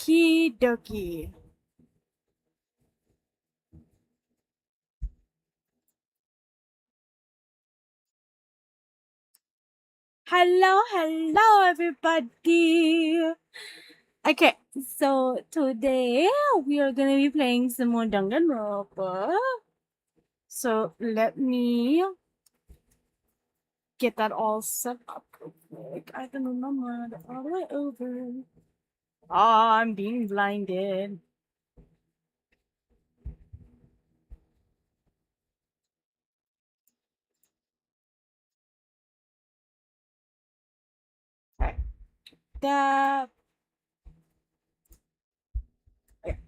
Okie dokie. Hello, everybody. Okay, so today we are gonna be playing some more Danganronpa. So let me get that all set up real quick. I can remember that all the way over. I'm being blinded. Alright. That. Okay.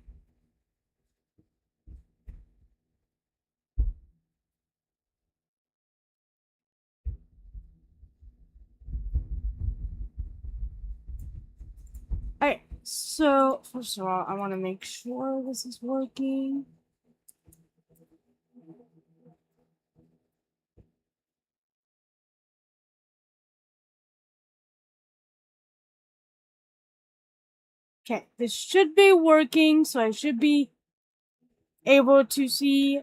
Alright, so first of all, I want to make sure this is working. Okay, this should be working, so I should be able to see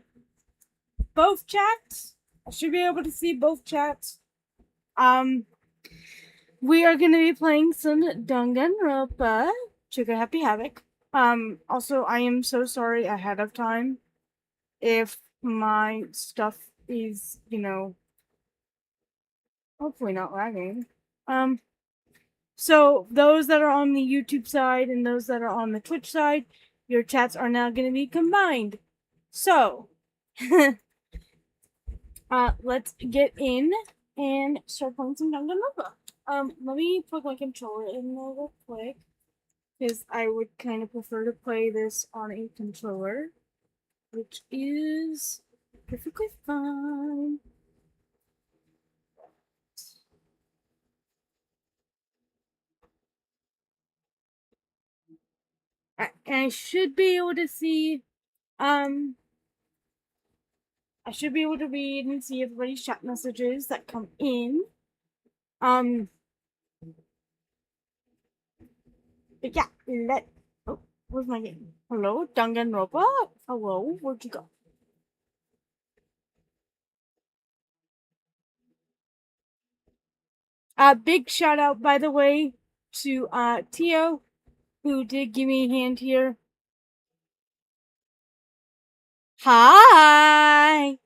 both chats. I should be able to see both chats. We are gonna be playing some Danganronpa, Trigger Happy Havoc. Also, I am so sorry ahead of time if my stuff is, hopefully not lagging. So those that are on the YouTube side and those that are on the Twitch side, your chats are now gonna be combined. So, let's get in and start playing some Danganronpa. Let me plug my controller in there real quick, because I would kind of prefer to play this on a controller, which is perfectly fine. And I should be able to see, I should be able to read and see everybody's chat messages that come in. But yeah, oh, where's my game? Hello, Danganronpa? Hello, where'd you go? Big shout out, by the way, to, Tio, who did give me a hand here. Hi!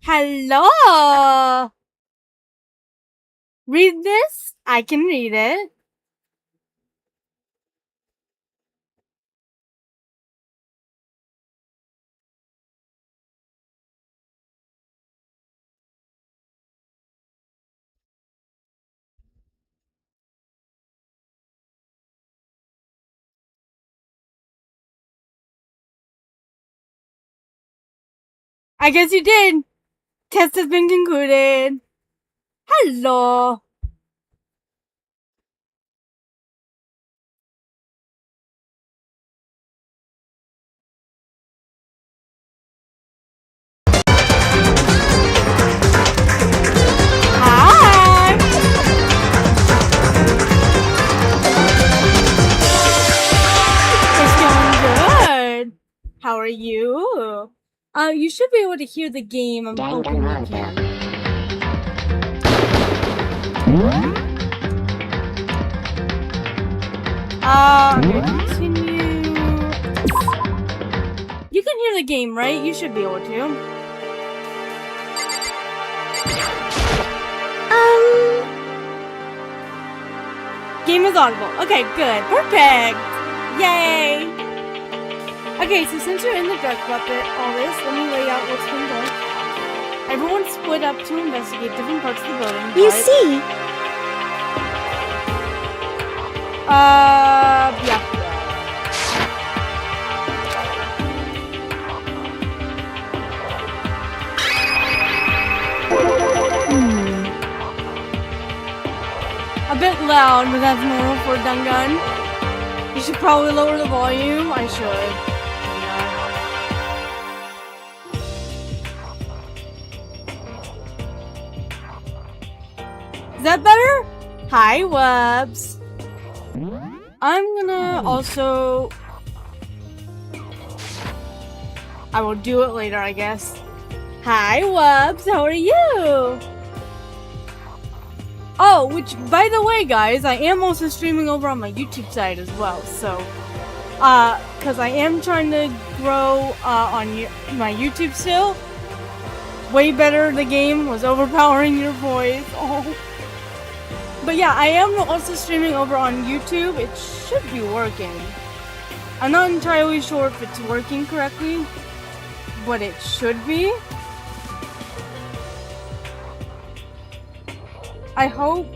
Hello! Read this? I can read it. I guess you did. Test has been concluded. Hello. Hi. It's going good. How are you? You should be able to hear the game. I'm hoping you can. Continue. You can hear the game, right? You should be able to. Game is audible. Okay, good. Perfect. Yay. Okay, so since you're in the dark about all this, let me lay out what's been going on. Everyone split up to investigate different parts of the building. You see? Yeah. A bit loud, but that's normal for Dangan. You should probably lower the volume. I should. Yeah. Is that better? Hi, Wubs. I'm gonna also... I will do it later, I guess. Hi, Wubs. How are you? Oh, which, by the way, guys, I am also streaming over on my YouTube side as well, so, because I am trying to grow, on my YouTube still. Way better, the game was overpowering your voice. Oh. But yeah, I am also streaming over on YouTube. It should be working. I'm not entirely sure if it's working correctly, but it should be. I hope.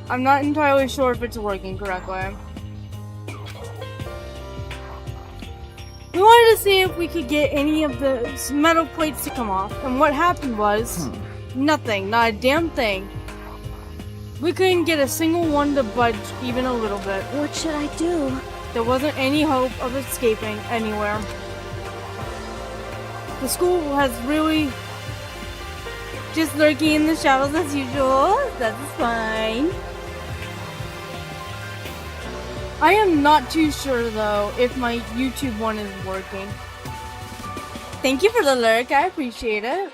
I'm not entirely sure if it's working correctly. We wanted to see if we could get any of the metal plates to come off, and what happened was nothing, not a damn thing. We couldn't get a single one to budge even a little bit. What should I do? There wasn't any hope of escaping anywhere. The school has really just lurking in the shadows as usual. That's fine. I am not too sure though if my YouTube one is working. Thank you for the lurk, I appreciate it.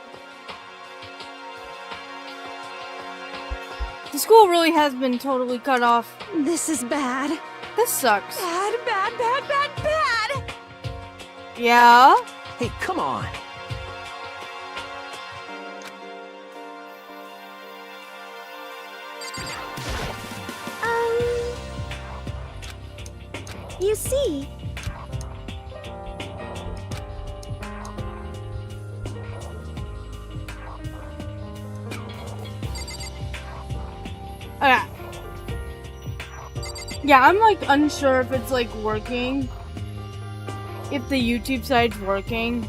The school really has been totally cut off. This is bad. This sucks. Bad, bad, bad, bad, bad! Yeah? Hey, come on. You see... Okay. Yeah, I'm like unsure if it's like working. If the YouTube side's working.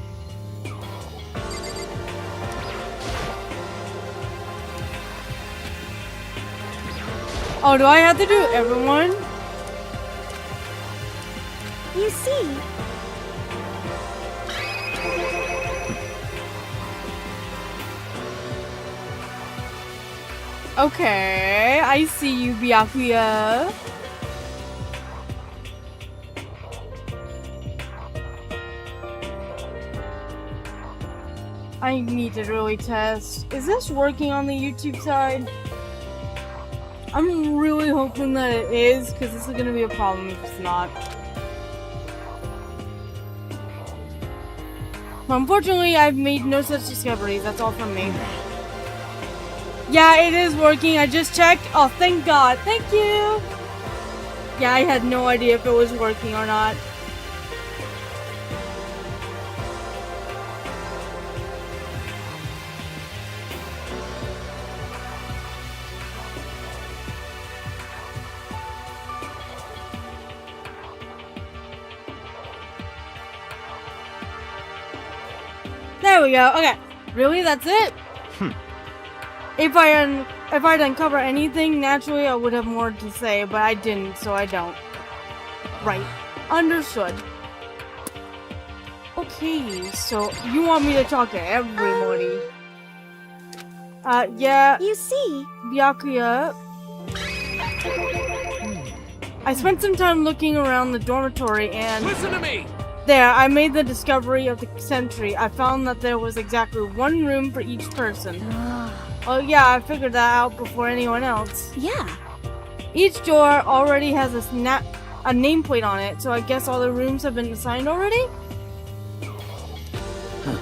Oh, do I have to do everyone? You see... Okay, I see you, Byakuya. I need to really test. Is this working on the YouTube side? I'm really hoping that it is, because this is going to be a problem if it's not. Unfortunately, I've made no such discoveries. That's all from me. Yeah, it is working. I just checked. Oh, thank God. Thank you. Yeah, I had no idea if it was working or not. There we go. Okay. Really? That's it? If I'd uncover anything, naturally I would have more to say, but I didn't, so I don't. Right. Understood. Okay, so you want me to talk to everybody. Yeah. You see... Byakuya. I spent some time looking around the dormitory and... Listen to me! There, I made the discovery of the sentry. I found that there was exactly one room for each person. Oh yeah, I figured that out before anyone else. Yeah. Each door already has a nameplate on it, so I guess all the rooms have been assigned already? Huh.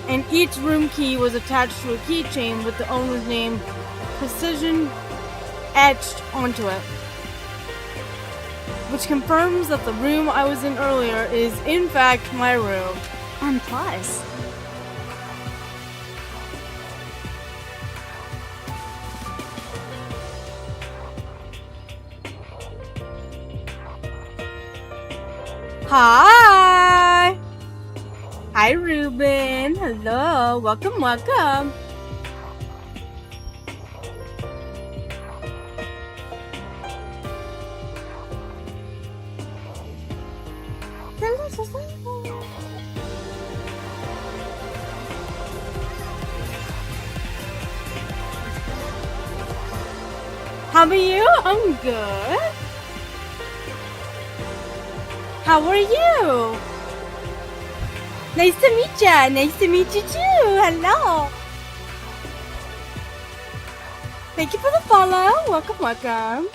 And each room key was attached to a keychain with the owner's name precision etched onto it. Which confirms that the room I was in earlier is in fact my room. And plus... Hi! Hi, Ruben. Hello. Welcome, welcome. How about you? I'm good. How are you? Nice to meet ya. Nice to meet you too. Hello. Thank you for the follow. Welcome, welcome.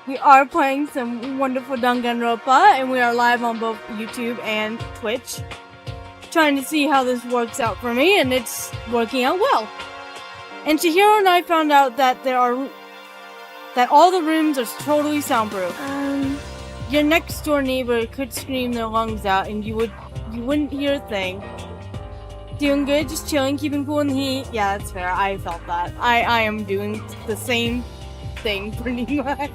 We are playing some wonderful Danganronpa, and we are live on both YouTube and Twitch. Trying to see how this works out for me, and it's working out well. And Chihiro and I found out that all the rooms are totally soundproof. Your next door neighbor could scream their lungs out, and you wouldn't hear a thing. Doing good, just chilling, keeping cool in the heat. Yeah, that's fair. I felt that. I am doing the same thing pretty much.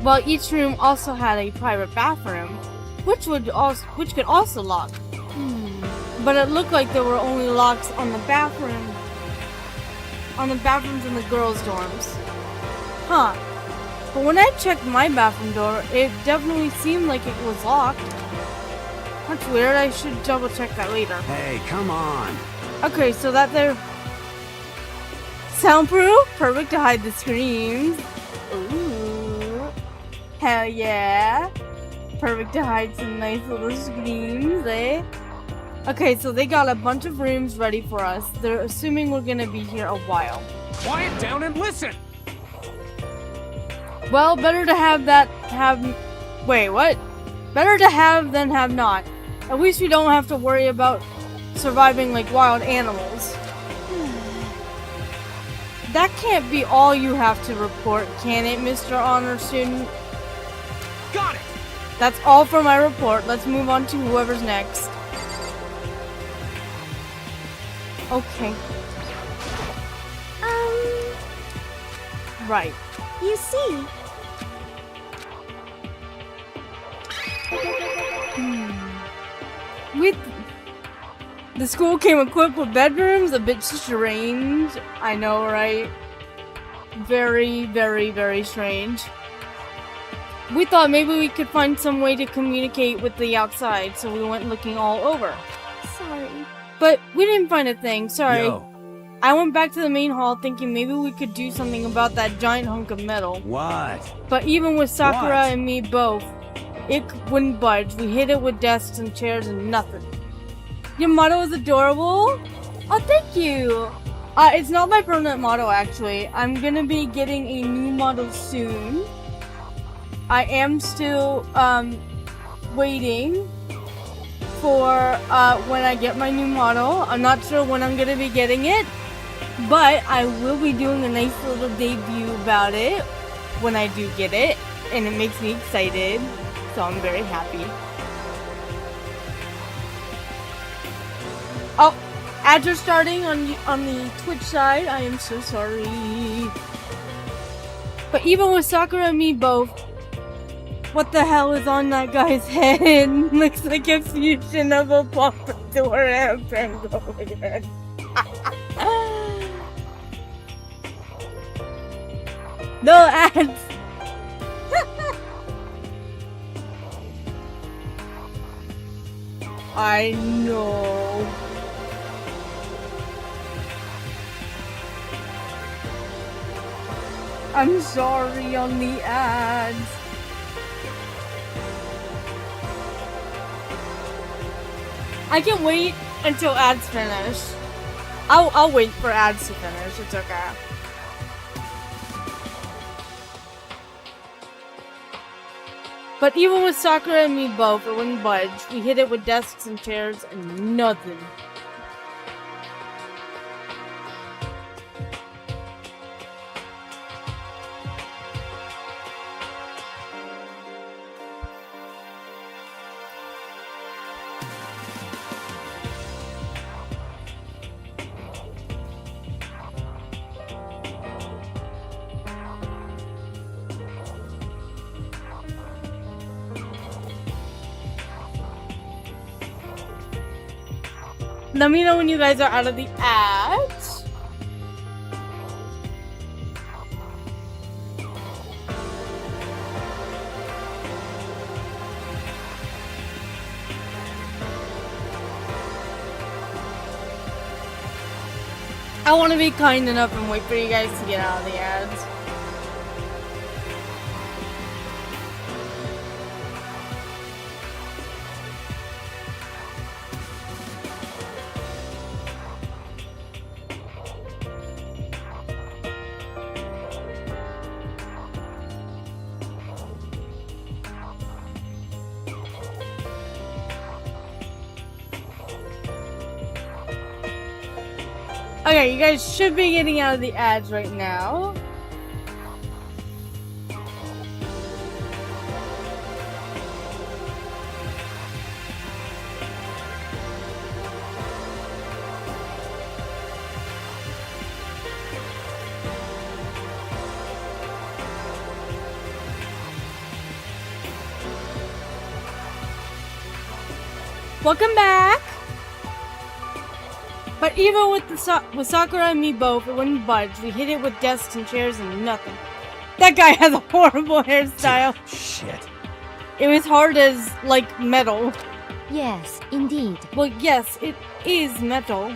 Well, each room also had a private bathroom, which could also lock. But it looked like there were only locks on the bathrooms in the girls' dorms. Huh. But when I checked my bathroom door, it definitely seemed like it was locked. That's weird. I should double check that later. Hey, come on. Okay, so that they're soundproof, perfect to hide the screams. Ooh, hell yeah! Perfect to hide some nice little screams, eh? Okay, so they got a bunch of rooms ready for us. They're assuming we're gonna be here a while. Quiet down and listen. Well, better to have wait, what? Better to have than have not. At least we don't have to worry about surviving like wild animals. That can't be all you have to report, can it, Mr. Honor Student? Got it! That's all for my report. Let's move on to whoever's next. Okay. Right. You see, The school came equipped with bedrooms, a bit strange. I know, right? Very, very, very strange. We thought maybe we could find some way to communicate with the outside, so we went looking all over. sorry. But we didn't find a thing, sorry. Yo. I went back to the main hall thinking maybe we could do something about that giant hunk of metal. What? But even with Sakura What? and me both, it wouldn't budge. We hit it with desks and chairs and nothing. Your motto is adorable. Oh, thank you. It's not my permanent motto, actually. I'm gonna be getting a new motto soon. I am still, waiting for, when I get my new motto. I'm not sure when I'm gonna be getting it, but I will be doing a nice little debut about it when I do get it, and it makes me excited, so I'm very happy. Oh, ads are starting on the Twitch side. I am so sorry. But even with Sakura and me both, what the hell is on that guy's head? Looks like a fusion of a pompadour and a pangolin. No ads. I know. I'm sorry on the ads. I can wait until ads finish. I'll wait for ads to finish. It's okay. But even with Sakura and me both, it wouldn't budge. We hit it with desks and chairs and nothing. Let me know when you guys are out of the ads. I want to be kind enough and wait for you guys to get out of the ads. Okay, you guys should be getting out of the ads right now. Welcome back. But even with with Sakura and me both, it wouldn't budge. We hit it with desks and chairs and nothing. That guy has a horrible hairstyle. Shit. It was hard as, like, metal. Yes, indeed. Well, yes, it is metal.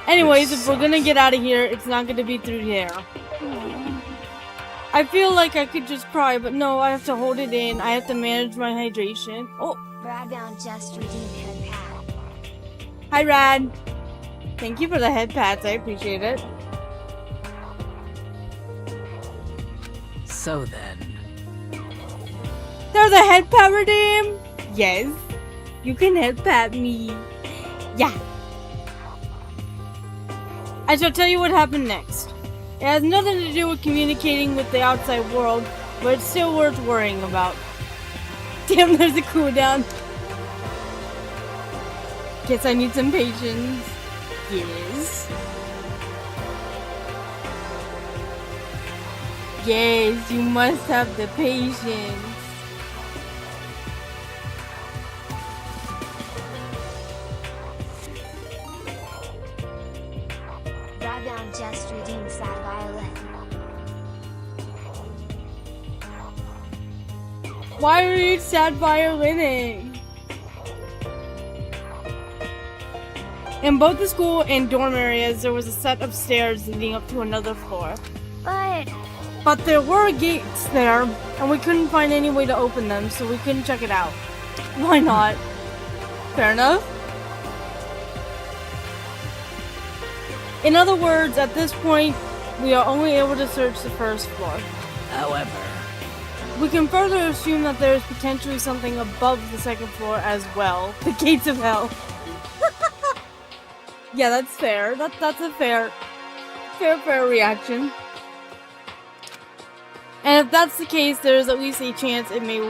Anyways, if we're gonna get out of here, it's not gonna be through here. I feel like I could just cry, but no, I have to hold it in. I have to manage my hydration. Oh, Radbound just redeemed head pad. hi, Rad. Thank you for the head pats. I appreciate it. So then. There's a head pat redeem? Yes. You can head pat me. Yeah. I shall tell you what happened next. It has nothing to do with communicating with the outside world, but it's still worth worrying about. Damn, there's a cooldown. Guess I need some patience. Yes. Yes, you must have the patience. Radbound just redeemed sad violet. Why are you sad violining? In both the school and dorm areas, there was a set of stairs leading up to another floor. But there were gates there, and we couldn't find any way to open them, so we couldn't check it out. Why not? Fair enough. In other words, at this point, we are only able to search the first floor. However. We can further assume that there is potentially something above the second floor as well. The gates of hell. Yeah, that's fair. That's a fair reaction. And if that's the case, there is at least a chance it may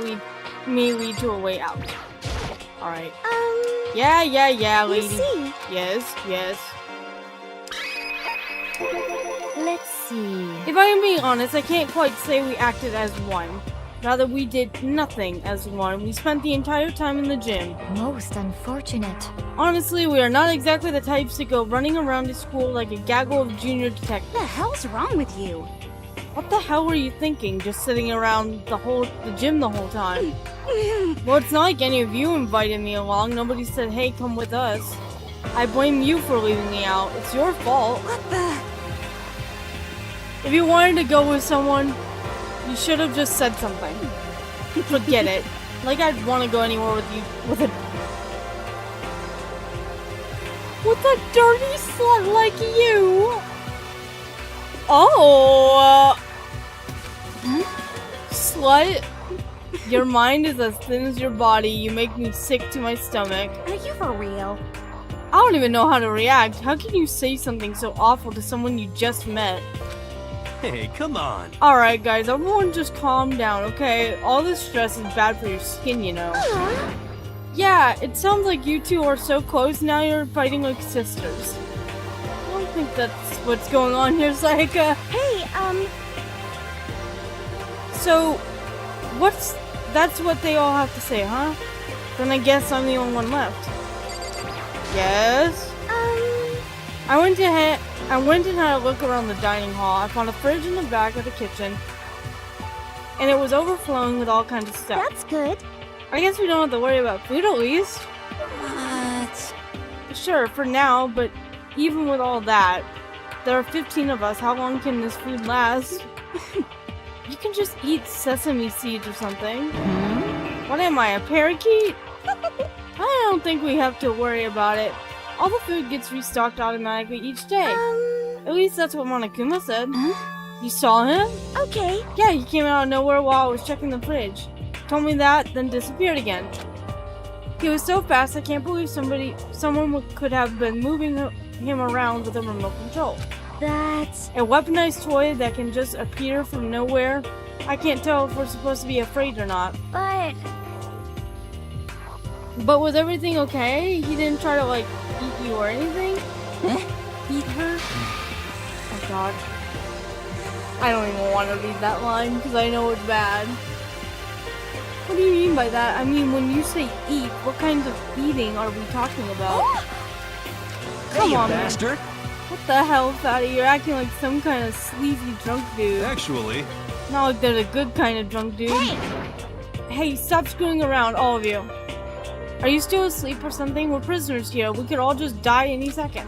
lead to a way out. All right. Yeah, lady. You see. Yes. Let's see. If I am being honest, I can't quite say we acted as one. Rather, we did nothing as one. We spent the entire time in the gym. Most unfortunate. Honestly, we are not exactly the types to go running around the school like a gaggle of junior detectives. What the hell's wrong with you? What the hell were you thinking, just sitting around the gym the whole time? Well, it's not like any of you invited me along. Nobody said, hey, come with us. I blame you for leaving me out. It's your fault. What the? If you wanted to go with someone, you should have just said something. Forget it. Like I'd want to go anywhere with you, with a dirty slut like you. Oh, slut. Your mind is as thin as your body. You make me sick to my stomach. Are you for real? I don't even know how to react. How can you say something so awful to someone you just met? Hey, come on. Alright guys, everyone just calm down, okay? All this stress is bad for your skin, you know. Yeah, it sounds like you two are so close, now you're fighting like sisters. I don't think that's what's going on here, Sayaka. Hey, So, that's what they all have to say, huh? Then I guess I'm the only one left. Yes? I went and had a look around the dining hall. I found a fridge in the back of the kitchen. And it was overflowing with all kinds of stuff. that's good. I guess we don't have to worry about food at least. What? Sure, for now, but even with all that, there are 15 of us. How long can this food last? You can just eat sesame seeds or something. What am I, a parakeet? I don't think we have to worry about it. All the food gets restocked automatically each day. At least that's what Monokuma said. You saw him? Okay. Yeah, he came out of nowhere while I was checking the fridge. Told me that, then disappeared again. He was so fast, I can't believe someone could have been moving him around with a remote control. That's... A weaponized toy that can just appear from nowhere. I can't tell if we're supposed to be afraid or not. But was everything okay? He didn't try to, like, eat you or anything? Eat her? Oh god. I don't even want to read that line because I know it's bad. What do you mean by that? I mean, when you say eat, what kinds of eating are we talking about? Come on, man. bastard! What the hell, Fatty? You're acting like some kind of sleazy drunk dude. Actually, Not like they're the good kind of drunk dude. Hey, stop screwing around, all of you. Are you still asleep or something? We're prisoners here. We could all just die any second.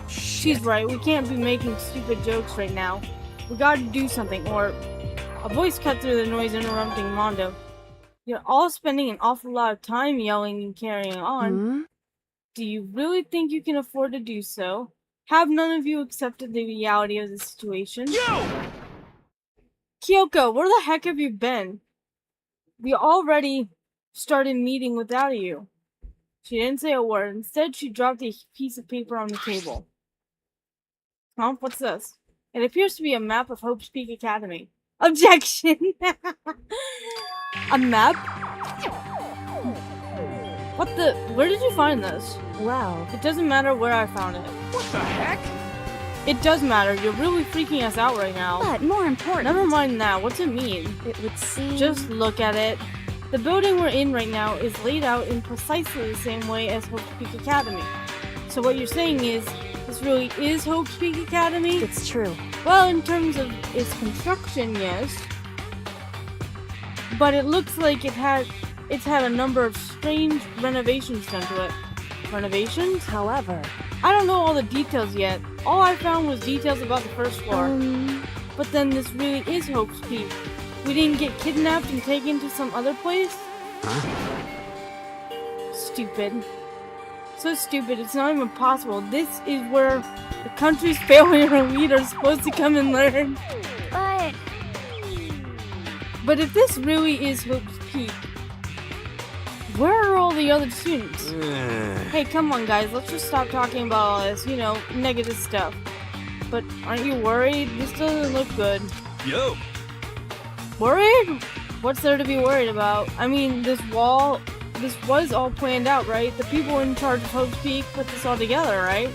She's right. We can't be making stupid jokes right now. We gotta do something, or... A voice cut through the noise, interrupting Mondo. You're all spending an awful lot of time yelling and carrying on. Do you really think you can afford to do so? Have none of you accepted the reality of the situation? Kyoko, where the heck have you been? We already started meeting without you. She didn't say a word. Instead, she dropped a piece of paper on the table. Huh? What's this? It appears to be a map of Hope's Peak Academy. Objection! A map? What the? Where did you find this? Well, It doesn't matter where I found it. what the heck? It does matter. You're really freaking us out right now. but more important, Never mind that. What's it mean? it would seem... Just look at it. The building we're in right now is laid out in precisely the same way as Hope's Peak Academy. So what you're saying is, this really is Hope's Peak Academy? It's true. Well, in terms of its construction, yes. But it looks like it's had a number of strange renovations done to it. Renovations? However... I don't know all the details yet. All I found was details about the first floor. But then this really is Hope's Peak. We didn't get kidnapped and taken to some other place? Stupid. So stupid, it's not even possible. This is where the country's failure leader is supposed to come and learn. But if this really is Hope's Peak, where are all the other students? Hey, come on guys, let's just stop talking about all this, you know, negative stuff. But aren't you worried? This doesn't look good. Yo! Worried? What's there to be worried about? I mean, this was all planned out, right? The people in charge of Hope's Peak put this all together, right?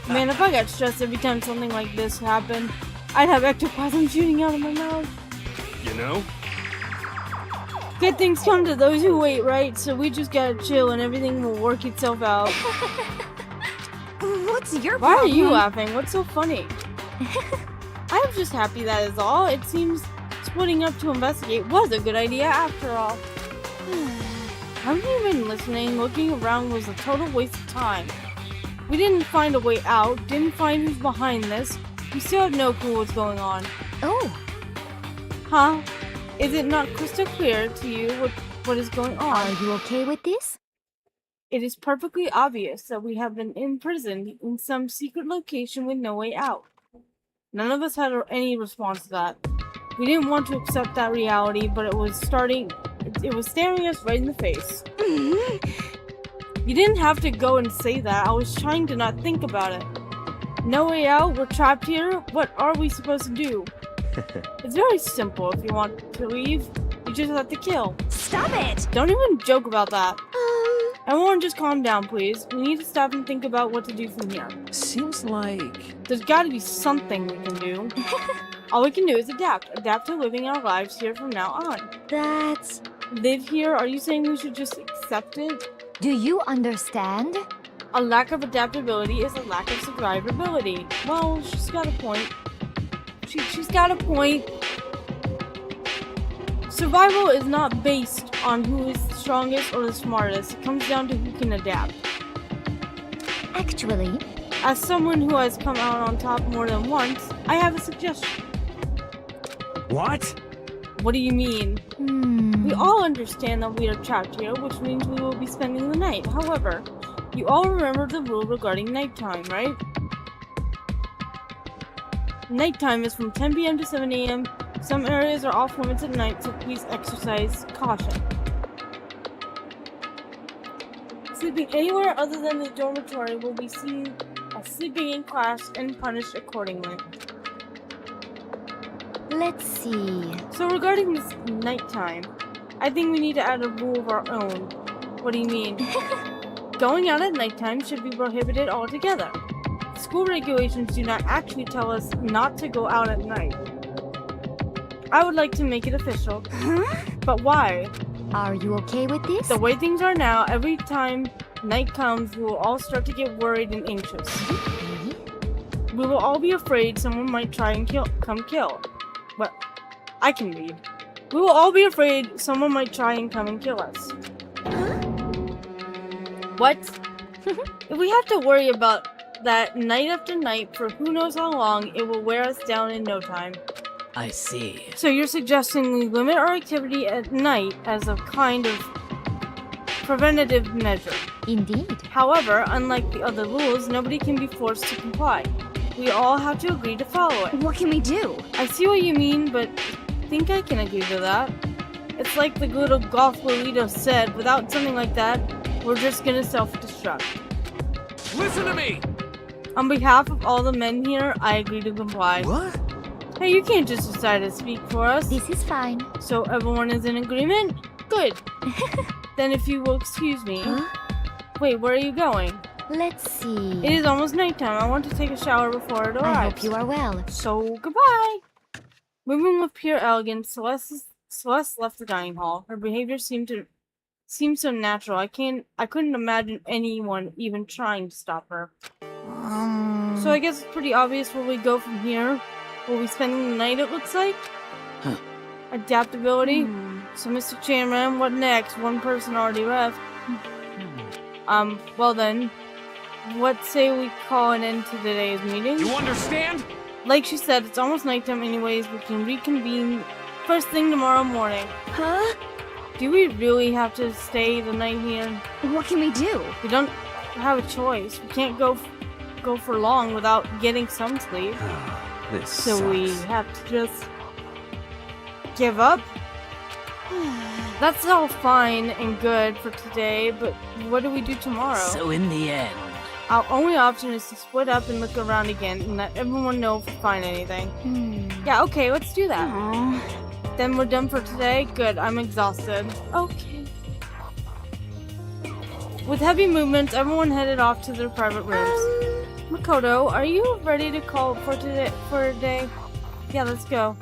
Man, if I got stressed every time something like this happened, I'd have ectoplasm shooting out of my mouth. You know? Good things come to those who wait, right? So we just gotta chill and everything will work itself out. What's your Why are problem? you laughing? What's so funny? I'm just happy that is all. It seems splitting up to investigate was a good idea after all. Haven't you been listening? Looking around was a total waste of time. We didn't find a way out, didn't find who's behind this. We still have no clue what's going on. Oh, Huh? Is it not crystal clear to you what is going on? are you okay with this? It is perfectly obvious that we have been imprisoned in some secret location with no way out. None of us had any response to that. We didn't want to accept that reality, but it was staring us right in the face. You didn't have to go and say that. I was trying to not think about it. No way out, we're trapped here. What are we supposed to do? It's very simple. If you want to leave, you just have to kill. Stop it! Don't even joke about that. Everyone just calm down, please. We need to stop and think about what to do from here. Seems like... There's gotta be something we can do. All we can do is adapt. Adapt to living our lives here from now on. That's... Live here? Are you saying we should just accept it? Do you understand? A lack of adaptability is a lack of survivability. Well, she's got a point. She's got a point. Survival is not based on who is the strongest or the smartest. It comes down to who can adapt. Actually, As someone who has come out on top more than once, I have a suggestion. What? What do you mean? We all understand that we are trapped here, which means we will be spending the night. However, you all remember the rule regarding nighttime, right? Nighttime is from 10 p.m. to 7 a.m. Some areas are off limits at night, so please exercise caution. Sleeping anywhere other than the dormitory will be seen as sleeping in class and punished accordingly. Let's see. So regarding this nighttime, I think we need to add a rule of our own. What do you mean? Going out at nighttime should be prohibited altogether. School regulations do not actually tell us not to go out at night. I would like to make it official. But why? Are you okay with this? The way things are now, every time night comes, we will all start to get worried and anxious. We will all be afraid someone might try and come kill. Well, I can read. We will all be afraid someone might try and come and kill us. What? If we have to worry about that night after night for who knows how long, it will wear us down in no time. I see. So you're suggesting we limit our activity at night as a kind of preventative measure. Indeed. However, unlike the other rules, nobody can be forced to comply. We all have to agree to follow it. What can we do? I see what you mean, but I think I can agree to that. It's like the good old Golf Lolito said, without something like that, we're just gonna self-destruct. Listen to me! On behalf of all the men here, I agree to comply. What? Hey, you can't just decide to speak for us. This is fine. So everyone is in agreement? Good. Then if you will excuse me. Wait, where are you going? Let's see. It is almost nighttime. I want to take a shower before it arrives. I hope you are well. So, goodbye! Moving with pure elegance, Celeste left the dining hall. Her behavior seemed so natural. I couldn't imagine anyone even trying to stop her. So I guess it's pretty obvious where we go from here. We'll be spending the night, it looks like. Huh. Adaptability. So, Mr. Chairman, what next? One person already left. Well then, what say we call an end to today's meeting? You understand? Like she said, it's almost nighttime anyways. We can reconvene first thing tomorrow morning. Huh? Do we really have to stay the night here? What can we do? We don't have a choice. We can't go for long without getting some sleep. This So we sucks. have to just give up? That's all fine and good for today, but what do we do tomorrow? So in the end, Our only option is to split up and look around again and let everyone know if we find anything. Yeah, okay, let's do that. Then we're done for today? Good, I'm exhausted. Okay. With heavy movements, everyone headed off to their private rooms. Makoto, are you ready to call for a day? Yeah, let's go.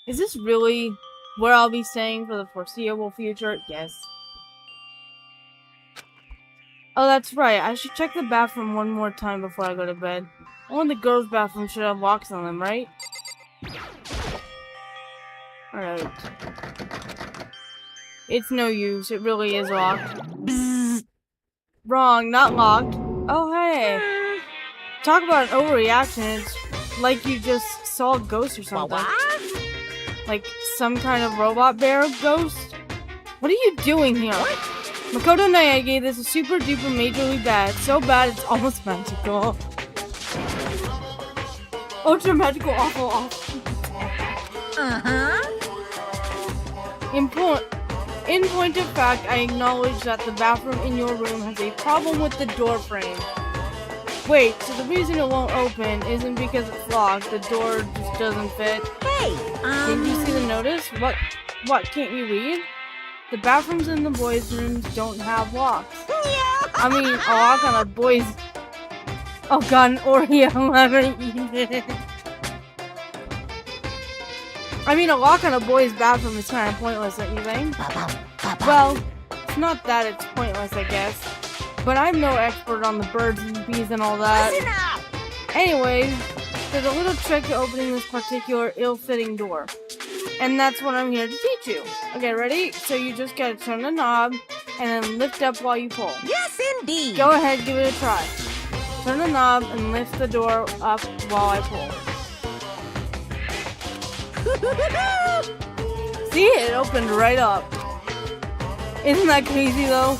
Is this really where I'll be staying for the foreseeable future? Yes. Oh, that's right. I should check the bathroom one more time before I go to bed. Only the girls' bathroom should have locks on them, right? Alright. It's no use. It really is locked. Bzzz. Wrong. Not locked. Oh, hey. Talk about an overreaction. It's like you just saw a ghost or something. Like some kind of robot bear ghost? What are you doing here? Makoto Nae gave this a super duper majorly bad. So bad it's almost magical. Ultra magical awful awful. In point of fact, I acknowledge that the bathroom in your room has a problem with the door frame. Wait, so the reason it won't open isn't because it's locked, the door just doesn't fit? Hey, Didn't you see the notice? What, can't you read? The bathrooms in the boys' rooms don't have locks. I mean, a lock on a boys... Oh god, an Oreo, I'm gonna eat it. I mean, a lock on a boys' bathroom is kind of pointless, don't you think? Well, it's not that it's pointless, I guess. But I'm no expert on the birds and bees and all that. listen up! Anyways, there's a little trick to opening this particular ill-fitting door. And that's what I'm here to teach you. Okay, ready? So you just gotta turn the knob and then lift up while you pull. Yes, indeed. Go ahead, give it a try. Turn the knob and lift the door up while I pull. See? It opened right up. Isn't that crazy though?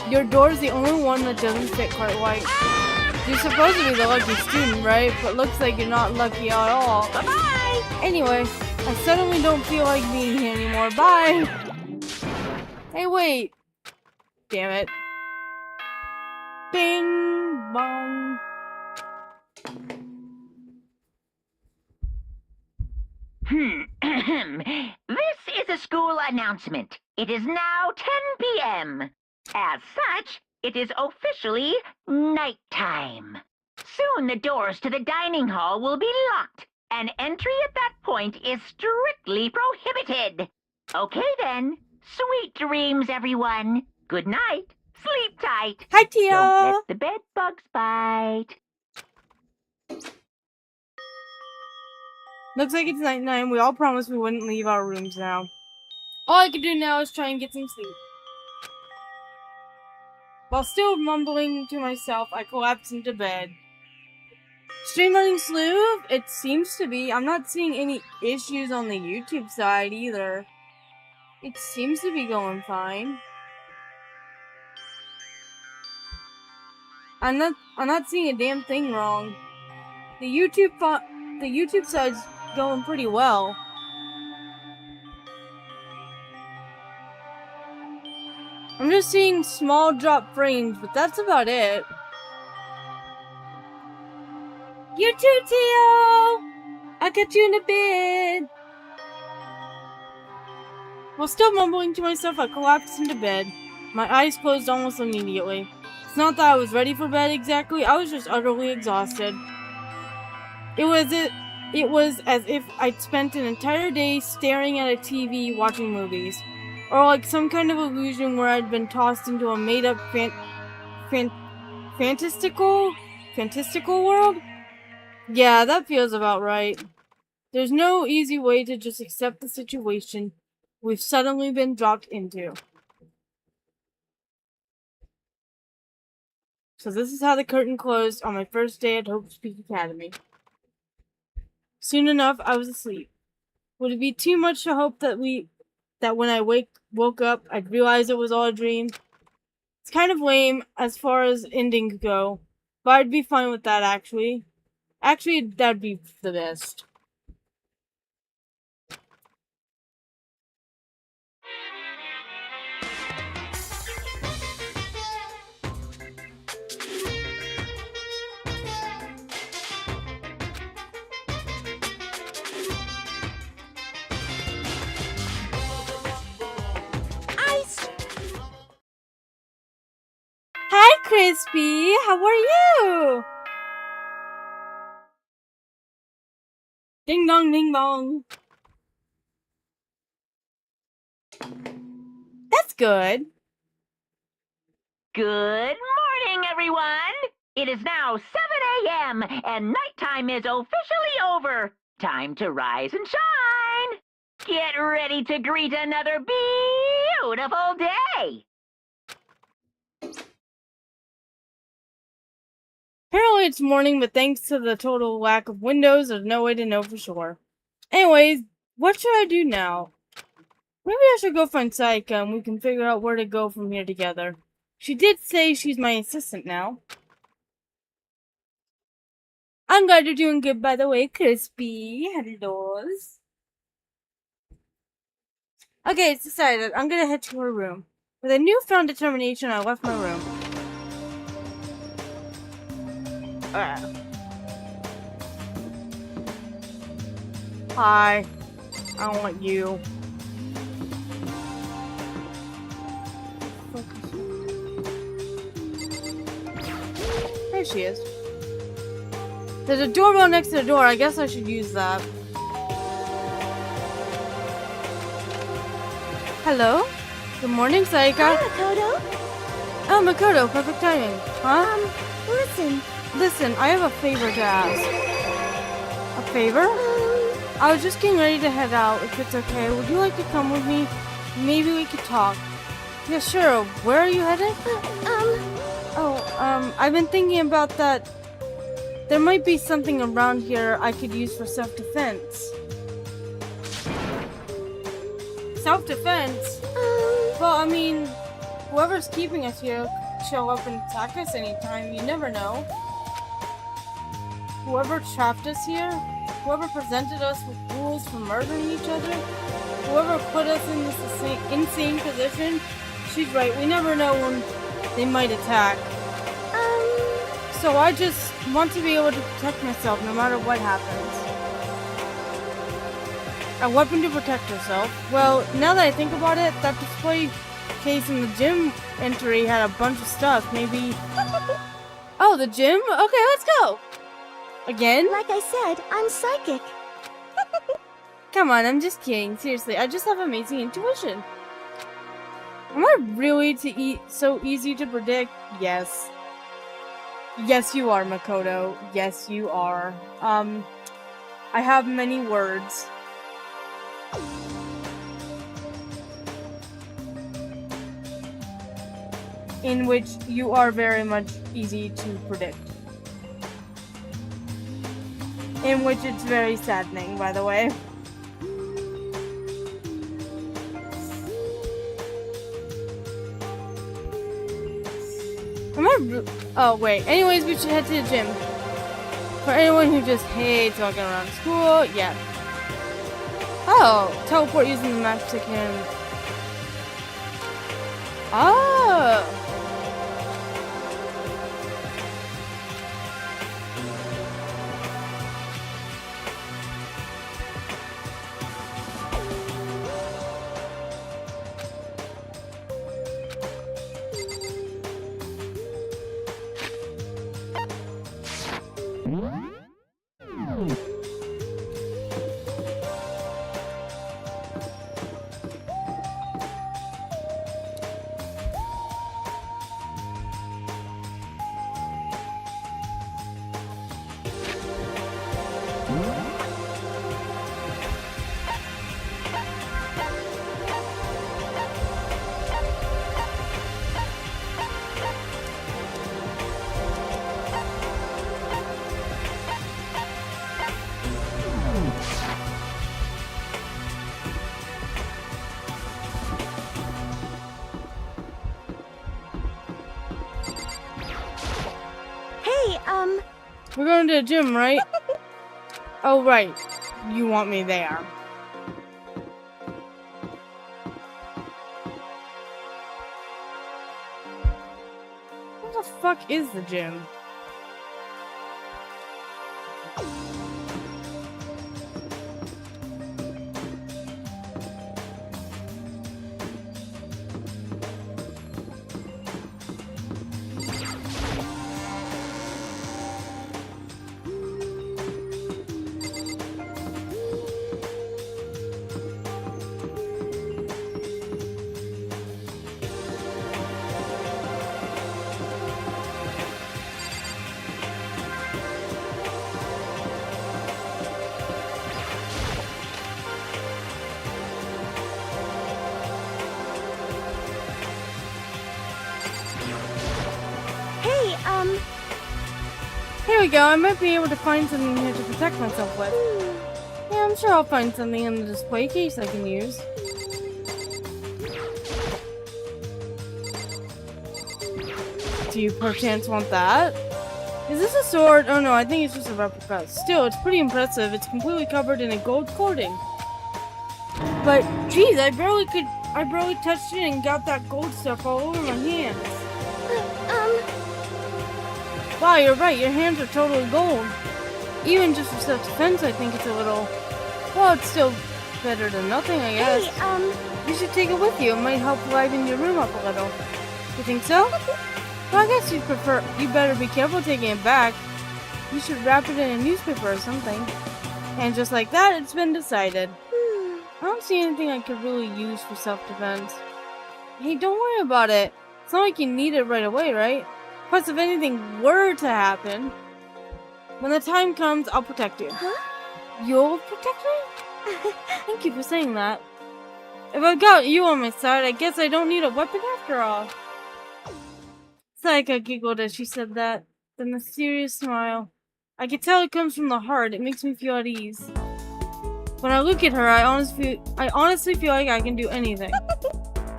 Your door's the only one that doesn't fit quite right. You're supposed to be the lucky student, right? But looks like you're not lucky at all. Bye-bye. Anyway, I suddenly don't feel like being here anymore. Bye! Hey, wait. Damn it. Bing bong. This is a school announcement. It is now 10 p.m. As such, it is officially nighttime. Soon the doors to the dining hall will be locked, and entry at that point is strictly prohibited. Okay then. Sweet dreams, everyone. Good night. Sleep tight. Hi, Tia! Don't let the bed bugs bite. Looks like it's night 9. We all promised we wouldn't leave our rooms now. All I can do now is try and get some sleep. While still mumbling to myself, I collapse into bed. Streamlining Sleuth? It seems to be. I'm not seeing any issues on the YouTube side either. It seems to be going fine. I'm not seeing a damn thing wrong. The YouTube side's going pretty well. I'm just seeing small drop frames, but that's about it. You too, Tio! I got you in the bed! While still mumbling to myself, I collapsed into bed. My eyes closed almost immediately. It's not that I was ready for bed exactly, I was just utterly exhausted. It was as if I'd spent an entire day staring at a TV watching movies. Or like some kind of illusion where I'd been tossed into a made-up fantastical world? Yeah, that feels about right. There's no easy way to just accept the situation we've suddenly been dropped into. So this is how the curtain closed on my first day at Hope Peak Academy. Soon enough, I was asleep. Would it be too much to hope that when I woke up, I'd realize it was all a dream? It's kind of lame as far as endings go, but I'd be fine with that actually. Actually, that'd be the best. Hi, Crispy! How are you? Ding dong, ding dong. That's good. Good morning, everyone. It is now 7 a.m. and nighttime is officially over. Time to rise and shine. Get ready to greet another beautiful day. Apparently it's morning, but thanks to the total lack of windows, there's no way to know for sure. Anyways, what should I do now? Maybe I should go find Saika and we can figure out where to go from here together. She did say she's my assistant now. I'm glad you're doing good, by the way, Crispy. Hellos. Okay, it's decided. I'm gonna head to her room. With a newfound determination, I left my room. Hi. I don't want you. There she is. There's a doorbell next to the door. I guess I should use that. Hello? Good morning, Saika. Hi, Makoto. Oh, Makoto. Perfect timing. Huh? Listen. Listen, I have a favor to ask. A favor? I was just getting ready to head out, if it's okay. Would you like to come with me? Maybe we could talk. Yeah, sure. Where are you headed? I've been thinking about that. There might be something around here I could use for self-defense. Self-defense? Well, I mean, whoever's keeping us here could show up and attack us anytime. You never know. Whoever trapped us here, whoever presented us with rules for murdering each other, whoever put us in this insane position, she's right. We never know when they might attack. So I just want to be able to protect myself no matter what happens. A weapon to protect herself. Well, now that I think about it, that display case in the gym entry had a bunch of stuff. Maybe... Oh, the gym? Okay, let's go! Again? Like I said, I'm psychic. Come on, I'm just kidding. Seriously, I just have amazing intuition. Am I really so easy to predict? Yes. Yes, you are, Makoto. Yes, you are. I have many words. In which you are very much easy to predict. In which it's very saddening, by the way. Oh, wait. Anyways, we should head to the gym. For anyone who just hates walking around school, yeah. Oh, teleport using the magic hand. Oh! We're going to the gym, right? Oh, right. You want me there. What the fuck is the gym? Here we go. I might be able to find something here to protect myself with. Yeah, I'm sure I'll find something in the display case I can use. Do you perchance want that? Is this a sword? Oh no, I think it's just a replica. Still, it's pretty impressive. It's completely covered in a gold coating. But, geez, I barely touched it and got that gold stuff all over my hands. Wow, you're right. Your hands are totally gold. Even just for self-defense, I think it's a little... Well, it's still better than nothing, I guess. Hey, You should take it with you. It might help liven your room up a little. You think so? Well, I guess you better be careful taking it back. You should wrap it in a newspaper or something. And just like that, it's been decided. I don't see anything I could really use for self-defense. Hey, don't worry about it. It's not like you need it right away, right? Plus, if anything were to happen, when the time comes, I'll protect you. Huh? You'll protect me? Thank you for saying that. If I've got you on my side, I guess I don't need a weapon after all. Sayaka giggled as she said that, the mysterious smile. I can tell it comes from the heart. It makes me feel at ease. When I look at her, I honestly feel like I can do anything.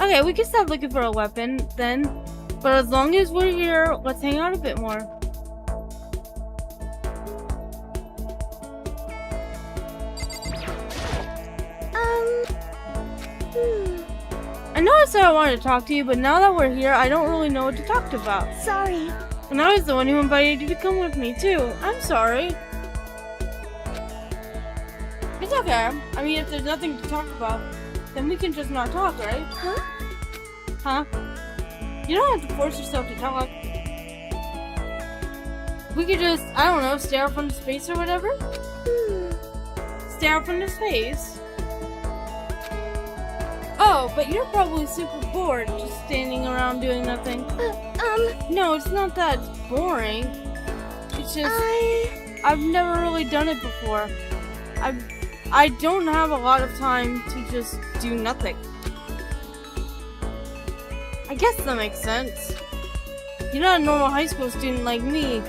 Okay, we can stop looking for a weapon then, but as long as we're here, let's hang out a bit more. I know I said I wanted to talk to you, but now that we're here, I don't really know what to talk about. Sorry. And I was the one who invited you to come with me, too. I'm sorry. It's okay. I mean, if there's nothing to talk about, then we can just not talk, right? Huh? Huh? You don't have to force yourself to talk. We could just, I don't know, stare off into space or whatever? Stare off into space? Oh, but you're probably super bored just standing around doing nothing. No, it's not that it's boring. It's just, I've never really done it before. I don't have a lot of time to just do nothing. I guess that makes sense. You're not a normal high school student like me.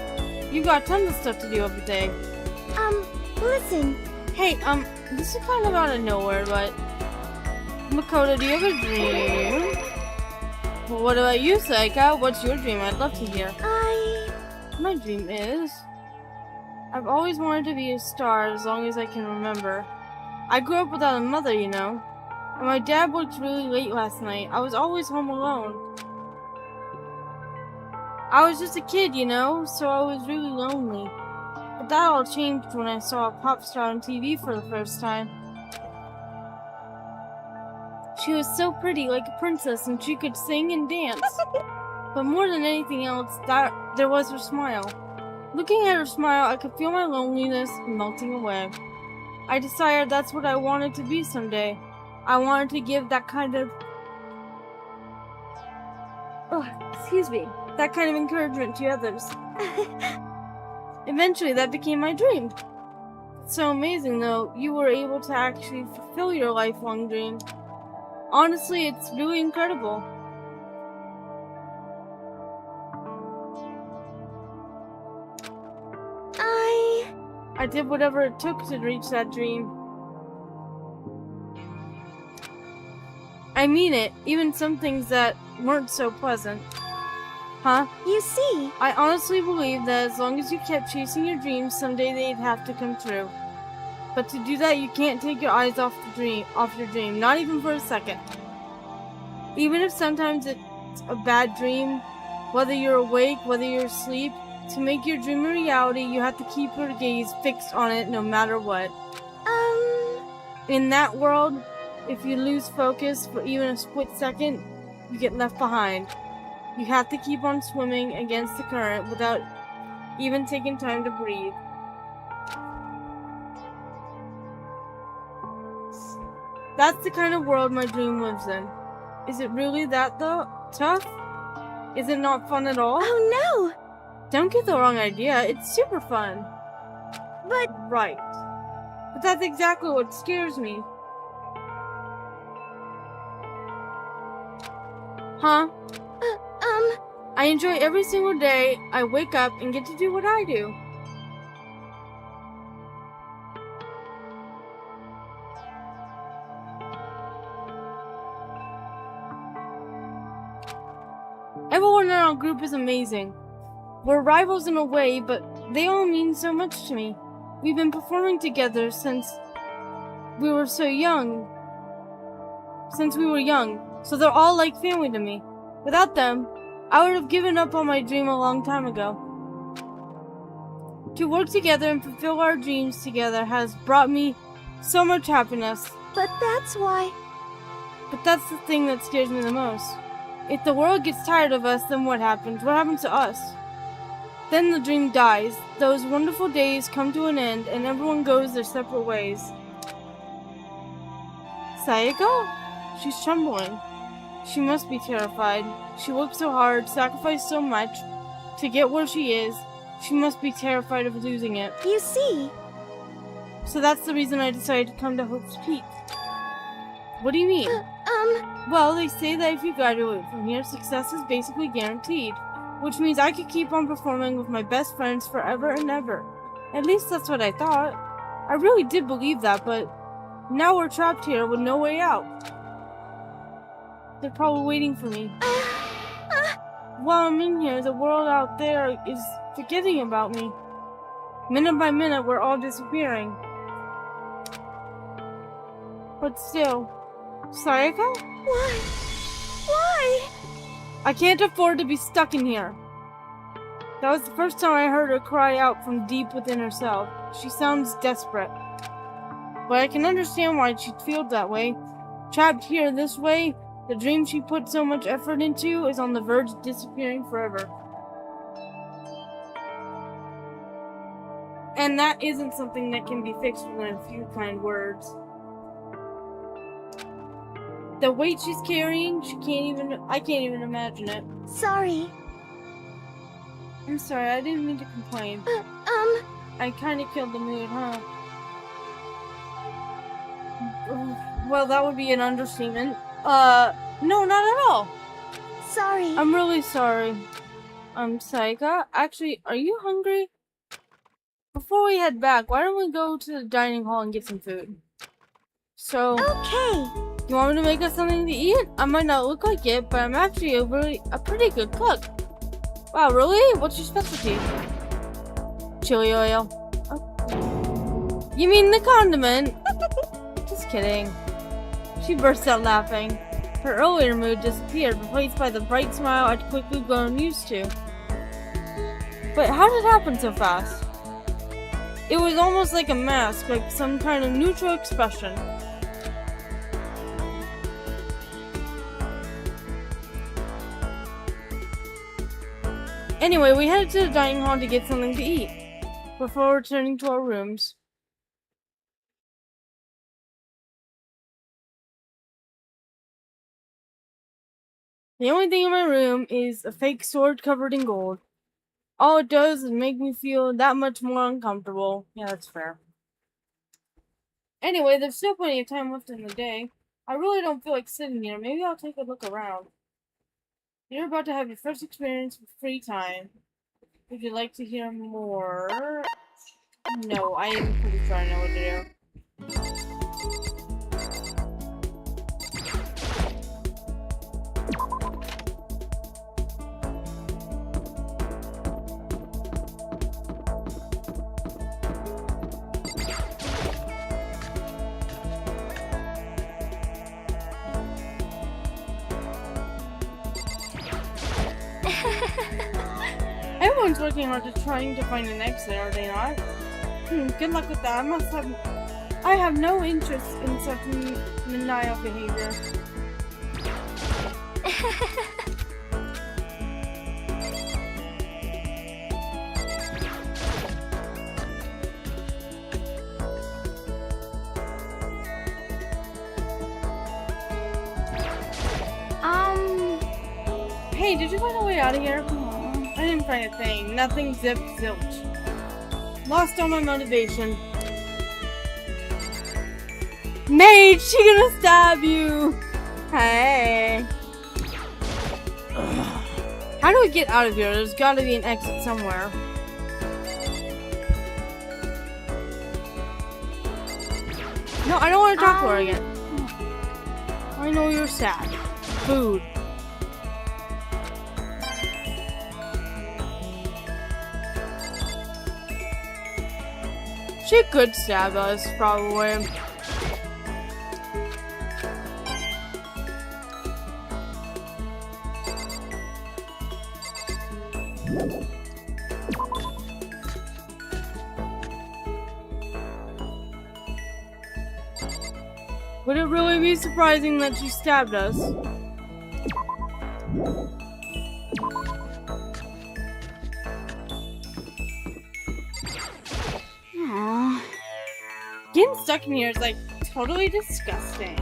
You got tons of stuff to do every day. Listen. Hey, this is kind of out of nowhere, but Makoto, do you have a dream? Well, what about you, Saika? What's your dream? I'd love to hear. My dream is, I've always wanted to be a star as long as I can remember. I grew up without a mother, you know. And my dad worked really late last night. I was always home alone. I was just a kid, you know, so I was really lonely. But that all changed when I saw a pop star on TV for the first time. She was so pretty, like a princess, and she could sing and dance. But more than anything else, there was her smile. Looking at her smile, I could feel my loneliness melting away. I decided that's what I wanted to be someday. I wanted to give that kind of... that kind of encouragement to others. Eventually, that became my dream. It's so amazing, though, you were able to actually fulfill your lifelong dream. Honestly, it's really incredible. I did whatever it took to reach that dream. I mean it, even some things that weren't so pleasant. Huh? You see. I honestly believe that as long as you kept chasing your dreams, someday they'd have to come true. But to do that, you can't take your eyes off your dream, not even for a second. Even if sometimes it's a bad dream, whether you're awake, whether you're asleep, to make your dream a reality, you have to keep your gaze fixed on it no matter what. In that world, if you lose focus for even a split second, you get left behind. You have to keep on swimming against the current without even taking time to breathe. That's the kind of world my dream lives in. Is it really that tough? Is it not fun at all? Oh no! Don't get the wrong idea, it's super fun. But... Right. But that's exactly what scares me. Huh? I enjoy every single day I wake up and get to do what I do. Everyone in our group is amazing. We're rivals in a way, but they all mean so much to me. We've been performing together since we were young, so they're all like family to me. Without them, I would have given up on my dream a long time ago. To work together and fulfill our dreams together has brought me so much happiness. But that's why... But that's the thing that scares me the most. If the world gets tired of us, then what happens? What happens to us? Then the dream dies. Those wonderful days come to an end, and everyone goes their separate ways. Sayako? She's trembling. She must be terrified. She worked so hard, sacrificed so much to get where she is. She must be terrified of losing it. You see... So that's the reason I decided to come to Hope's Peak. What do you mean? Well, they say that if you graduate from here, success is basically guaranteed. Which means I could keep on performing with my best friends forever and ever. At least that's what I thought. I really did believe that, but now we're trapped here with no way out. They're probably waiting for me. While I'm in here, the world out there is forgetting about me. Minute by minute, we're all disappearing. But still, Sayaka? Why? I can't afford to be stuck in here. That was the first time I heard her cry out from deep within herself. She sounds desperate. But I can understand why she'd feel that way. Trapped here this way, the dream she put so much effort into is on the verge of disappearing forever. And that isn't something that can be fixed within a few kind words. The weight she's carrying, I can't even imagine it. Sorry. I'm sorry, I didn't mean to complain. I kinda killed the mood, huh? Well, that would be an understatement. No, not at all. Sorry. I'm really sorry. Saika, actually, are you hungry? Before we head back, why don't we go to the dining hall and get some food? So, Okay. you want me to make us something to eat? I might not look like it, but I'm actually a pretty good cook. Wow, really? What's your specialty? Chili oil. Oh. You mean the condiment? Just kidding. She burst out laughing. Her earlier mood disappeared, replaced by the bright smile I'd quickly grown used to. But how did it happen so fast? It was almost like a mask, like some kind of neutral expression. Anyway, we headed to the dining hall to get something to eat, before returning to our rooms. The only thing in my room is a fake sword covered in gold. All it does is make me feel that much more uncomfortable. Yeah, that's fair. Anyway, there's still plenty of time left in the day. I really don't feel like sitting here. Maybe I'll take a look around. You're about to have your first experience with free time. Would you like to hear more? No, I am pretty sure I know what to do. Everyone's working hard to trying to find an exit, are they not? Good luck with that. I have no interest in such maniacal behavior. Hey, did you find a way out of here? I didn't find a thing. Nothing, zip, zilch. Lost all my motivation. Mage, she gonna stab you! Hey. How do we get out of here? There's gotta be an exit somewhere. No, I don't want to talk to her again. I know you're sad. Food. She could stab us, probably. Would it really be surprising that she stabbed us? Getting stuck in here is like totally disgusting.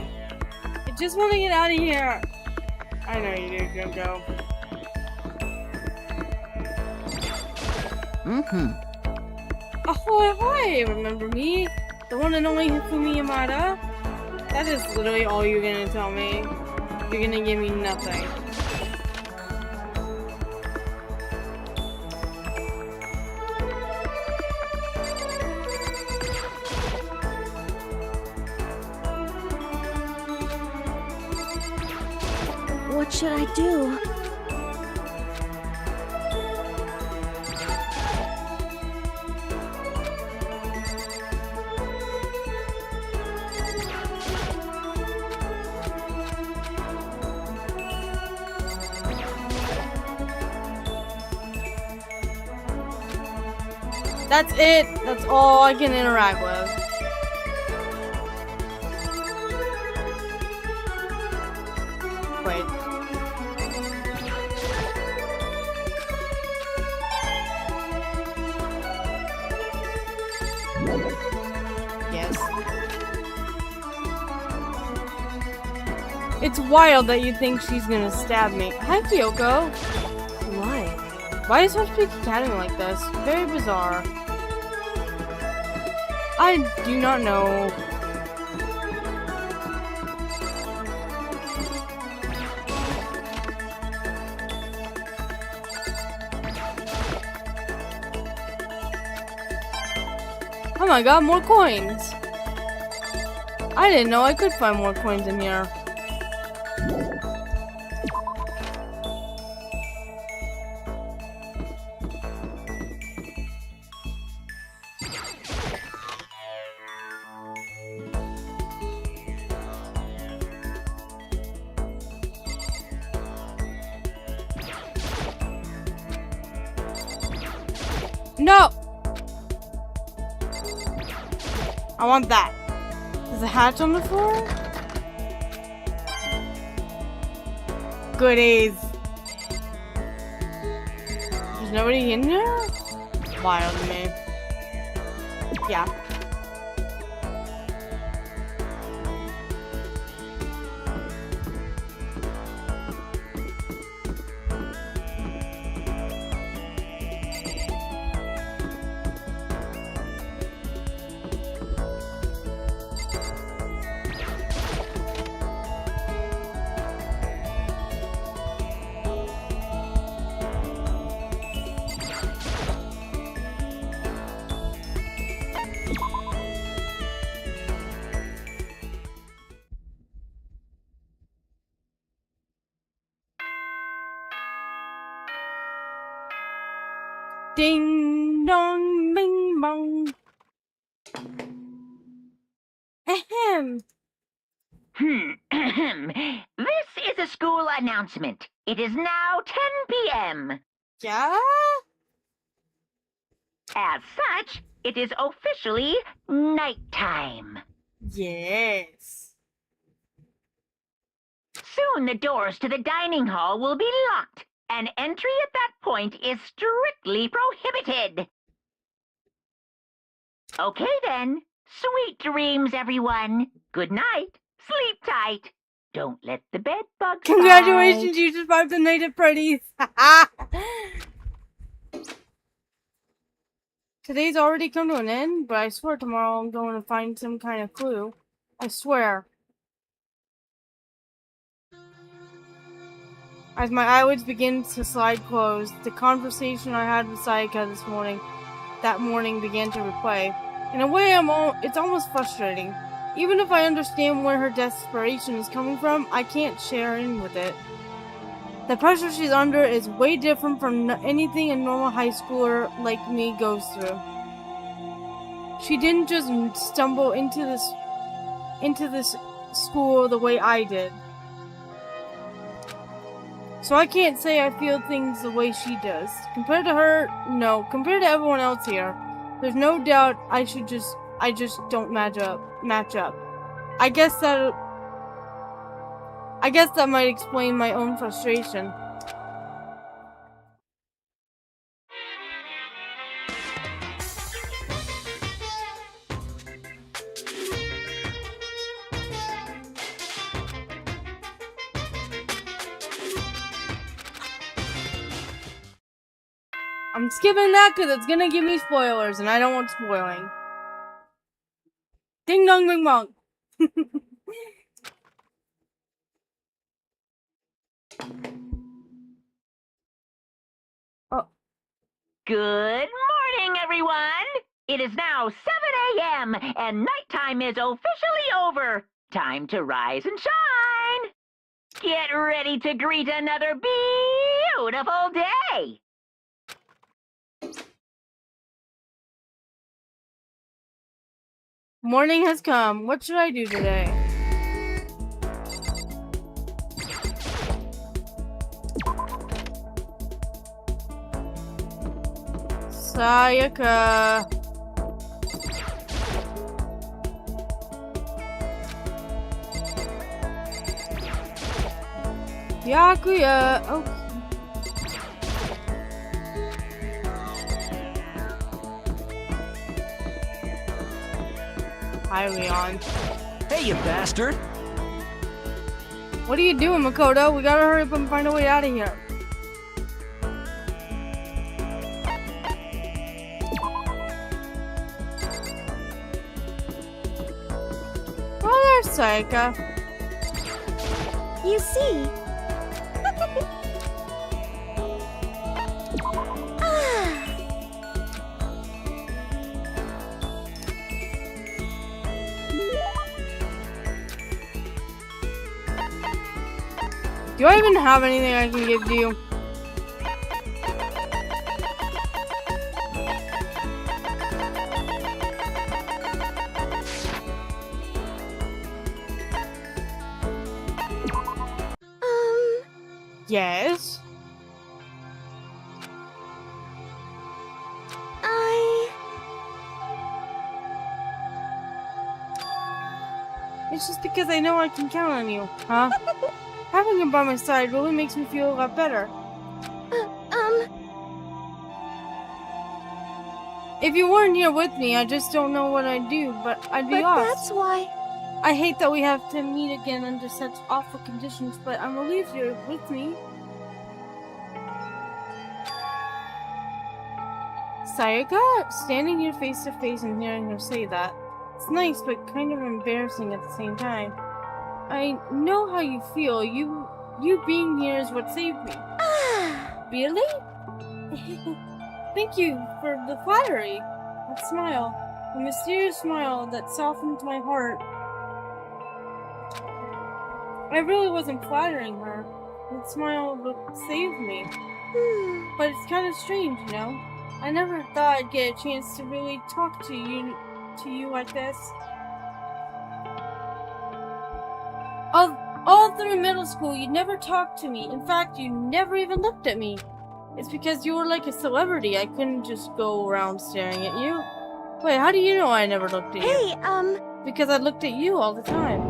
I just want to get out of here. I know you do, Jojo. Ahoy, ahoy! Remember me? The one and only Hifumi Yamada? That is literally all you're gonna tell me. You're gonna give me nothing. What should I do? That's it. That's all I can interact with. Wait. Yes. It's wild that you think she's gonna stab me. Hi, Kyoko. Why? Why is her speak academy like this? Very bizarre. I do not know. Oh my god, more coins! I didn't know I could find more coins in here. No! I want that. There's a hatch on the floor? Goodies. There's nobody in there? Wild to me. Yeah. Ding dong, bing bong. Ahem. This is a school announcement. It is now 10 p.m. Yeah? As such, it is officially nighttime. Yes. Soon the doors to the dining hall will be locked, and entry at that point is strictly prohibited. Okay then. Sweet dreams, everyone. Good night. Sleep tight. Don't let the bed bugs Congratulations, bite. you survived the night at Freddy's. Today's already come to an end, but I swear tomorrow I'm going to find some kind of clue. I swear. As my eyelids begin to slide closed, the conversation I had with Sayaka that morning began to replay. In a way, it's almost frustrating. Even if I understand where her desperation is coming from, I can't share in with it. The pressure she's under is way different from anything a normal high schooler like me goes through. She didn't just stumble into this school the way I did. So I can't say I feel things the way she does. Compared to her, no. Compared to everyone else here, there's no doubt I just don't match up. I guess that might explain my own frustration. I'm skipping that because it's gonna give me spoilers, and I don't want spoiling. Ding dong bing bong. Oh, Good morning, everyone! It is now 7 a.m., and nighttime is officially over. Time to rise and shine! Get ready to greet another beautiful day! morning has come. What should I do today? Sayaka. Yakuya. Oh. Hi, Leon. Hey, you bastard! What are you doing, Makoto? We gotta hurry up and find a way out of here. Oh, there's Sayaka. You see. Do I even have anything I can give to you? Yes? It's just because I know I can count on you, huh? Having him by my side really makes me feel a lot better. If you weren't here with me, I just don't know what I'd do, but I'd be But lost. that's why. I hate that we have to meet again under such awful conditions, but I'm relieved you're with me. Sayaka, standing here face to face and hearing her say that, it's nice but kind of embarrassing at the same time. I know how you feel. You being here is what saved me. Really? Thank you for the flattery. That smile. The mysterious smile that softened my heart. I really wasn't flattering her. That smile would save me. But it's kind of strange, you know? I never thought I'd get a chance to really talk to you like this. All through middle school, you never talked to me. In fact, you never even looked at me. It's because you were like a celebrity. I couldn't just go around staring at you. Wait, how do you know I never looked at you? Hey, Because I looked at you all the time.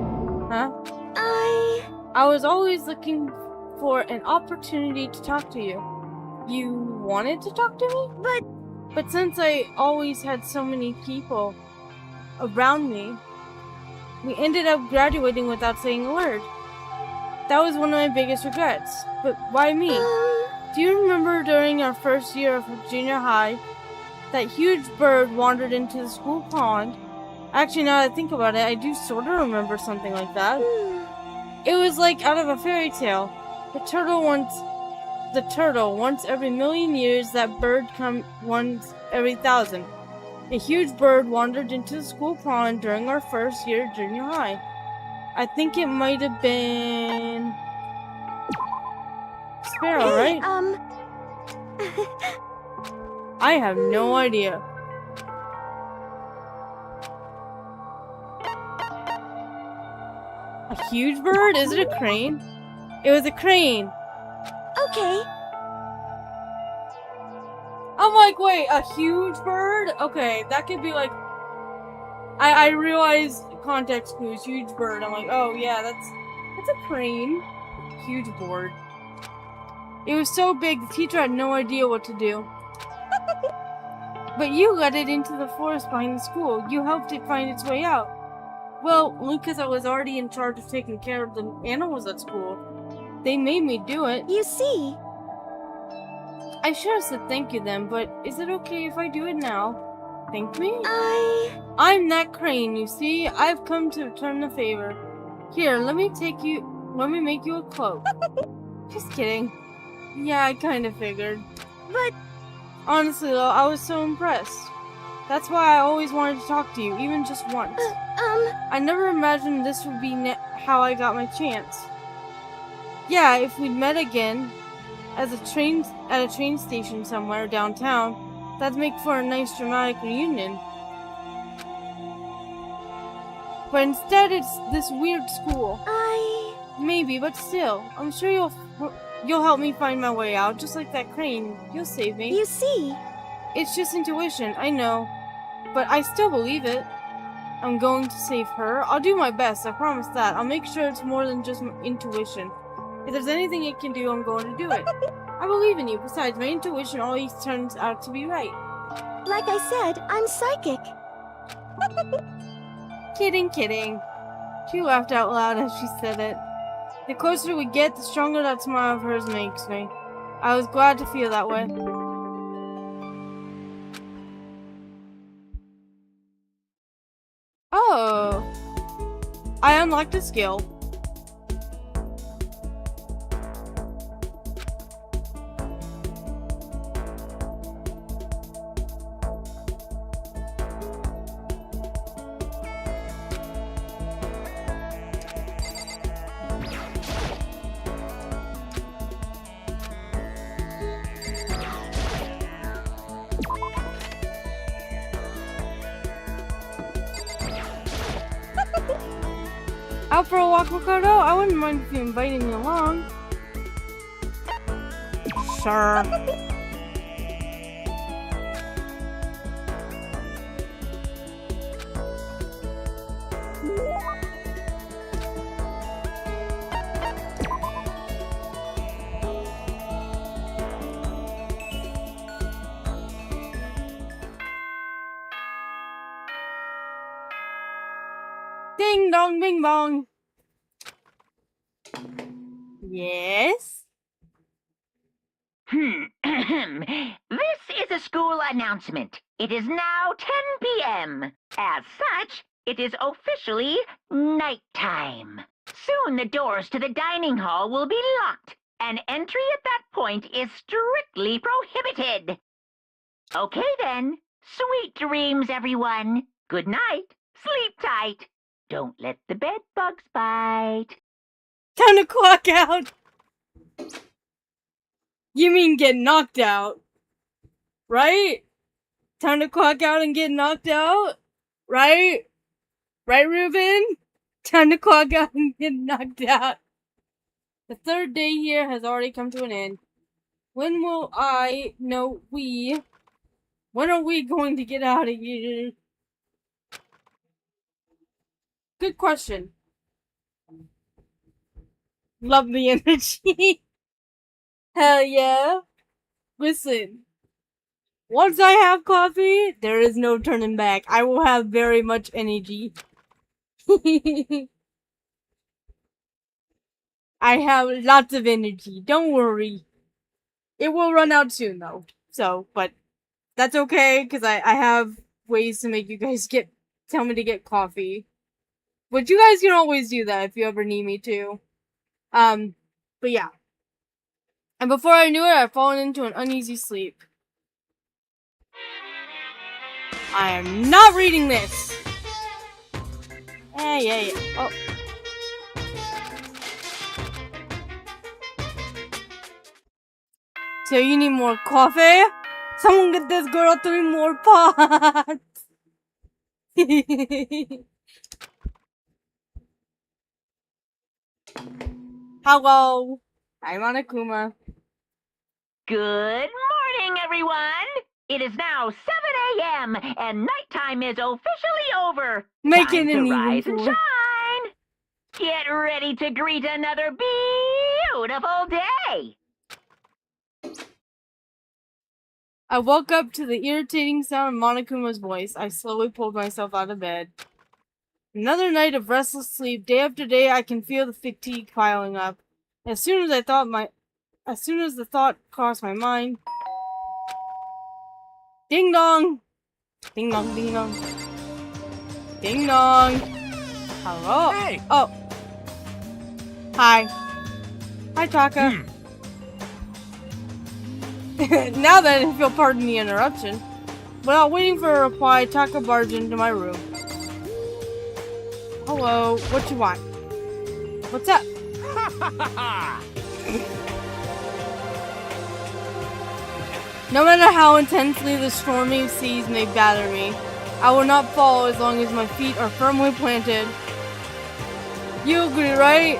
Huh? I was always looking for an opportunity to talk to you. You wanted to talk to me? But since I always had so many people around me, we ended up graduating without saying a word. That was one of my biggest regrets. But why me? Do you remember during our first year of junior high, that huge bird wandered into the school pond? Actually, now that I think about it, I do sort of remember something like that. It was like out of a fairy tale. The turtle, once every million years, that bird once every 1,000. A huge bird wandered into the school pond during our first year of junior high. I think it might have been Sparrow, right? I have no idea. A huge bird? Is it a crane? It was a crane. Okay. I'm like, wait, a huge bird? Okay, that could be like... I realized context clues, huge bird. I'm like, oh yeah, that's a crane. Huge board. It was so big, the teacher had no idea what to do. But you led it into the forest behind the school. You helped it find its way out. Well, because I was already in charge of taking care of the animals at school. They made me do it. You see. I should have said thank you then, but is it okay if I do it now? Thank me? I'm that crane, you see? I've come to return the favor. Here, let me make you a cloak. Just kidding. Yeah, I kinda figured. But Honestly though, I was so impressed. That's why I always wanted to talk to you, even just once. I never imagined this would be how I got my chance. Yeah, if we'd met again at a train station somewhere downtown, that'd make for a nice dramatic reunion. But instead, it's this weird school. Maybe, but still, I'm sure you'll help me find my way out, just like that crane. You'll save me. You see, It's just intuition, I know, but I still believe it. I'm going to save her. I'll do my best, I promise that. I'll make sure it's more than just intuition. If there's anything it can do, I'm going to do it. I believe in you. Besides, my intuition always turns out to be right. like I said, I'm psychic. Kidding, kidding. She laughed out loud as she said it. The closer we get, the stronger that smile of hers makes me. I was glad to feel that way. Oh. I unlocked a skill. Out for a walk, Ricardo? I wouldn't mind if you invited me along. Sure. Ding dong bing bong. Yes? This is a school announcement. It is now 10 p.m. As such, it is officially nighttime. Soon the doors to the dining hall will be locked, and entry at that point is strictly prohibited. Okay then. Sweet dreams, everyone. Good night. Sleep tight. Don't let the bed bugs bite. Time to clock out. You mean get knocked out, right? Time to clock out and get knocked out, right? Right, Ruben? Time to clock out and get knocked out. The third day here has already come to an end. When are we going to get out of here? Good question. Love the energy. Hell yeah. Listen. Once I have coffee, there is no turning back. I will have very much energy. I have lots of energy. Don't worry. It will run out soon though. So, but that's okay, because I have ways to make you guys tell me to get coffee. But you guys can always do that if you ever need me to. But yeah. And before I knew it, I'd fallen into an uneasy sleep. I am not reading this! Yeah. Oh. So you need more coffee? Someone get this girl 3 more pots! Hello! I'm Monokuma. Good morning, everyone. It is now 7 a.m. and nighttime is officially over. Making Time an to even rise and cooler. shine. Get ready to greet another beautiful day. I woke up to the irritating sound of Monokuma's voice. I slowly pulled myself out of bed. Another night of restless sleep. Day after day, I can feel the fatigue piling up. As soon as the thought crossed my mind, ding dong! Ding dong, ding dong. Ding dong. Hello. Hey! Oh. Hi. Hi, Taka. Now that I feel pardon the interruption. Without waiting for a reply, Taka barged into my room. Hello, what you want? What's up? No matter how intensely the stormy seas may batter me, I will not fall as long as my feet are firmly planted. You agree, right?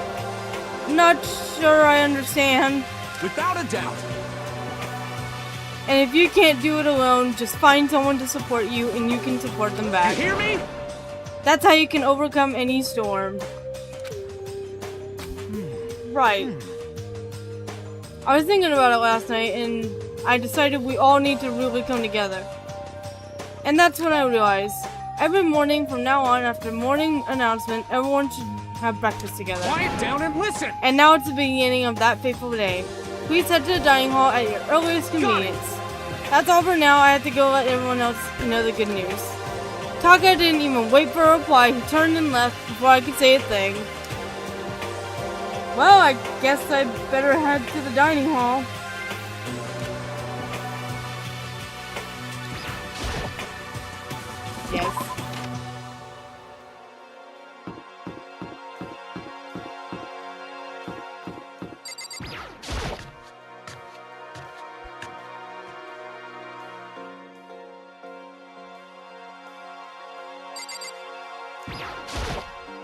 Not sure I understand. Without a doubt. And if you can't do it alone, just find someone to support you and you can support them You back. hear me? That's how you can overcome any storm. Right. I was thinking about it last night and I decided we all need to really come together. And that's when I realized, every morning from now on, after morning announcement, everyone should have breakfast together. Quiet down and listen. And now it's the beginning of that fateful day. Please head to the dining hall at your earliest convenience. That's all for now. I have to go let everyone else know the good news. Taka didn't even wait for a reply. He turned and left before I could say a thing. Well, I guess I'd better head to the dining hall. Yes.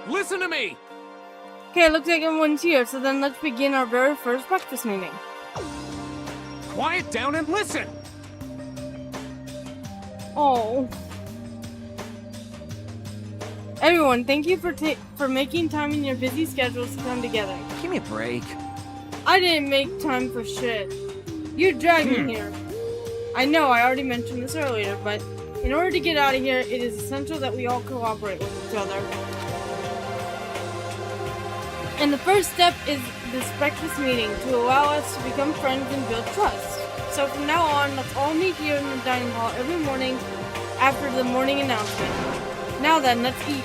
Listen to me. Okay, looks like everyone's here, so then let's begin our very first breakfast meeting. Quiet down and listen. Oh. Everyone, thank you for making time in your busy schedules to come together. Give me a break. I didn't make time for shit. You dragged me here. I know, I already mentioned this earlier, but in order to get out of here, it is essential that we all cooperate with each other. And the first step is this breakfast meeting to allow us to become friends and build trust. So from now on, let's all meet here in the dining hall every morning after the morning announcement. Now then, let's eat.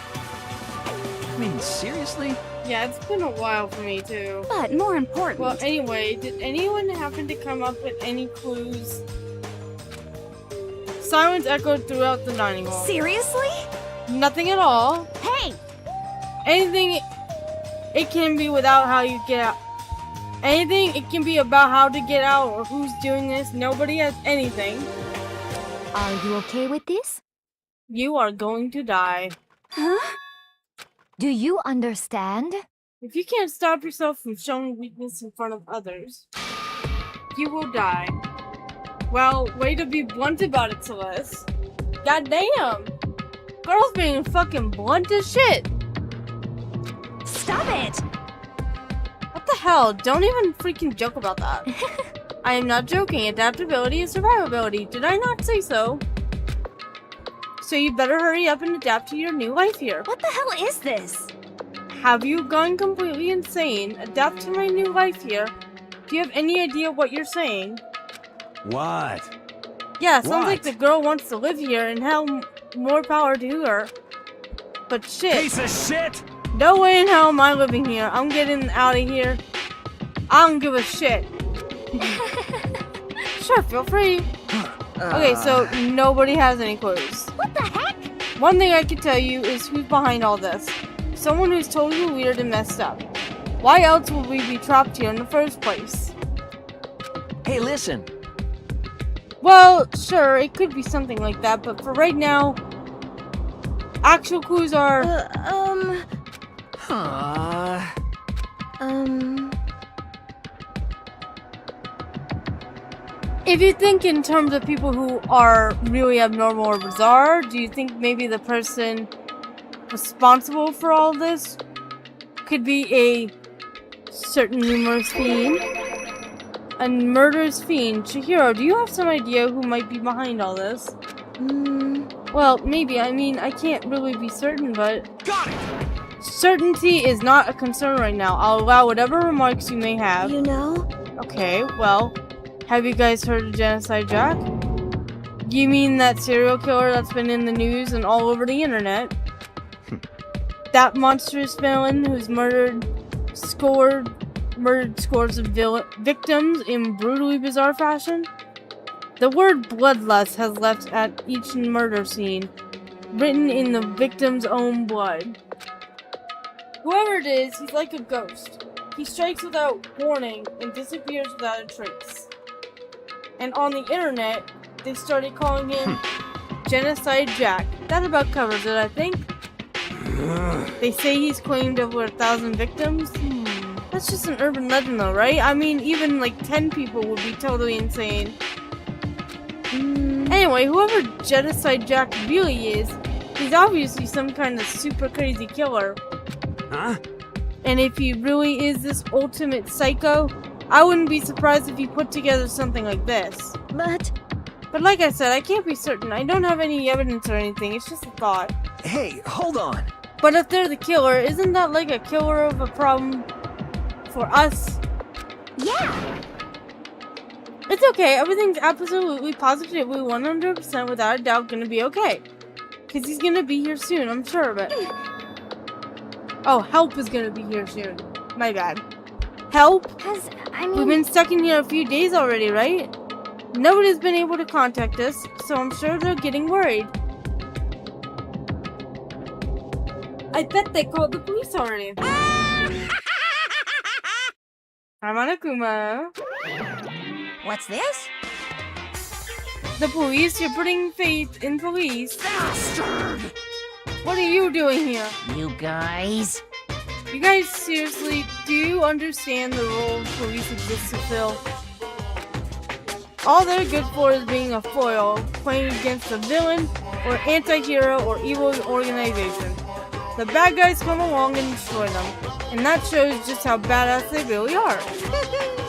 I mean, seriously? Yeah, it's been a while for me too. But more important, Well, anyway, did anyone happen to come up with any clues? Silence echoed throughout the dining hall. seriously? Nothing at all. Hey, Anything, it can be without how you get out. Anything, it can be about how to get out or who's doing this. Nobody has anything. are you okay with this? You are going to die. Huh? Do you understand? If you can't stop yourself from showing weakness in front of others, you will die. Well, way to be blunt about it, Celeste. Goddamn! Girl's being fucking blunt as shit. Stop it! What the hell? Don't even freaking joke about that. I am not joking. Adaptability is survivability. Did I not say so? So you better hurry up and adapt to your new life here. What the hell is this? Have you gone completely insane? Adapt to my new life here. Do you have any idea what you're saying? What? Yeah, sounds like What? the girl wants to live here and hell, more power to her. But shit, Piece of shit. no way in hell am I living here. I'm getting out of here. I don't give a shit. Sure, feel free. Okay, so nobody has any clues. What the heck? One thing I can tell you is who's behind all this. Someone who's totally weird and messed up. Why else would we be trapped here in the first place? Hey, listen. Well, sure, it could be something like that, but for right now, actual clues are... If you think in terms of people who are really abnormal or bizarre, do you think maybe the person responsible for all this could be a certain numerous fiend? A murderous fiend. Chihiro, do you have some idea who might be behind all this? Well, maybe. I mean, I can't really be certain, but... Got it. Certainty is not a concern right now. I'll allow whatever remarks you may have. You know, Okay, well, have you guys heard of Genocide Jack? You mean that serial killer that's been in the news and all over the internet? That monstrous villain who's murdered scores of victims in brutally bizarre fashion? The word bloodlust has left at each murder scene, written in the victim's own blood. Whoever it is, he's like a ghost. He strikes without warning and disappears without a trace. And on the internet, they started calling him Genocide Jack. That about covers it, I think. They say he's claimed over 1,000 victims. That's just an urban legend though, right? I mean, even like 10 people would be totally insane. Anyway, whoever Genocide Jack really is, he's obviously some kind of super crazy killer. Huh? And if he really is this ultimate psycho, I wouldn't be surprised if he put together something like this. But like I said, I can't be certain. I don't have any evidence or anything. It's just a thought. Hey, hold on. But if they're the killer, isn't that like a killer of a problem for us? Yeah. It's okay. Everything's absolutely, positively, 100% without a doubt gonna be okay. Because he's gonna be here soon, I'm sure of it. Oh, help is gonna be here soon. My bad. Help? We've been stuck in here a few days already, right? Nobody's been able to contact us, so I'm sure they're getting worried. I bet they called the police already. I'm Anakuma. What's this? The police? You're putting faith in police. Bastard! What are you doing here? You guys. You guys seriously, do you understand the role police exists to fill? All they're good for is being a foil, playing against a villain, or anti-hero, or evil organization. The bad guys come along and destroy them, and that shows just how badass they really are.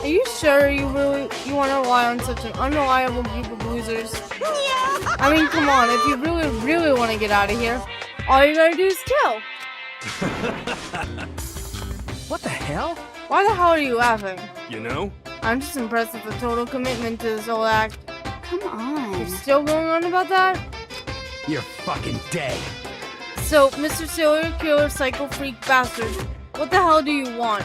Are you sure you want to rely on such an unreliable group of losers? Yeah. I mean, come on, if you really want to get out of here, all you gotta do is kill. What the hell? Why the hell are you laughing? You know? I'm just impressed with the total commitment to this whole act. Come on. You're still going on about that? You're fucking dead. So, Mr. Serial Killer Psycho Freak Bastard, what the hell do you want?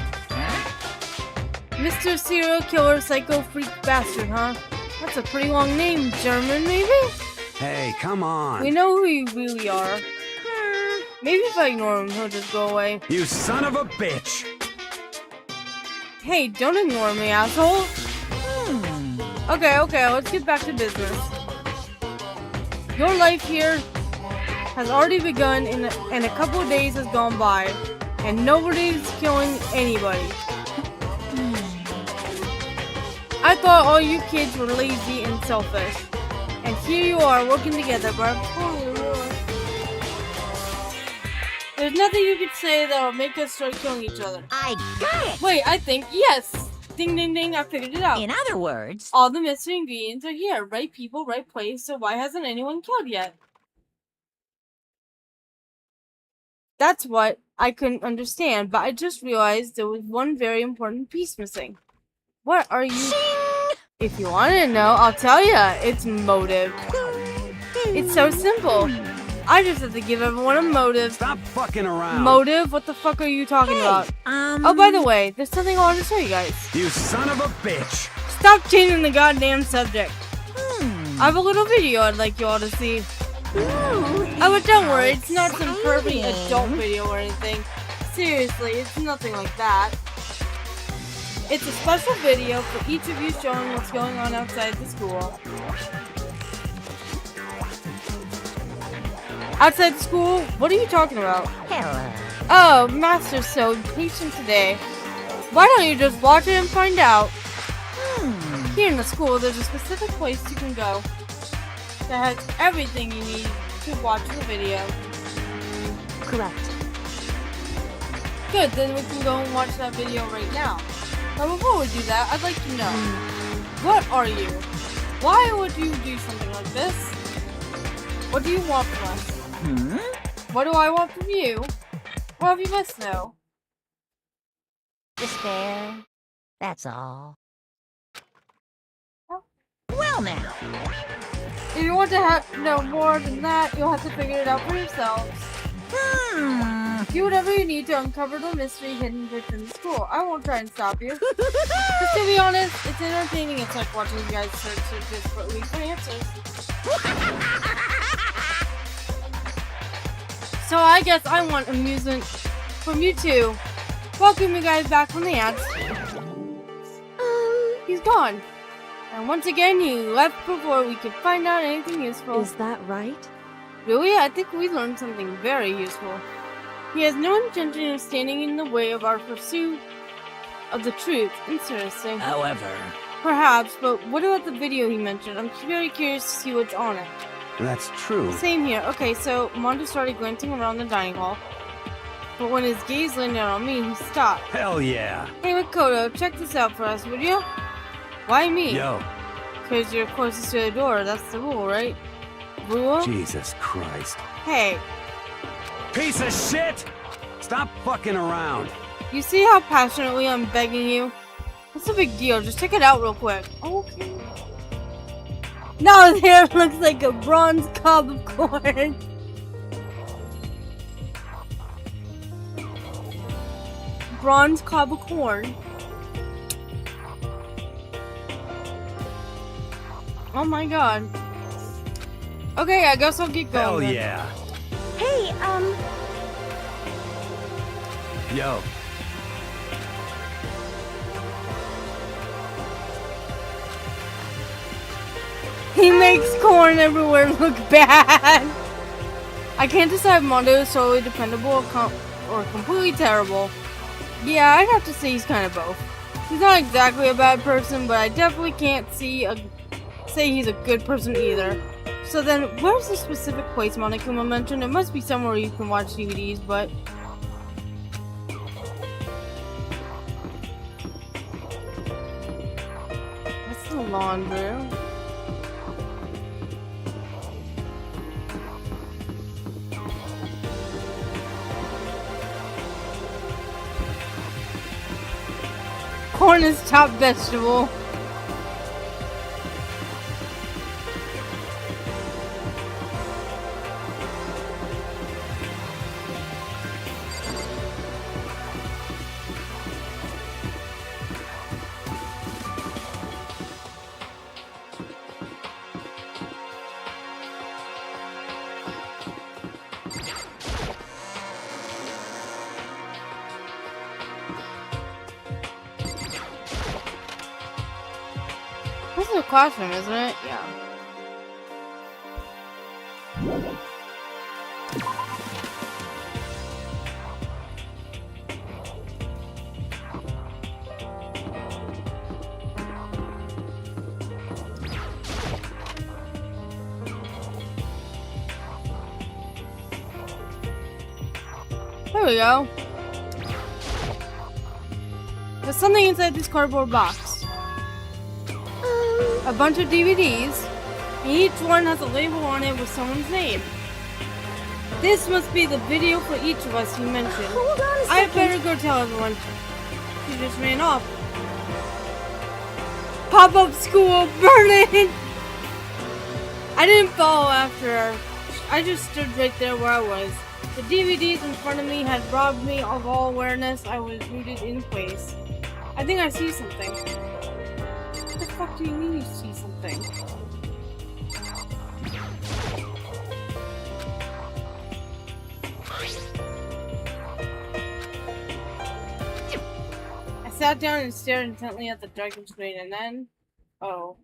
Mr. Serial Killer Psycho Freak Bastard, huh? That's a pretty long name. German, maybe? Hey, come on. We know who you really are. Maybe if I ignore him, he'll just go away. You son of a bitch! Hey, don't ignore me, asshole! Okay, let's get back to business. Your life here has already begun and a couple of days has gone by, and nobody's killing anybody. I thought all you kids were lazy and selfish. And here you are working together, but there's nothing you could say that'll make us start killing each other. I got it. Wait, I think, yes! Ding ding ding, I figured it out. In other words, All the missing ingredients are here. Right people, right place, so why hasn't anyone killed yet? That's what I couldn't understand, but I just realized there was one very important piece missing. What are you... If you want to know, I'll tell ya. It's motive. It's so simple. I just have to give everyone a motive. Stop fucking around. Motive? What the fuck are you talking about? Oh, by the way, there's something I want to show you guys. You son of a bitch! Stop changing the goddamn subject. I have a little video I'd like you all to see. Oh, but don't worry, it's not some pervy adult video or anything. Seriously, it's nothing like that. It's a special video for each of you showing what's going on outside the school. Outside the school? What are you talking about? hello. Oh, Master's so patient today. Why don't you just watch it and find out? Here in the school, there's a specific place you can go that has everything you need to watch the video. Correct. Good, then we can go and watch that video right now. But before we do that, I'd like to know, what are you? Why would you do something like this? What do you want from us? What do I want from you? Well, you must know. Despair. That's all. now. If you want to know more than that, you'll have to figure it out for yourselves. Do whatever you need to uncover the mystery hidden within the school. I won't try and stop you. Just to be honest, it's entertaining. It's like watching you guys search so desperately for answers. So I guess I want amusement from you too. Welcome you guys back from the ads. He's gone. And once again, he left before we could find out anything useful. Is that right? Really? I think we learned something very useful. He has no intention of standing in the way of our pursuit of the truth. Interesting. However, Perhaps, but what about the video he mentioned? I'm very curious to see what's on it. That's true. Same here. Okay, so Mondo started glancing around the dining hall. But when his gaze landed on me, he stopped. Hell yeah. Hey, Makoto, check this out for us, would you? Why me? Yo, Because you're closest to the door. That's the rule, right? Rule? Jesus Christ. Hey, Piece of shit! Stop fucking around. you see how passionately I'm begging you? What's the big deal? Just check it out real quick. Okay. Now his hair looks like a bronze cob of corn. Bronze cob of corn. Oh my god. Okay, I guess I'll get going. Hell then. yeah. Hey, Yo, He makes corn everywhere look bad. I can't decide if Mondo is totally dependable or completely terrible. Yeah, I'd have to say he's kind of both. He's not exactly a bad person, but I definitely can't say he's a good person either. So then, where's the specific place Monokuma mentioned? It must be somewhere you can watch DVDs, but... That's the laundry. Corn is top vegetable. This is a classroom, isn't it? Yeah. There we go. There's something inside this cardboard box. A bunch of DVDs, and each one has a label on it with someone's name. This must be the video for each of us you mentioned. hold on a I second. better go tell everyone. She just ran off. Pop-up school, burn it! I didn't follow after her. I just stood right there where I was. The DVDs in front of me had robbed me of all awareness. I was rooted in place. I think I see something. What the fuck do you mean you see something? I sat down and stared intently at the darkened screen and then... Oh.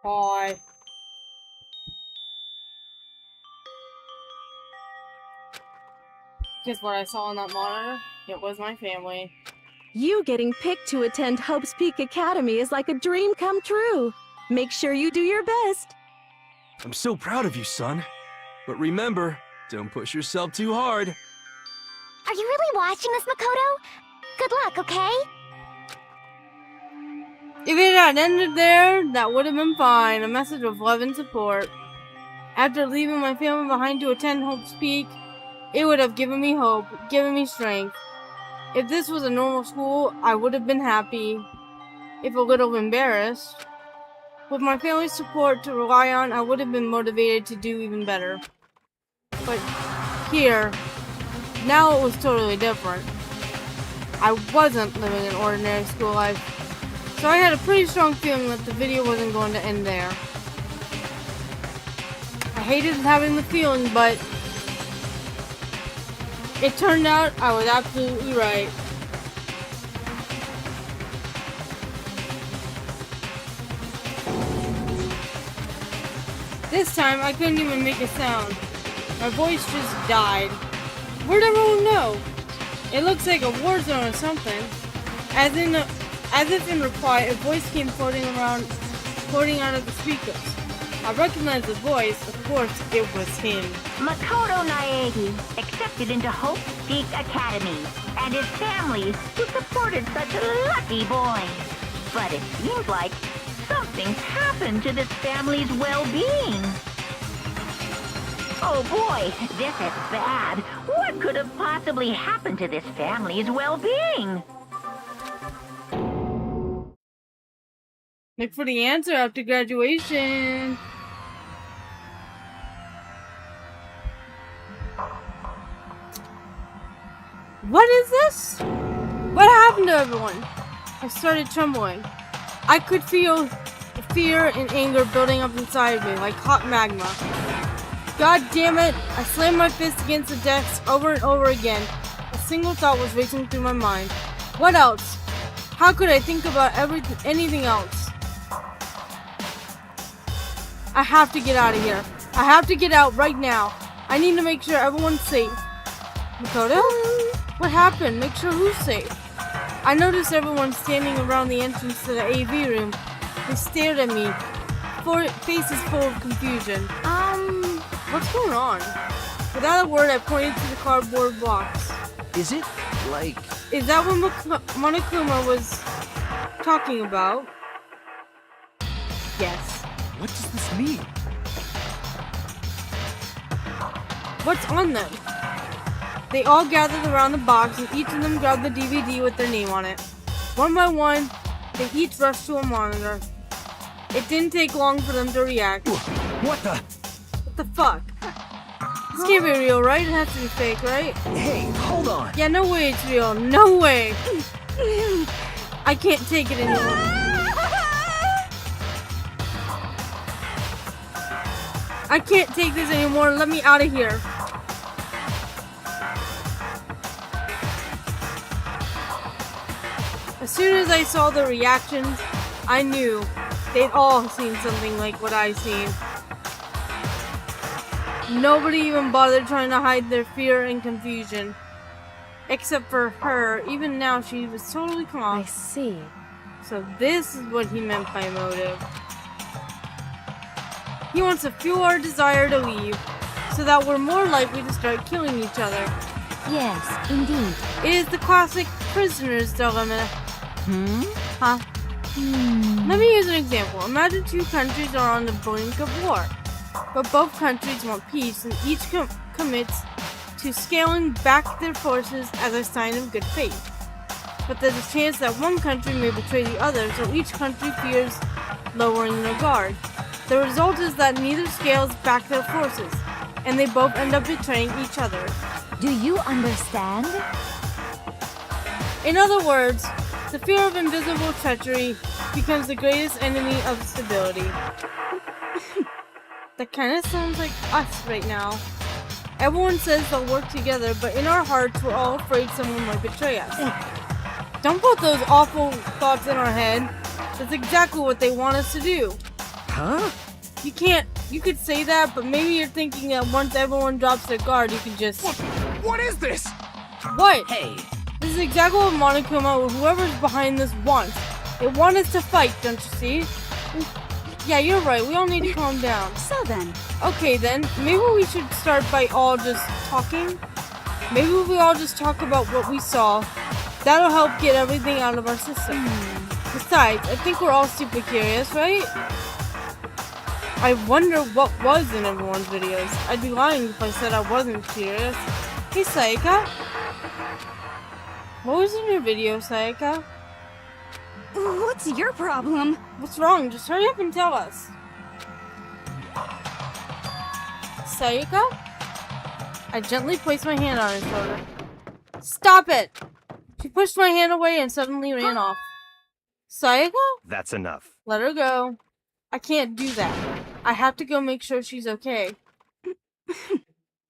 Hi. Guess what I saw on that monitor? It was my family. You getting picked to attend Hope's Peak Academy is like a dream come true. Make sure you do your best. I'm so proud of you, son. But remember, don't push yourself too hard. Are you really watching this, Makoto? Good luck, okay? If it had ended there, that would have been fine. A message of love and support. After leaving my family behind to attend Hope's Peak, it would have given me hope, given me strength. If this was a normal school, I would have been happy. if a little embarrassed. With my family's support to rely on, I would have been motivated to do even better. But here, now it was totally different. I wasn't living an ordinary school life, so I had a pretty strong feeling that the video wasn't going to end there. I hated having the feeling, but it turned out I was absolutely right. This time, I couldn't even make a sound. My voice just died. Where'd everyone go? It looks like a war zone or something. As if in reply, a voice came floating out of the speakers. I recognized the voice. Of course, it was him. Makoto Naegi accepted into Hope Peak Academy, and his family, who supported such a lucky boy. But it seems like something's happened to this family's well-being. Oh boy, this is bad. What could have possibly happened to this family's well-being? Look for the answer after graduation. What is this? What happened to everyone? I started trembling. I could feel the fear and anger building up inside me like hot magma. God damn it! I slammed my fist against the desk over and over again. A single thought was racing through my mind. What else? How could I think about anything else? I have to get out of here. I have to get out right now. I need to make sure everyone's safe. Makoto? What happened? Make sure who's safe? I noticed everyone standing around the entrance to the AV room. They stared at me, faces full of confusion. What's going on? Without a word, I pointed to the cardboard box. Is it like... Is that what Monokuma was talking about? Yes. What does this mean? What's on them? They all gathered around the box and each of them grabbed the DVD with their name on it. One by one, they each rushed to a monitor. It didn't take long for them to react. What the... What the fuck? This can't be real, right? It has to be fake, right? Hey, hold on. Yeah, no way it's real. No way. I can't take it anymore. I can't take this anymore. Let me out of here. As soon as I saw the reactions, I knew they'd all seen something like what I seen. Nobody even bothered trying to hide their fear and confusion. Except for her. Even now, she was totally calm. I see. So this is what he meant by motive. He wants to fuel our desire to leave, so that we're more likely to start killing each other. Yes, indeed. It is the classic prisoner's dilemma. Huh? Let me use an example. Imagine two countries are on the brink of war, but both countries want peace, and each commits to scaling back their forces as a sign of good faith. But there's a chance that one country may betray the other, so each country fears lowering their guard. The result is that neither scales back their forces, and they both end up betraying each other. Do you understand? In other words, the fear of invisible treachery becomes the greatest enemy of stability. That kind of sounds like us right now. Everyone says they'll work together, but in our hearts we're all afraid someone might betray us. Don't put those awful thoughts in our head. That's exactly what they want us to do. Huh? You could say that, but maybe you're thinking that once everyone drops their guard, you can just... What is this? What? Hey. This is exactly what Monokuma or whoever's behind this wants. They want us to fight, don't you see? Yeah, you're right. We all need to calm down. So then. Okay then, maybe we should start by all just talking? Maybe if we all just talk about what we saw. That'll help get everything out of our system. Besides, I think we're all super curious, right? I wonder what was in everyone's videos. I'd be lying if I said I wasn't curious. Hey, Sayaka? What was in your video, Sayaka? What's your problem? What's wrong? Just hurry up and tell us. Sayaka? I gently placed my hand on her shoulder. Stop it! She pushed my hand away and suddenly ran off. Sayaka? That's enough. Let her go. I can't do that. I have to go make sure she's okay.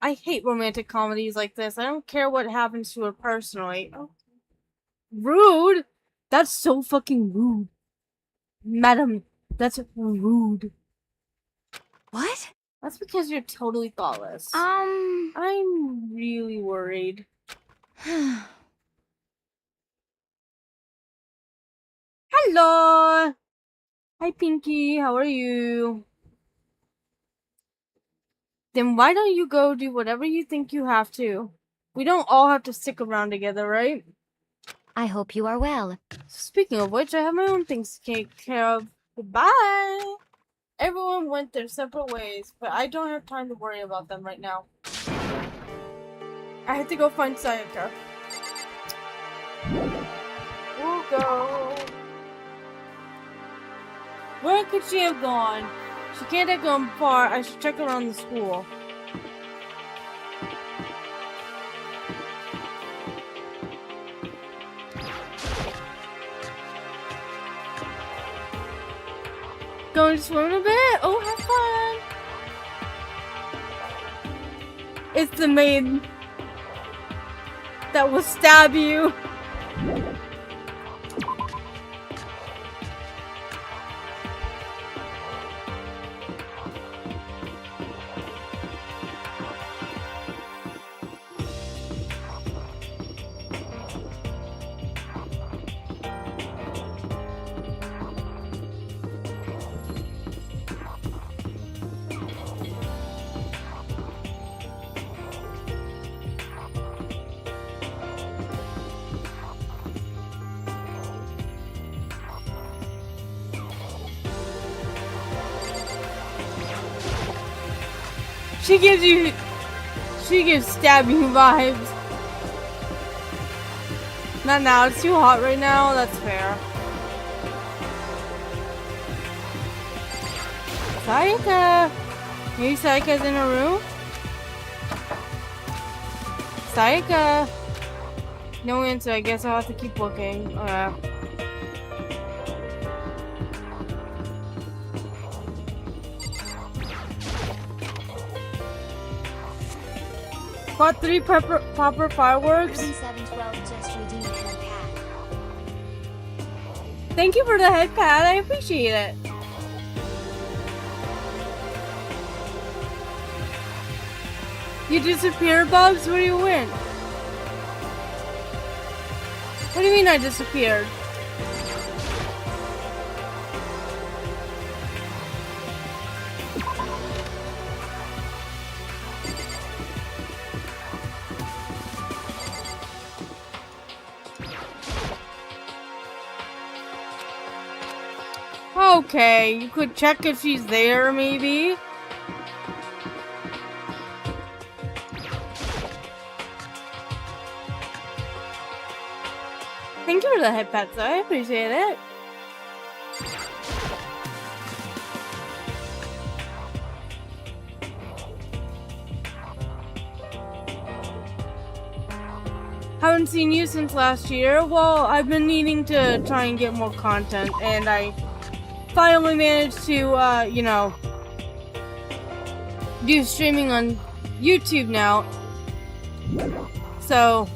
I hate romantic comedies like this. I don't care what happens to her personally. Oh. Rude? That's so fucking rude. Madam, that's rude. What? That's because you're totally thoughtless. Um, I'm really worried. Hello! Hi, Pinky. How are you? Then why don't you go do whatever you think you have to? We don't all have to stick around together, right? I hope you are well. Speaking of which, I have my own things to take care of. Goodbye! Everyone went their separate ways, but I don't have time to worry about them right now. I have to go find Sayaka. We'll go. Where could she have gone? She can't have gone far. I should check around the school. Going to swim a bit? Oh, have fun! It's the maid that will stab you. She gives stabbing vibes. Not now, it's too hot right now, that's fair. Sayaka! Maybe Sayaka's in her room? Sayaka! No answer, I guess I'll have to keep looking. Got 3 popper fireworks. 712 just redeemed head pad. Thank you for the head pad. I appreciate it. You disappeared, Bubs? What do you win? What do you mean I disappeared? Okay, you could check if she's there, maybe. Thank you for the head pats, I appreciate it. Haven't seen you since last year. Well, I've been needing to try and get more content, and I finally managed to, you know, do streaming on YouTube now. So,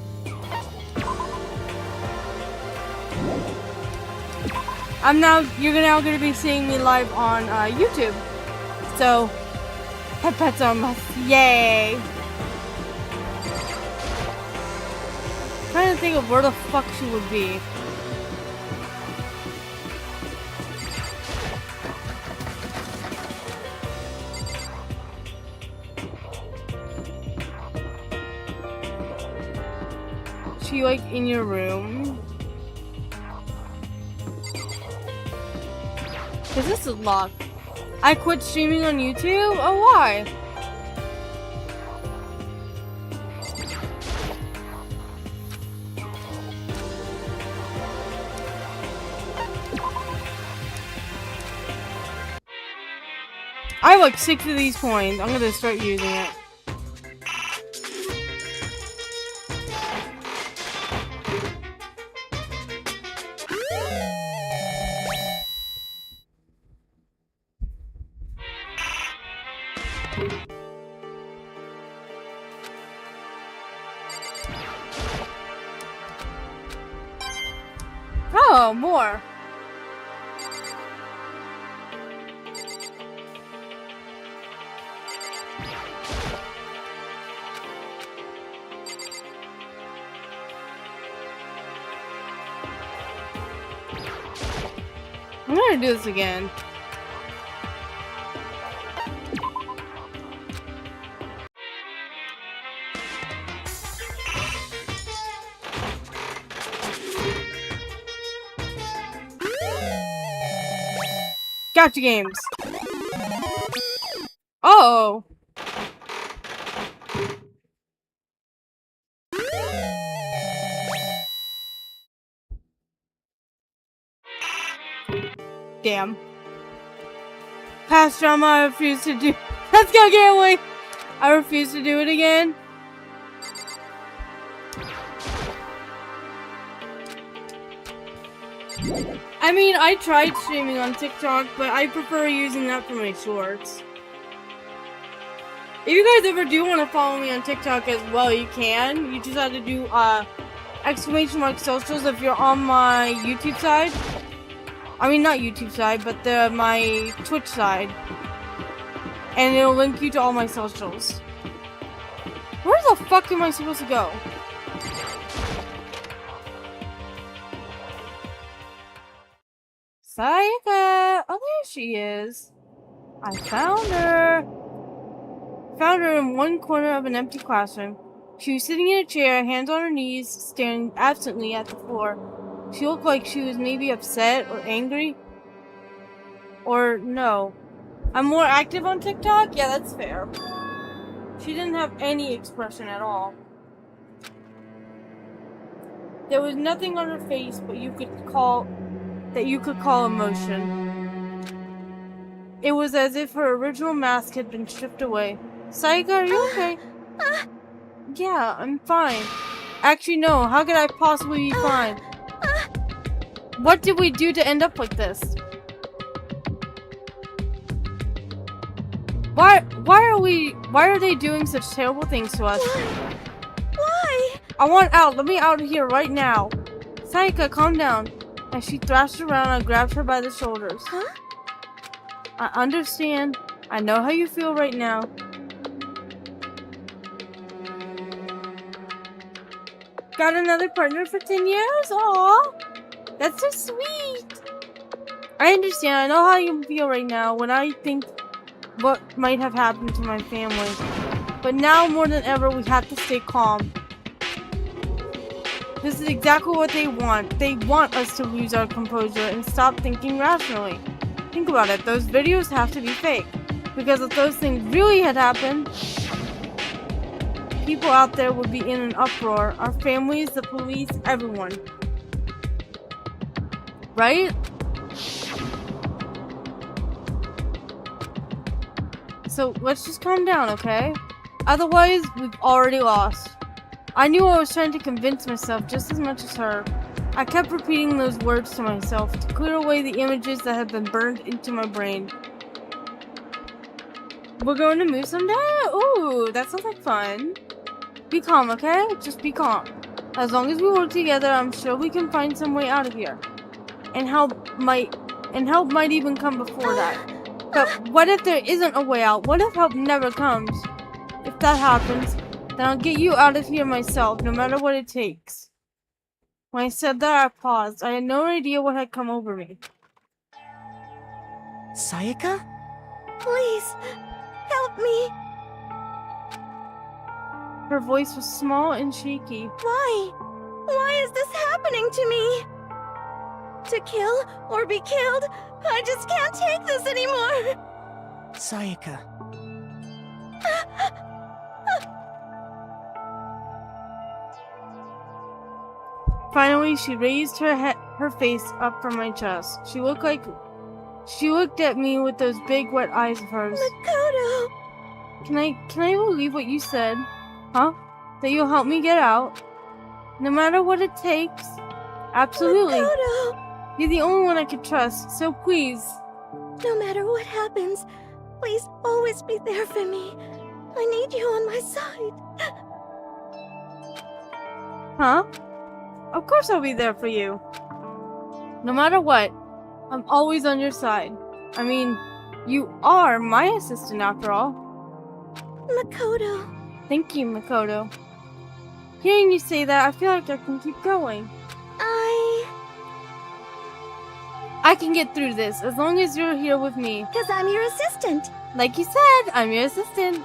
you're now gonna be seeing me live on YouTube. So, head pats on my, yay! Trying to think of where the fuck she would be. She like in your room? Cause this is locked. I quit streaming on YouTube? Oh, why? have like 6 of these coins. I'm gonna start using it. Oh, more. I'm gonna do this again. Gotcha games. Oh. Damn. Past drama, I refuse to do. Let's go, Gambling! I refuse to do it again. I mean, I tried streaming on TikTok, but I prefer using that for my shorts. If you guys ever do want to follow me on TikTok as well, you can. You just have to do ! socials if you're on my YouTube side. I mean, not YouTube side, but my Twitch side. And it'll link you to all my socials. Where the fuck am I supposed to go? Sayaka! Oh, there she is. I found her. Found her in one corner of an empty classroom. She was sitting in a chair, hands on her knees, staring absently at the floor. She looked like she was maybe upset or angry. Or no. I'm more active on TikTok? Yeah, that's fair. She didn't have any expression at all. There was nothing on her face but you could call emotion. It was as if her original mask had been stripped away. Sayaka, are you okay? Yeah, I'm fine. Actually, no. How could I possibly be fine? What did we do to end up like this? Why are they doing such terrible things to us? Why? I want out. Let me out of here right now. Sayaka, calm down. As she thrashed around, I grabbed her by the shoulders. Huh? I understand. I know how you feel right now. Got another partner for 10 years? Aww. That's so sweet. I understand. I know how you feel right now when I think what might have happened to my family. But now more than ever, we have to stay calm. This is exactly what they want. They want us to lose our composure and stop thinking rationally. Think about it. Those videos have to be fake. Because if those things really had happened, people out there would be in an uproar. Our families, the police, everyone. Right? So let's just calm down, okay? Otherwise, we've already lost. I knew I was trying to convince myself just as much as her. I kept repeating those words to myself to clear away the images that had been burned into my brain. We're going to move someday? Ooh, that sounds like fun. Be calm, okay? Just be calm. As long as we work together, I'm sure we can find some way out of here. And help might even come before that. But what if there isn't a way out? What if help never comes? If that happens, then I'll get you out of here myself, no matter what it takes. When I said that, I paused. I had no idea what had come over me. Sayaka? Please, help me. Her voice was small and shaky. Why? Why is this happening to me? To kill or be killed? I just can't take this anymore. Sayaka. Finally, she raised her face up from my chest. She looked like She looked at me with those big wet eyes of hers. Makoto! Can I believe what you said? Huh? That you'll help me get out? No matter what it takes? Absolutely. Makoto! You're the only one I could trust, so please. No matter what happens, please always be there for me. I need you on my side. Huh? Of course I'll be there for you. No matter what, I'm always on your side. I mean, you are my assistant after all. Makoto. Thank you, Makoto. Hearing you say that, I feel like I can keep going. I can get through this as long as you're here with me. Because I'm your assistant. Like you said, I'm your assistant.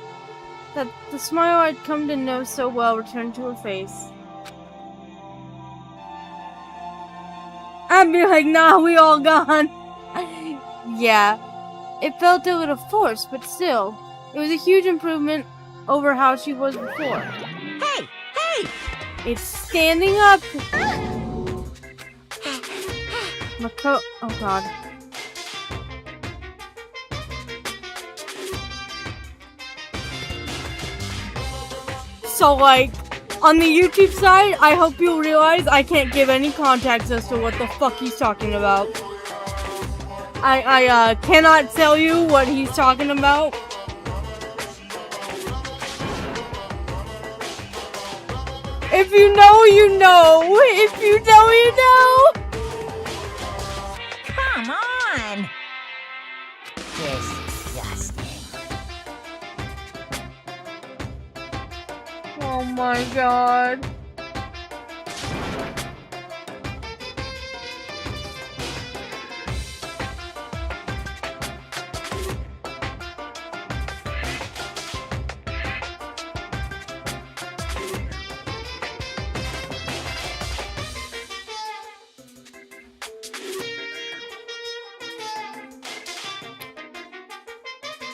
That the smile I'd come to know so well returned to her face. I'd be like, nah, we all gone. Yeah, it felt a little forced, but still, it was a huge improvement over how she was before. Hey! Hey! It's standing up. Oh god. So like, on the YouTube side, I hope you realize I can't give any context as to what the fuck he's talking about. I cannot tell you what he's talking about. If you know, you know. If you know, you know. Come on! Disgusting. Oh my god.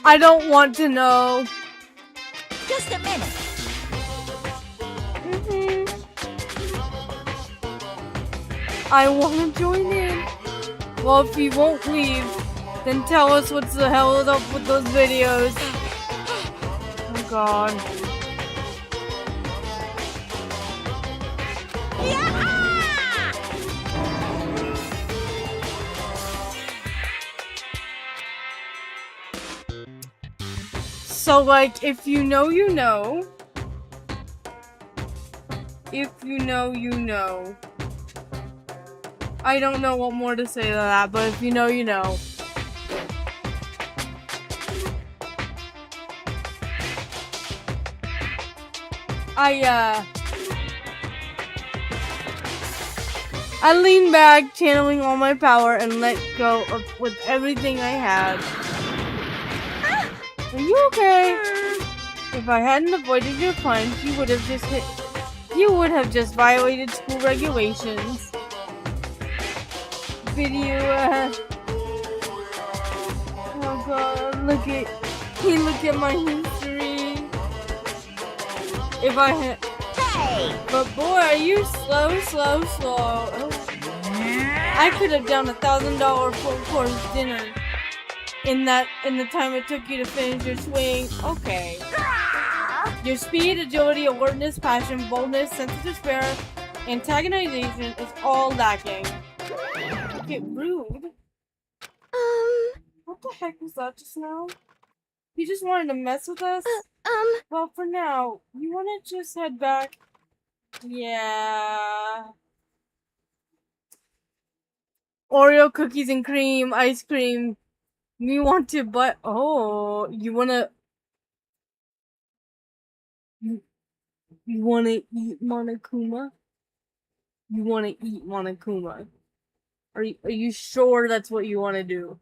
I don't want to know. Just a minute. I want to join in. Well, if you won't leave, then tell us what the hell is up with those videos. Oh god. So, like, if you know, you know. If you know, you know. I don't know what more to say to that, but if you know, you know. I lean back, channeling all my power, and let go of with everything I have. Are you okay? If I hadn't avoided your punch, you would have just violated school regulations. Video, oh god, look at my history. If I had... Hey! But boy, are you slow. Oh. I could have done $1,000 full-course dinner in the time it took you to finish your swing. Okay. Your speed, agility, alertness, passion, boldness, sense of despair, antagonization is all lacking. Get rude. What the heck was that just now? You just wanted to mess with us? Well, for now, you want to just head back? Yeah. Oreo cookies and cream, ice cream. We want to, but oh, you wanna eat Monokuma? You wanna eat Monokuma? Are you sure that's what you wanna do?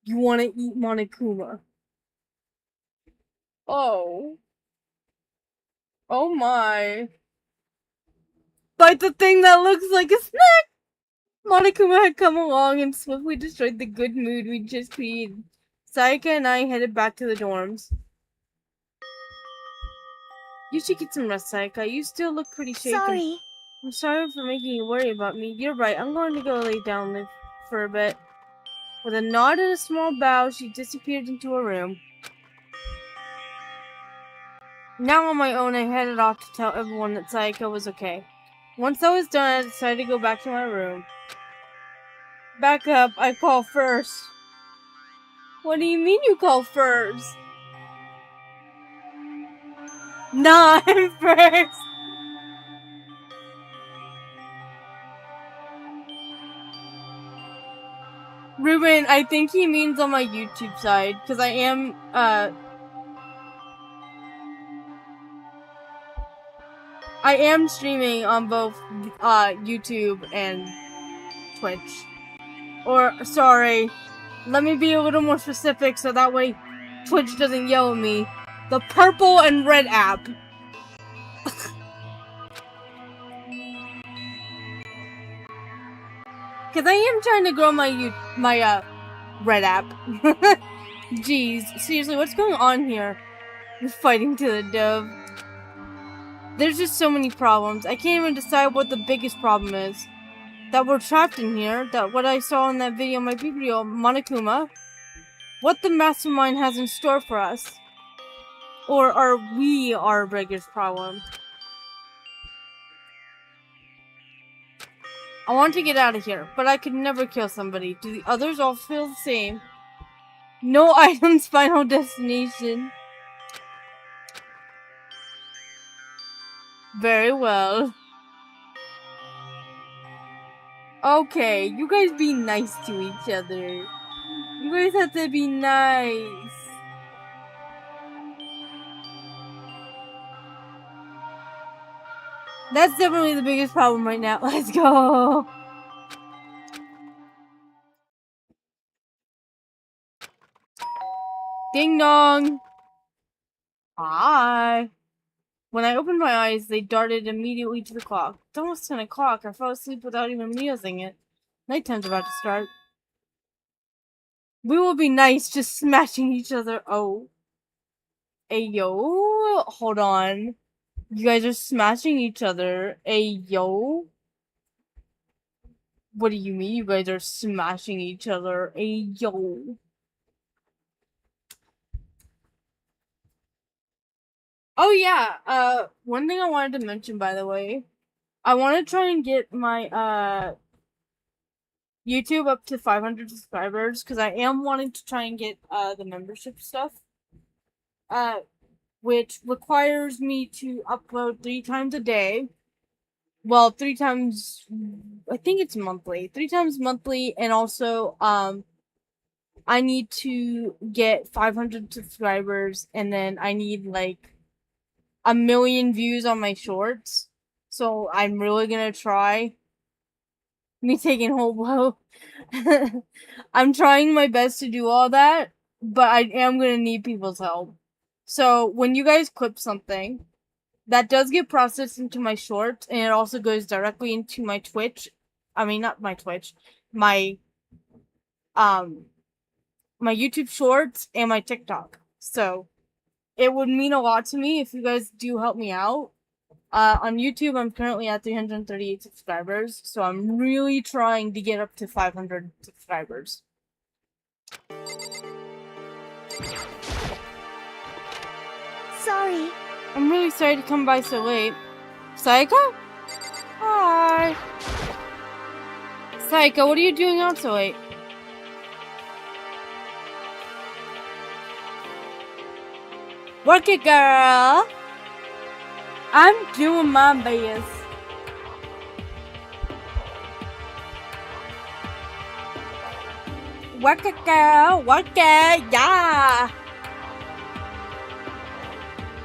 You wanna eat Monokuma? Oh. Oh my. Like the thing that looks like a snack! Monokuma had come along and swiftly destroyed the good mood we just created. Sayaka and I headed back to the dorms. You should get some rest, Sayaka. You still look pretty shaken. Sorry. I'm sorry for making you worry about me. You're right. I'm going to go lay down for a bit. With a nod and a small bow, she disappeared into her room. Now on my own, I headed off to tell everyone that Sayaka was okay. Once I was done, I decided to go back to my room. Back up, I call first. What do you mean you call first? Nah, I'm first. Ruben, I think he means on my YouTube side, because I am streaming on both YouTube and Twitch. Or, sorry, let me be a little more specific so that way Twitch doesn't yell at me. The purple and red app. Because I am trying to grow my red app. Jeez, seriously, what's going on here? We're fighting to the dove. There's just so many problems. I can't even decide what the biggest problem is. That we're trapped in here. That what I saw in that video might be real. Monokuma. What the mastermind has in store for us. Or are we our biggest problem? I want to get out of here, but I could never kill somebody. Do the others all feel the same? No items, final destination. Very well. Okay, you guys be nice to each other. You guys have to be nice. That's definitely the biggest problem right now. Let's go. Ding dong. Hi. When I opened my eyes, they darted immediately to the clock. It's almost 10 o'clock. I fell asleep without even realizing it. Nighttime's about to start. We will be nice, just smashing each other. Oh. Ayo. Hold on. You guys are smashing each other. Ayo. What do you mean you guys are smashing each other? Ayo. Oh yeah, one thing I wanted to mention, by the way. I want to try and get my, YouTube up to 500 subscribers, because I am wanting to try and get, the membership stuff. Which requires me to upload 3 times a day. Well, 3 times, I think it's monthly. 3 times monthly, and also, I need to get 500 subscribers, and then I need, like, 1 million views on my shorts. So, I'm really gonna try. Me taking whole blow. I'm trying my best to do all that, but I am gonna need people's help. So, when you guys clip something, that does get processed into my shorts, and it also goes directly into my Twitch. I mean, not my Twitch. My YouTube shorts and my TikTok. So, it would mean a lot to me if you guys do help me out. On YouTube, I'm currently at 338 subscribers, so I'm really trying to get up to 500 subscribers. Sorry. I'm really sorry to come by so late. Sayaka? Hi. Sayaka, what are you doing out so late? Work it, girl. I'm doing my best. Work it, girl. Work it, yeah.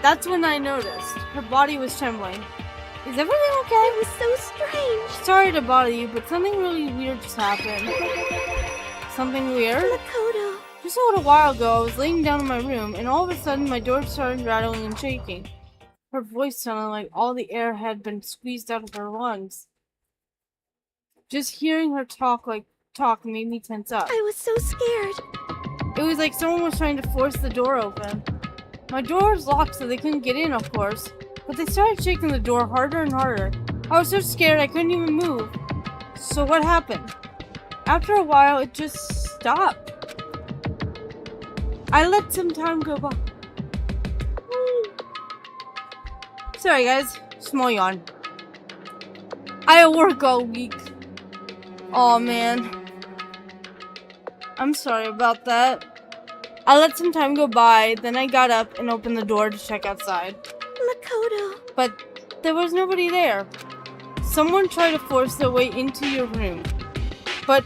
That's when I noticed. Her body was trembling. Is everything okay? It was so strange. Sorry to bother you, but something really weird just happened. Something weird? Makoto. Just a little while ago, I was laying down in my room, and all of a sudden my door started rattling and shaking. Her voice sounded like all the air had been squeezed out of her lungs. Just hearing her talk made me tense up. I was so scared. It was like someone was trying to force the door open. My door was locked, so they couldn't get in, of course, but they started shaking the door harder and harder. I was so scared I couldn't even move. So what happened? After a while, it just stop. I let some time go by. Sorry guys, small yawn. I work all week. Oh man. I'm sorry about that. I let some time go by, then I got up and opened the door to check outside. Makoto. But there was nobody there. Someone tried to force their way into your room. But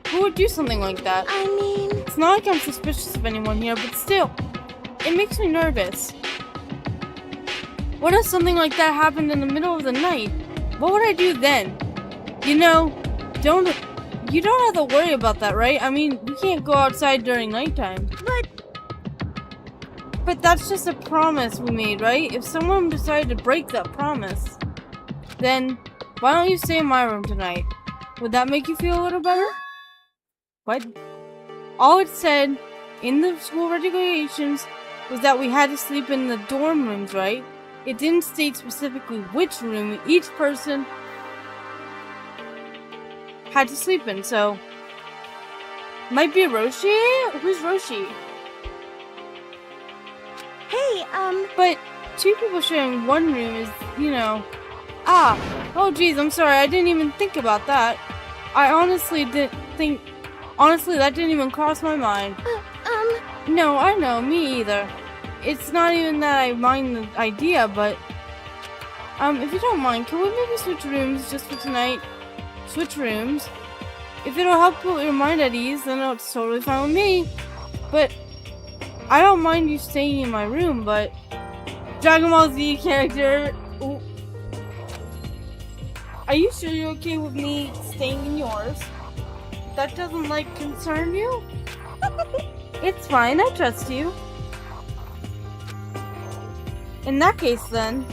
who would do something like that? I mean... It's not like I'm suspicious of anyone here, but still, it makes me nervous. What if something like that happened in the middle of the night? What would I do then? You know, you don't have to worry about that, right? I mean, we can't go outside during nighttime. But that's just a promise we made, right? If someone decided to break that promise, then why don't you stay in my room tonight? Would that make you feel a little better? What? All it said in the school regulations was that we had to sleep in the dorm rooms, right? It didn't state specifically which room each person had to sleep in, so... Might be Roshi? Who's Roshi? Hey, But two people sharing one room is, you know... Ah! Oh geez, I'm sorry, I didn't even think about that. I honestly didn't think... Honestly, that didn't even cross my mind. No, I know, me either. It's not even that I mind the idea, but... if you don't mind, can we maybe switch rooms just for tonight? Switch rooms? If it'll help put your mind at ease, then it's totally fine with me. But... I don't mind you staying in my room, but... Dragon Ball Z character... Ooh. Are you sure you're okay with me staying in yours? That doesn't, like, concern you? It's fine, I trust you. In that case, then...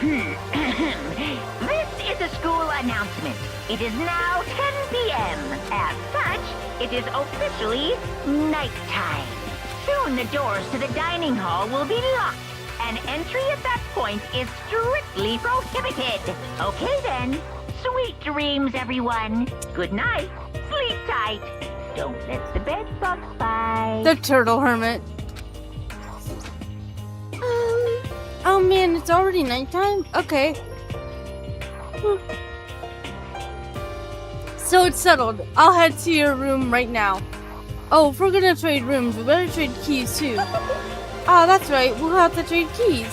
This is a school announcement. It is now 10 p.m. As such, it is officially nighttime. Soon the doors to the dining hall will be locked, and entry at that point is strictly prohibited. Okay then. Sweet dreams, everyone. Good night. Sleep tight. Don't let the bed bugs bite. The turtle hermit. Oh man, it's already nighttime? Okay. So it's settled. I'll head to your room right now. Oh, if we're gonna trade rooms, we better trade keys too. Ah, that's right. We'll have to trade keys.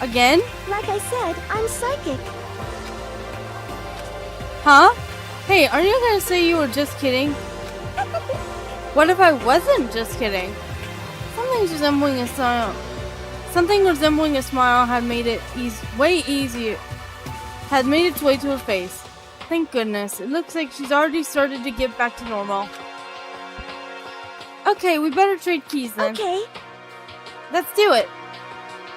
Again? like I said, I'm psychic. Huh? Hey, aren't you gonna say you were just kidding? What if I wasn't just kidding? Something resembling a smile had made it way easier. Had made its way to her face. Thank goodness. It looks like she's already started to get back to normal. Okay, we better trade keys then. Okay. Let's do it.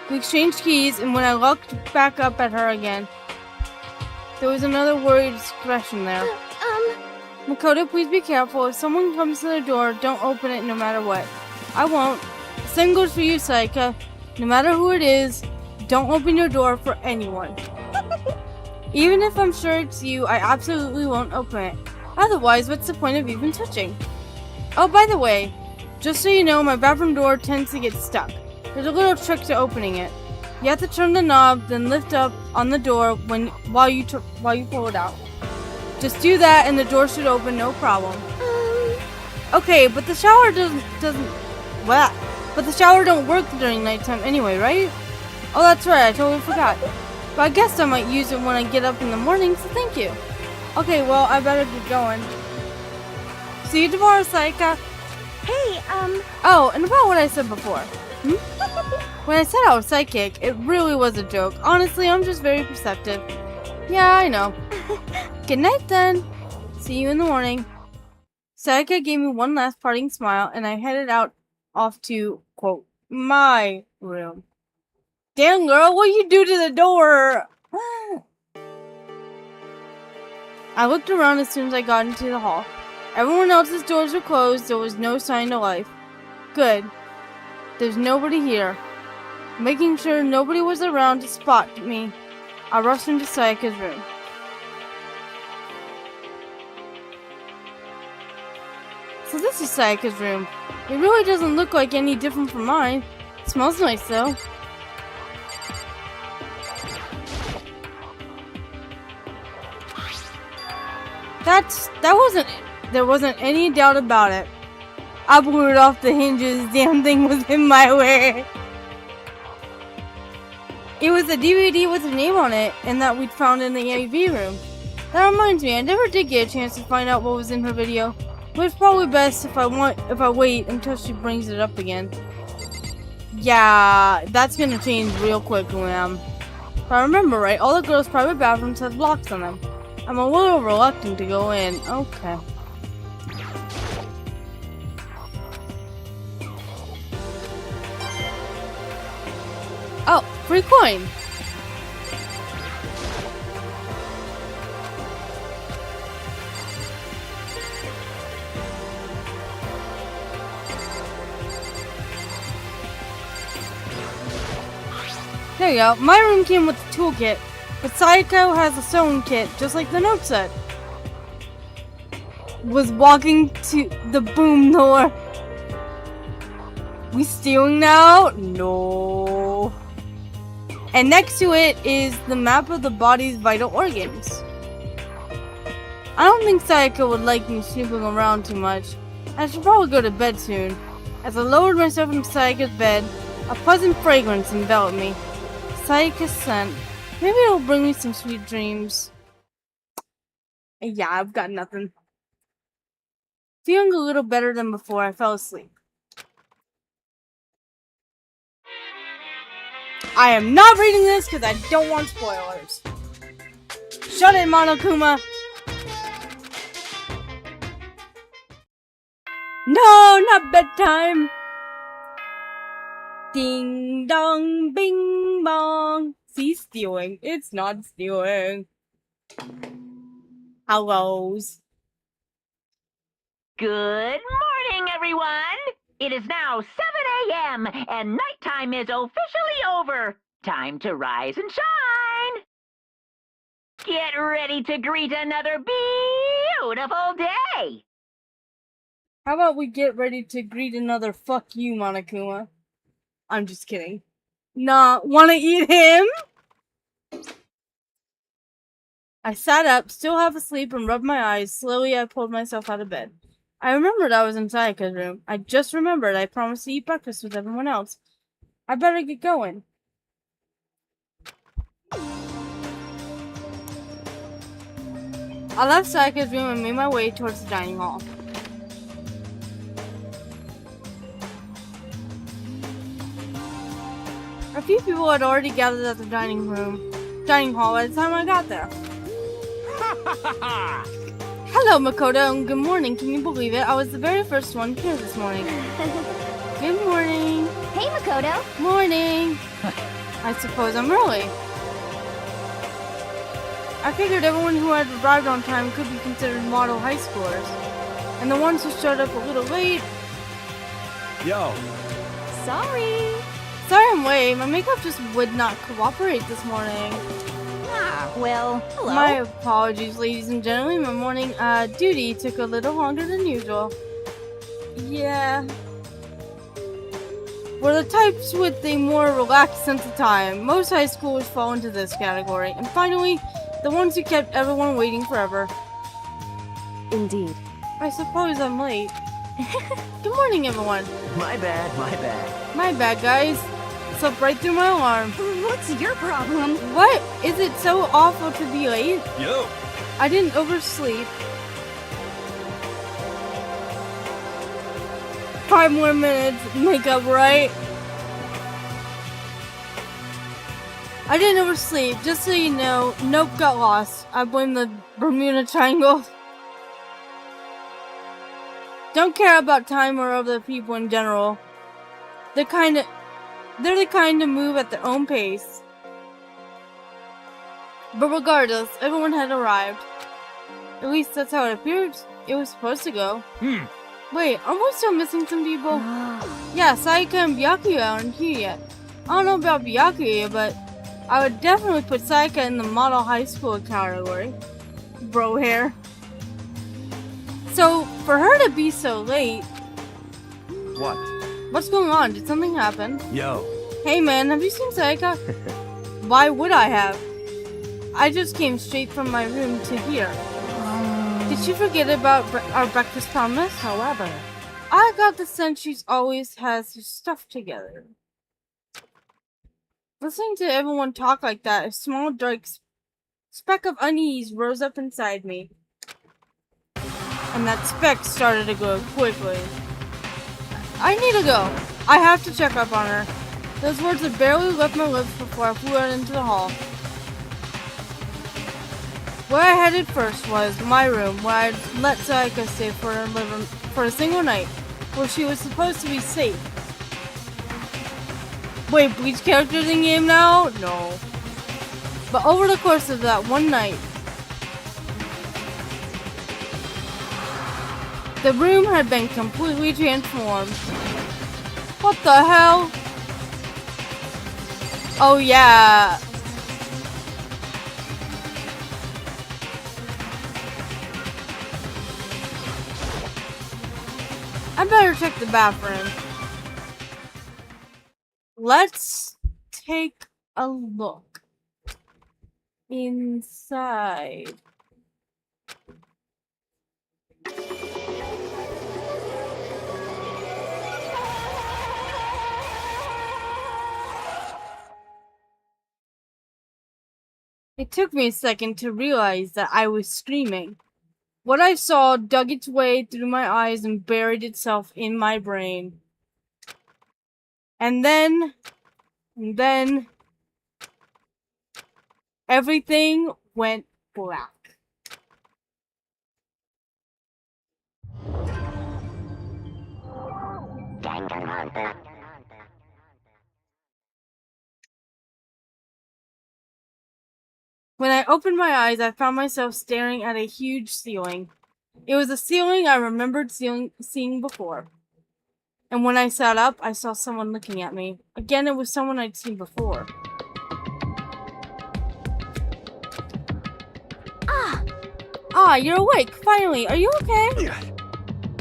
We exchanged keys, and when I looked back up at her again, there was another worried expression there. Makoto, please be careful. If someone comes to the door, don't open it no matter what. I won't. The same goes for you, Saika. No matter who it is, don't open your door for anyone. Even if I'm sure it's you, I absolutely won't open it. Otherwise, what's the point of even touching? Oh, by the way, just so you know, my bathroom door tends to get stuck. There's a little trick to opening it. You have to turn the knob, then lift up on the door while you pull it out. Just do that, and the door should open, no problem. Okay, but the shower But the shower don't work during nighttime anyway, right? Oh, that's right, I totally forgot. But I guess I might use it when I get up in the morning, so thank you. Okay, well, I better get going. See you tomorrow, Saika. Hey, Oh, and about what I said before. When I said I was psychic, it really was a joke. Honestly, I'm just very perceptive. Yeah, I know. Good night, then. See you in the morning. Saika gave me one last parting smile, and I headed off to, quote, my room. Damn, girl, what you do to the door? I looked around as soon as I got into the hall. Everyone else's doors were closed. There was no sign of life. Good. There's nobody here. Making sure nobody was around to spot me I rushed into Sayaka's room. So this is Sayaka's room. It really doesn't look like any different from mine. It smells nice though. There wasn't any doubt about it. I blew it off the hinges. Damn thing was in my way. It was a DVD with a name on it, and that we'd found in the AV room. That reminds me, I never did get a chance to find out what was in her video. But it's probably best if I wait until she brings it up again. Yeah, that's gonna change real quick, Liam. If I remember right, all the girls' private bathrooms have locks on them. I'm a little reluctant to go in. Okay. Oh, free coin! There you go. My room came with a toolkit, but Sayaka has a sewing kit, just like the note said. Was walking to the boom door. We stealing now? No. And next to it is the map of the body's vital organs. I don't think Sayaka would like me snooping around too much. I should probably go to bed soon. As I lowered myself into Sayaka's bed, a pleasant fragrance enveloped me. Sayaka's scent. Maybe it'll bring me some sweet dreams. Yeah, I've got nothing. Feeling a little better than before, I fell asleep. I am not reading this because I don't want spoilers. Shut it, Monokuma! No, not bedtime! Ding dong, bing bong. See, stealing. It's not stealing. Hellos. Good morning, everyone! It is now 7 a.m. and nighttime is officially over. Time to rise and shine! Get ready to greet another beautiful day! How about we get ready to greet another fuck you, Monokuma? I'm just kidding. Nah, wanna eat him? I sat up, still half asleep, and rubbed my eyes. Slowly, I pulled myself out of bed. I remembered I was in Sayaka's room. I just remembered I promised to eat breakfast with everyone else. I better get going. I left Sayaka's room and made my way towards the dining hall. A few people had already gathered at the dining hall by the time I got there. Hello, Makoto, and good morning. Can you believe it? I was the very first one here this morning. Good morning. Hey, Makoto. Morning. I suppose I'm early. I figured everyone who had arrived on time could be considered model high schoolers. And the ones who showed up a little late... Yo. Sorry. Sorry I'm late. My makeup just would not cooperate this morning. Ah, well, hello. My apologies, ladies and gentlemen. My morning duty took a little longer than usual. Yeah. We're the types with a more relaxed sense of time. Most high schoolers fall into this category. And finally, the ones who kept everyone waiting forever. Indeed. I suppose I'm late. Good morning, everyone. My bad, my bad. My bad, guys. Slept right through my alarm. What's your problem? What? Is it so awful to be late? Yo. I didn't oversleep. 5 more minutes, makeup, right? I didn't oversleep, just so you know. Nope, got lost. I blame the Bermuda Triangle. Don't care about time or other people in general. They're the kind to move at their own pace. But regardless, everyone had arrived. At least that's how it appeared. It was supposed to go. Wait, aren't we still missing some people? Yeah, Sayaka and Byakuya aren't here yet. I don't know about Byakuya, but I would definitely put Sayaka in the model high school category. Bro hair. So, for her to be so late, What? what's going on? Did something happen? Yo. Hey man, have you seen Sayaka? Why would I have? I just came straight from my room to here. Did she forget about our breakfast promise? However, I got the sense she always has her stuff together. Listening to everyone talk like that, a small dark speck of unease rose up inside me. And that speck started to grow quickly. I need to go. I have to check up on her. Those words had barely left my lips before I flew out into the hall. Where I headed first was my room, where I'd let Sayaka stay for a single night, where she was supposed to be safe. Wait, Bleach characters in game now? No. But over the course of that one night, the room had been completely transformed. What the hell? Oh yeah. I better check the bathroom. Let's take a look inside. It took me a second to realize that I was screaming. What I saw dug its way through my eyes and buried itself in my brain. And then, everything went black. Danganronpa. When I opened my eyes, I found myself staring at a huge ceiling. It was a ceiling I remembered seeing before. And when I sat up, I saw someone looking at me. Again, it was someone I'd seen before. Ah, you're awake, finally. Are you okay?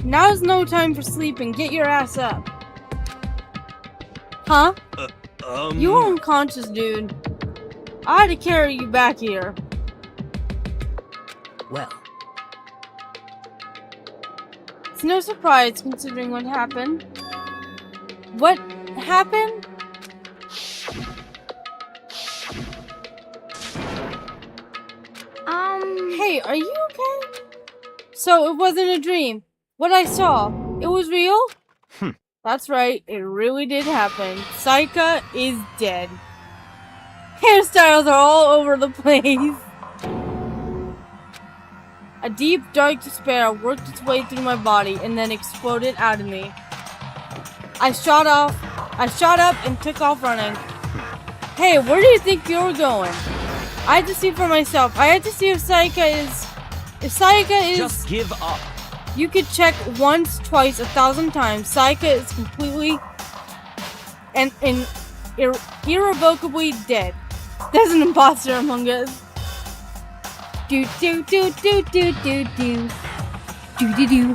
Now's no time for sleeping. Get your ass up. Huh? You were unconscious, dude. I had to carry you back here. Well, It's no surprise considering what happened. What happened? Hey, are you okay? So it wasn't a dream. What I saw, it was real? That's right, it really did happen. Sayaka is dead. Hairstyles are all over the place. A deep, dark despair worked its way through my body and then exploded out of me. I shot up and took off running. Hey, where do you think you're going? I had to see for myself. I had to see if Sayaka is... Just give up. You could check once, twice, 1,000 times. Sayaka is completely and irrevocably dead. There's an imposter among us. Do do do do do do do do do do.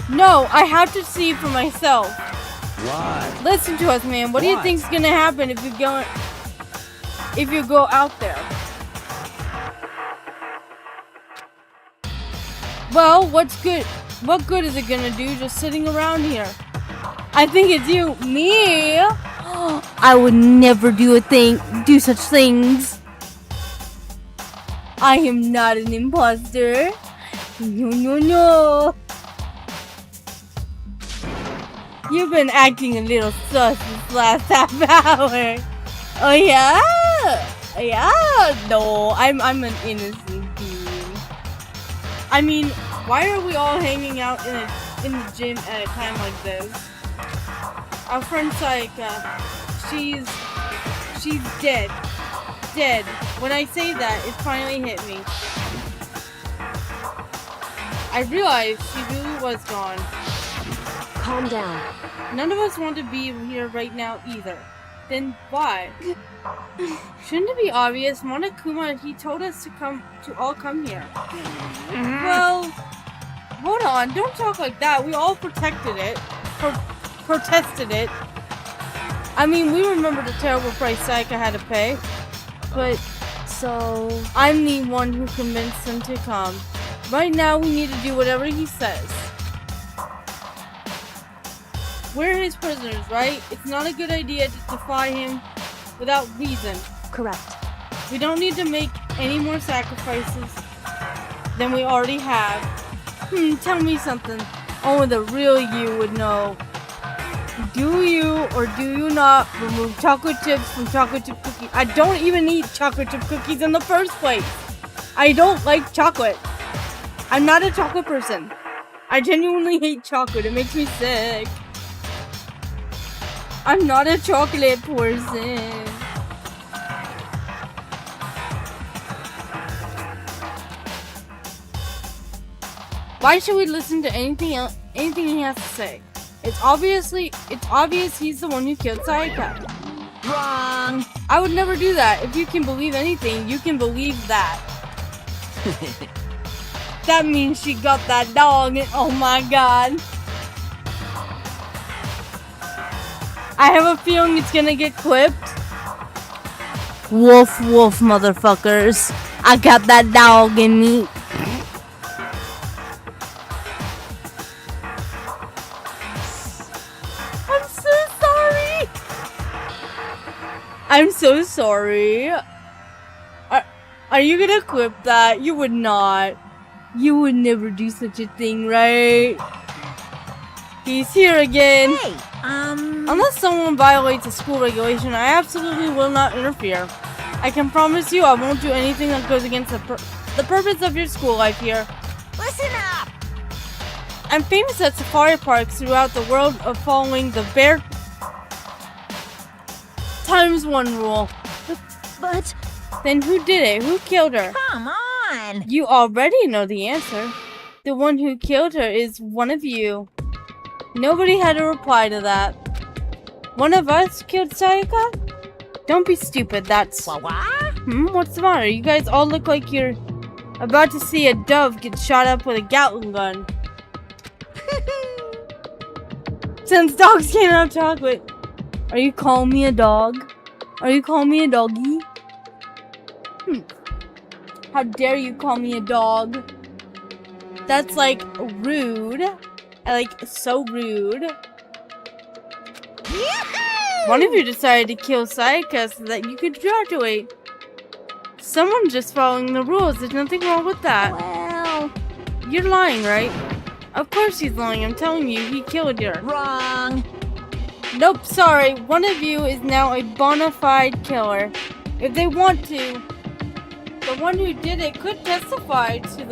No, I have to see for myself. Why? Listen to us, man. What do you What? think's gonna happen if you go out there? Well, what's good? What good is it gonna do just sitting around here? I think it's you. Me? I would never do such things. I am not an imposter. No. You've been acting a little sus this last half hour. Oh yeah? Yeah? No, I'm an innocent being. I mean, why are we all hanging out in the gym at a time like this? Our friend Sayaka, she's dead. Dead. When I say that, it finally hit me. I realized she really was gone. calm down. None of us want to be here right now either. Then why? Shouldn't it be obvious? Monokuma, he told us to all come here. Well, hold on, don't talk like that. We all protested it. I mean, we remember the terrible price Sayaka had to pay. But, so, I'm the one who convinced him to come. Right now, we need to do whatever he says. We're his prisoners, right? It's not a good idea to defy him without reason. Correct. We don't need to make any more sacrifices than we already have. Tell me something. Only the real you would know. Do you or do you not remove chocolate chips from chocolate chip cookies? I don't even eat chocolate chip cookies in the first place. I don't like chocolate. I'm not a chocolate person. I genuinely hate chocolate. It makes me sick. I'm not a chocolate person. Why should we listen to anything he has to say? It's obvious he's the one who killed Sayaka. Wrong. I would never do that. If you can believe anything, you can believe that. That means she got that dog and oh my god. I have a feeling it's gonna get clipped. Woof woof, motherfuckers. I got that dog in me. I'm so sorry. Are you gonna clip that? You would not. You would never do such a thing, right? He's here again. Hey, Unless someone violates a school regulation, I absolutely will not interfere. I can promise you I won't do anything that goes against the purpose of your school life here. listen up. I'm famous at safari parks throughout the world of following the bear ×1 rule. But Then who did it? Who killed her? Come on. You already know the answer. The one who killed her is one of you. Nobody had a reply to that. One of us killed Sayaka? Don't be stupid, that's... What? What's the matter? You guys all look like you're about to see a dove get shot up with a Gatling gun. Since dogs can't have chocolate. Are you calling me a dog? Are you calling me a doggy? How dare you call me a dog? That's like rude. Like so rude. One of you decided to kill Sayaka so that you could graduate. Someone's just following the rules. There's nothing wrong with that. well, You're lying, right? Of course he's lying. I'm telling you, he killed her. Wrong. Nope, sorry. One of you is now a bona fide killer. If they want to, the one who did it could testify to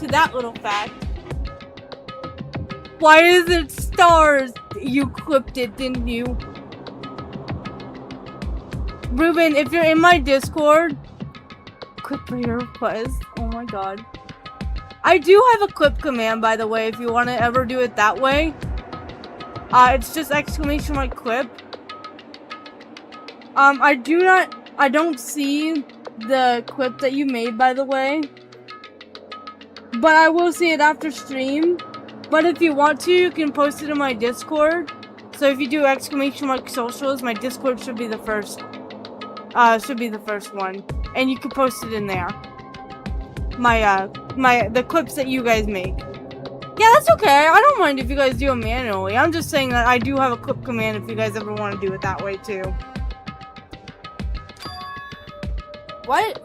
that little fact. Why is it stars? You clipped it, didn't you? Ruben, if you're in my Discord, clip for your request. Oh my god. I do have a clip command, by the way, if you want to ever do it that way. It's just !clip. I don't see the clip that you made, by the way. But I will see it after stream. But if you want to, you can post it in my Discord. So if you do !socials, my Discord should be the first. Should be the first one. And you can post it in there. The clips that you guys make. Yeah, that's okay. I don't mind if you guys do it manually. I'm just saying that I do have a clip command if you guys ever want to do it that way too. What?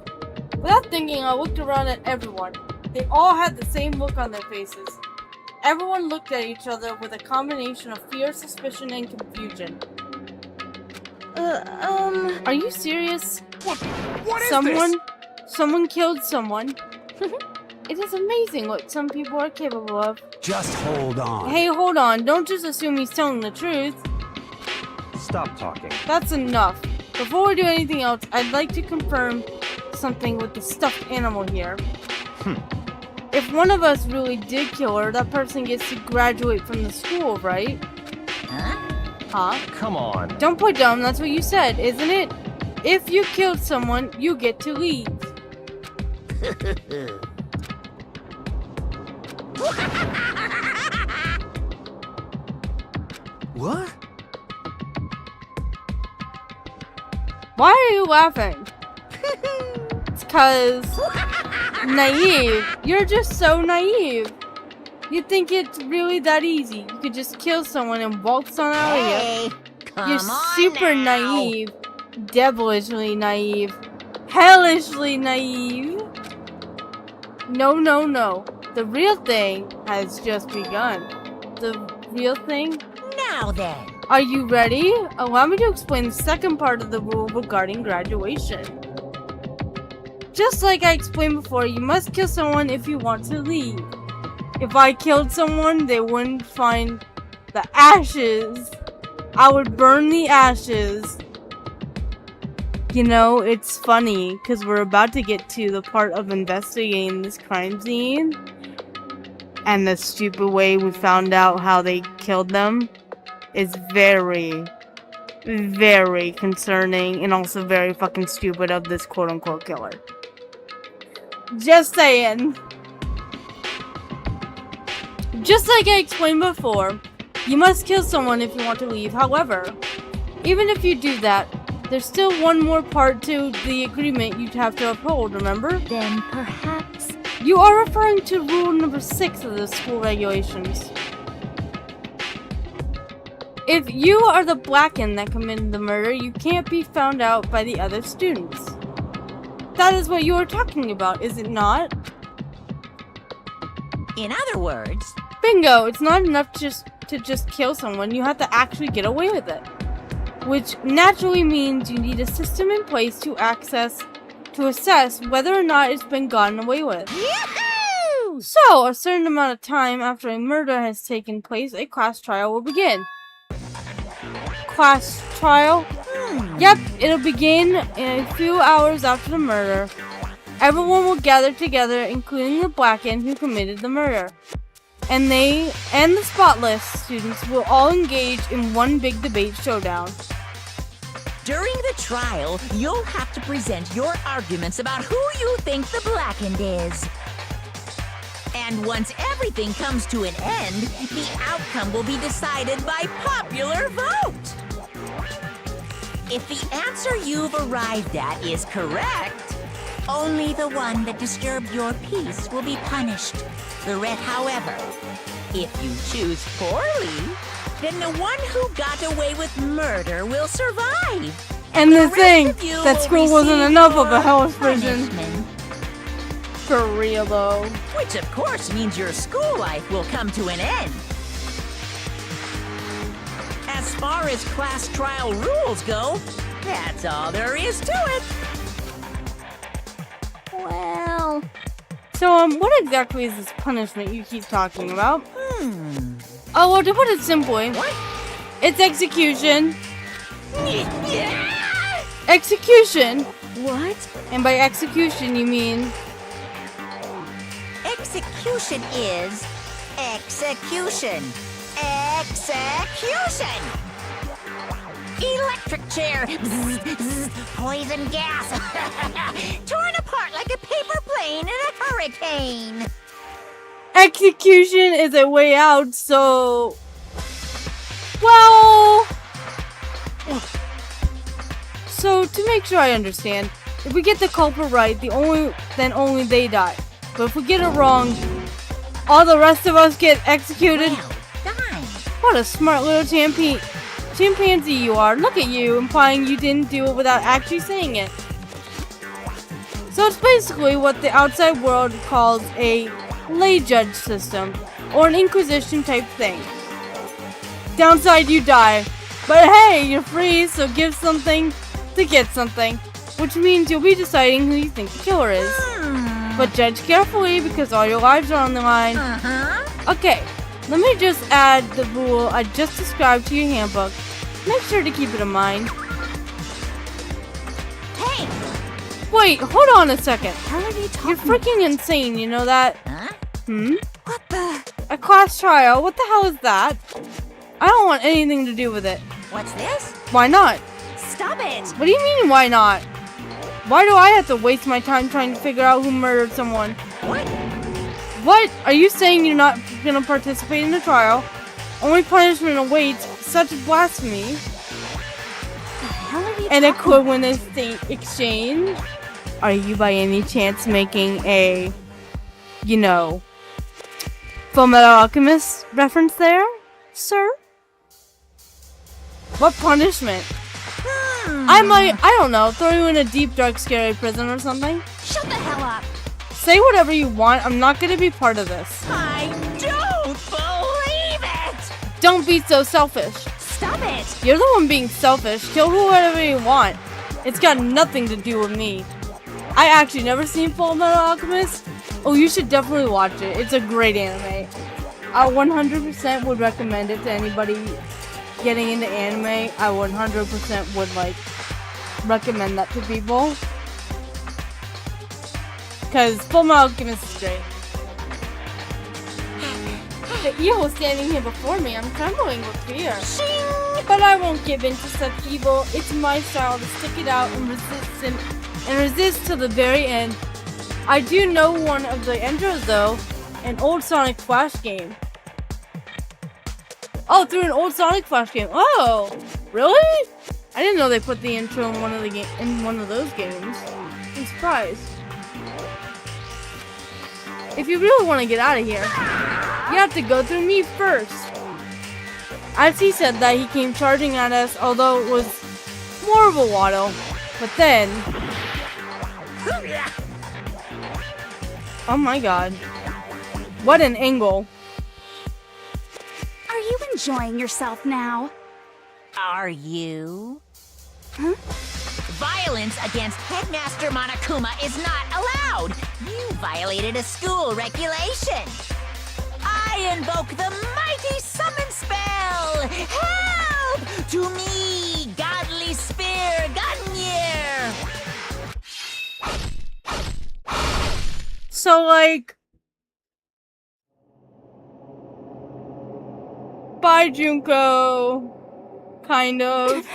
Without thinking, I looked around at everyone. They all had the same look on their faces. Everyone looked at each other with a combination of fear, suspicion, and confusion. Are you serious? What is Someone this? killed someone. It is amazing what some people are capable of. Just hold on. Hey, hold on. Don't just assume he's telling the truth. Stop talking. That's enough. Before we do anything else, I'd like to confirm something with the stuffed animal here. if one of us really did kill her, that person gets to graduate from the school, right? Huh? Huh? Come on. Don't play dumb, that's what you said, isn't it? If you killed someone, you get to leave. What? Why are you laughing? It's cause naive. You're just so naive. You think it's really that easy. You could just kill someone and waltz on out of here. Hey, come You're on super now. naive. Devilishly naive. Hellishly naive. No, no, no. The real thing has just begun. The real thing? Now then. Are you ready? Allow me to explain the second part of the rule regarding graduation. Just like I explained before, you must kill someone if you want to leave. If I killed someone, they wouldn't find the ashes. I would burn the ashes. You know, it's funny, because we're about to get to the part of investigating this crime scene. And the stupid way we found out how they killed them is very, very concerning and also very fucking stupid of this quote-unquote killer. Just saying. Just like I explained before, you must kill someone if you want to leave. However, even if you do that, there's still one more part to the agreement you'd have to uphold, remember? Then perhaps... You are referring to rule number 6 of the school regulations. If you are the Blacken that committed the murder, you can't be found out by the other students. That is what you are talking about, is it not? In other words, Bingo! It's not enough to just kill someone, you have to actually get away with it. Which naturally means you need a system in place to assess whether or not it's been gotten away with. yahoo! So, a certain amount of time after a murder has taken place, a class trial will begin. Class trial? Yep, it'll begin in a few hours after the murder. Everyone will gather together, including the Blacken who committed the murder. And they and the spotless students will all engage in one big debate showdown. During the trial, you'll have to present your arguments about who you think the Blackened is. And once everything comes to an end, the outcome will be decided by popular vote. If the answer you've arrived at is correct, only the one that disturbed your peace will be punished. However, if you choose poorly, then the one who got away with murder will survive. And the rest thing, of you that will school wasn't receive enough of a your hellish prison. punishment. For real though. Which of course means your school life will come to an end. As far as class trial rules go, that's all there is to it. Well... So, what exactly is this punishment you keep talking about? Oh, well, to put it simply, What? it's execution. Execution! What? And by execution, you mean... Execution is execution. Execution! Electric chair. Bzz, bzz, poison gas. Torn apart like a paper plane in a hurricane. Execution is a way out, so... Well... So, to make sure I understand, if we get the culprit right, then only they die. But if we get it wrong, all the rest of us get executed. Well done. What a smart little chimpanzee you are. Look at you, implying you didn't do it without actually saying it. So it's basically what the outside world calls a lay judge system, or an inquisition type thing. Downside, you die. But hey, you're free, so give something to get something. Which means you'll be deciding who you think the killer is. But judge carefully, because all your lives are on the line. Okay, let me just add the rule I just described to your handbook. Make sure to keep it in mind. Hey, Wait, hold on a second. how are you talking? You're freaking insane, you know that? Huh? What the? A class trial? What the hell is that? I don't want anything to do with it. What's this? Why not? Stop it! What do you mean, why not? Why do I have to waste my time trying to figure out who murdered someone? What? What? Are you saying you're not gonna participate in the trial? Only punishment awaits such blasphemy The hell are you and talking equivalent exchange? Are you by any chance making a, you know, Fullmetal Alchemist reference there, sir? What punishment? I don't know, throw you in a deep, dark, scary prison or something? Shut the hell up! Say whatever you want, I'm not gonna be part of this. I don't believe it! Don't be so selfish. Stop it! You're the one being selfish. Kill whoever you want. It's got nothing to do with me. I actually never seen Fullmetal Alchemist. Oh, you should definitely watch it. It's a great anime. I 100% would recommend it to anybody getting into anime. I 100% would recommend that to people. Because Fullmetal Alchemist is great. The evil standing here before me, I'm trembling with fear. But I won't give in to such evil. It's my style to stick it out and resist till the very end. I do know one of the intros though, an old Sonic Flash game. Oh, through an old Sonic Flash game. Oh, really? I didn't know they put the intro in one of those games. I'm surprised. If you really want to get out of here, you have to go through me first. As he said that, he came charging at us, although it was more of a waddle. But then... oh my god. What an angle. Are you enjoying yourself now? Are you? Huh? Violence against Headmaster Monokuma is not allowed! You violated a school regulation! I invoke the mighty summon spell! Help! To me, godly spear Gungnir! So, bye, Junko. Kind of.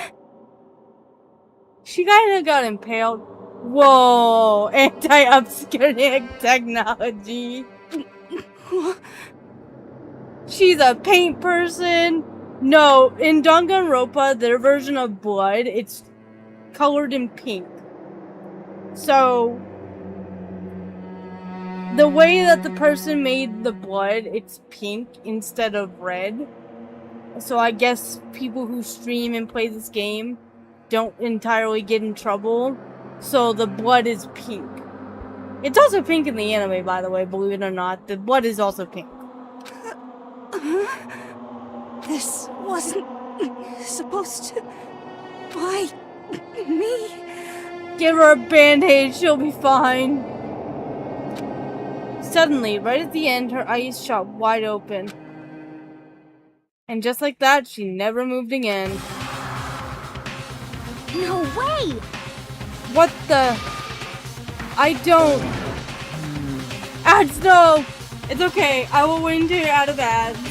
She kind of got impaled. Whoa, anti-obscuring technology. She's a paint person. No, in Danganronpa, their version of blood, it's colored in pink. So, the way that the person made the blood, it's pink instead of red. So I guess people who stream and play this game don't entirely get in trouble. So the blood is pink. It's also pink in the anime, by the way, believe it or not. The blood is also pink. This wasn't supposed to... Why me? Give her a band-aid, she'll be fine. Suddenly, right at the end, her eyes shot wide open. And just like that, she never moved again. No way! What the? I don't... Ads, no! It's okay, I will wait until you're out of ads.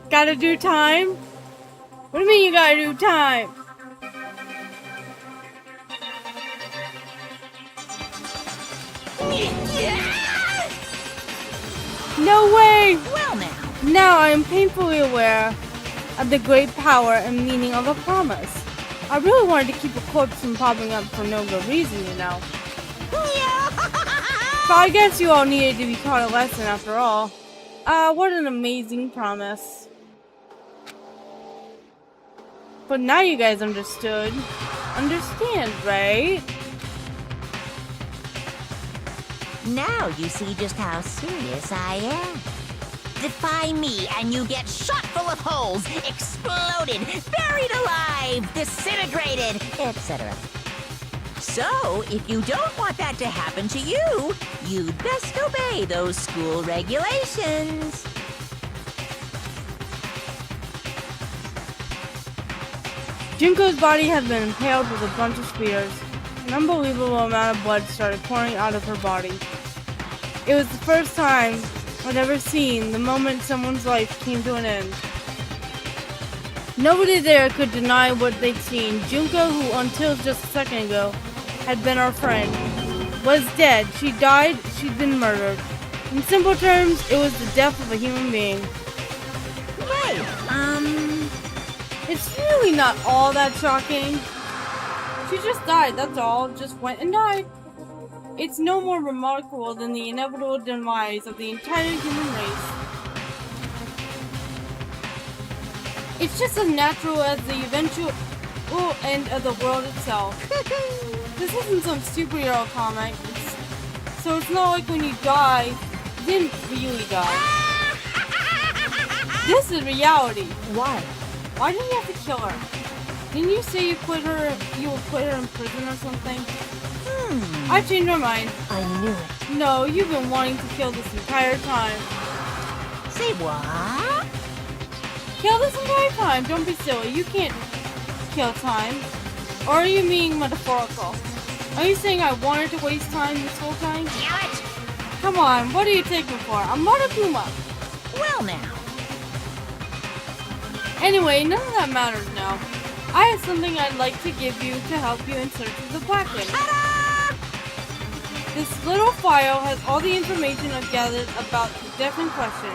Gotta do time? What do you mean you gotta do time? No way! Well now, Now I am painfully aware of the great power and meaning of a promise. I really wanted to keep a corpse from popping up for no good reason, you know. So I guess you all needed to be taught a lesson after all. What an amazing promise. But now you guys understand, right? Now you see just how serious I am. Defy me and you get shot full of holes, exploded, buried alive, disintegrated, etc. So, if you don't want that to happen to you, you'd best obey those school regulations. Junko's body had been impaled with a bunch of spears. An unbelievable amount of blood started pouring out of her body. It was the first time I'd ever seen the moment someone's life came to an end. Nobody there could deny what they'd seen. Junko, who until just a second ago had been our friend, was dead. She died, she'd been murdered. In simple terms, it was the death of a human being. Hey, It's really not all that shocking. She just died, that's all. Just went and died. It's no more remarkable than the inevitable demise of the entire human race. It's just as natural as the eventual end of the world itself. This isn't some superhero comic, so it's not like when you die, you didn't really die. This is reality. Why? Why did you have to kill her? Didn't you say you would put her in prison or something? I changed my mind. I knew it. No, you've been wanting to kill this entire time. say what? Kill this entire time. Don't be silly. You can't kill time. Or are you being metaphorical? Are you saying I wanted to waste time this whole time? Damn it! Come on, what do you take me for? I'm Monokuma. Well now. Anyway, none of that matters now. I have something I'd like to give you to help you in search of the Blackened. This little file has all the information I've gathered about the death in question.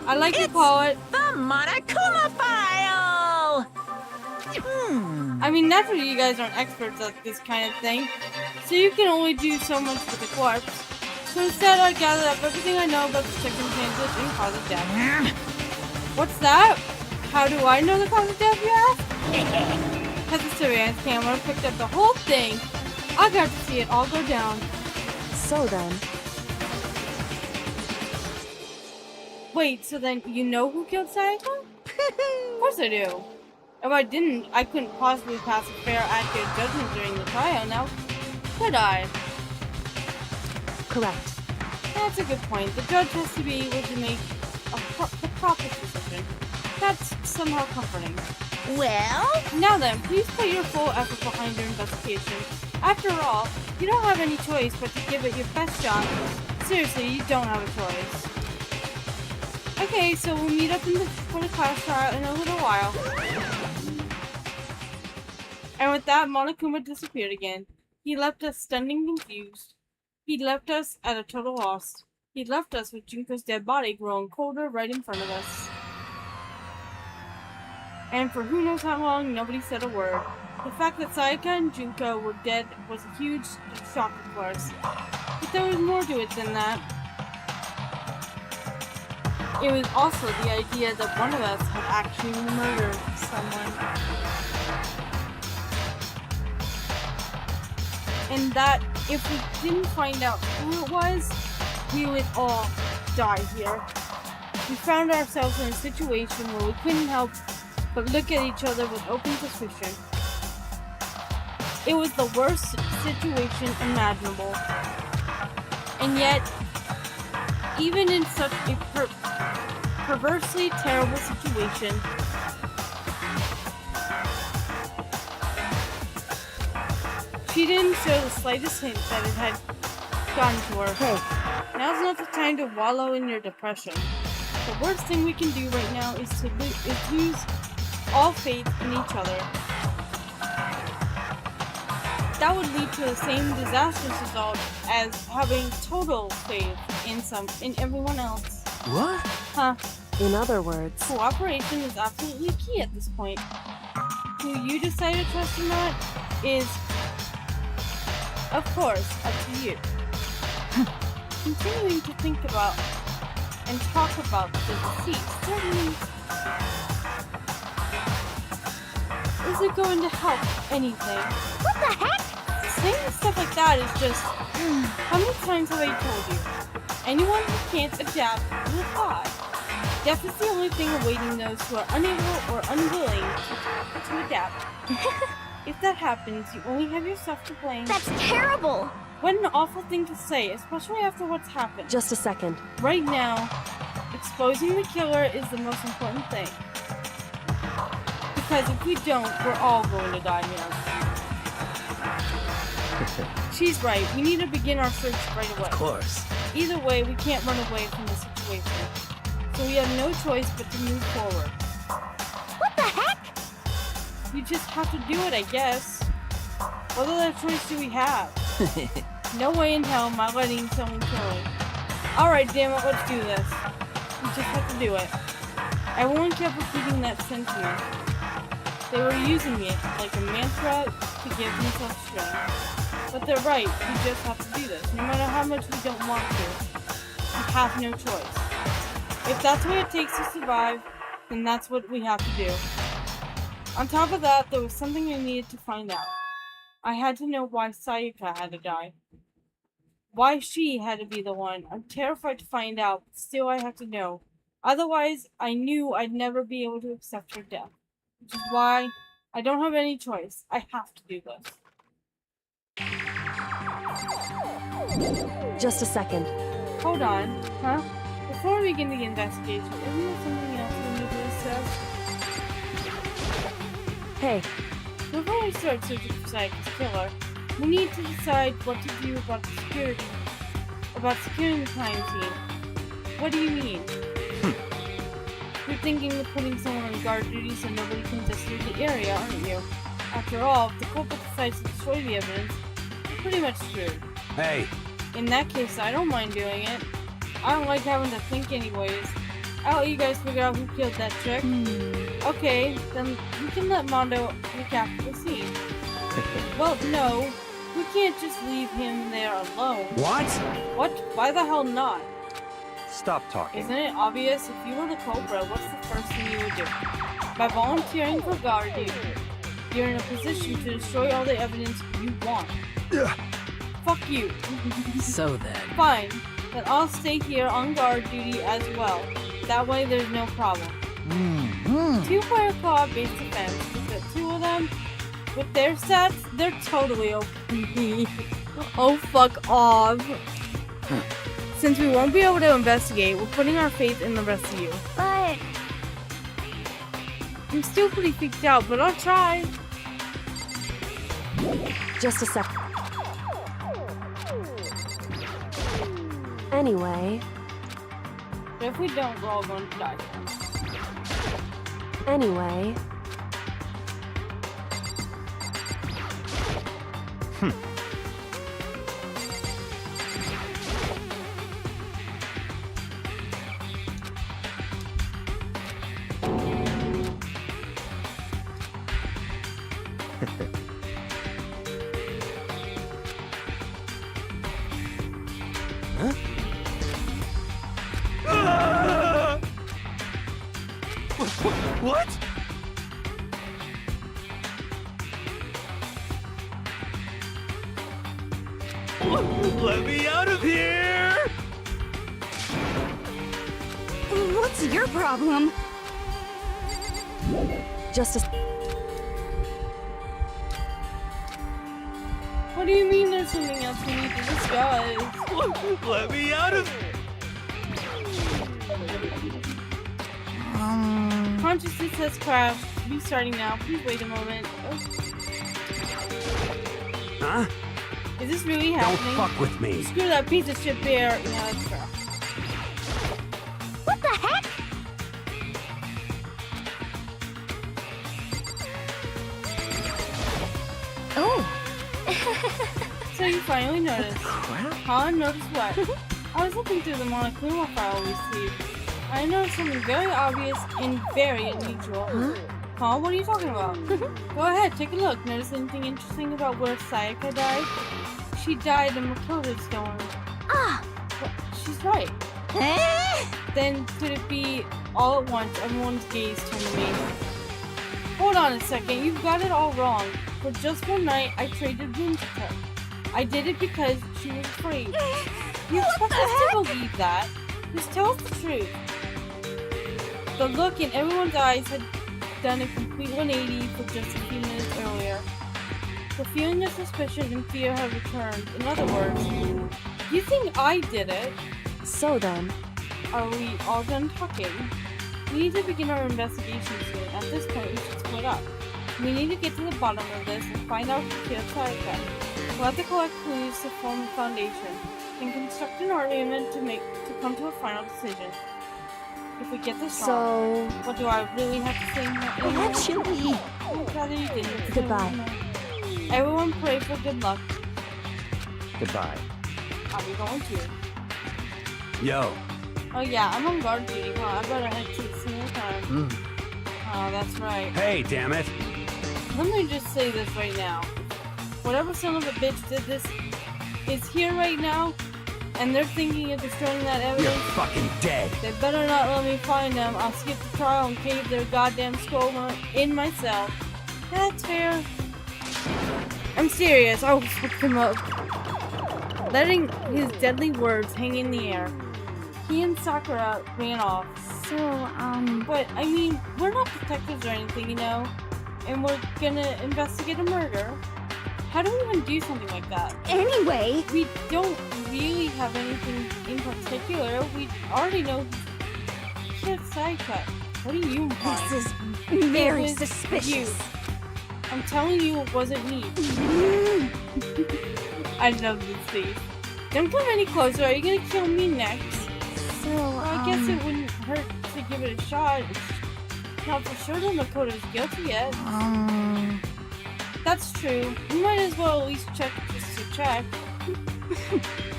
I like to call it The Monokuma file! I mean, naturally you guys aren't experts at this kind of thing, so you can only do so much with the corpse. So instead I gathered up everything I know about the circumstances and cause of death. What's that? How do I know the cause of death, you ask? Because the surveillance camera picked up the whole thing. I got to see it all go down. So then, Wait, so then you know who killed Sayaka? Of course I do. If I didn't, I couldn't possibly pass a fair, accurate judgment during the trial now, could I? correct. That's a good point. The judge has to be able to make the proper decision. That's somehow comforting. Well, Now then, please put your full effort behind your investigation. After all, you don't have any choice but to give it your best shot. Seriously, you don't have a choice. Okay, so we'll meet up for the class trial in a little while. And with that, Monokuma disappeared again. He left us stunned and confused. He left us at a total loss. He left us with Junko's dead body growing colder right in front of us. And for who knows how long, nobody said a word. The fact that Sayaka and Junko were dead was a huge shock, of course. But there was more to it than that. It was also the idea that one of us had actually murdered someone. And that if we didn't find out who it was, we would all die here. We found ourselves in a situation where we couldn't help but look at each other with open suspicion. It was the worst situation imaginable. And yet, even in such a perversely terrible situation, she didn't show the slightest hint that it had gotten to her. Hey, Now's not the time to wallow in your depression. The worst thing we can do right now is to lose all faith in each other. That would lead to the same disastrous result as having total faith in everyone else. What? Huh. in other words, Cooperation is absolutely key at this point. who you decide to trust or not is, of course, up to you. Continuing to think about and talk about the deceit certainly isn't going to help anything. What the heck? Saying stuff like that is just... How many times have I told you? Anyone who can't adapt will die. Death is the only thing awaiting those who are unable or unwilling to adapt. If that happens, you only have yourself to blame. That's terrible! What an awful thing to say, especially after what's happened. Just a second. Right now, exposing the killer is the most important thing. Because if we don't, we're all going to die here. She's right. We need to begin our search right away. Of course. Either way, we can't run away from the situation. So we have no choice but to move forward. What the heck? You just have to do it, I guess. What other choice do we have? No way in hell am I letting someone kill me. Alright, damn it, let's do this. We just have to do it. Everyone kept repeating that sentiment. They were using it like a mantra to give themselves strength. But they're right, we just have to do this. No matter how much we don't want to. We have no choice. If that's what it takes to survive, then that's what we have to do. On top of that, there was something I needed to find out. I had to know why Sayaka had to die. Why she had to be the one. I'm terrified to find out, but still I have to know. Otherwise, I knew I'd never be able to accept her death. Which is why I don't have any choice. I have to do this. Just a second. Hold on. Huh? Before we begin the investigation, isn't there something else we need to assess? Hey, Before we start searching for Sayaka's killer, we need to decide what to do about securing the crime scene. What do you mean? You're thinking of putting someone on guard duty so nobody can just leave the area, aren't you? After all, if the culprit decides to destroy the evidence, you're pretty much screwed. Hey, In that case, I don't mind doing it. I don't like having to think anyways. I'll let you guys figure out who killed that chick. Okay, then we can let Mondo look after the scene. Well, no. We can't just leave him there alone. what? What? Why the hell not? Stop talking. Isn't it obvious? If you were the culprit, what's the first thing you would do? By volunteering for guard duty, you're in a position to destroy all the evidence you want. Fuck you. So then. Fine. Then I'll stay here on guard duty as well. That way there's no problem. Two-player co-op-based defense. With the two of them, with their stats, they're totally OP. Oh, fuck off. Since we won't be able to investigate, we're putting our faith in the rest of you. But... I'm still pretty freaked out, but I'll try. just a second. Anyway, But if we don't, we're all going to die. anyway. What? Let me out of here! What's your problem? Just a What do you mean there's something else we need to discuss? Let me out of... Consciousness has crashed. Restarting now. Please wait a moment. Oh. Huh? Is this really Don't happening? fuck with me. Screw that piece of shit bear. Yeah, that's fair. What the heck? Oh. So you finally noticed. Crap? Huh? Noticed what? I was looking through the Monoclima file we received. I noticed something very obvious and very unusual. Huh? Huh? What are you talking about? Go ahead, take a look. Notice anything interesting about where Sayaka died? She died in Makoto's stone. Ah! But she's right. Eh? Then could it be all at once everyone's gaze turned to me? Hold on a second, you've got it all wrong. For just one night, I traded rooms with her. I did it because she was afraid. You expect us to believe that? Just tell us the truth. The look in everyone's eyes had done a complete 180 for just a few minutes earlier. The feeling of suspicion and fear had returned. In other words, you think I did it? So then, Are we all done talking? We need to begin our investigation soon. At this point, we should split up. We need to get to the bottom of this and find out who killed Sayaka. We'll have to collect clues to form a foundation and construct an argument to come to a final decision. If we get this wrong, what do I really have to say? actually, I'd rather you didn't. Goodbye. Everyone pray for good luck. Goodbye. Are we going to? Yo. Oh yeah, I'm on guard duty, huh? I better head to the same time. Oh, that's right. Hey, damn it. Let me just say this right now. Whatever son of a bitch did this is here right now, and they're thinking of destroying that You're evidence. fucking dead. They better not let me find them. I'll skip the trial and cave their goddamn skull in myself. That's fair. I'm serious. I'll fuck him up. Letting his deadly words hang in the air, he and Sakura ran off. But I mean, we're not detectives or anything, you know? And we're gonna investigate a murder. How do we even do something like that? Anyway, We don't really have anything in particular. We already know who killed Sayaka. What do you imply? this is very It was suspicious. you. I'm telling you it wasn't me. I love this face. Don't come any closer. Are you gonna kill me next? Well, I guess it wouldn't hurt to give it a shot. It's not for sure that Makoto's guilty yet. That's true. We might as well at least check just to check.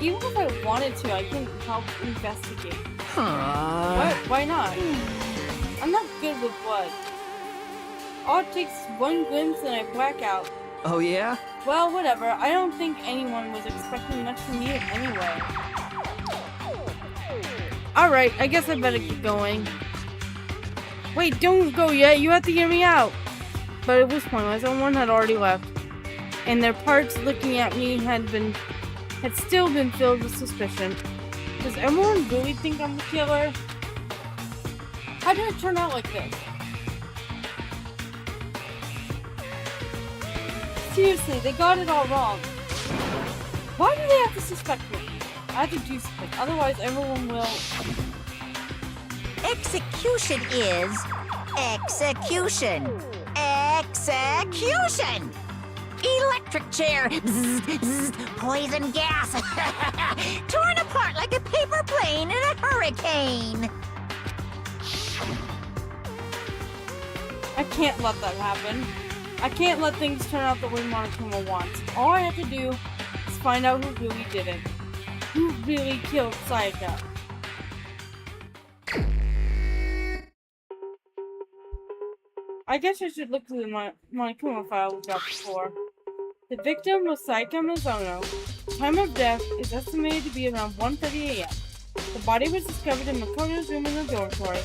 Even if I wanted to, I couldn't help investigate. What? Why not? I'm not good with blood. All it takes is one glimpse and I black out. Oh yeah? Well, whatever. I don't think anyone was expecting much from you anyway. Alright, I guess I better keep going. Wait, don't go yet. You have to get me out. But it was pointless. Everyone had already left. And their parts looking at me had still been filled with suspicion. Does everyone really think I'm the killer? How did it turn out like this? Seriously, they got it all wrong. Why do they have to suspect me? I have to do something, otherwise everyone will... Execution is execution. Execution! Electric chair. Bzz, bzz, poison gas. Torn apart like a paper plane in a hurricane. I can't let that happen. I can't let things turn out the way Monokuma wants. All I have to do is find out who really did it. Who really killed Sayaka. I guess I should look through the Monokuma file we got before. The victim was Sayaka Mizono. Time of death is estimated to be around 1:30 a.m. The body was discovered in Makoto's room in the dormitory.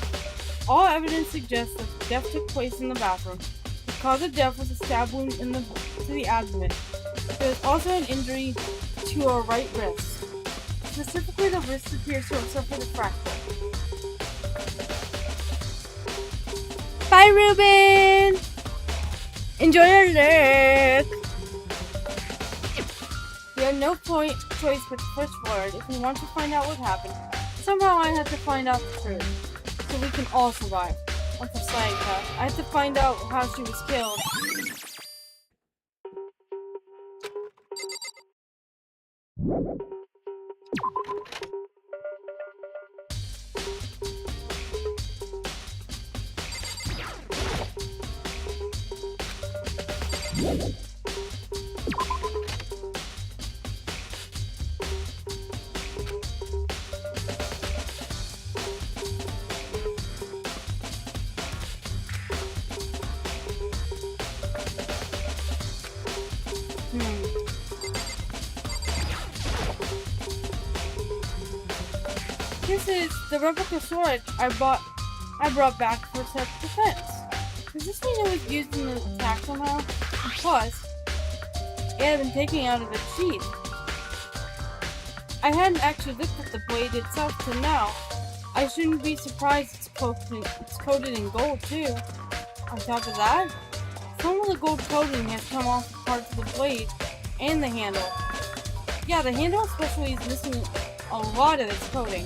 All evidence suggests that the death took place in the bathroom. The cause of death was a stab wound to the abdomen. There was also an injury to her right wrist. Specifically, the wrist appears to have suffered a fracture. Bye, Ruben! Enjoy your look! We had no choice but to push forward if we want to find out what happened. Somehow I had to find out the truth, so we can all survive. And for Sayaka, I had to find out how she was killed. This is the replica sword I brought back for self-defense. Does this mean it was used in the attack somehow? And plus, it had been taken out of its sheath. I hadn't actually looked at the blade itself till now. I shouldn't be surprised it's coated in gold too. On top of that, some of the gold coating has come off the parts of the blade and the handle. Yeah, the handle especially is missing a lot of its coating.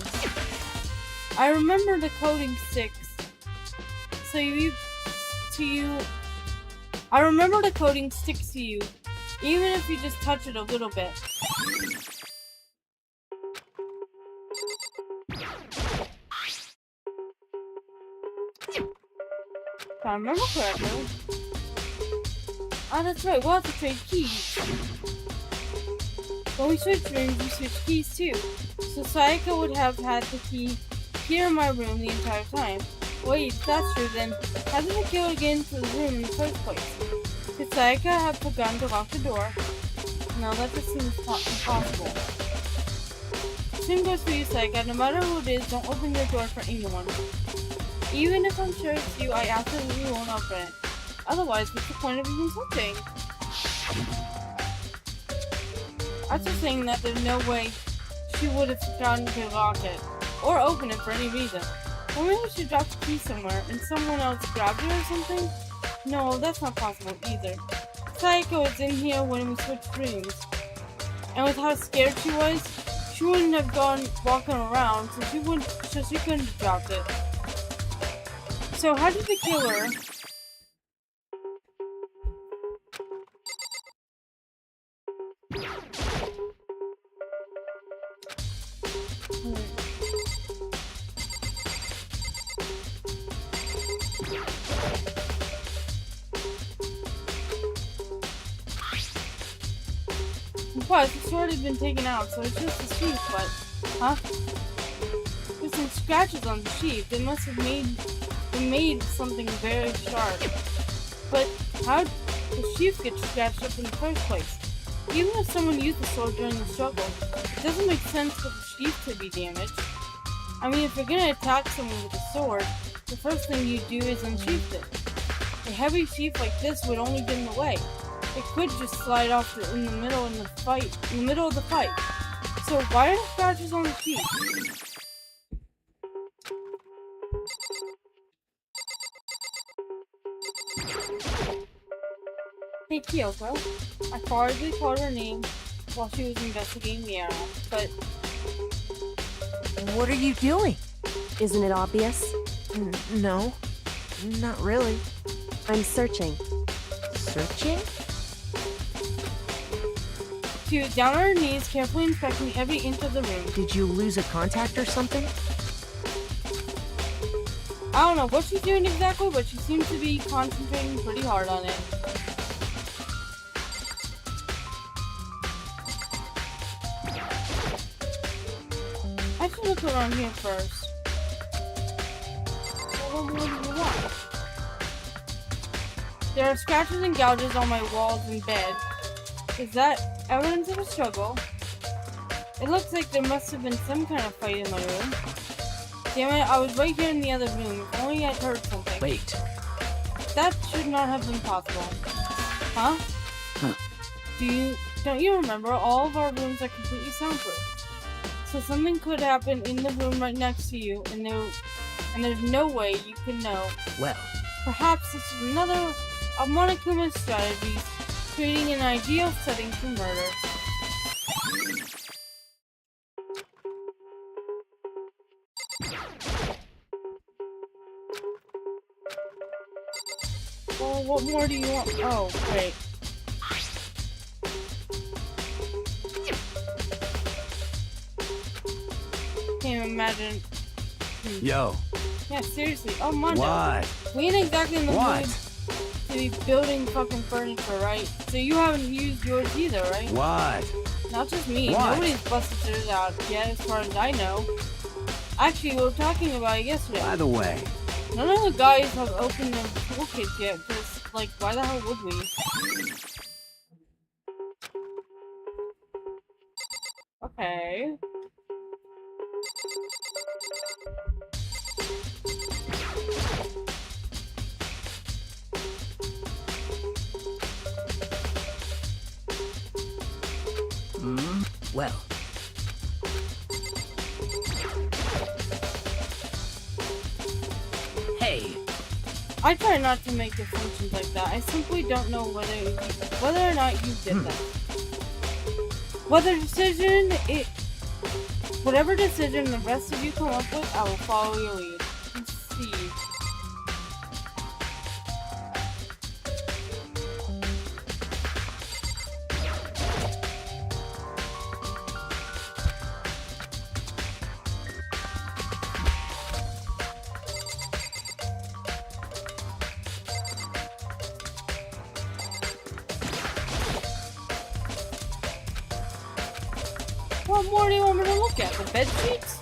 I remember the coating sticks. I remember the coating sticks to you, even if you just touch it a little bit. If I remember correctly. Ah, that's right, we'll have to trade keys. When we switch rooms, we switch keys too. So Sayaka would have had the key here in my room the entire time. Wait, if that's true, then how did the killer get into the room in the first place? Could Sayaka have begun to lock the door? No, that just seems impossible. Same goes for you, Sayaka. No matter who it is, don't open your door for anyone. Even if I'm sure it's you, I absolutely won't open it. Otherwise, what's the point of even switching? After saying that, there's no way she would have forgotten to lock it, or open it for any reason. Or maybe she dropped the key somewhere, and someone else grabbed it or something? No, that's not possible either. Sayaka was in here when we switched rooms. And with how scared she was, she wouldn't have gone walking around, so she couldn't have dropped it. So how did the killer... Plus, the sword had been taken out, so it's just the sheath, but... Huh? There's some scratches on the sheath. They must have made something very sharp. But how did the sheath get scratched up in the first place? Even if someone used the sword during the struggle, it doesn't make sense for the sheath to be damaged. I mean, if you're gonna attack someone with a sword, the first thing you do is unsheath it. A heavy sheath like this would only get in the way. It could just slide off in the middle of the fight. So why are the scratches on the sheath? Hey Kyoko, I forwardly called her name while she was investigating the area, but... What are you doing? Isn't it obvious? No, not really. I'm searching. Searching? She was down on her knees, carefully inspecting every inch of the room. Did you lose a contact or something? I don't know what she's doing exactly, but she seems to be concentrating pretty hard on it. I should look around here first. Well, what more do you want? There are scratches and gouges on my walls and bed. Is that evidence of a struggle? It looks like there must have been some kind of fight in my room. Damn it, I was right here in the other room. If only I'd heard something. Wait. That should not have been possible. Huh? Don't you remember? All of our rooms are completely soundproof. So something could happen in the room right next to you, and there's no way you can know. Well, Perhaps this is another of Monokuma's strategies, creating an ideal setting for murder. Well, what more do you want? Oh, wait. Can't imagine. Yo, Yeah, seriously. Oh, Mondo. what? We ain't exactly in the What? mood to be building fucking furniture, right? So you haven't used yours either, right? What? Not just me. What? Nobody's busted theirs out yet, as far as I know. Actually, we were talking about it yesterday. By the way, None of the guys have opened their toolkits yet, because, like, why the hell would we? Okay. Well, hey, I try not to make assumptions like that. I simply don't know whether or not you did that. Whatever decision the rest of you come up with, I will follow your lead. Let's see. What more do you want me to look at? The bed sheets?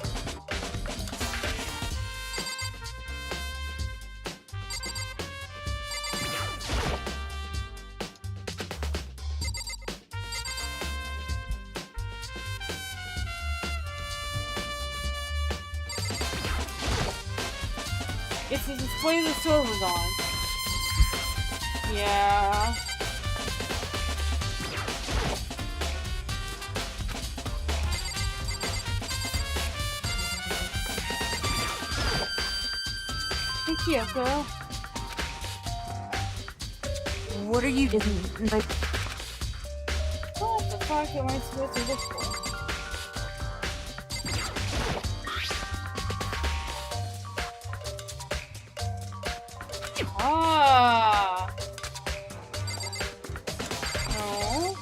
It's the display the server's on. Yeah. Thank you, girl. What are you doing? What the fuck am I supposed to look for? Ah. No.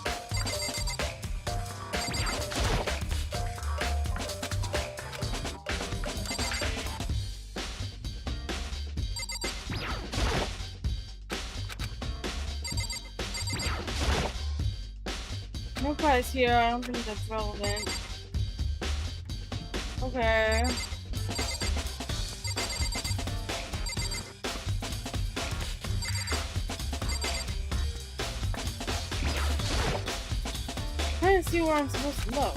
No prize here, I don't think that's relevant. Okay. Trying to see where I'm supposed to look.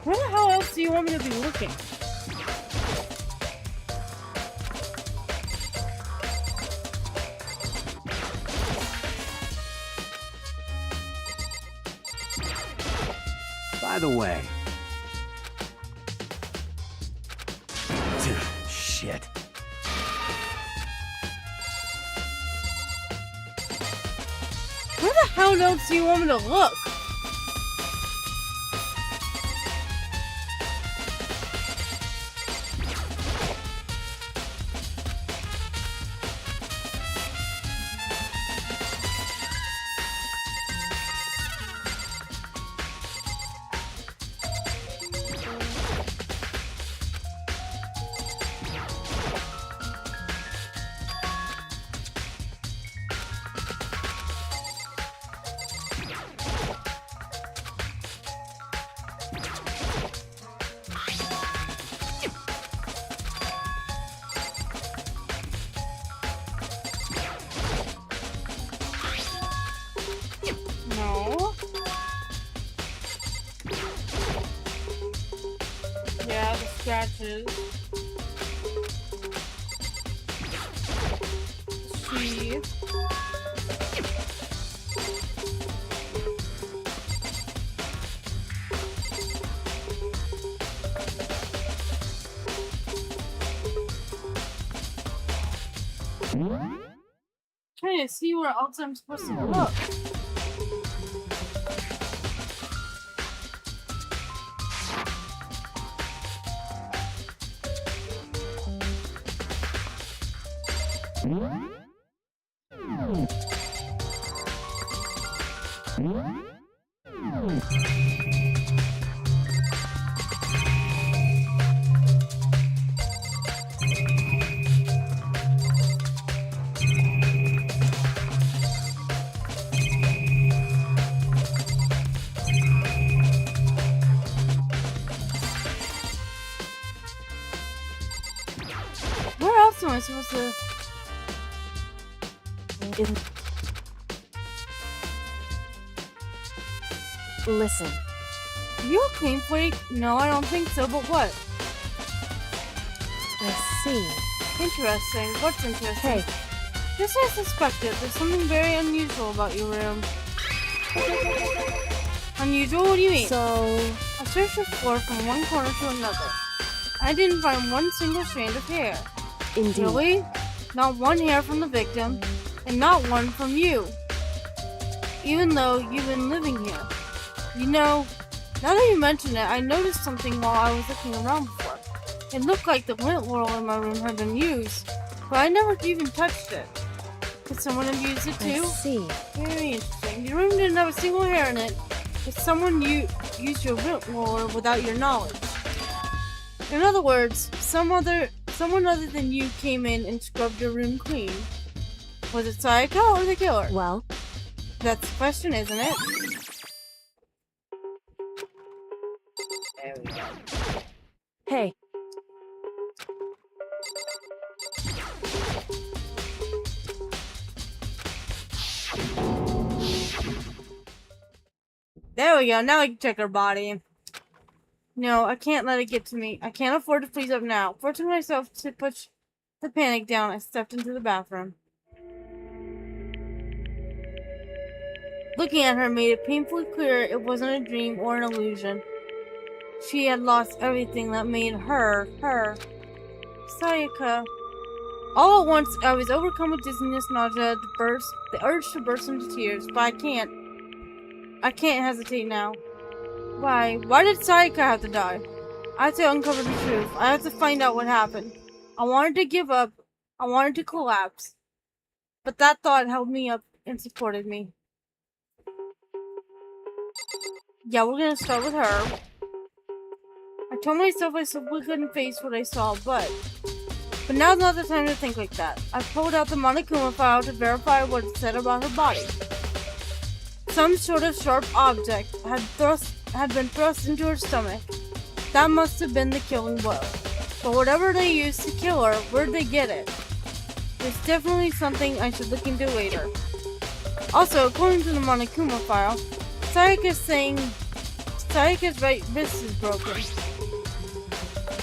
Where the hell else do you want me to be looking? By the way. Dude, shit. Where the hell else do you want me to look? No. Yeah, the scratches. Sheath. Trying to see where else I'm supposed to look. else am I supposed to... Listen. You a clean freak? No, I don't think so, but what? I see. Interesting. What's interesting? Hey, Just as suspected, there's something very unusual about your room. Unusual? What do you mean? so... I searched the floor from one corner to another. I didn't find one single strand of hair. Indeed. Really? Not one hair from the victim, and not one from you. Even though you've been living here. You know, now that you mention it, I noticed something while I was looking around before. It looked like the lint roll in my room had been used, but I never even touched it. Could someone have used it I too? see. Very interesting. Your room didn't have a single hair in it, but someone used your lint roller without your knowledge. In other words, someone other than you came in and scrubbed your room clean. Was it Sayaka or the killer? Well, That's the question, isn't it? hey. There we go. Now I can check her body. No, I can't let it get to me. I can't afford to freeze up now. Forcing myself to push the panic down, I stepped into the bathroom. Looking at her made it painfully clear it wasn't a dream or an illusion. She had lost everything that made her, her. Sayaka. All at once, I was overcome with dizziness, nausea, the urge to burst into tears, but I can't hesitate now. Why did Sayaka have to die? I had to uncover the truth. I had to find out what happened. I wanted to give up. I wanted to collapse. But that thought held me up and supported me. Yeah, we're gonna start with her. I told myself I simply couldn't face what I saw, but now's not the time to think like that. I pulled out the Monokuma file to verify what it said about her body. Some sort of sharp object had been thrust into her stomach. That must have been the killing blow. But whatever they used to kill her, where'd they get it? There's definitely something I should look into later. Also, according to the Monokuma file, Sayaka's right wrist is broken.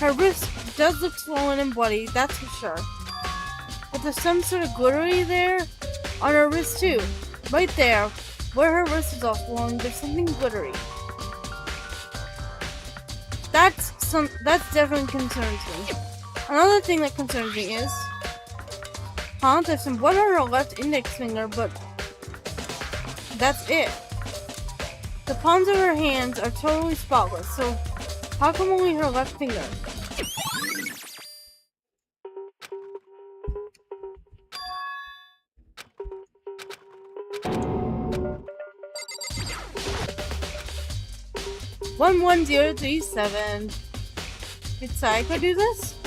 Her wrist does look swollen and bloody, that's for sure. But there's some sort of glittery there on her wrist too. Right there, where her wrist is all swollen, there's something glittery. That definitely concerns me. Another thing that concerns me is, there's some blood on her left index finger, but that's it. The palms of her hands are totally spotless, so how come only her left finger? $11037. Did Sayaka do this?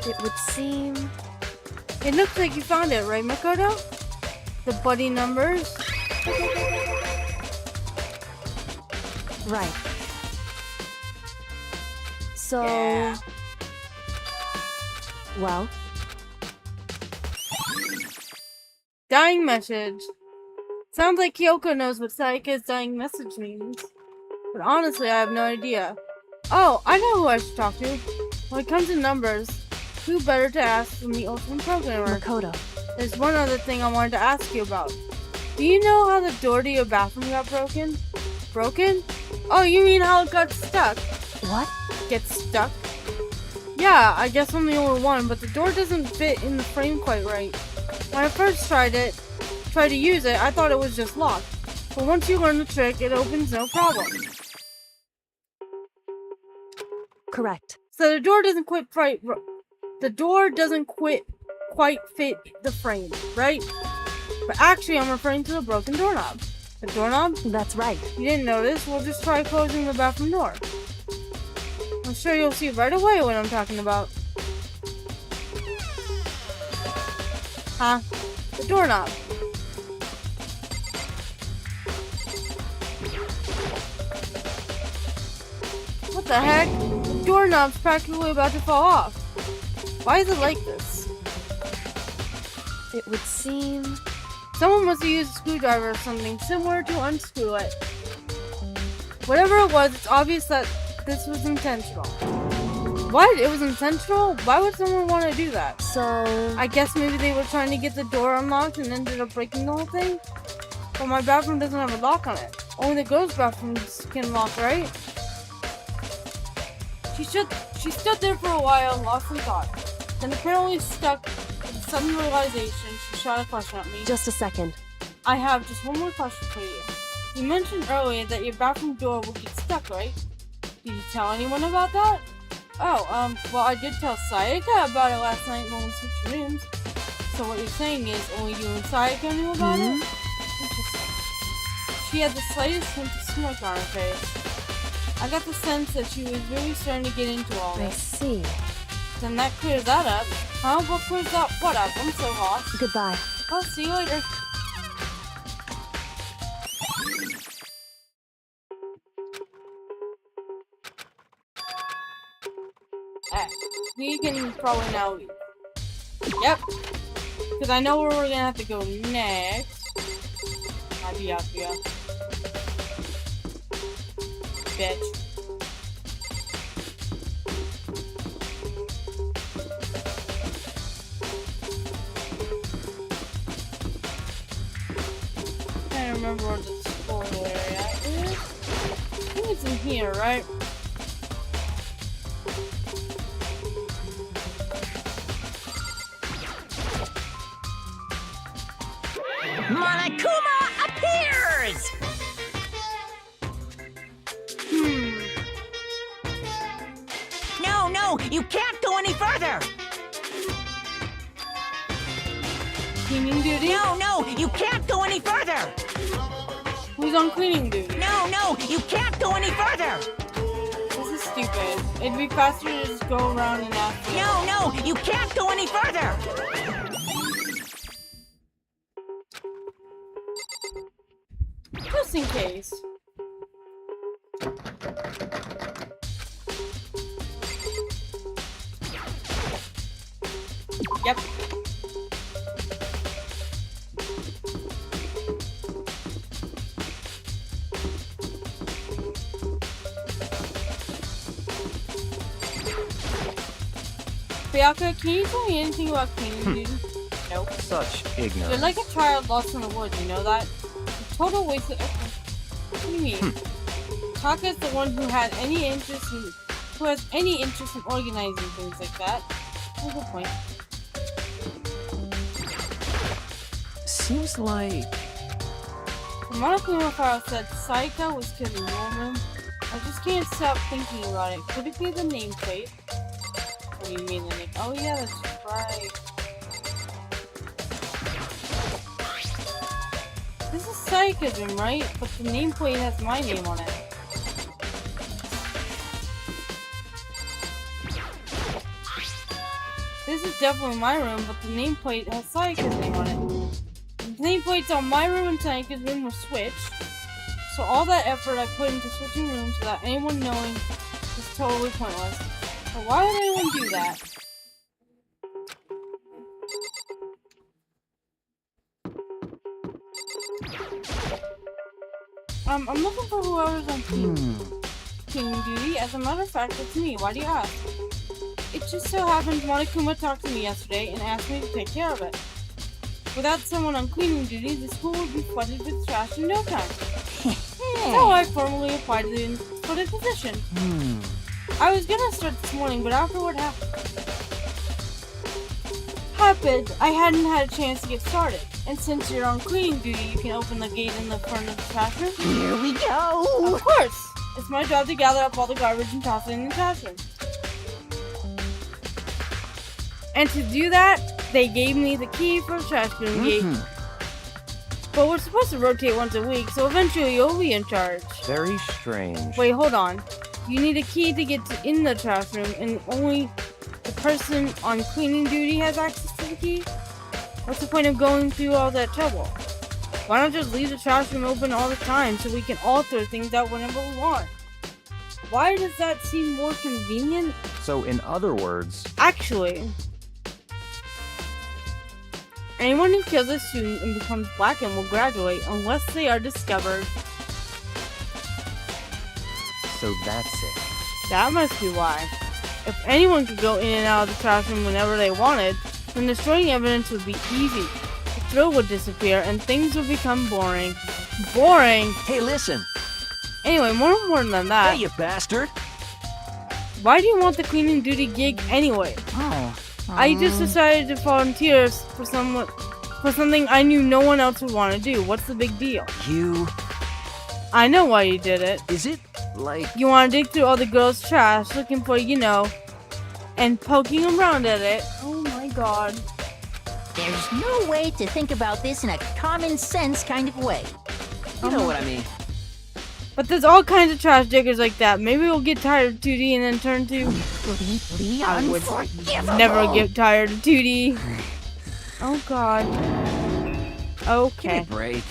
It would seem... It looks like you found it, right, Makoto? The bloody numbers? Right. So... Yeah. Well, Dying message. Sounds like Kyoko knows what Sayaka's dying message means. But honestly, I have no idea. Oh, I know who I should talk to. When it comes to numbers, who better to ask than the ultimate programmer? Makoto. There's one other thing I wanted to ask you about. Do you know how the door to your bathroom got broken? Broken? Oh, you mean how it got stuck? What? Get stuck? Yeah, I guess I'm the only one, but the door doesn't fit in the frame quite right. When I first tried to use it, I thought it was just locked. But once you learn the trick, it opens no problem. Correct. So the door doesn't quite fit the frame, right? But actually, I'm referring to the broken doorknob. The doorknob? That's right. You didn't notice? We'll just try closing the bathroom door. I'm sure you'll see right away what I'm talking about. Huh? The doorknob. What the heck? The doorknob's practically about to fall off. Why is it like this? It would seem... Someone must have used a screwdriver or something similar to unscrew it. Whatever it was, it's obvious that this was intentional. What? It was intentional? Why would someone want to do that? So... I guess maybe they were trying to get the door unlocked and ended up breaking the whole thing? But my bathroom doesn't have a lock on it. Only the girls' bathrooms can lock, right? She stood there for a while, lost in thought. Then apparently stuck with a sudden realization, she shot a question at me. Just a second. I have just one more question for you. You mentioned earlier that your bathroom door would get stuck, right? Did you tell anyone about that? Oh, well, I did tell Sayaka about it last night when we switched rooms. So what you're saying is only you and Sayaka knew about it? Interesting. She had the slightest hint of smirk on her face. I got the sense that she was really starting to get into all I this. see. Then that clears that up. Huh? What clears that what up? I'm so lost. Goodbye. I'll see you later. We can probably now leave. Yep. Because I know where we're gonna have to go next. Abia. Bitch. I can't remember where the school area is. I think it's in here, right? Monokuma appears! No, you can't go any further! Cleaning duty? No, you can't go any further! Who's on cleaning duty? No, you can't go any further! This is stupid. It'd be faster to just go around and ask. No, you can't go any further! Just in case. Yep. Bianca, can you tell me anything about cleaning duty? Nope. Such ignorance. You're like a child lost in the woods, you know that? A total waste of effort. What do you mean? Taka's the one who has any interest in organizing things like that. That's a good point. Seems like... The Monokuma file said Saika was killed in one room. I just can't stop thinking about it. Could it be the nameplate? What do you mean the name? Oh yeah, that's right. This is Saika's room, right? But the nameplate has my name on it. This is definitely my room, but the nameplate has Saika's name on it. The nameplates on my room and Saika's room were switched, so all that effort I put into switching rooms without anyone knowing was totally pointless. But why would anyone do that? I'm looking for whoever's on cleaning duty. As a matter of fact, it's me. Why do you ask? It just so happens Monokuma talked to me yesterday and asked me to take care of it. Without someone on cleaning duty, the school would be flooded with trash in no time. So I formally applied for the position. I was gonna start this morning, but after what happened, I hadn't had a chance to get started. And since you're on cleaning duty, you can open the gate in the front of the trash room. Here we go! Of course! It's my job to gather up all the garbage and toss it in the trash room. And to do that, they gave me the key for the trash room gate. But we're supposed to rotate once a week, so eventually you'll be in charge. Very strange. Wait, hold on. You need a key to get in the trash room, and only the person on cleaning duty has access to the key? What's the point of going through all that trouble? Why not just leave the trash room open all the time so we can all throw things out whenever we want? Why does that seem more convenient? So, in other words, Actually, anyone who kills a student and becomes blackened will graduate unless they are discovered. so that's it. That must be why. If anyone could go in and out of the trash room whenever they wanted, then destroying evidence would be easy. The thrill would disappear and things would become boring. Boring? Hey, listen. Anyway, more than that. Hey, you bastard. Why do you want the cleaning duty gig anyway? Oh. I just decided to volunteer for something I knew no one else would want to do. What's the big deal? You... I know why you did it. Is it, like... You want to dig through all the girls' trash looking for, and poking around at it. Oh my god. There's no way to think about this in a common sense kind of way. You know what I mean. But there's all kinds of trash diggers like that. Maybe we'll get tired of 2D and then turn to... Completely I would unforgivable. never get tired of 2D. Oh god. Give me Okay. a break.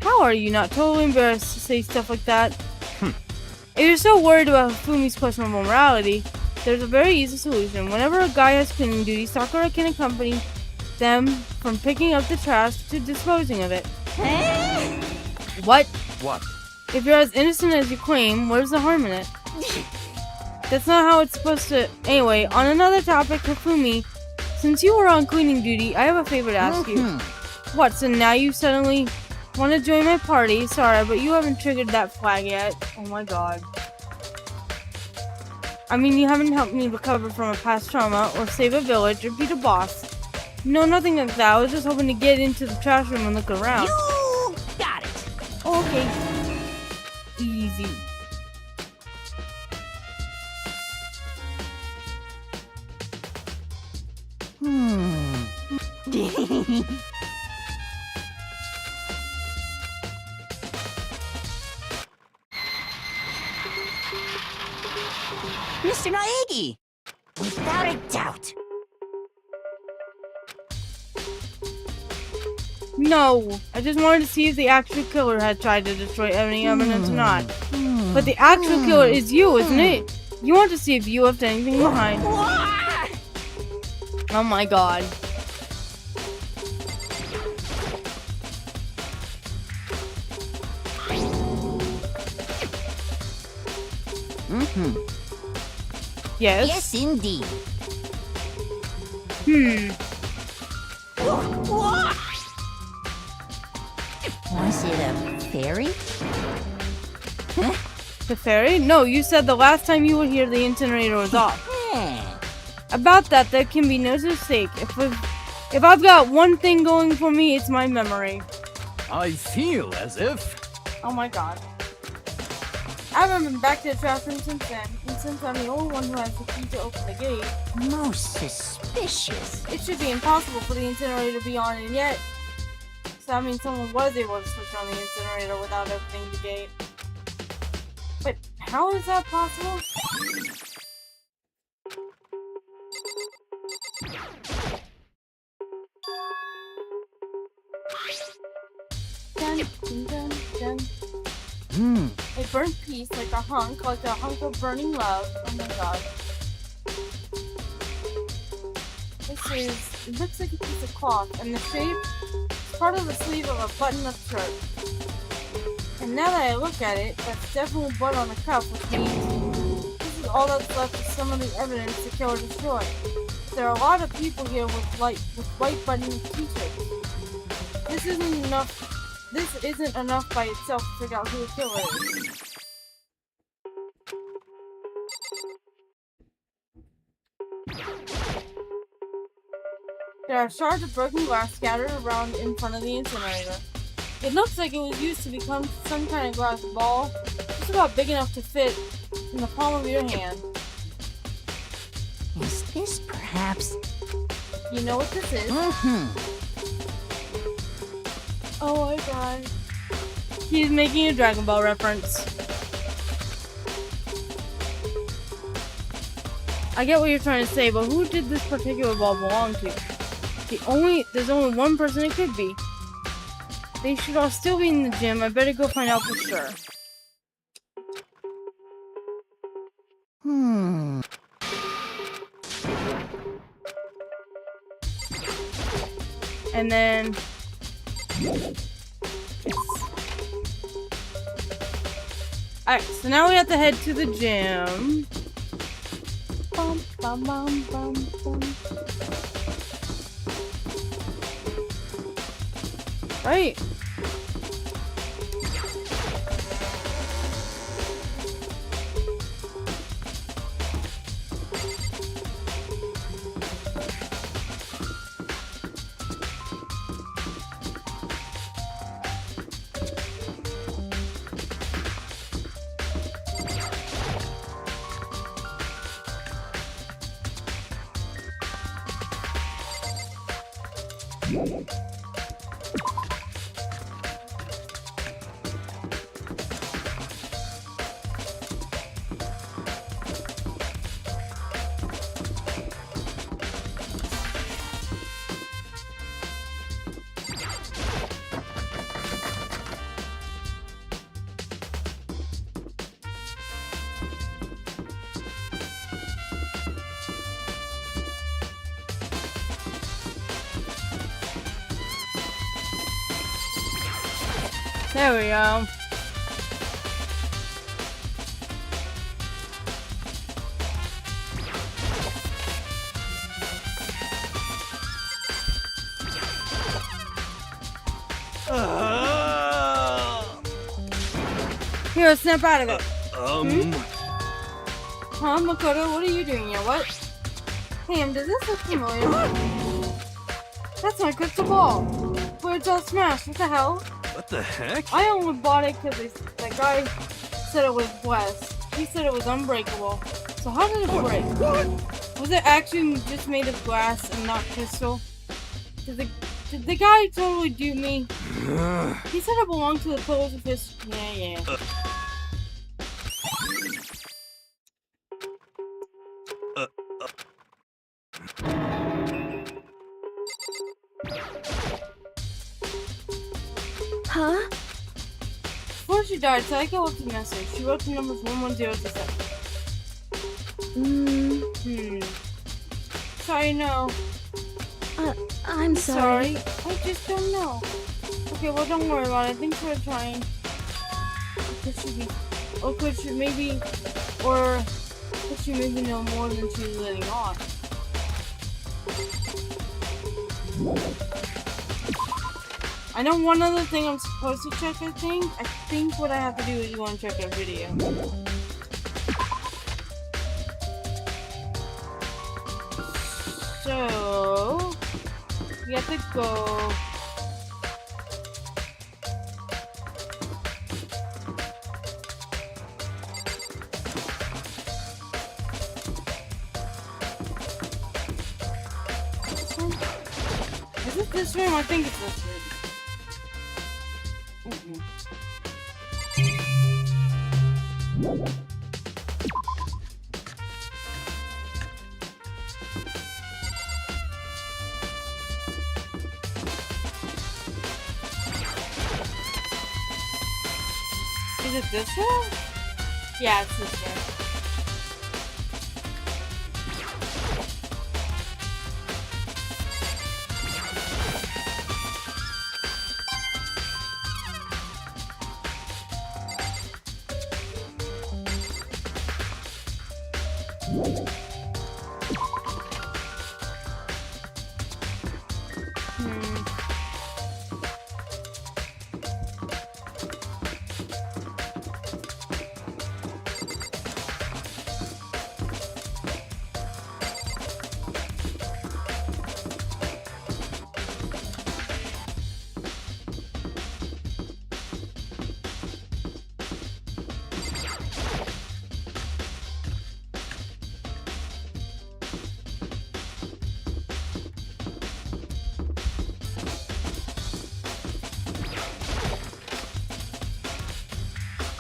How are you not totally embarrassed to say stuff like that? If you're so worried about Fumi's questionable morality, there's a very easy solution. Whenever a guy has cleaning duty, Sakura can accompany them from picking up the trash to disposing of it. What? What? If you're as innocent as you claim, where's the harm in it? That's not how it's supposed to... Anyway, on another topic, Hifumi, since you were on cleaning duty, I have a favor to ask you. What, so now you suddenly want to join my party? Sorry, but you haven't triggered that flag yet. Oh my god. I mean, you haven't helped me recover from a past trauma, or save a village, or beat a boss. No, nothing like that. I was just hoping to get into the trash room and look around. You got it. Oh, okay. Easy. Mr. Naegi! Without a doubt. No, I just wanted to see if the actual killer had tried to destroy any evidence or not. But the actual killer is you, isn't it? You want to see if you left anything behind. Oh my god. Yes? Yes, indeed. Was it a fairy? The fairy? No, you said the last time you were here the incinerator was off. Eh. About that, there can be no mistake. If I've got one thing going for me, it's my memory. I feel as if... Oh my god. I haven't been back to the trash room since then, and since I'm the only one who has the key to open the gate, Most suspicious. it should be impossible for the incinerator to be on, and yet... So that means someone was able to switch on the incinerator without opening the gate. But how is that possible? Dun, dun, dun, dun. A burnt piece, like a hunk of burning love. Oh my god. It looks like a piece of cloth, and the shape is part of the sleeve of a button-up shirt. And now that I look at it, that's definitely blood on the cuff, which means this is all that's left of some of the evidence the killer destroyed. There are a lot of people here with white button t-shirts. This isn't enough by itself to figure out who the killer is. There are shards of broken glass scattered around in front of the incinerator. It looks like it was used to become some kind of glass ball, just about big enough to fit in the palm of your hand. Is this perhaps You know what this is? Mm-hmm. Oh my god. He's making a Dragon Ball reference. I get what you're trying to say, but who did this particular ball belong to? There's only one person it could be. They should all still be in the gym. I better go find out for sure. And then... Alright, so now we have to head to the gym. Bum, bum, bum, bum, bum. Right. There we go. Here, snap out of it. Huh, Makoto? What are you doing here? What? Damn, does this look familiar? That's my crystal ball. But it's all smashed. What the hell? What the heck? I only bought it because that guy said it was blessed. He said it was unbreakable. So how did it break? What? Was it actually just made of glass and not crystal? Did the guy totally do me? He said it belonged to the pillars of his... Yeah. Huh? Before she died, Saika left a message. She wrote the numbers 11027. Sorry, no. I'm sorry. I just don't know. Okay, well, don't worry about it. Thanks for trying. Could she maybe know more than she's letting on? I know one other thing I'm supposed to check, I think what I have to do is go and check a video. So, we have to go... Is it this room? I think it's this room. Is it this room? Yeah, it's this room.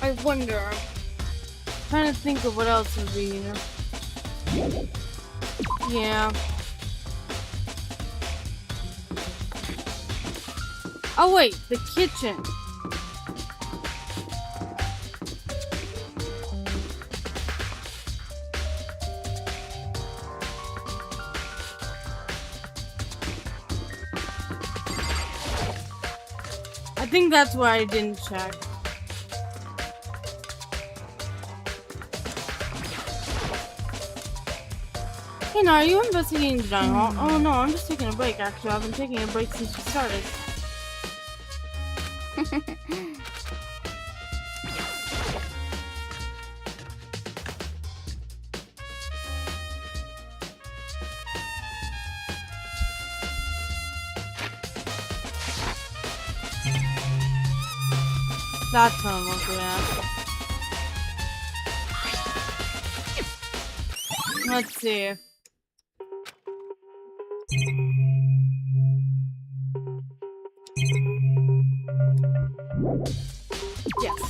I wonder. Trying to think of what else would be, you know? Yeah. Oh wait, the kitchen. I think that's why I didn't check. Hey, now, are you investigating the dining hall? Oh no, I'm just taking a break, actually. I've been taking a break since we started. That's what I'm looking at. Let's see. Yes.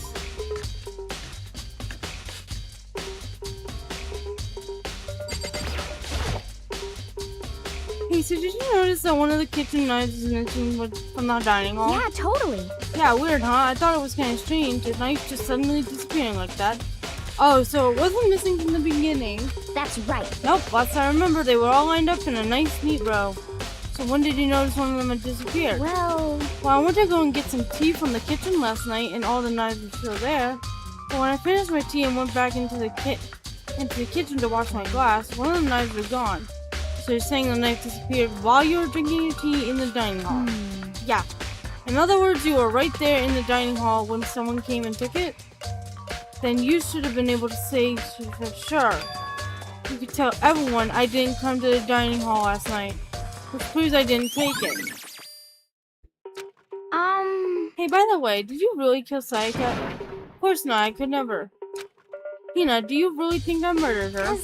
Hey, so did you notice that one of the kitchen knives is missing from the dining hall? Yeah, totally. Yeah, weird, huh? I thought it was kind of strange, a knife just suddenly disappearing like that. Oh, so it wasn't missing from the beginning. That's right. Nope, last I remember, they were all lined up in a nice, neat row. So when did you notice one of them had disappeared? Well, I went to go and get some tea from the kitchen last night, and all the knives were still there. But when I finished my tea and went back into the kitchen to wash my glass, one of the knives was gone. So you're saying the knife disappeared while you were drinking your tea in the dining hall? Yeah. In other words, you were right there in the dining hall when someone came and took it? Then you should have been able to say for sure. You could tell everyone I didn't come to the dining hall last night, which proves I didn't take it. Hey, by the way, did you really kill Sayaka? Of course not, I could never. Hina, do you really think I murdered her?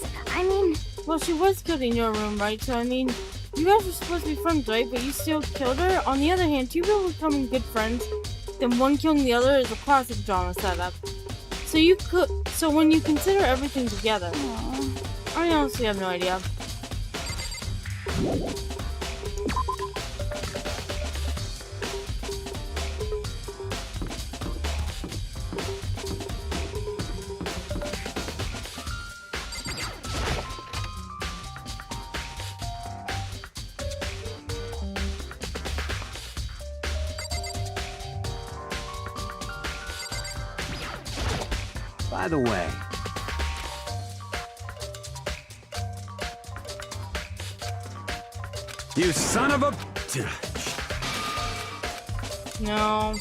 Well, she was killed in your room, right? So, I mean, you guys were supposed to be friends, right? But you still killed her? On the other hand, two people becoming good friends, then one killing the other is a classic drama setup. So when you consider everything together, I honestly have no idea. By the way, you son of a... No.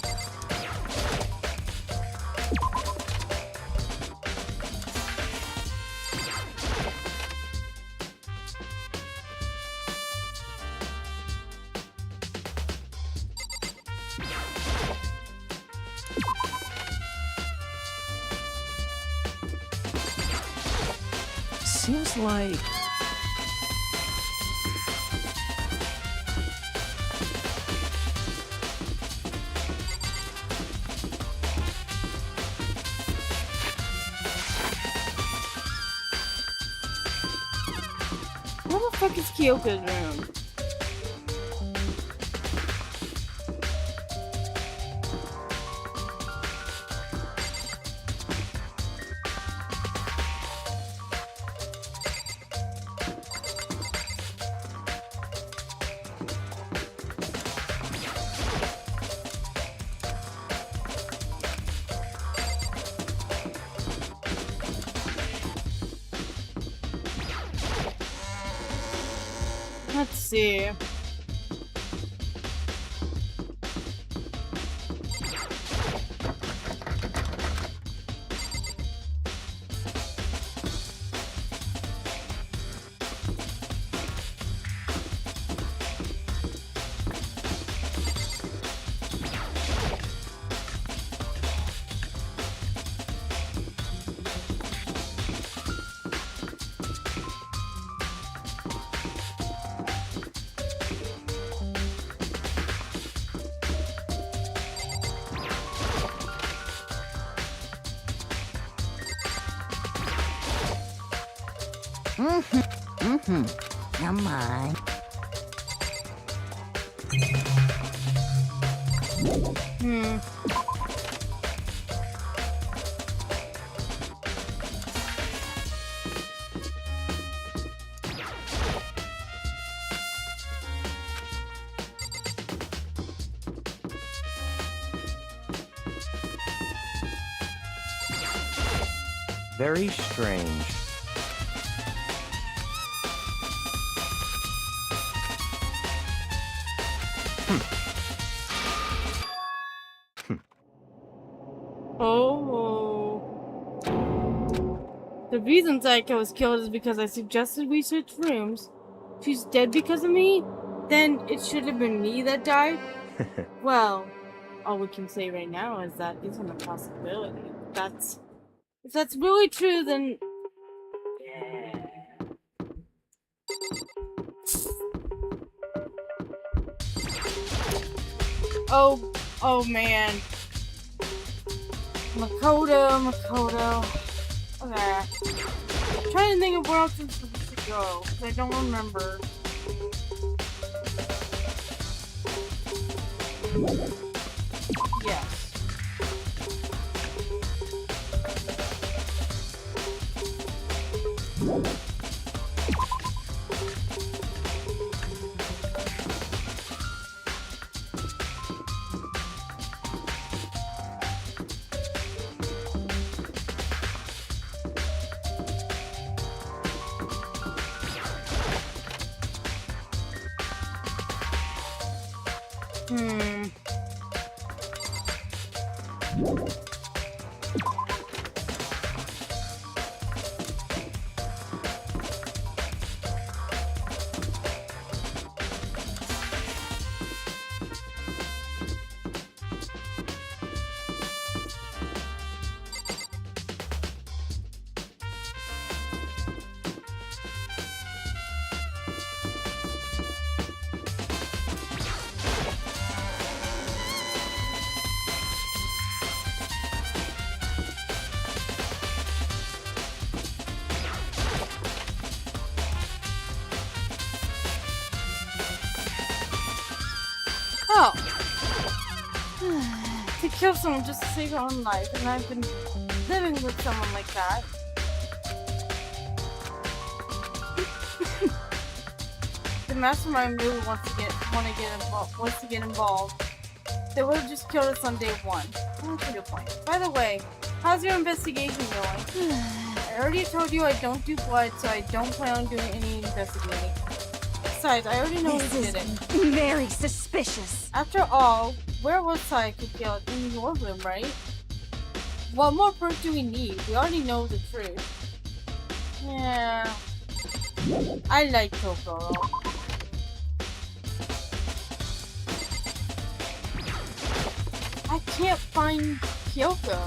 Seems like... Where the fuck is Kyoko's room? Let's see. Come on. Very strange. Oh. The reason Zaika was killed is because I suggested we switch rooms. She's dead because of me? Then it should have been me that died? Well, all we can say right now is that isn't a possibility. If that's really true, then... Yeah. Oh man. Makoto. Okay. I'm trying to think of where else I'm supposed to go, because I don't remember. Yes. Oh. To kill someone just to save your own life, and I've been living with someone like that. The mastermind really wants to get involved. They would have just killed us on day one. That's a good point. By the way, how's your investigation going? I already told you I don't do blood, so I don't plan on doing any investigating. Besides, I already know who did it. Very suspicious. After all, where was Saika killed? In your room, right? What more proof do we need? We already know the truth. Yeah. I like Kokoro. I can't find Kyoko.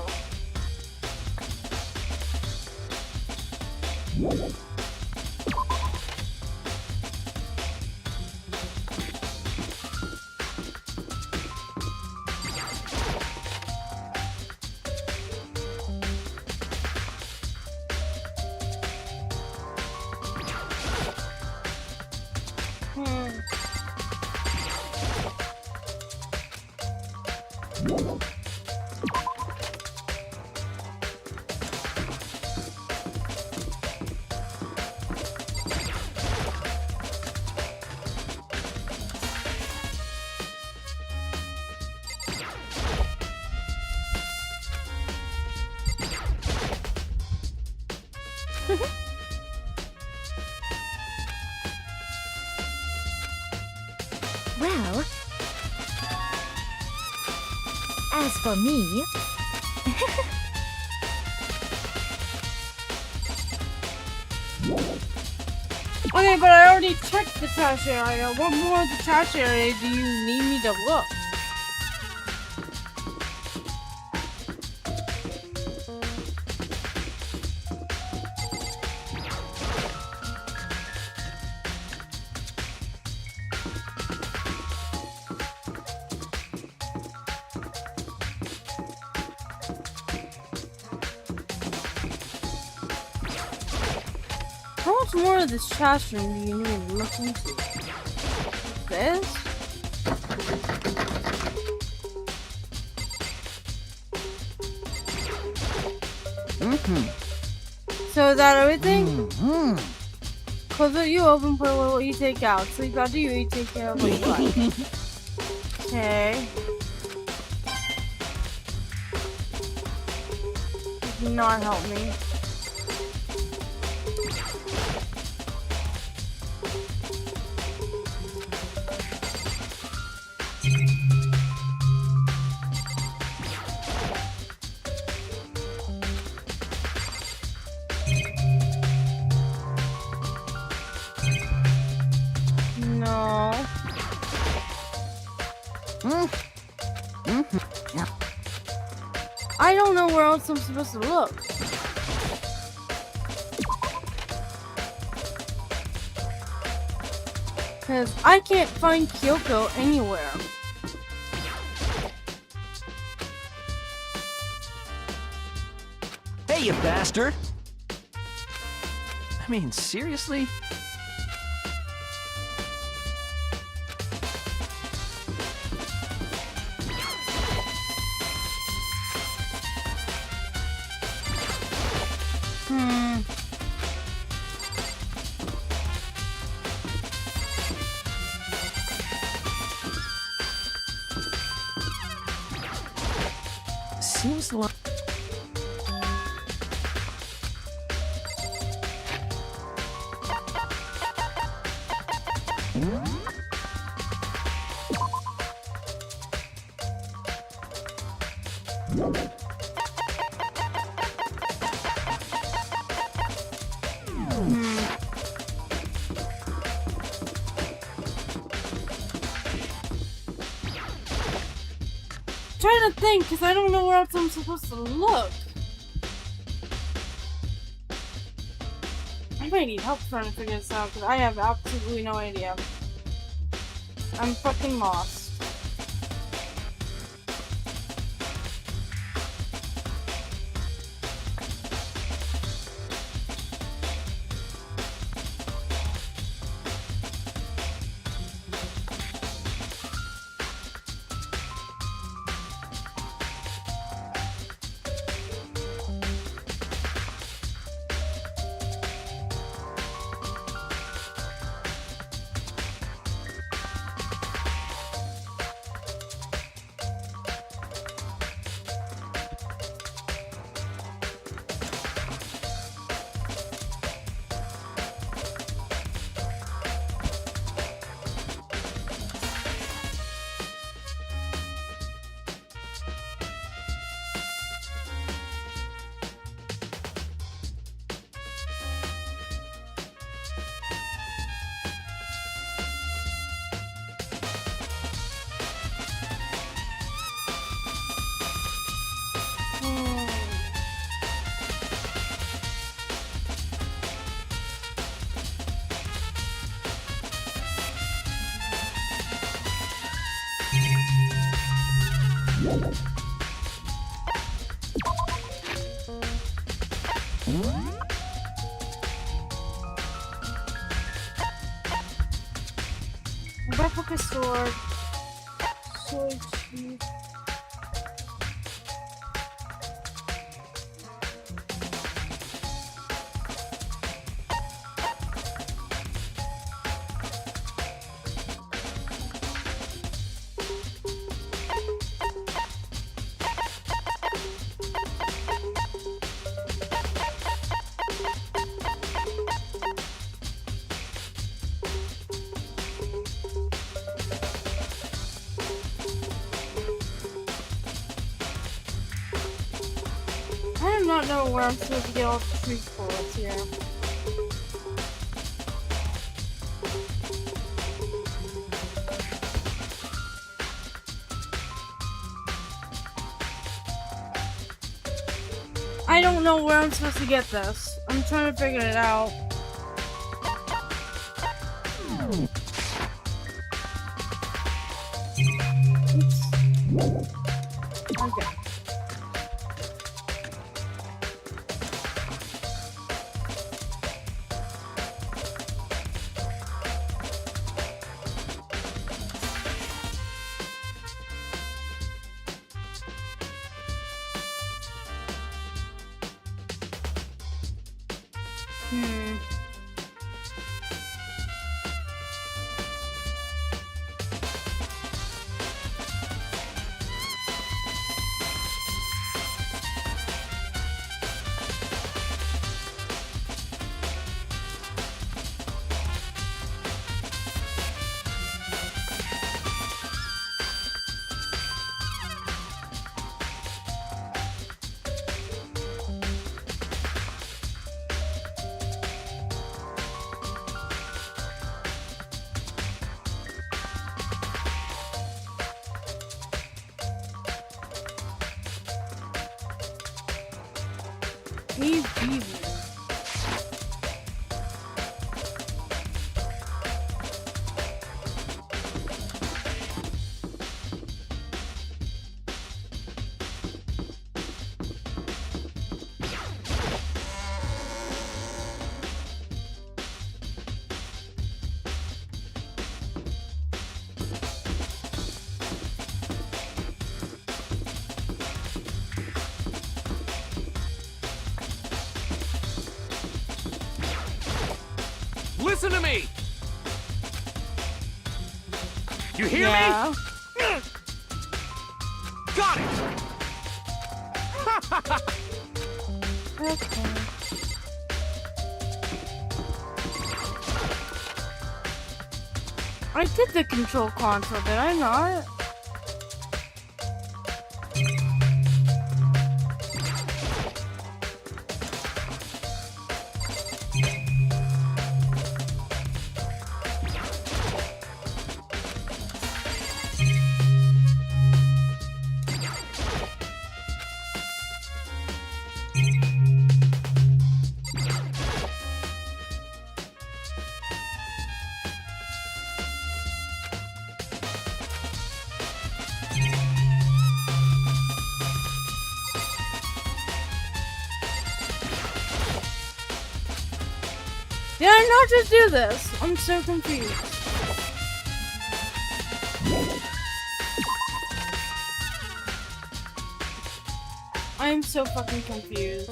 Well, as for me... Okay, but I already checked the trash area. What more of the trash area do you need me to look? How much more of this trash room do you need to look into? This? So is that everything? Clothes that you open, put away what you take out. Sleep after you eat, take care of what you like. Okay. Do not help me. No. I don't know where else I'm supposed to look. Because I can't find Kyoko anywhere. Hey, you bastard! I mean, seriously? Seems like... Trying to think, because I don't know where else I'm supposed to look. I might need help trying to figure this out, because I have absolutely no idea. I'm fucking lost. Replica sword. Sword sheath. I do not know where I'm supposed to get all the tree bullets here. I don't know where I'm supposed to get this. I'm trying to figure it out. Oops. Okay. Hmm. Hey, Beaver. Listen to me! You hear Yeah. me? Got it! Okay. I did the control console, did I not? Did I not just do this? I'm so confused. I am so fucking confused.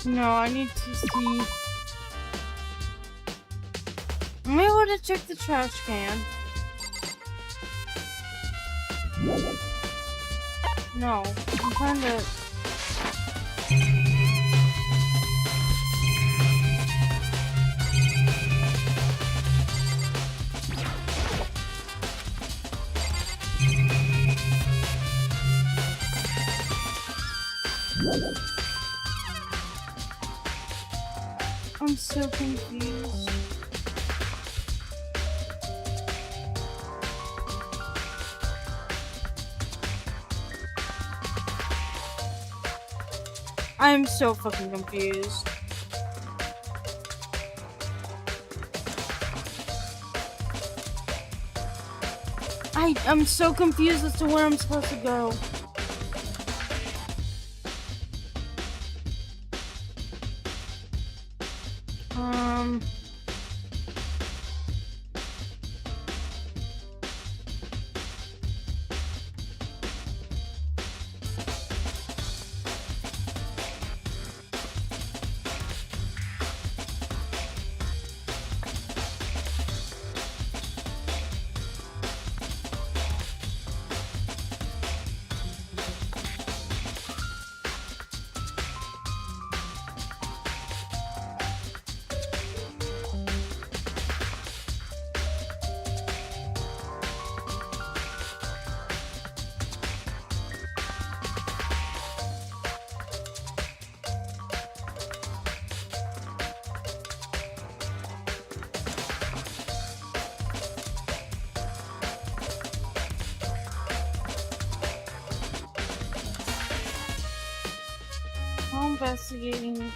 No, I need to see. I'm able to check the trash can. No, I'm trying to. I'm so confused. I'm so fucking confused. I'm so confused as to where I'm supposed to go. investigating.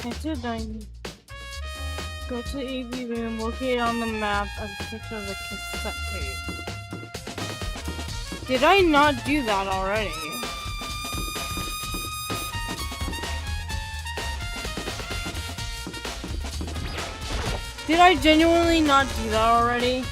Enter dining. Go to AV room, locate on the map a picture of the cassette tape. Did I not do that already? Did I genuinely not do that already?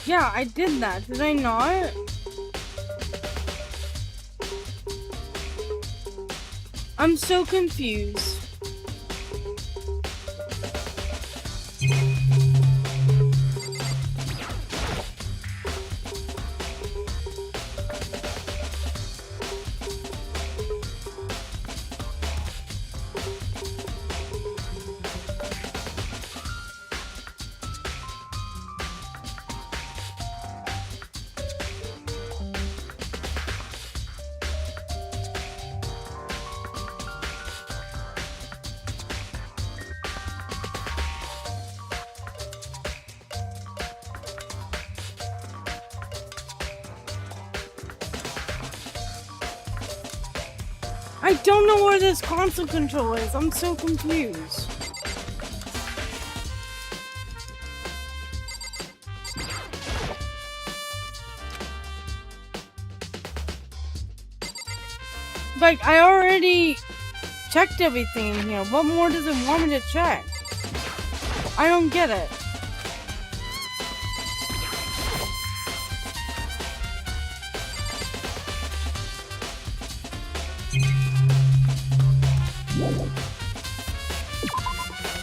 Yeah, I did that. Did I not? I'm so confused. I don't know where this console control is. I'm so confused. Like, I already checked everything in here. What more does it want me to check? I don't get it.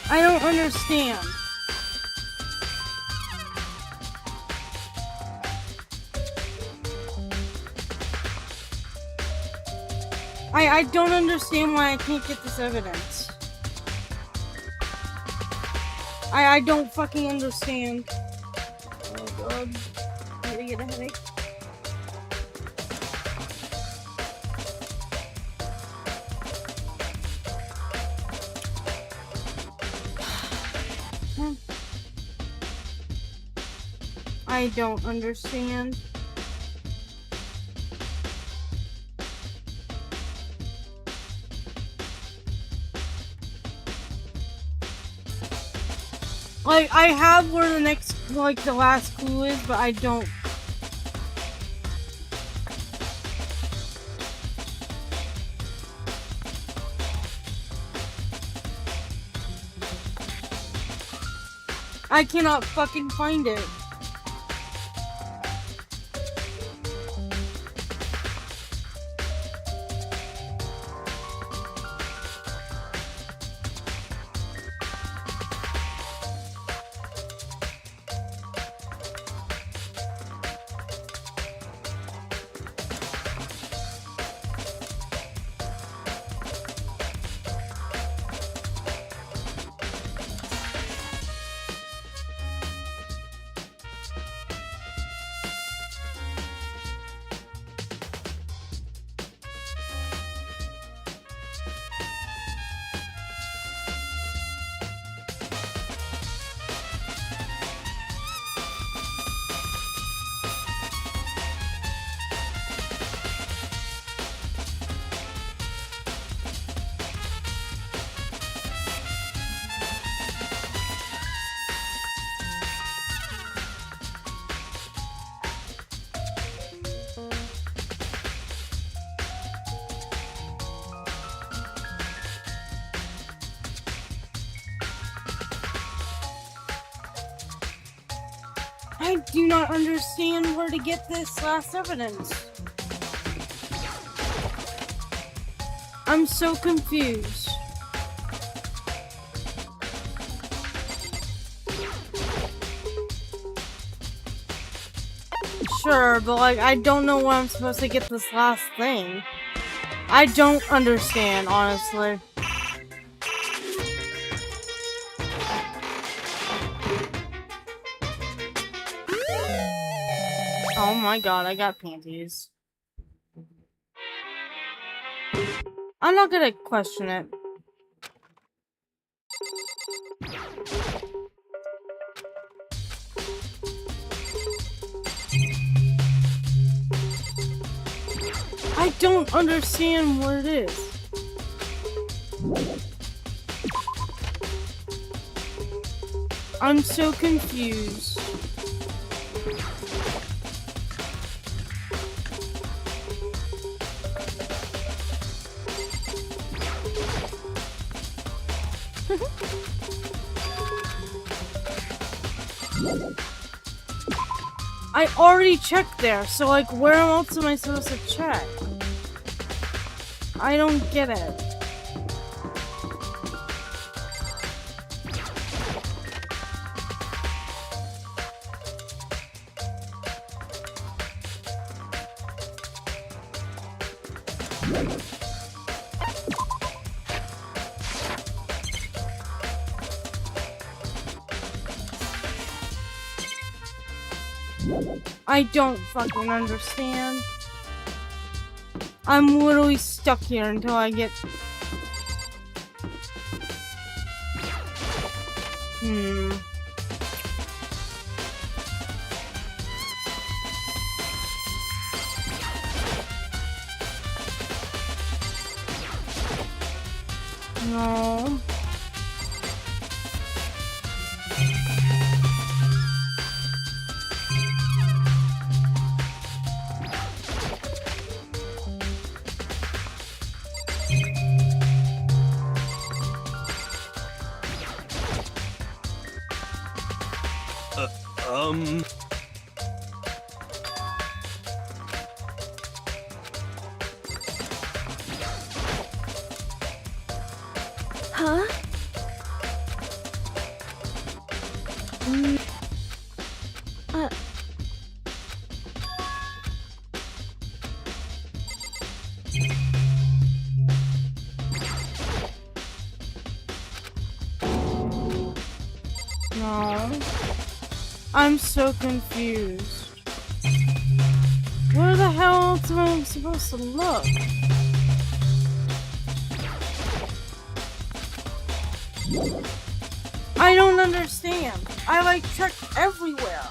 I don't understand. I don't understand why I can't get this evidence. I don't fucking understand. Oh god. I'm gonna get a headache. I don't understand. Like, I have where the next, like, the last clue is, but I don't. I cannot fucking find it. I do not understand where to get this last evidence. I'm so confused. Sure, but like, I don't know where I'm supposed to get this last thing. I don't understand, honestly. Oh my god, I got panties. I'm not gonna question it. I don't understand what it is. I'm so confused. I already checked there, so like, where else am I supposed to check? I don't get it. I don't fucking understand. I'm literally stuck here until I get... No. Huh? No. I'm so confused. Where the hell else am I supposed to look? I don't understand. I like checked everywhere.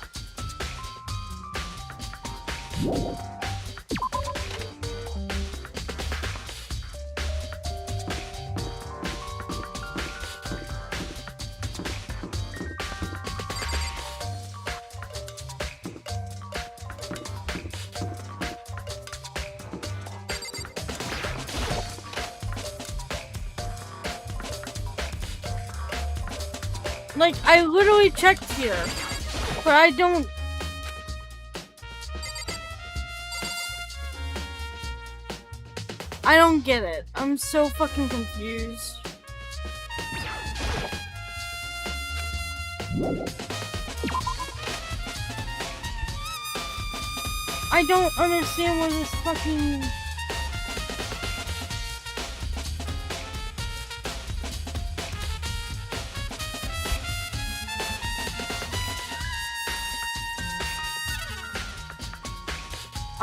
Like, I literally checked here, but I don't... I don't get it. I'm so fucking confused. I don't understand where this fucking...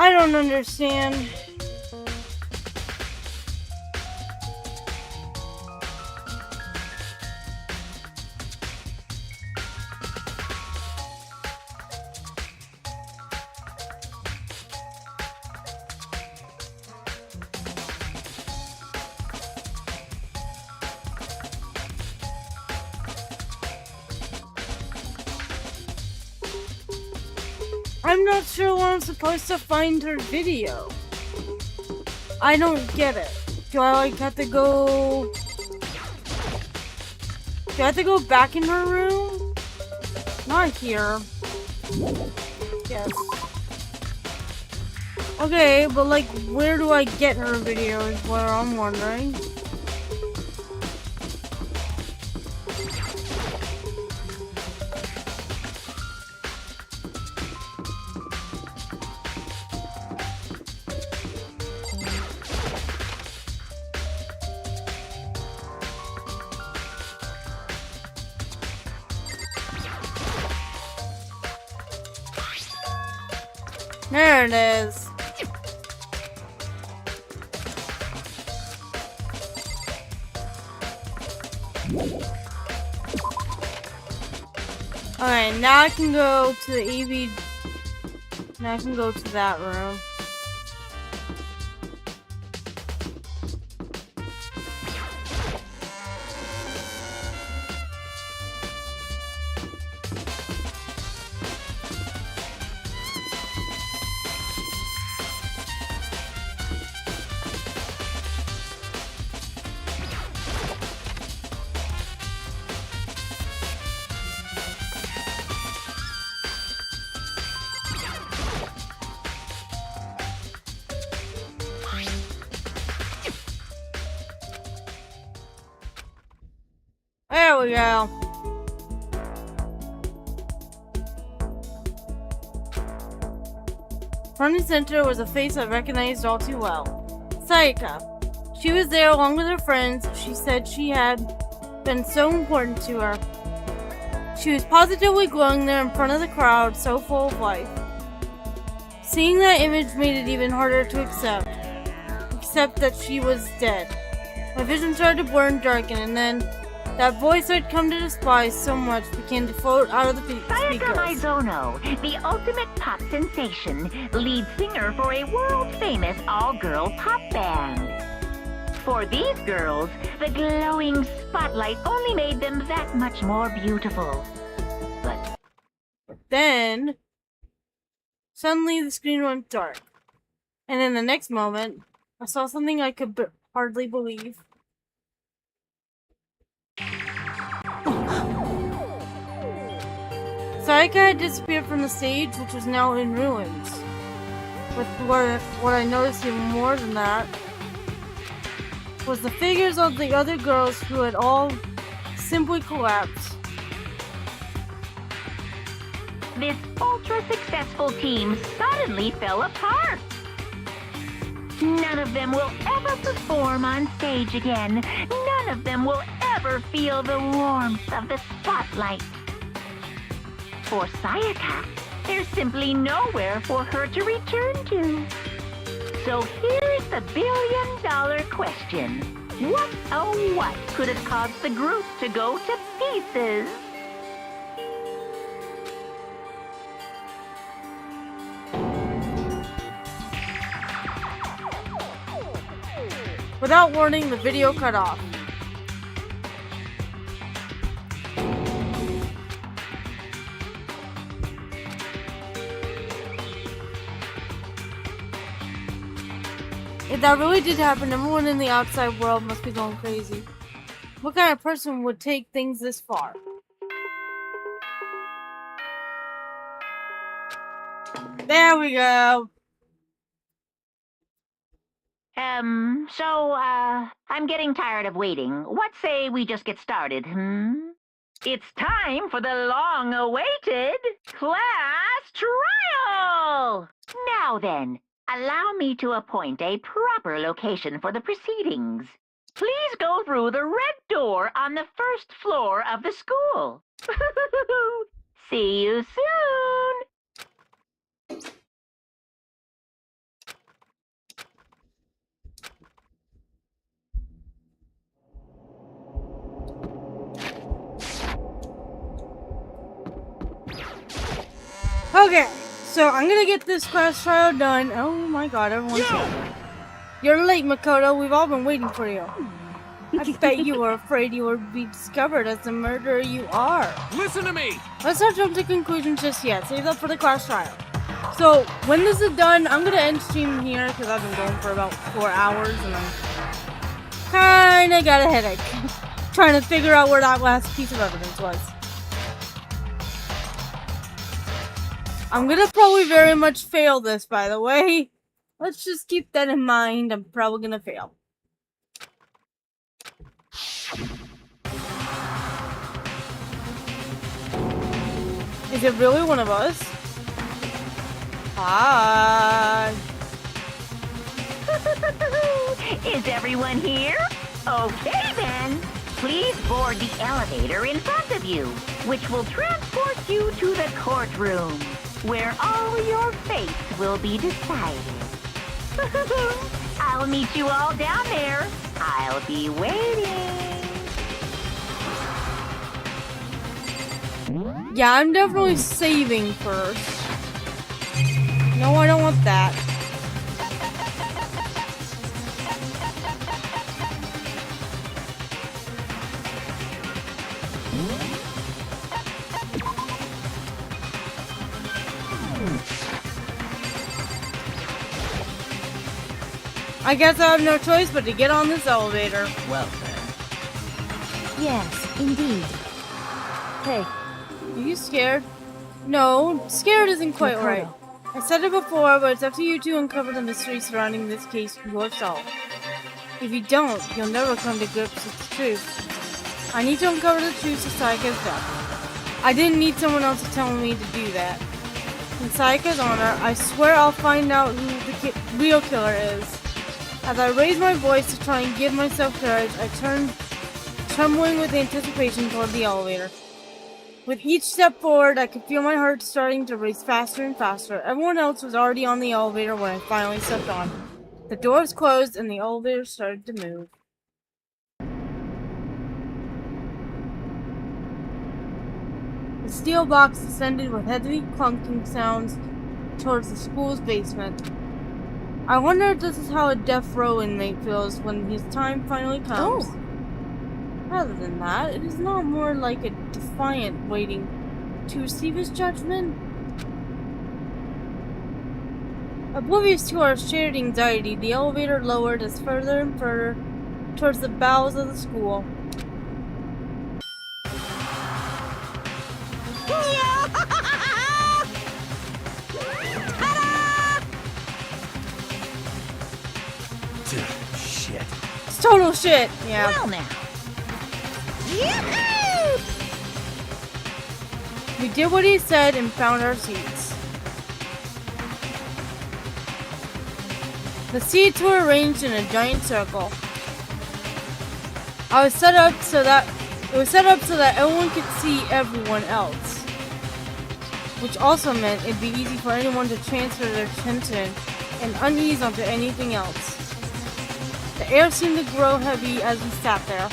I don't understand. I'm not sure where I'm supposed to find her video. I don't get it. Do I like have to go... Do I have to go back in her room? Not here. Yes. Okay, but like, where do I get her video is what I'm wondering. There it is. Alright, now I can go to the AV. Now I can go to that room. There we go. Front and center was a face I recognized all too well. Sayaka. She was there along with her friends. She said she had been so important to her. She was positively glowing there in front of the crowd, so full of life. Seeing that image made it even harder to accept that she was dead. My vision started to blur and darken, and then that voice I'd come to despise so much began to float out of the speakers. Sayaka Maizono, the ultimate pop sensation, lead singer for a world-famous all-girl pop band. For these girls, the glowing spotlight only made them that much more beautiful. But then, suddenly the screen went dark. And in the next moment, I saw something I could hardly believe. Sayaka had disappeared from the stage, which was now in ruins. But what I noticed even more than that was the figures of the other girls who had all simply collapsed. this ultra-successful team suddenly fell apart. None of them will ever perform on stage again. None of them will ever feel the warmth of the spotlight. For Sayaka, there's simply nowhere for her to return to. So here's the billion-dollar question. What, oh what, could have caused the group to go to pieces? Without warning, the video cut off. If that really did happen, everyone in the outside world must be going crazy. What kind of person would take things this far? There we go. I'm getting tired of waiting. What say we just get started, It's time for the long-awaited class trial! Now then, allow me to appoint a proper location for the proceedings. Please go through the red door on the first floor of the school. See you soon! Okay, so I'm gonna get this class trial done. Oh my god, everyone's here. You're late, Makoto. We've all been waiting for you. I bet you were afraid you would be discovered as the murderer you are. Listen to me! Let's not jump to conclusions just yet. Save that for the class trial. So, when this is done, I'm gonna end stream here because I've been going for about 4 hours and I'm kinda got a headache. Trying to figure out where that last piece of evidence was. I'm gonna probably very much fail this, by the way. Let's just keep that in mind. I'm probably gonna fail. Is it really one of us? Hi. Is everyone here? Okay then. Please board the elevator in front of you, which will transport you to the courtroom. where all your fates will be decided. I'll meet you all down there. I'll be waiting. Yeah, I'm definitely saving first. No, I don't want that. I guess I have no choice but to get on this elevator. Well then. Yes, indeed. Hey, Are you scared? No, scared isn't quite Makoto. right. I said it before, but it's up to you to uncover the mystery surrounding this case yourself. If you don't, you'll never come to grips with the truth. I need to uncover the truth of Sayaka's death. I didn't need someone else to tell me to do that. In Sayaka's honor, I swear I'll find out who the real killer is. As I raise my voice to try and give myself courage, I turn, trembling with anticipation toward the elevator. With each step forward, I could feel my heart starting to race faster and faster. Everyone else was already on the elevator when I finally stepped on. The doors closed and the elevator started to move. The steel box descended with heavy clunking sounds towards the school's basement. I wonder if this is how a death row inmate feels when his time finally comes. Oh. Rather than that, it is not more like a defiant waiting to receive his judgment. Oblivious to our shared anxiety, the elevator lowered us further and further towards the bowels of the school. Shit. It's total shit. Yeah. Well now. We did what he said and found our seats. The seats were arranged in a giant circle. It was set up so that everyone could see everyone else, which also meant it'd be easy for anyone to transfer their tension and unease onto anything else. The air seemed to grow heavy as we sat there.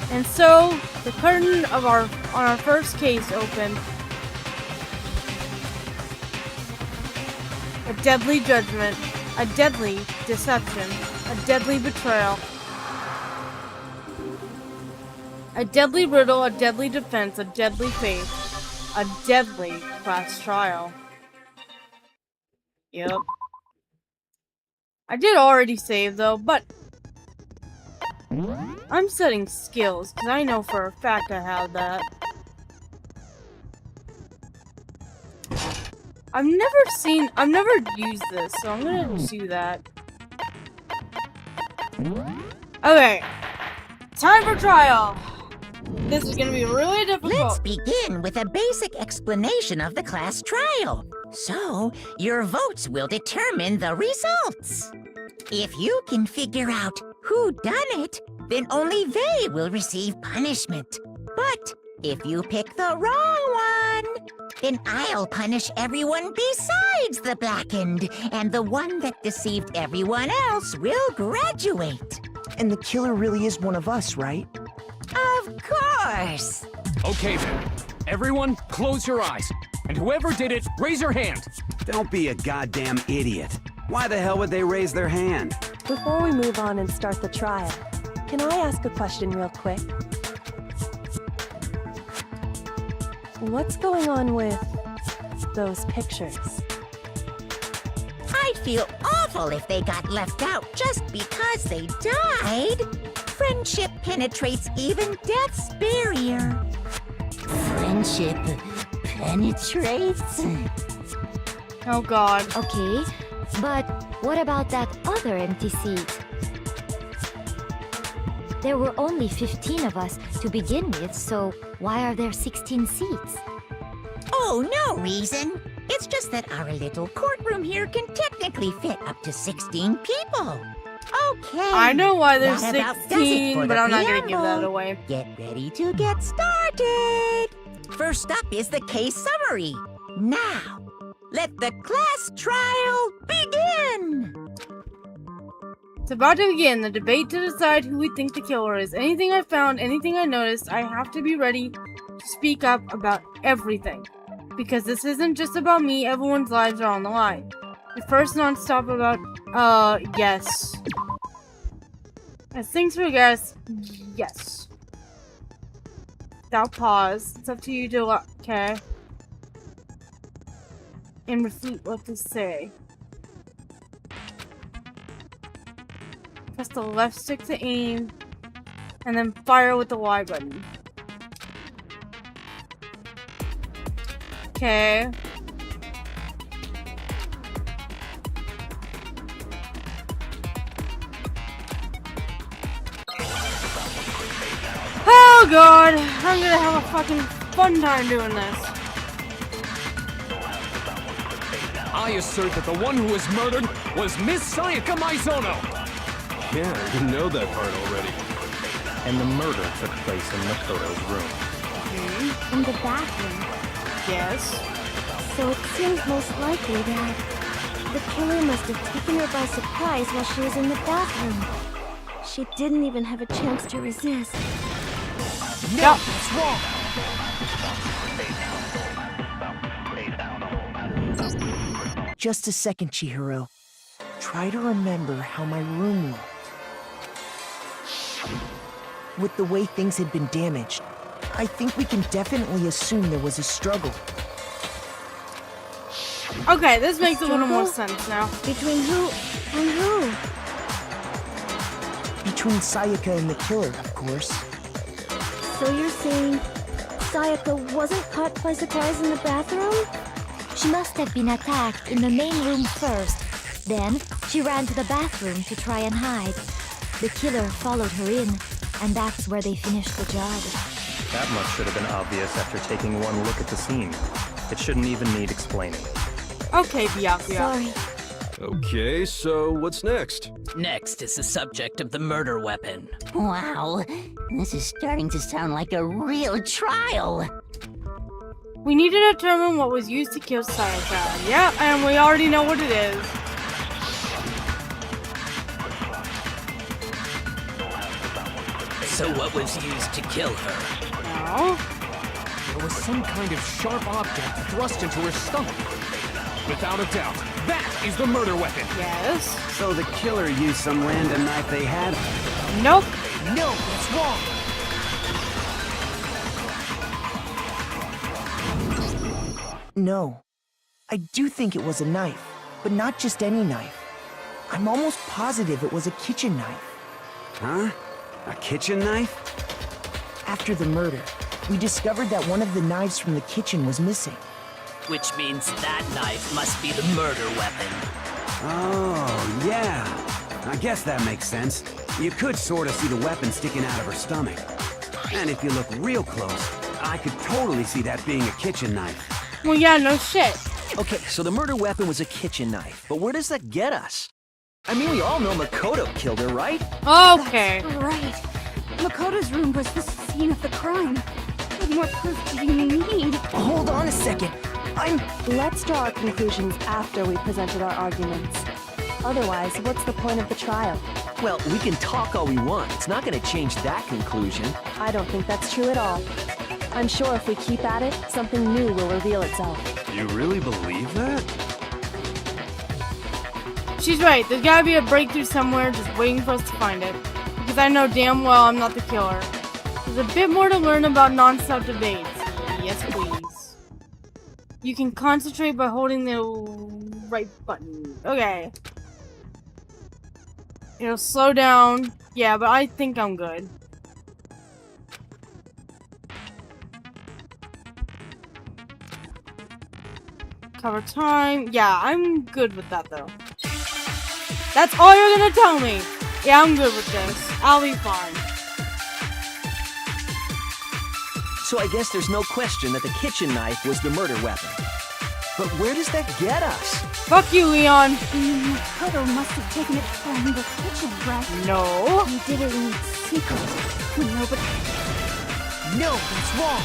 And so, the curtain on our first case opened. A deadly judgment, a deadly deception, a deadly betrayal. A deadly riddle, a deadly defense, a deadly faith, a deadly class trial. Yep. I did already save though, but I'm setting skills, because I know for a fact I have that. I've never used this, so I'm gonna do that. Okay. Time for trial! This is gonna be really difficult. Let's begin with a basic explanation of the class trial. So, your votes will determine the results. If you can figure out who done it, then only they will receive punishment. But if you pick the wrong one, then I'll punish everyone besides the blackened, and the one that deceived everyone else will graduate. And the killer really is one of us, right? Of course. Okay then. Everyone, close your eyes. And whoever did it, raise your hand. Don't be a goddamn idiot. Why the hell would they raise their hand? before we move on and start the trial, can I ask a question real quick? What's going on with those pictures? I'd feel awful if they got left out just because they died. Friendship penetrates even death's barrier. Friendship penetrates? Oh god. Okay, but what about that other empty seat? There were only 15 of us to begin with, so why are there 16 seats? Oh, no reason. It's just that our little courtroom here can technically fit up to 16 people. Okay. I know why there's that about does it 16, for but the I'm not gonna give preamble. that away. Get ready to get started. started. First up is the case summary. Now, let the class trial begin. It's about to begin, the debate to decide who we think the killer is. Anything I found, anything I noticed, I have to be ready to speak up about everything. Because this isn't just about me, everyone's lives are on the line. The first non-stop about, yes. As things progress, yes. Without pause, it's up to you to, okay. And reflect what to say. Press the left stick to aim, and then fire with the Y button. Okay. Oh god, I'm gonna have a fucking fun time doing this. I assert that the one who was murdered was Miss Sayaka Maizono. Yeah, I didn't know that part already. And the murder took place in Makoto's room. In the bathroom. Yes. So it seems most likely that the killer must have taken her by surprise while she was in the bathroom. She didn't even have a chance to resist. No, that's wrong. Just a second, Chihiro. Try to remember how my room looked. With the way things had been damaged, I think we can definitely assume there was a struggle. Okay, this makes a little more sense now. Between who and who? Between Sayaka and the killer, of course. So you're saying Sayaka wasn't caught by surprise in the bathroom? She must have been attacked in the main room first. Then, she ran to the bathroom to try and hide. The killer followed her in, and that's where they finished the job. That much should have been obvious after taking one look at the scene. It shouldn't even need explaining. Okay, Byakuya. Sorry. Okay, so what's next? Next is the subject of the murder weapon. Wow, this is starting to sound like a real trial. We need to determine what was used to kill Sayaka. Yeah, and we already know what it is. So what was used to kill her? No. There was some kind of sharp object thrust into her stomach. Without a doubt, that is the murder weapon. Yes. So the killer used some random knife they had? Nope. No, that's wrong. No. I do think it was a knife, but not just any knife. I'm almost positive it was a kitchen knife. Huh? A kitchen knife? After the murder, we discovered that one of the knives from the kitchen was missing. Which means that knife must be the murder weapon. Oh, yeah. I guess that makes sense. You could sort of see the weapon sticking out of her stomach. And if you look real close, I could totally see that being a kitchen knife. Well, yeah, no shit. Okay, so the murder weapon was a kitchen knife, but where does that get us? I mean, we all know Makoto killed her, right? Okay. That's right. Makoto's room was the scene of the crime. What more proof do you need? Hold on a second. Let's draw our conclusions after we've presented our arguments. Otherwise, what's the point of the trial? Well, we can talk all we want. It's not going to change that conclusion. I don't think that's true at all. I'm sure if we keep at it, something new will reveal itself. You really believe that? She's right. There's gotta be a breakthrough somewhere just waiting for us to find it. Because I know damn well I'm not the killer. There's a bit more to learn about non-stop debates. Yes, please. You can concentrate by holding the right button. Okay. It'll slow down. Yeah, but I think I'm good. Cover time. Yeah, I'm good with that though. That's all you're gonna tell me. Yeah, I'm good with this. I'll be fine. So I guess there's no question that the kitchen knife was the murder weapon. But where does that get us? Fuck you, Leon. Makoto must have taken it from the kitchen, right? No. He did it in secret. No, but No, that's wrong.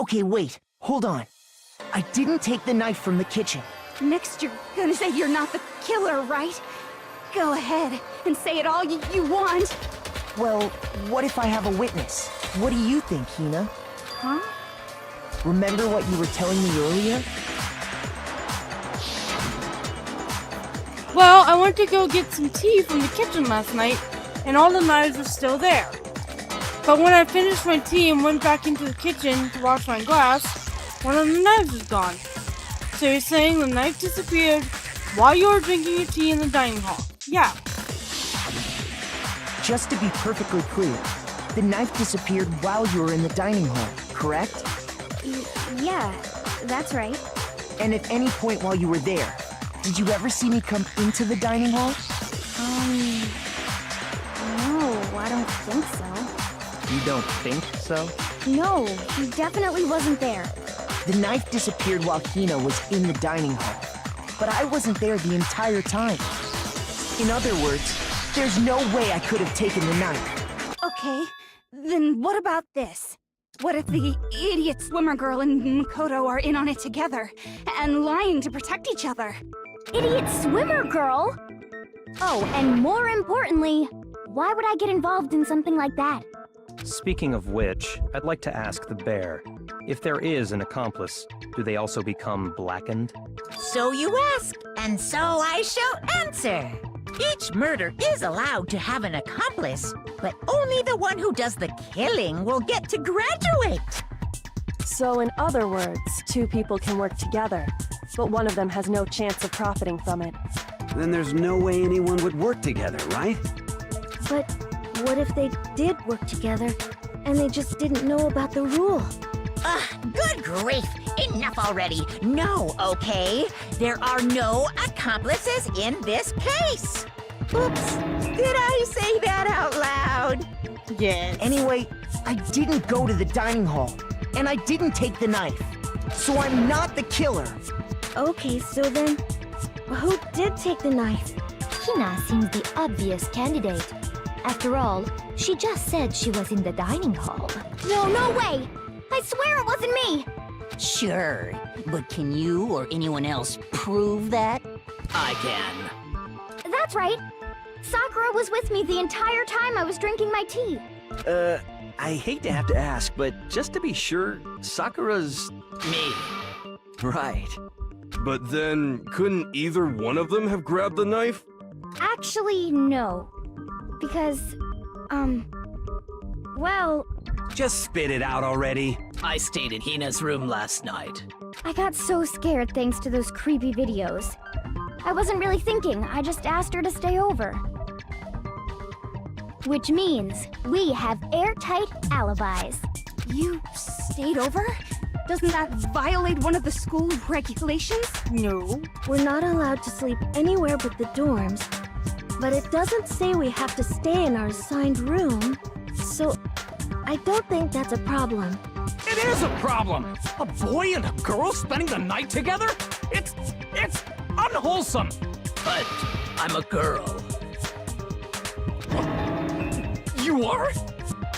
Okay, wait. Hold on. I didn't take the knife from the kitchen. Next, you're gonna say you're not the killer, right? Go ahead and say it all you want. Well, what if I have a witness? What do you think, Hina? Huh? Remember what you were telling me earlier? Well, I went to go get some tea from the kitchen last night, and all the knives were still there. But when I finished my tea and went back into the kitchen to wash my glass, one of the knives was gone. So you're saying the knife disappeared while you were drinking your tea in the dining hall? Yeah. Just to be perfectly clear, the knife disappeared while you were in the dining hall, correct? Yeah, that's right. And at any point while you were there, did you ever see me come into the dining hall? No, I don't think so. You don't think so? No, he definitely wasn't there. The knife disappeared while Hina was in the dining hall, but I wasn't there the entire time. In other words, there's no way I could have taken the knife. Okay, then what about this? What if the idiot swimmer girl and Makoto are in on it together, and lying to protect each other? Idiot swimmer girl? Oh, and more importantly, why would I get involved in something like that? Speaking of which, I'd like to ask the bear, if there is an accomplice, do they also become blackened? So you ask, and so I shall answer. Each murder is allowed to have an accomplice, but only the one who does the killing will get to graduate. So in other words, two people can work together, but one of them has no chance of profiting from it. Then there's no way anyone would work together, right? But what if they did work together, and they just didn't know about the rule? Good grief! Enough already! No, okay? There are no accomplices in this case! Oops! Did I say that out loud? Yes. Anyway, I didn't go to the dining hall, and I didn't take the knife, so I'm not the killer. Okay, so then, who did take the knife? Hina seems the obvious candidate. After all, she just said she was in the dining hall. No way! I swear it wasn't me! Sure, but can you or anyone else prove that? I can. That's right. Sakura was with me the entire time I was drinking my tea. I hate to have to ask, but just to be sure, Sakura's... Me. Right. But then, couldn't either one of them have grabbed the knife? Actually, no. Because, well... Just spit it out already. I stayed in Hina's room last night. I got so scared thanks to those creepy videos. I wasn't really thinking, I just asked her to stay over. Which means we have airtight alibis. You stayed over? Doesn't that violate one of the school regulations? No. We're not allowed to sleep anywhere but the dorms. But it doesn't say we have to stay in our assigned room. So, I don't think that's a problem. It is a problem! A boy and a girl spending the night together? It's unwholesome! But I'm a girl. You are?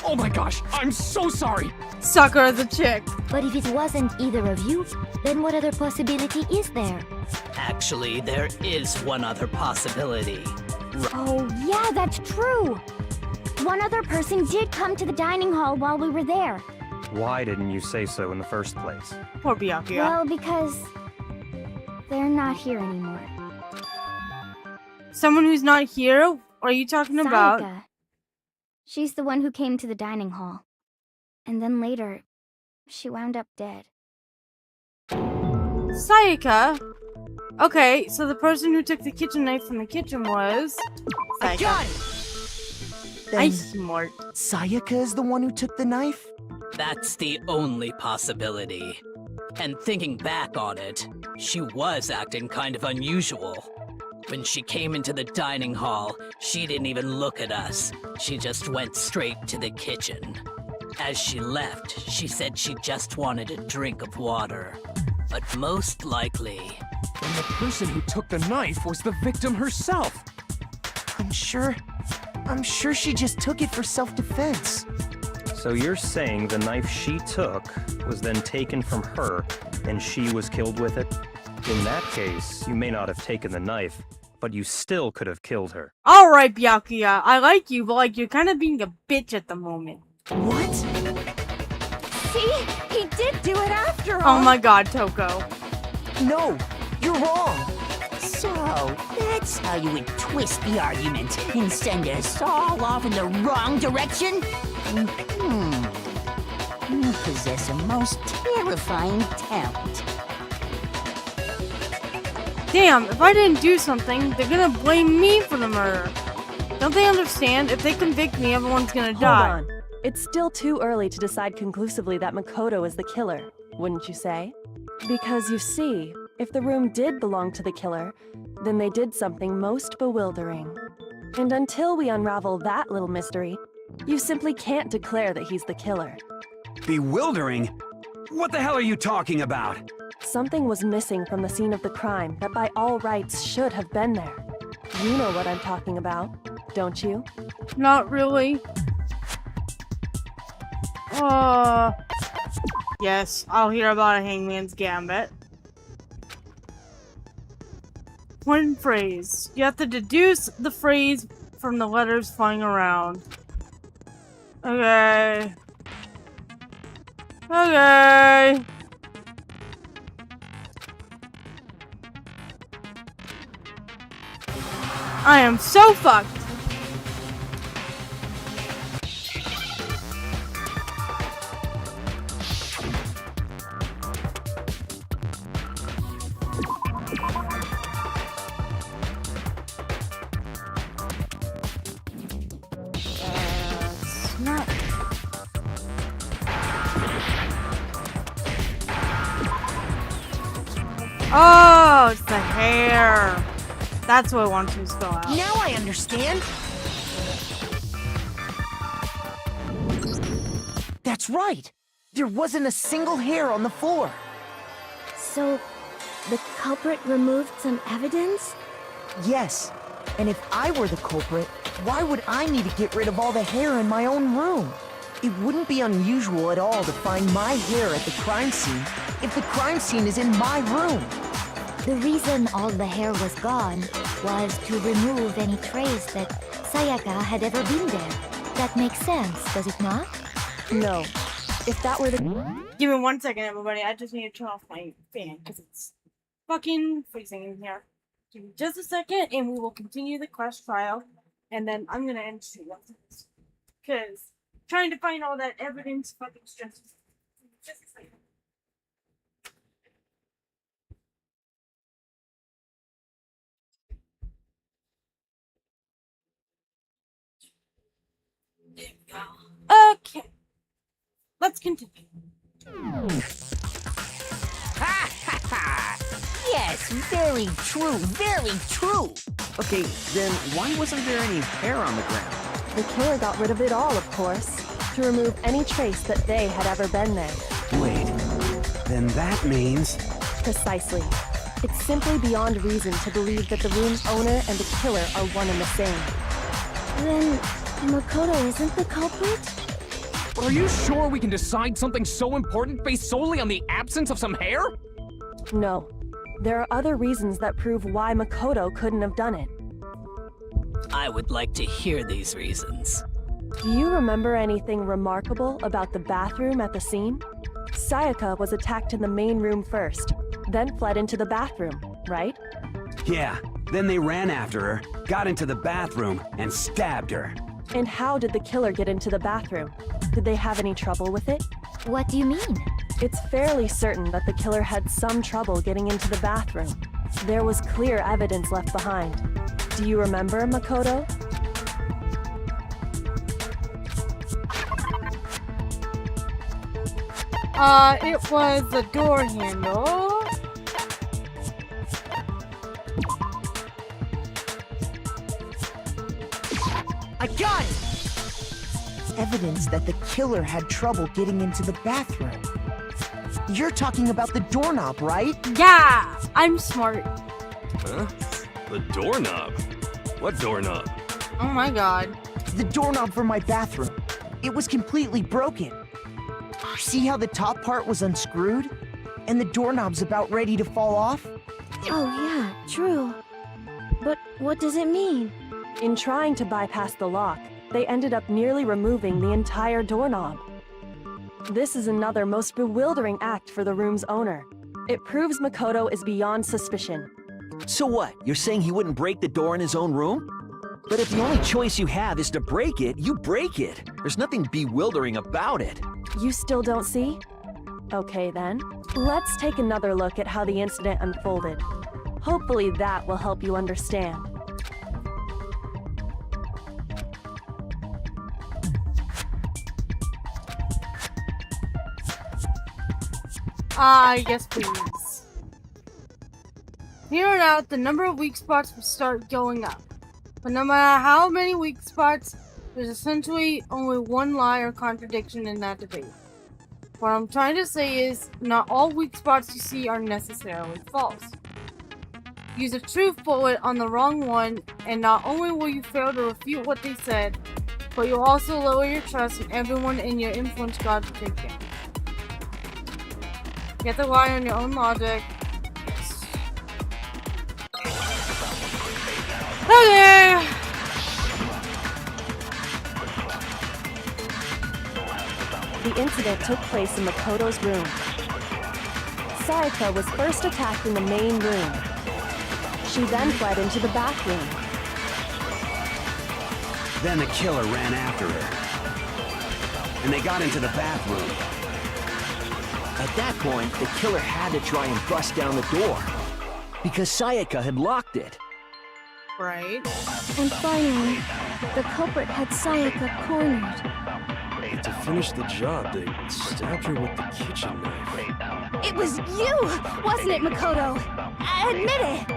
Oh my gosh, I'm so sorry! Sakura's a chick. But if it wasn't either of you, then what other possibility is there? Actually, there is one other possibility. Oh, yeah, that's true! One other person did come to the dining hall while we were there. Why didn't you say so in the first place? Poor Byakuya. Well, because... they're not here anymore. Someone who's not here? What are you talking about? Sayaka. She's the one who came to the dining hall. And then later, she wound up dead. Sayaka? Okay, so the person who took the kitchen knife from the kitchen was... I got it! Then I'm smart. Sayaka is the one who took the knife? That's the only possibility. And thinking back on it, she was acting kind of unusual. When she came into the dining hall, she didn't even look at us. She just went straight to the kitchen. As she left, she said she just wanted a drink of water. But most likely... then the person who took the knife was the victim herself. I'm sure I'm sure she just took it for self-defense. So you're saying the knife she took was then taken from her, and she was killed with it? In that case, you may not have taken the knife, but you still could have killed her. Alright, Byakuya, I like you, but like, you're kind of being a bitch at the moment. What? See? He did do it after all! Oh my god, Toko. No, you're wrong. So, that's how you would twist the argument and send us all off in the wrong direction? You possess a most terrifying talent. Damn, if I didn't do something, they're gonna blame me for the murder. Don't they understand? If they convict me, everyone's gonna die. Hold on. It's still too early to decide conclusively that Makoto is the killer, wouldn't you say? Because you see, if the room did belong to the killer, then they did something most bewildering. And until we unravel that little mystery, you simply can't declare that he's the killer. Bewildering? What the hell are you talking about? Something was missing from the scene of the crime that by all rights should have been there. You know what I'm talking about, don't you? Not really. Yes, I'll hear about a hangman's gambit. One phrase. You have to deduce the phrase from the letters flying around. Okay. Okay. I am so fucked. Not. Oh, it's the hair. That's what I want to spell out. Now I understand. That's right. There wasn't a single hair on the floor. So, the culprit removed some evidence? Yes. And if I were the culprit, why would I need to get rid of all the hair in my own room? It wouldn't be unusual at all to find my hair at the crime scene if the crime scene is in my room. The reason all the hair was gone was to remove any trace that Sayaka had ever been there. That makes sense, does it not? No. If that were the... Give me 1 second, everybody. I just need to turn off my fan because it's fucking freezing in here. Give me just a second and we will continue the quest trial. And then I'm gonna end stream after this. Because trying to find all that evidence fucking stresses. Just a second. There we go. Okay. Let's continue. Ha ha ha! Yes, very true, very true! Okay, then why wasn't there any hair on the ground? The killer got rid of it all, of course, to remove any trace that they had ever been there. Wait, then that means... Precisely. It's simply beyond reason to believe that the room's owner and the killer are one and the same. Then, Makoto isn't the culprit? Are you sure we can decide something so important based solely on the absence of some hair? No. There are other reasons that prove why Makoto couldn't have done it. I would like to hear these reasons. Do you remember anything remarkable about the bathroom at the scene? Sayaka was attacked in the main room first, then fled into the bathroom, right? Yeah, then they ran after her, got into the bathroom, and stabbed her. And how did the killer get into the bathroom? Did they have any trouble with it? What do you mean? It's fairly certain that the killer had some trouble getting into the bathroom. There was clear evidence left behind. Do you remember, Makoto? It was the door handle. I got it! Evidence that the killer had trouble getting into the bathroom. You're talking about the doorknob, right? Yeah, I'm smart. Huh? The doorknob? What doorknob? Oh my god. the doorknob for my bathroom. It was completely broken. See how the top part was unscrewed? And the doorknob's about ready to fall off? Oh yeah, true. But what does it mean? In trying to bypass the lock, they ended up nearly removing the entire doorknob. This is another most bewildering act for the room's owner. It proves Makoto is beyond suspicion. So what? You're saying he wouldn't break the door in his own room? But if the only choice you have is to break it, you break it. There's nothing bewildering about it. You still don't see? Okay then. Let's take another look at how the incident unfolded. Hopefully that will help you understand. Yes, please. Here on out, the number of weak spots will start going up. But no matter how many weak spots, there's essentially only one lie or contradiction in that debate. What I'm trying to say is, not all weak spots you see are necessarily false. Use a truth bullet on the wrong one, and not only will you fail to refute what they said, but you'll also lower your trust in everyone in your influence God to take care. You have to rely on your own logic. Yes. Okay! The incident took place in Makoto's room. Sayaka was first attacked in the main room. She then fled into the bathroom. Then the killer ran after her. And they got into the bathroom. At that point, the killer had to try and bust down the door. Because Sayaka had locked it. Right. And finally, the culprit had Sayaka cornered. To finish the job, they stabbed her with the kitchen knife. It was you, wasn't it, Makoto? Admit it!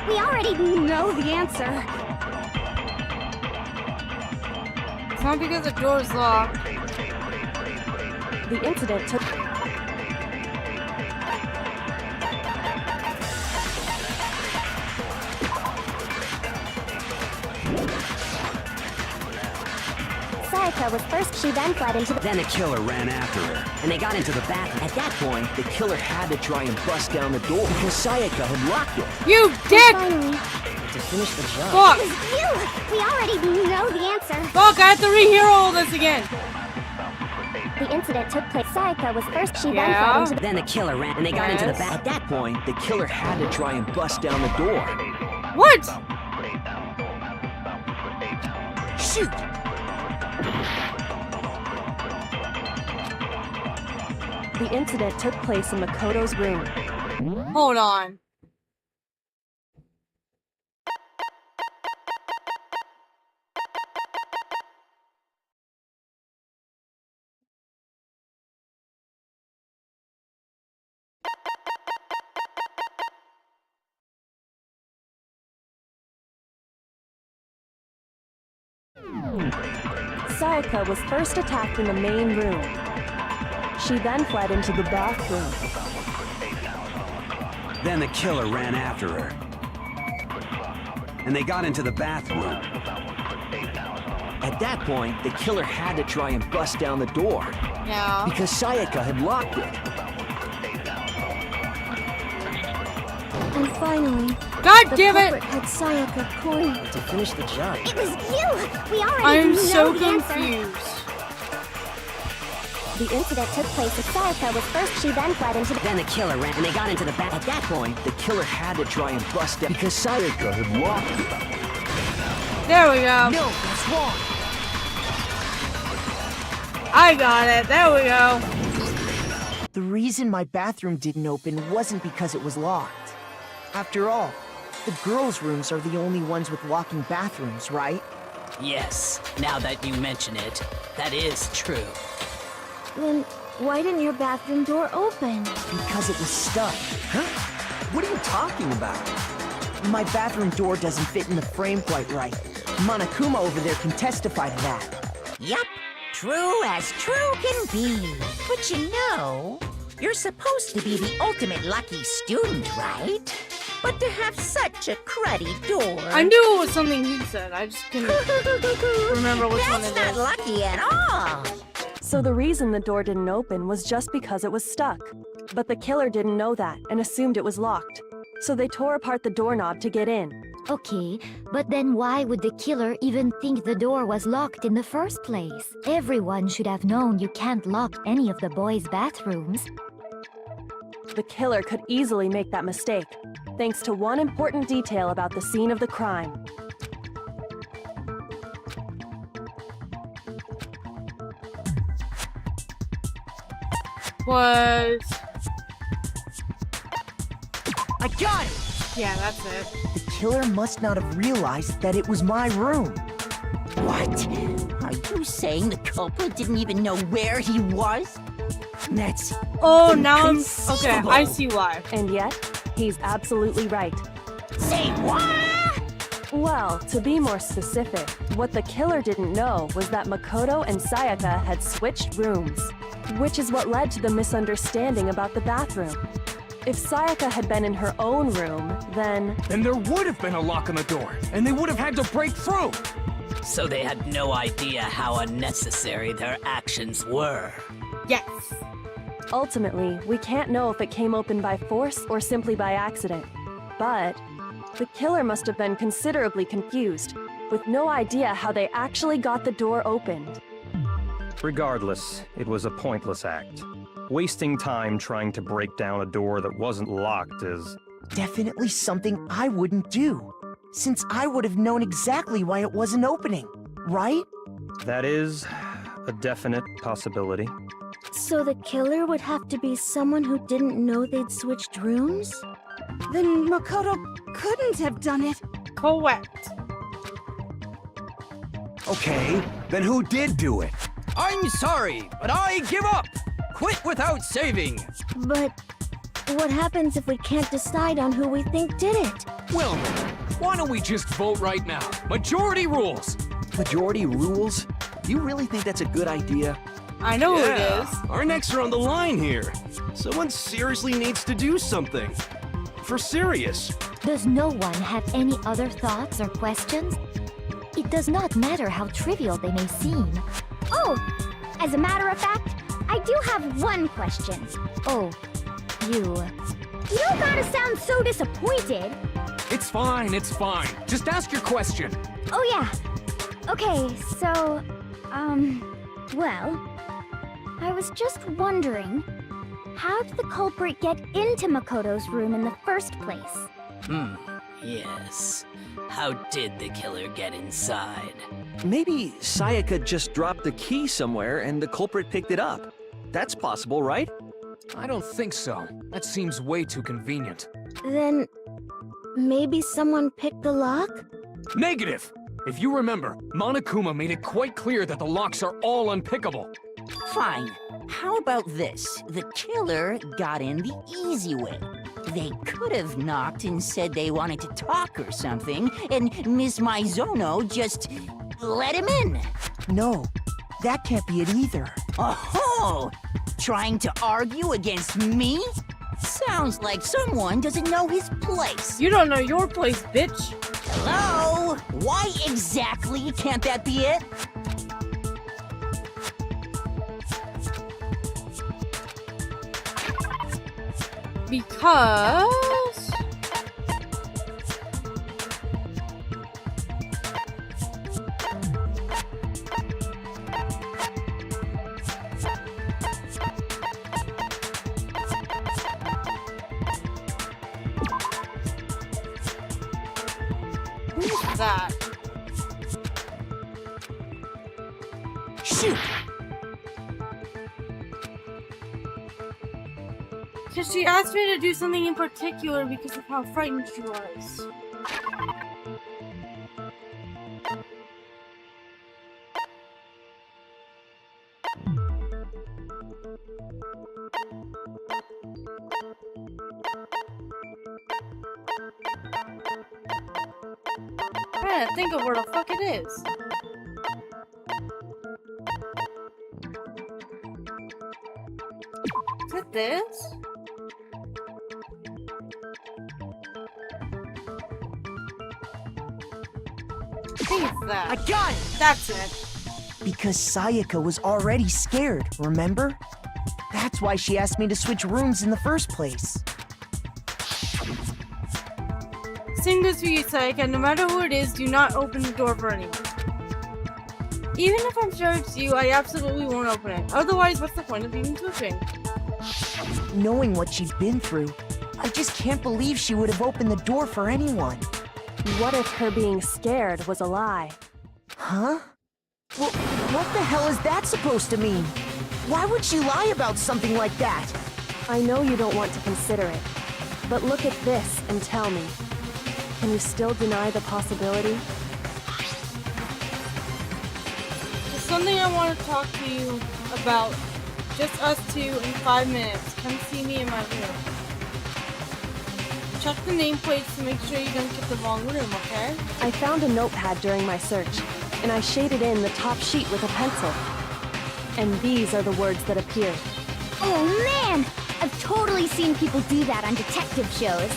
We already know the answer. It's not because the door's locked. The incident took... Sayaka was first, she then fled into the... Then the killer ran after her. And they got into the bathroom. At that point, the killer had to try and bust down the door because Sayaka had locked it. You dick! Finally, To finish the job. Fuck! it was you! We already know the answer. Fuck, I have to rehear all this again. The incident took place. Sayaka was first, she then Yeah? fled into the... Then the killer ran, and they got into the Yes. bath. At that point, the killer had to try and bust down the door. What? Shoot! The incident took place in Makoto's room. Hold on. Sayaka was first attacked in the main room. She then fled into the bathroom. Then the killer ran after her. And they got into the bathroom. At that point, the killer had to try and bust down the door Yeah. because Sayaka had locked it. And finally, God the damn it! culprit had Sayaka cornered. To finish the job. It was you! We already I am know so the answer. confused. The incident took place as Sayaka was first, she then fled into the... Then the killer ran, and they got into the bath. At that point, the killer had to try and bust down because Sayaka had locked it. There we go. No, that's wrong. I got it. There we go. The reason my bathroom didn't open wasn't because it was locked. After all, the girls' rooms are the only ones with walking bathrooms, right? Yes, now that you mention it, that is true. Then why didn't your bathroom door open? Because it was stuck. Huh? What are you talking about? My bathroom door doesn't fit in the frame quite right. Monokuma over there can testify to that. Yup, true as true can be. But you know, you're supposed to be the ultimate lucky student, right? But to have such a cruddy door. I knew it was something he said. I just couldn't remember which one it is. That's not lucky at all. So the reason the door didn't open was just because it was stuck. But the killer didn't know that and assumed it was locked. So they tore apart the doorknob to get in. Okay, but then why would the killer even think the door was locked in the first place? Everyone should have known you can't lock any of the boys' bathrooms. The killer could easily make that mistake, thanks to one important detail about the scene of the crime. Was... I got it! Yeah, that's it. The killer must not have realized that it was my room. What? Are you saying the culprit didn't even know where he was? That's Oh, now I'm... Okay, inconceivable. I see why. And yet, he's absolutely right. Say what? Well, to be more specific, what the killer didn't know was that Makoto and Sayaka had switched rooms, which is what led to the misunderstanding about the bathroom. If Sayaka had been in her own room, then there would have been a lock on the door, and they would have had to break through. So they had no idea how unnecessary their actions were. Yes. ultimately, we can't know if it came open by force or simply by accident. But the killer must have been considerably confused, with no idea how they actually got the door opened. Regardless, it was a pointless act. Wasting time trying to break down a door that wasn't locked is... definitely something I wouldn't do, since I would have known exactly why it wasn't opening, right? That is a definite possibility. So the killer would have to be someone who didn't know they'd switched rooms? Then Makoto couldn't have done it. Correct. Okay, then who did do it? I'm sorry, but I give up! Quit without saving! But what happens if we can't decide on who we think did it? Well then, why don't we just vote right now? Majority rules! Majority rules? You really think that's a good idea? I know who it is. Our necks are on the line here. Someone seriously needs to do something. For serious. Does no one have any other thoughts or questions? It does not matter how trivial they may seem. Oh, as a matter of fact, I do have one question. Oh, you don't gotta sound so disappointed. It's fine, it's fine. Just ask your question. Oh yeah. Okay, so, well, I was just wondering, how did the culprit get into Makoto's room in the first place? Yes. How did the killer get inside? Maybe Sayaka just dropped the key somewhere and the culprit picked it up. That's possible, right? I don't think so. That seems way too convenient. Then maybe someone picked the lock? Negative! If you remember, Monokuma made it quite clear that the locks are all unpickable. Fine. How about this? The killer got in the easy way. They could have knocked and said they wanted to talk or something, and Miss Maizono just let him in. No, that can't be it either. Oh, trying to argue against me? Sounds like someone doesn't know his place. You don't know your place, bitch. Hello? Why exactly can't that be it? Because... Who's that? Shoot! Because she asked me to do something in particular because of how frightened she was. I'm trying to think of where the fuck it is. Is it this? think it's that. I got it! That's it. Because Sayaka was already scared, remember? That's why she asked me to switch rooms in the first place. Same goes for you, Sayaka. No matter who it is, do not open the door for anyone. Even if I'm sure it's you, I absolutely won't open it. Otherwise, what's the point of even switching? Knowing what she's been through, I just can't believe she would have opened the door for anyone. What if her being scared was a lie? Huh? Well, what the hell is that supposed to mean? Why would she lie about something like that? I know you don't want to consider it, but look at this and tell me. Can you still deny the possibility? There's something I want to talk to you about. Just us two in 5 minutes. Come see me in my room. Check the nameplates to make sure you don't get the wrong room, okay? I found a notepad during my search, and I shaded in the top sheet with a pencil. And these are the words that appeared. Oh man! I've totally seen people do that on detective shows.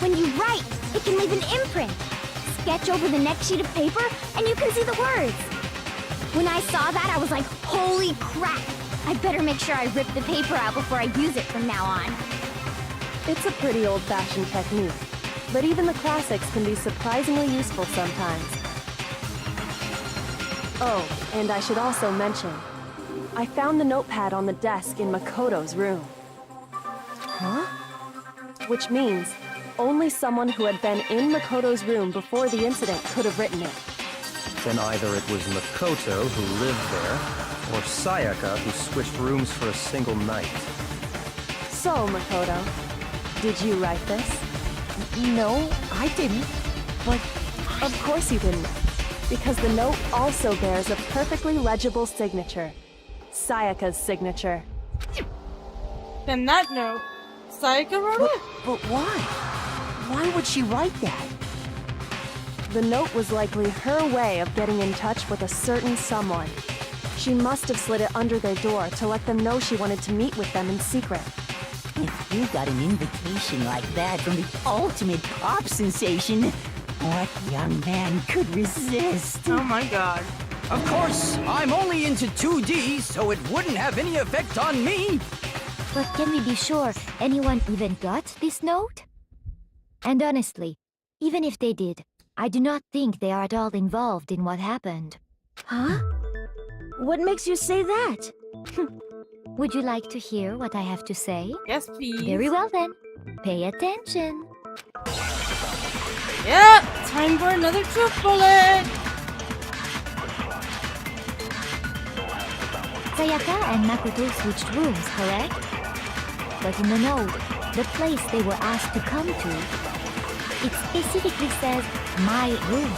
When you write, it can leave an imprint. Sketch over the next sheet of paper, and you can see the words. When I saw that, I was like, holy crap! I better make sure I rip the paper out before I use it from now on. It's a pretty old-fashioned technique, but even the classics can be surprisingly useful sometimes. Oh, and I should also mention, I found the notepad on the desk in Makoto's room. Huh? Which means only someone who had been in Makoto's room before the incident could have written it. Then either it was Makoto who lived there, or Sayaka who switched rooms for a single night. So, Makoto, did you write this? No, I didn't. But of course you didn't, because the note also bears a perfectly legible signature. Sayaka's signature. Then that note, Sayaka wrote it? But why? Why would she write that? The note was likely her way of getting in touch with a certain someone. She must have slid it under their door to let them know she wanted to meet with them in secret. If you got an invitation like that from the ultimate pop sensation, what young man could resist? Oh my god. Of course, I'm only into 2D, so it wouldn't have any effect on me. But can we be sure anyone even got this note? And honestly, even if they did, I do not think they are at all involved in what happened. Huh? What makes you say that? Would you like to hear what I have to say? Yes, please. Very well then. Pay attention. Yeah, time for another truth bullet. Sayaka and Makoto switched rooms, correct? But in the note, the place they were asked to come to, it specifically says, my room.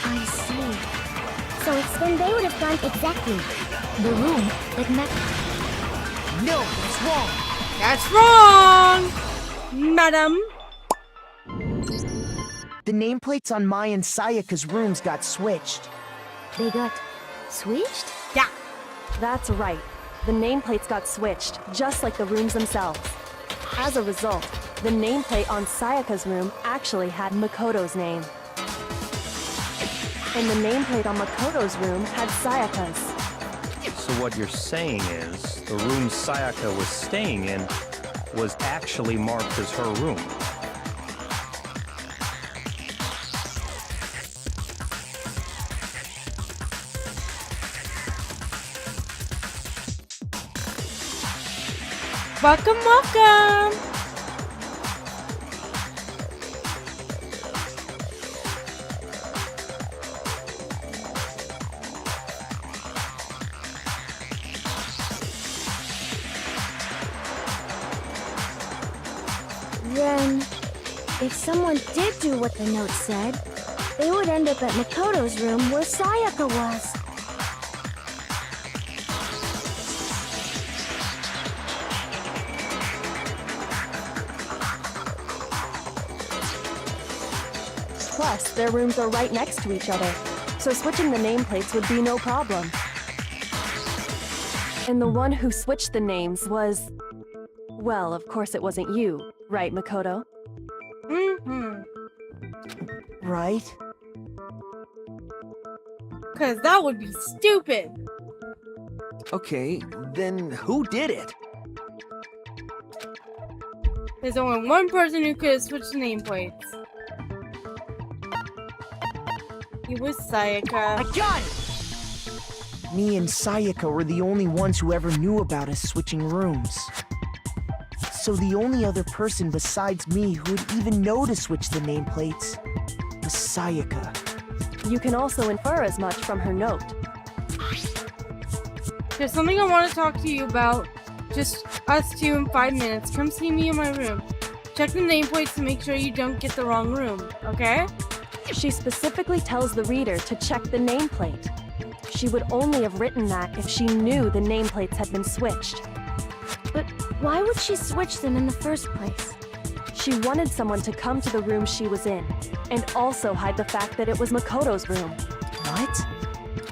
I see. So it's when they would have gone exactly. The room that No, that's wrong! That's wrong! Madam! The nameplates on Mai and Sayaka's rooms got switched. They got switched? Yeah. That's right. The nameplates got switched, just like the rooms themselves. As a result, the nameplate on Sayaka's room actually had Makoto's name. And the nameplate on Makoto's room had Sayaka's. So what you're saying is, the room Sayaka was staying in was actually marked as her room. Welcome, welcome! Then, if someone did do what the note said, they would end up at Makoto's room where Sayaka was. Plus, their rooms are right next to each other, so switching the nameplates would be no problem. And the one who switched the names was... Well, of course it wasn't you, right, Makoto? Mm-hmm. Right? Because that would be stupid. Okay, then who did it? There's only one person who could have switched nameplates. It was Sayaka. I got it! Me and Sayaka were the only ones who ever knew about us switching rooms. So the only other person besides me who would even know to switch the nameplates was Sayaka. You can also infer as much from her note. There's something I want to talk to you about. Just us two in 5 minutes. Come see me in my room. Check the nameplates to make sure you don't get the wrong room, okay? She specifically tells the reader to check the nameplate. She would only have written that if she knew the nameplates had been switched. But why would she switch them in the first place? She wanted someone to come to the room she was in, and also hide the fact that it was Makoto's room. What?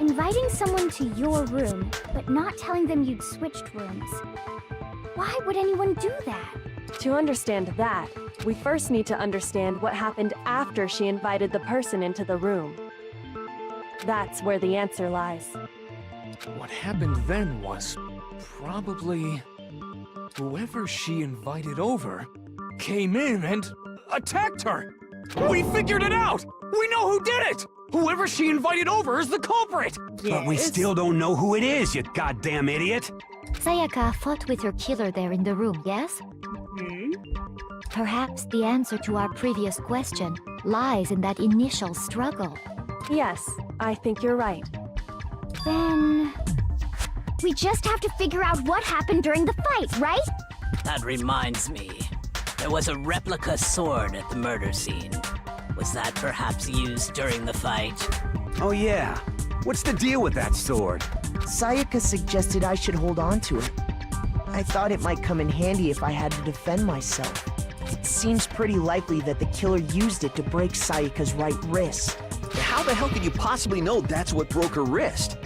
Inviting someone to your room, but not telling them you'd switched rooms. Why would anyone do that? To understand that, we first need to understand what happened after she invited the person into the room. That's where the answer lies. What happened then was probably whoever she invited over came in and attacked her. We figured it out! We know who did it! Whoever she invited over is the culprit! But we still don't know who it is, you goddamn idiot! Sayaka fought with her killer there in the room, yes? Perhaps the answer to our previous question lies in that initial struggle. Yes, I think you're right. Then... we just have to figure out what happened during the fight, right? That reminds me. There was a replica sword at the murder scene. Was that perhaps used during the fight? Oh yeah. What's the deal with that sword? Sayaka suggested I should hold on to it. I thought it might come in handy if I had to defend myself. It seems pretty likely that the killer used it to break Sayaka's right wrist. How the hell could you possibly know that's what broke her wrist?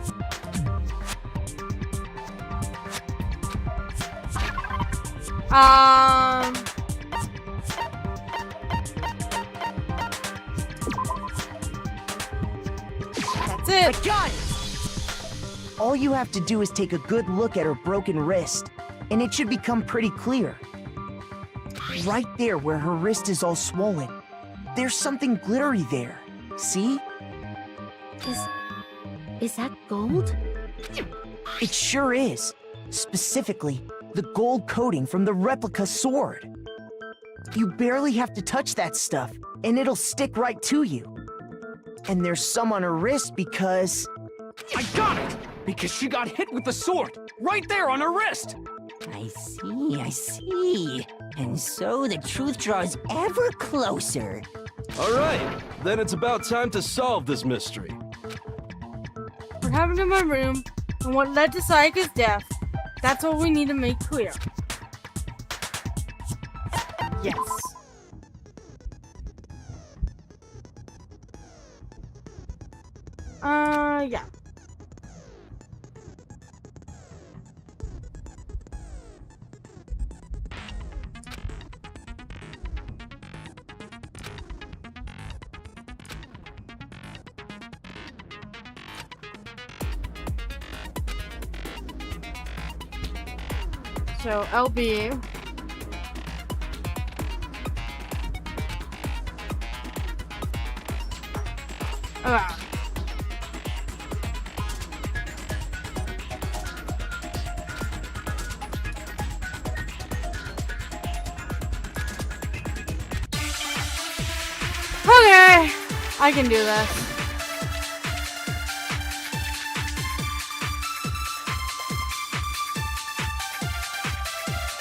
That's it. I got it! All you have to do is take a good look at her broken wrist, and it should become pretty clear. Right there where her wrist is all swollen, there's something glittery there. See? Is that gold? It sure is. Specifically, the gold coating from the replica sword. You barely have to touch that stuff, and it'll stick right to you. And there's some on her wrist because... I got it! Because she got hit with the sword! Right there on her wrist! I see. And so the truth draws ever closer. All right, then it's about time to solve this mystery. What happened in my room and what led to Sayaka's death? That's what we need to make clear. Yes. Yeah. So, LB. Okay, I can do this.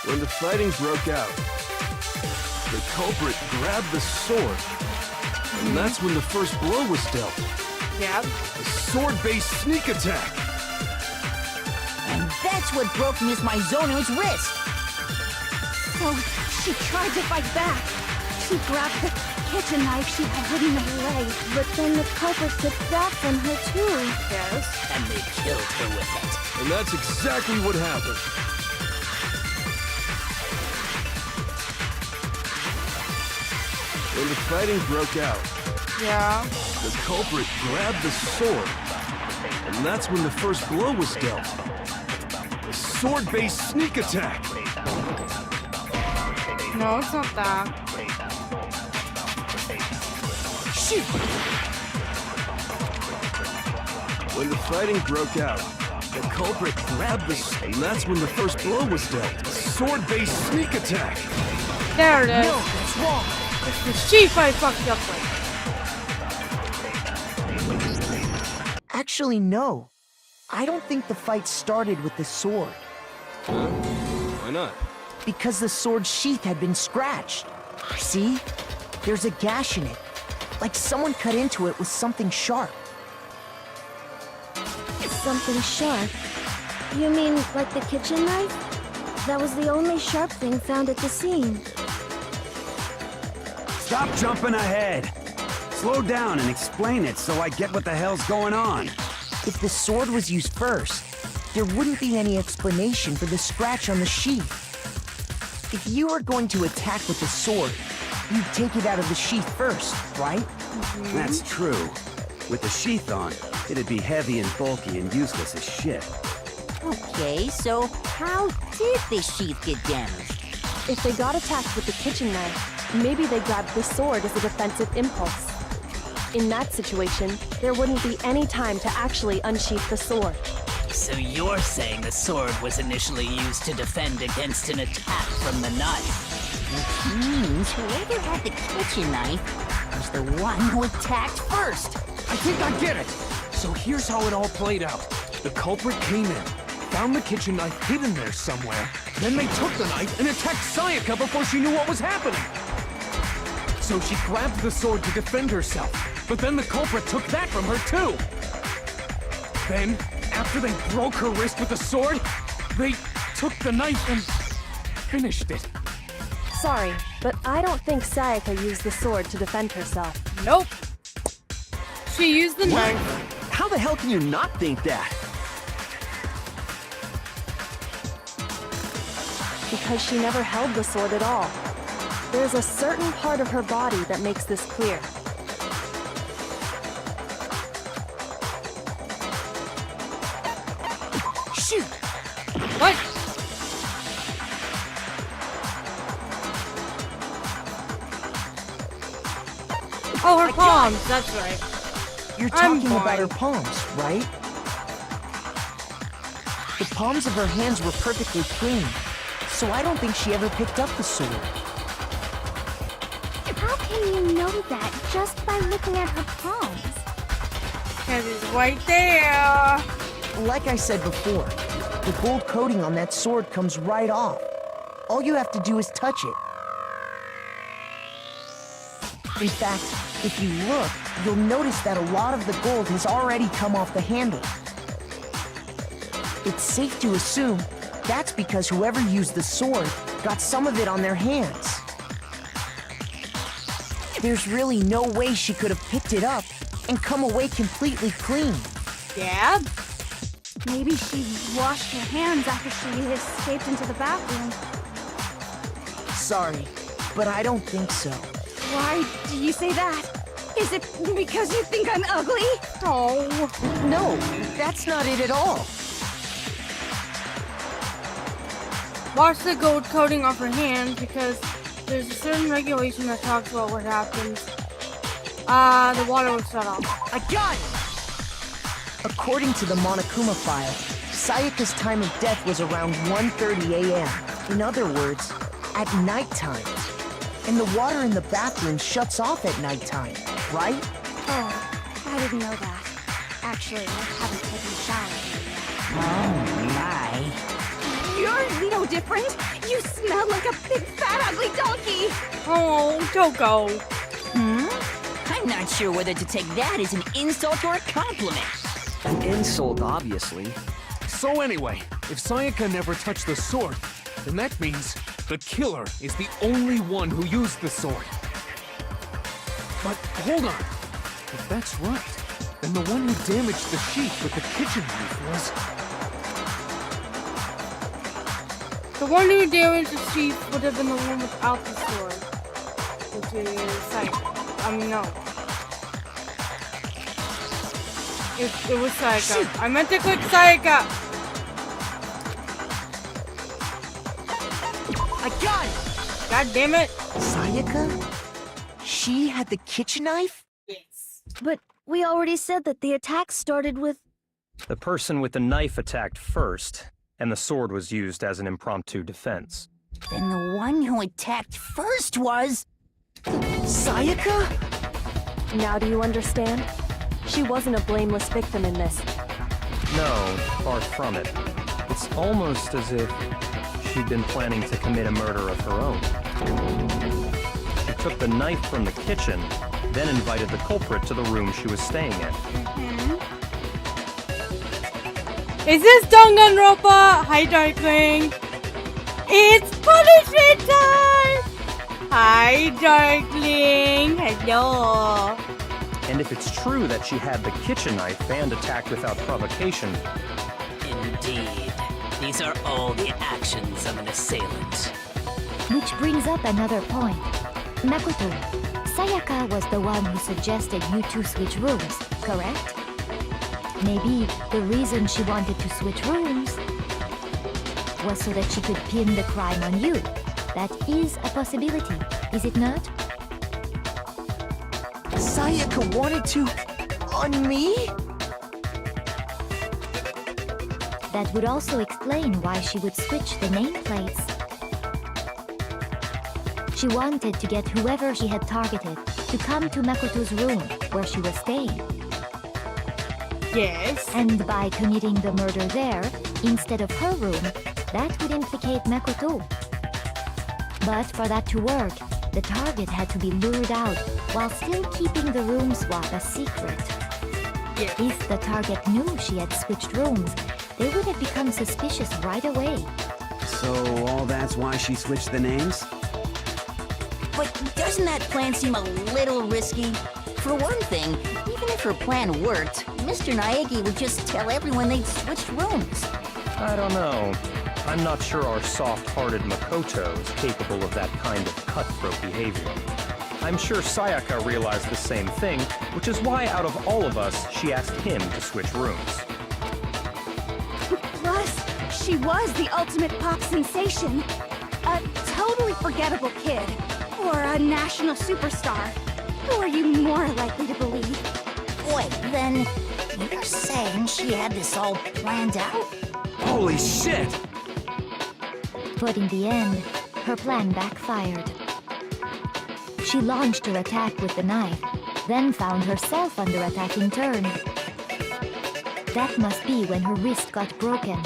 When the fighting broke out, the culprit grabbed the sword. And that's when the first blow was dealt. Yeah. A sword-based sneak attack. And that's what broke Miss Maizono's wrist. So she tried to fight back. She grabbed the kitchen knife she had hidden in her leg. But then the culprit took that from her too. Yes. And they killed her with it. And that's exactly what happened. When the fighting broke out, Yeah. the culprit grabbed the sword. And that's when the first blow was dealt. Sword-based sneak attack! No, it's not that. Shoot! When the fighting broke out, the culprit grabbed the... And that's when the first blow was dealt. Sword-based sneak attack! There it is. No, that's wrong. It's the chief I fucked up with. Actually, no. I don't think the fight started with the sword. Huh? Why not? Because the sword's sheath had been scratched. See? There's a gash in it. Like someone cut into it with something sharp. Something sharp? You mean like the kitchen knife? That was the only sharp thing found at the scene. Stop jumping ahead! Slow down and explain it so I get what the hell's going on. If the sword was used first, there wouldn't be any explanation for the scratch on the sheath. If you were going to attack with the sword, you'd take it out of the sheath first, right? That's true. With the sheath on, it'd be heavy and bulky and useless as shit. Okay, so how did the sheath get damaged? If they got attacked with the kitchen knife, maybe they grabbed the sword as a defensive impulse. In that situation, there wouldn't be any time to actually unsheath the sword. So you're saying the sword was initially used to defend against an attack from the knife? Which means whoever had the kitchen knife was the one who attacked first. I think I get it. So here's how it all played out. The culprit came in, found the kitchen knife hidden there somewhere, then they took the knife and attacked Sayaka before she knew what was happening. So she grabbed the sword to defend herself, but then the culprit took that from her too. Then, after they broke her wrist with the sword, they took the knife and finished it. Sorry, but I don't think Sayaka used the sword to defend herself. Nope. She used the knife. How the hell can you not think that? Because she never held the sword at all. There's a certain part of her body that makes this clear. Shoot! What? Oh, her palms. That's right. You're I'm talking about her blind. palms, right? The palms of her hands were perfectly clean, so I don't think she ever picked up the sword. How can you know that just by looking at her palms? Because it's right there. Like I said before, the gold coating on that sword comes right off. All you have to do is touch it. In fact, if you look, you'll notice that a lot of the gold has already come off the handle. It's safe to assume that's because whoever used the sword got some of it on their hands. There's really no way she could have picked it up and come away completely clean. Yeah? Maybe she washed her hands after she escaped into the bathroom. Sorry, but I don't think so. Why do you say that? Is it because you think I'm ugly? Oh. No, that's not it at all. Wash the gold coating off her hands because there's a certain regulation that talks about what happens. The water was shut off. I got it! According to the Monokuma file, Sayaka's time of death was around 1:30 a.m. In other words, at nighttime. And the water in the bathroom shuts off at nighttime, right? Oh, I didn't know that. Actually, I haven't taken a shower yet. Oh my. You're no different. You smell like a big fat ugly donkey. Oh, Toko. I'm not sure whether to take that as an insult or a compliment. An insult, obviously. So anyway, if Sayaka never touched the sword, then that means the killer is the only one who used the sword. But hold on. If that's right, then the one who damaged the sheath with the kitchen knife was... The one who damaged the sheath would have been the one without the sword. Which is Sayaka. No. It was Sayaka. I meant to click Sayaka. I got it! God damn it. Sayaka? She had the kitchen knife? Yes. But we already said that the attack started with... The person with the knife attacked first, and the sword was used as an impromptu defense. Then the one who attacked first was... Sayaka? Now do you understand? She wasn't a blameless victim in this. No, far from it. It's almost as if she'd been planning to commit a murder of her own. She took the knife from the kitchen, then invited the culprit to the room she was staying in. Is this Danganronpa? Hi, Darkling. It's punishment time! Hi, Darkling. Hello. And if it's true that she had the kitchen knife and attacked without provocation... Indeed. These are all the actions of an assailant. Which brings up another point. Makoto, Sayaka was the one who suggested you two switch rooms, correct? Maybe the reason she wanted to switch rooms was so that she could pin the crime on you. That is a possibility, is it not? Sayaka wanted to... on me? That would also explain why she would switch the nameplates. She wanted to get whoever she had targeted to come to Makoto's room where she was staying. Yes. And by committing the murder there, instead of her room, that would implicate Makoto. But for that to work, the target had to be lured out while still keeping the room swap a secret. Yes. If the target knew she had switched rooms, they would have become suspicious right away. So all that's why she switched the names? But doesn't that plan seem a little risky? For one thing, even if her plan worked, Mr. Naegi would just tell everyone they'd switched rooms. I don't know. I'm not sure our soft-hearted Makoto is capable of that kind of cutthroat behavior. I'm sure Sayaka realized the same thing, which is why out of all of us, she asked him to switch rooms. Plus, she was the ultimate pop sensation. A totally forgettable kid. Or a national superstar. Who are you more likely to believe? Wait, then you're saying she had this all planned out? Holy shit! But in the end, her plan backfired. She launched her attack with the knife, then found herself under attack in turn. That must be when her wrist got broken,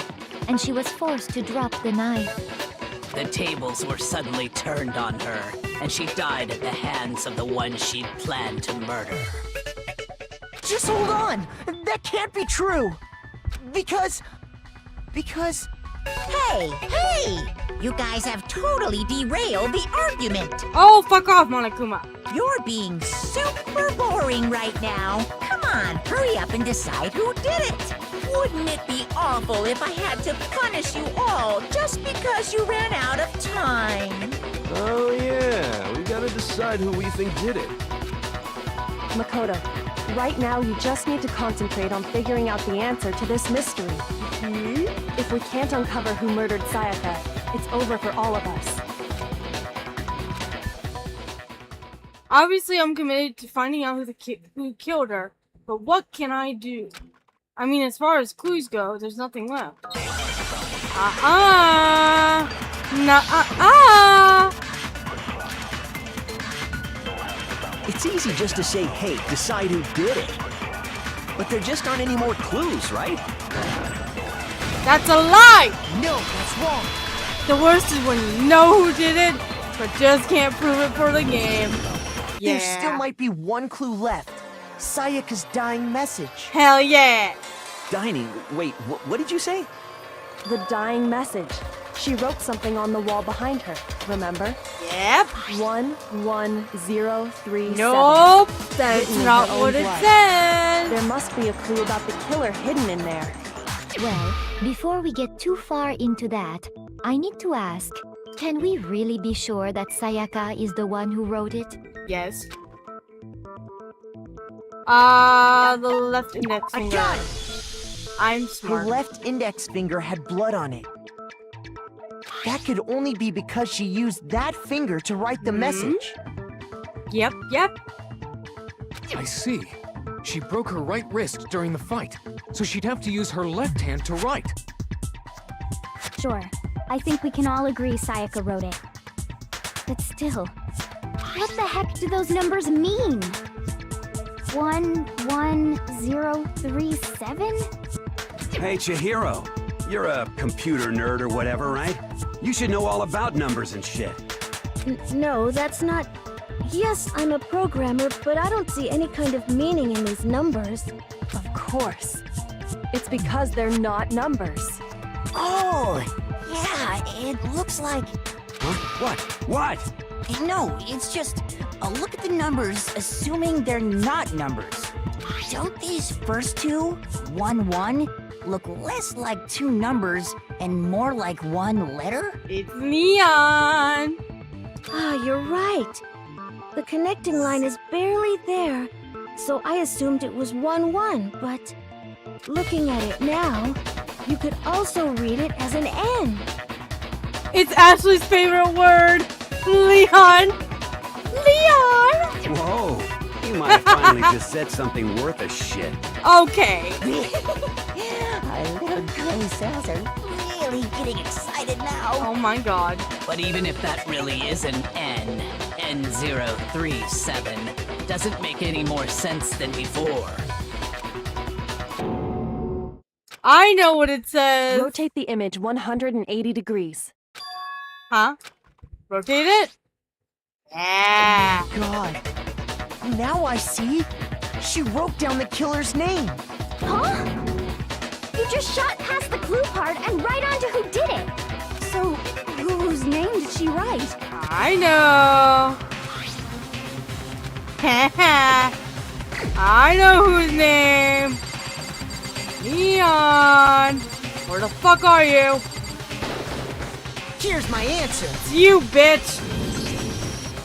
and she was forced to drop the knife. The tables were suddenly turned on her, and she died at the hands of the one she'd planned to murder. Just hold on! That can't be true! Because... Hey! You guys have totally derailed the argument! Oh, fuck off, Monokuma. You're being super boring right now. Come on, hurry up and decide who did it! Wouldn't it be awful if I had to punish you all just because you ran out of time? Oh yeah, we gotta decide who we think did it. Makoto, right now you just need to concentrate on figuring out the answer to this mystery. If we can't uncover who murdered Sayaka, it's over for all of us. Obviously, I'm committed to finding out who killed her, but what can I do? I mean, as far as clues go, there's nothing left. It's easy just to say, hey, decide who did it. But there just aren't any more clues, right? That's a lie! No, that's wrong. The worst is when you know who did it, but just can't prove it for the game. There still might be one clue left. Sayaka's dying message. Hell yeah! Dining? Wait, what did you say? The dying message. She wrote something on the wall behind her, remember? Yep. 11037. Nope, that's Written in not her own what it blood. says. There must be a clue about the killer hidden in there. Well, before we get too far into that, I need to ask, can we really be sure that Sayaka is the one who wrote it? Yes. The left index I finger. got it! I'm Her smart. left index finger had blood on it. That could only be because she used that finger to write the message. Yep, yep. I see. She broke her right wrist during the fight, so she'd have to use her left hand to write. Sure, I think we can all agree Sayaka wrote it. But still, what the heck do those numbers mean? 11037? Hey, Chihiro. You're a computer nerd or whatever, right? You should know all about numbers and shit. No, that's not... Yes, I'm a programmer, but I don't see any kind of meaning in these numbers. Of course. It's because they're not numbers. Oh, yeah, it looks like... Huh? What? No, it's just... look at the numbers, assuming they're not numbers. Don't these first two, 1-1, look less like two numbers and more like one letter? It's neon! Ah, you're right. The connecting line is barely there, so I assumed it was 1-1, but... Looking at it now, you could also read it as an N. It's Ashley's favorite word! Leon! Leon! Whoa. You might have finally just said something worth a shit. Okay. Our little gray cells are really getting excited now. Oh my god. But even if that really is an N, N037 doesn't make any more sense than before. I know what it says. Rotate the image 180 degrees. Huh? Rotate it? Yeah. God. Now I see. She wrote down the killer's name. Huh? You just shot past the clue part and right onto who did it. So, whose name did she write? I know. I know whose name. Leon. Where the fuck are you? Here's my answer. It's you, bitch.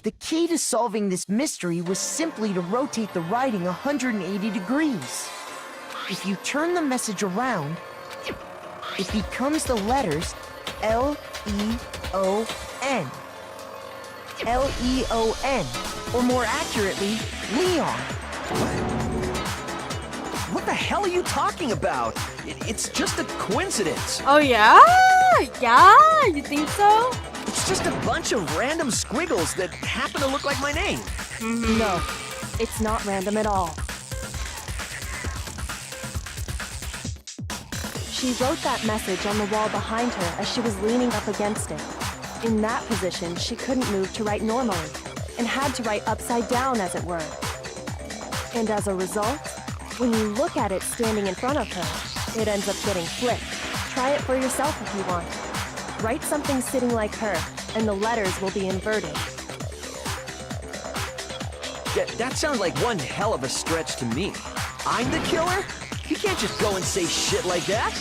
The key to solving this mystery was simply to rotate the writing 180 degrees. If you turn the message around, it becomes the letters L-E-O-N. L-E-O-N, or more accurately, Leon. What the hell are you talking about? It's just a coincidence. Oh yeah? Yeah? You think so? It's just a bunch of random squiggles that happen to look like my name. No, it's not random at all. She wrote that message on the wall behind her as she was leaning up against it. In that position, she couldn't move to write normally, and had to write upside down, as it were. And as a result, when you look at it standing in front of her, it ends up getting flipped. Try it for yourself if you want. Write something sitting like her, and the letters will be inverted. That sounds like one hell of a stretch to me. I'm the killer? You can't just go and say shit like that.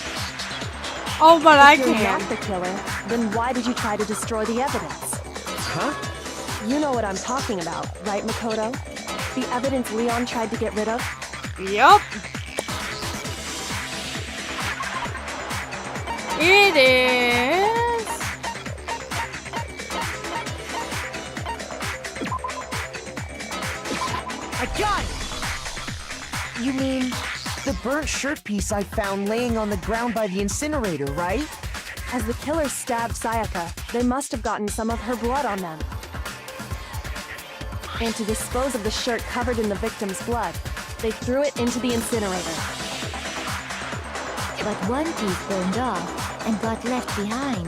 Oh, but I If you're can't. not the killer, then why did you try to destroy the evidence? Huh? You know what I'm talking about, right, Makoto? The evidence Leon tried to get rid of? Yup. It is. I got it! You mean the burnt shirt piece I found laying on the ground by the incinerator, right? As the killer stabbed Sayaka, they must have gotten some of her blood on them. And to dispose of the shirt covered in the victim's blood, they threw it into the incinerator. But one piece burned off and got left behind.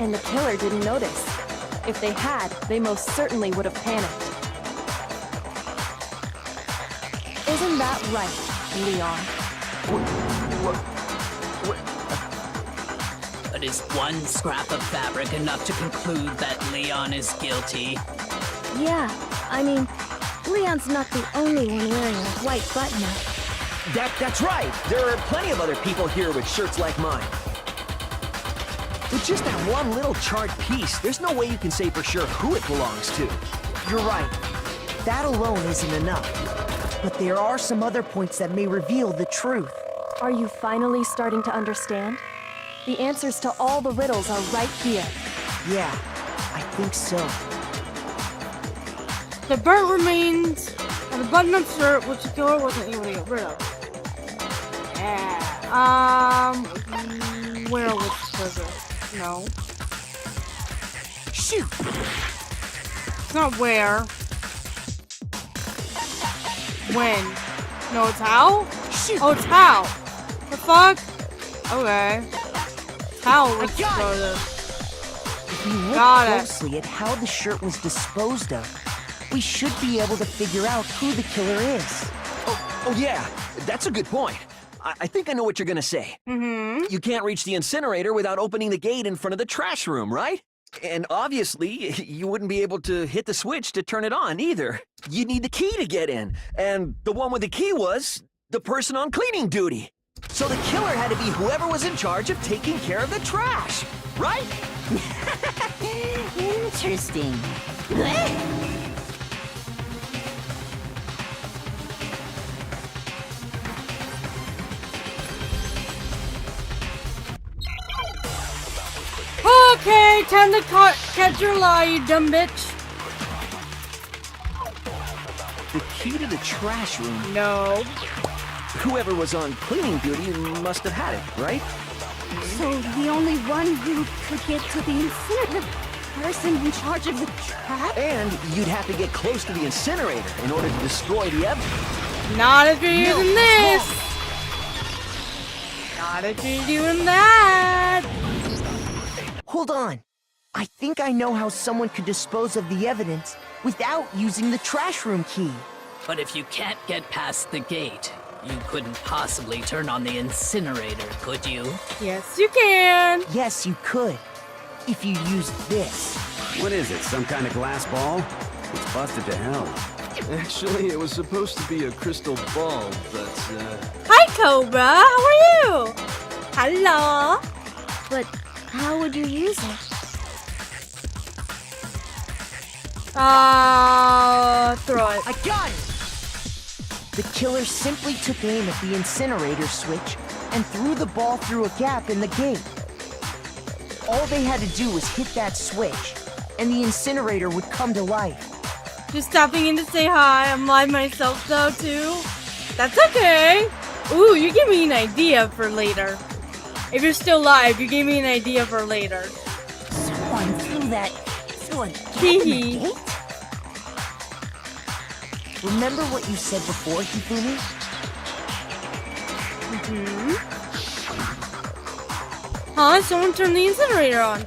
And the killer didn't notice. If they had, they most certainly would have panicked. Isn't that right, Leon? But is one scrap of fabric enough to conclude that Leon is guilty? Yeah, I mean, Leon's not the only one wearing a white button-up. That's right. There are plenty of other people here with shirts like mine. With just that one little charred piece, there's no way you can say for sure who it belongs to. You're right. That alone isn't enough. But there are some other points that may reveal the truth. Are you finally starting to understand? The answers to all the riddles are right here. Yeah, I think so. The burnt remains on a button-up shirt, which the killer wasn't able to get rid of. Yeah. Where was it? No. Shoot! It's not where. When? No, it's how? Shoot! Oh, it's how. The fuck? Okay. How was got it. this? If you look Got it. closely at how the shirt was disposed of, we should be able to figure out who the killer is. Oh yeah, that's a good point. I think I know what you're gonna say. Mm-hmm. You can't reach the incinerator without opening the gate in front of the trash room, right? And obviously, you wouldn't be able to hit the switch to turn it on either. You need the key to get in, and the one with the key was the person on cleaning duty. So the killer had to be whoever was in charge of taking care of the trash, right? Interesting. Okay, time to catch your lie, you dumb bitch. The key to the trash room. No. Whoever was on cleaning duty must have had it, right? So the only one who could get to the incinerator, person in charge of the trap? And you'd have to get close to the incinerator in order to destroy the evidence. Not if you're using this. Not if you're doing that. Hold on. I think I know how someone could dispose of the evidence without using the trash room key. But if you can't get past the gate, you couldn't possibly turn on the incinerator, could you? Yes, you can. Yes, you could. If you used this. What is it, some kind of glass ball? It's busted to hell. Actually, it was supposed to be a crystal ball, but, Hi, Cobra. How are you? Hello. But how would you use it? Throw it. I got it! The killer simply took aim at the incinerator switch and threw the ball through a gap in the gate. All they had to do was hit that switch, and the incinerator would come to life. Just stopping in to say hi. I'm live myself, though, too. That's okay. Ooh, you give me an idea for later. If you're still live, you gave me an idea for later. Someone threw that through a gap in the gate? Remember what you said before, Hifumi? Huh? Someone turned the incinerator on.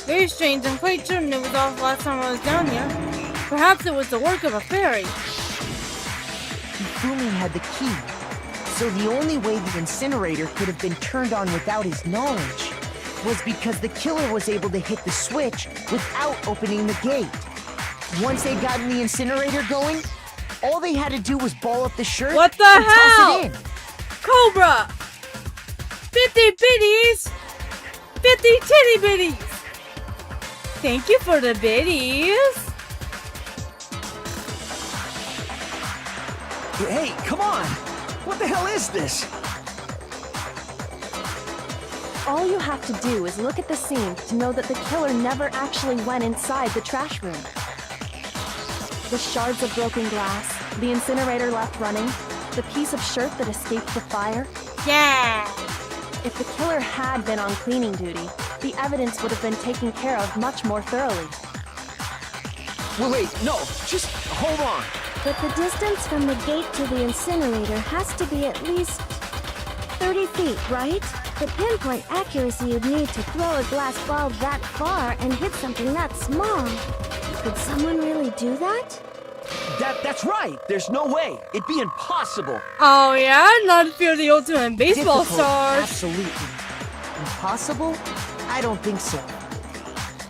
Very strange. I'm quite certain it was off last time I was down here. Perhaps it was the work of a fairy. Hifumi had the key, so the only way the incinerator could have been turned on without his knowledge was because the killer was able to hit the switch without opening the gate. Once they got the incinerator going, all they had to do was ball up the shirt What the and hell? toss it in. Cobra! 50 biddies! 50 titty bitties! Thank you for the biddies! Hey, come on! What the hell is this? All you have to do is look at the scene to know that the killer never actually went inside the trash room. The shards of broken glass, the incinerator left running, the piece of shirt that escaped the fire. Yeah! If the killer had been on cleaning duty, the evidence would have been taken care of much more thoroughly. Wait, no, just hold on. But the distance from the gate to the incinerator has to be at least 30 feet, right? The pinpoint accuracy you'd need to throw a glass ball that far and hit something that small. Could someone really do that? That's right. There's no way. It'd be impossible. Oh yeah? Not if you're the ultimate baseball Difficult, stars. absolutely. Impossible? I don't think so.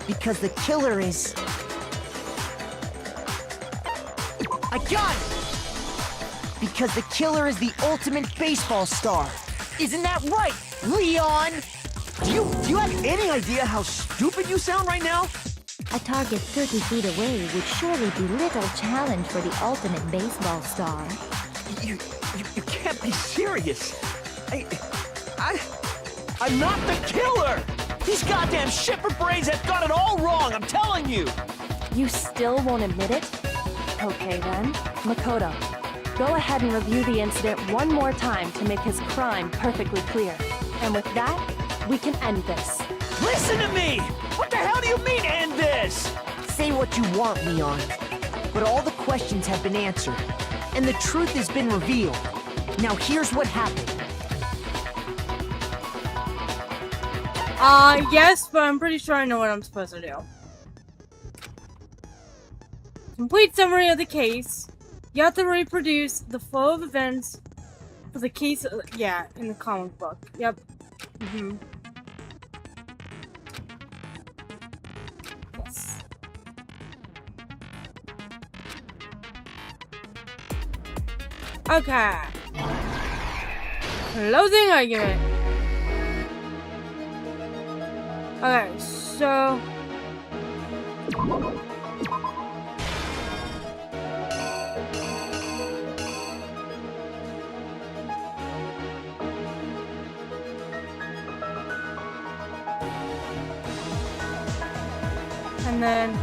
Because the killer is... I got it! Because the killer is the ultimate baseball star. Isn't that right, Leon? Do you have any idea how stupid you sound right now? A target 30 feet away would surely be little challenge for the ultimate baseball star. You can't be serious. I'm not the killer! These goddamn shipper brains have got it all wrong, I'm telling you! You still won't admit it? Okay then. Makoto, go ahead and review the incident one more time to make his crime perfectly clear. And with that, we can end this. Listen to me! What the hell do you mean, end this? Say what you want, Leon. But all the questions have been answered, and the truth has been revealed. Now here's what happened. Yes, but I'm pretty sure I know what I'm supposed to do. Complete summary of the case. You have to reproduce the flow of events for the case, yeah, in the comic book. Yep. Yes. Okay. Closing argument. Okay, so... And then...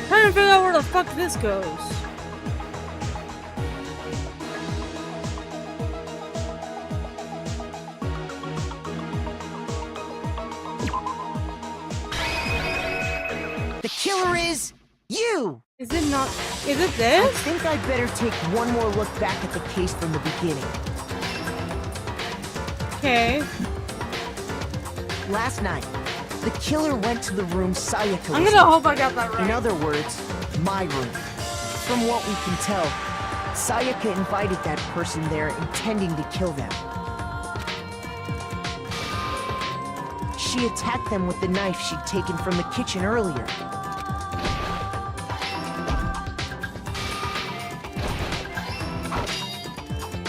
trying to figure out where the fuck this goes. The killer is you! Is it not? Is it this? I think I'd better take one more look back at the case from the beginning. Okay. Last night, the killer went to the room Sayaka I'm was gonna in. hope I got that right. In other words, my room. From what we can tell, Sayaka invited that person there intending to kill them. She attacked them with the knife she'd taken from the kitchen earlier.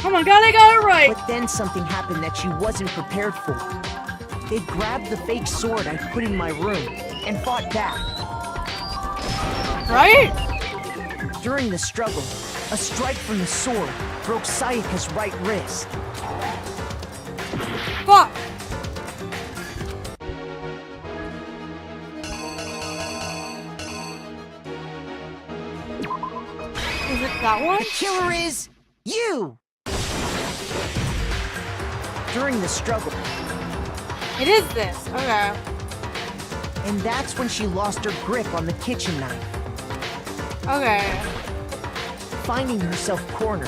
Oh my god, I got it right! But then something happened that she wasn't prepared for. They grabbed the fake sword I put in my room and fought back. Right? During the struggle, a strike from the sword broke Sayaka's right wrist. Fuck! Is it that one? The killer is you! During the struggle. It is this. Okay. And that's when she lost her grip on the kitchen knife. Okay. Finding herself cornered,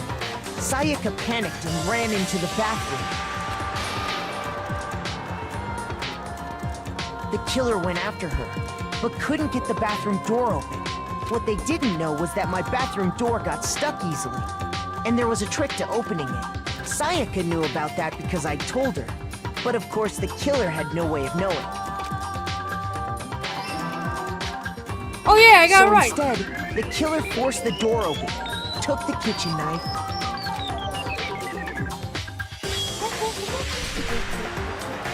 Sayaka panicked and ran into the bathroom. killer went after her, but couldn't get the bathroom door open. What they didn't know was that my bathroom door got stuck easily, and there was a trick to opening it. Sayaka knew about that because I told her, but of course the killer had no way of knowing. Oh yeah, I got So it right. instead, the killer forced the door open, took the kitchen knife,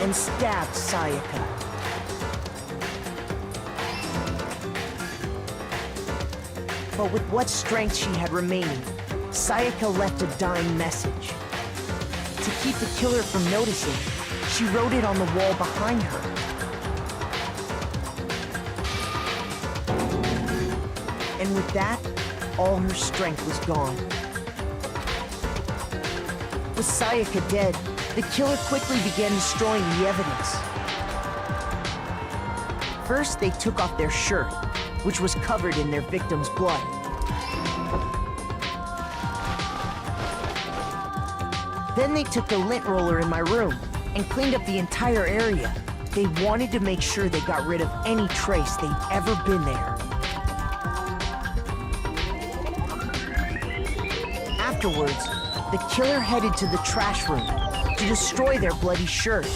and stabbed Sayaka. But with what strength she had remaining, Sayaka left a dying message. To keep the killer from noticing, she wrote it on the wall behind her. And with that, all her strength was gone. With Sayaka dead, the killer quickly began destroying the evidence. First, they took off their shirt, which was covered in their victim's blood. Then they took the lint roller in my room and cleaned up the entire area. They wanted to make sure they got rid of any trace they'd ever been there. Afterwards, the killer headed to the trash room to destroy their bloody shirt.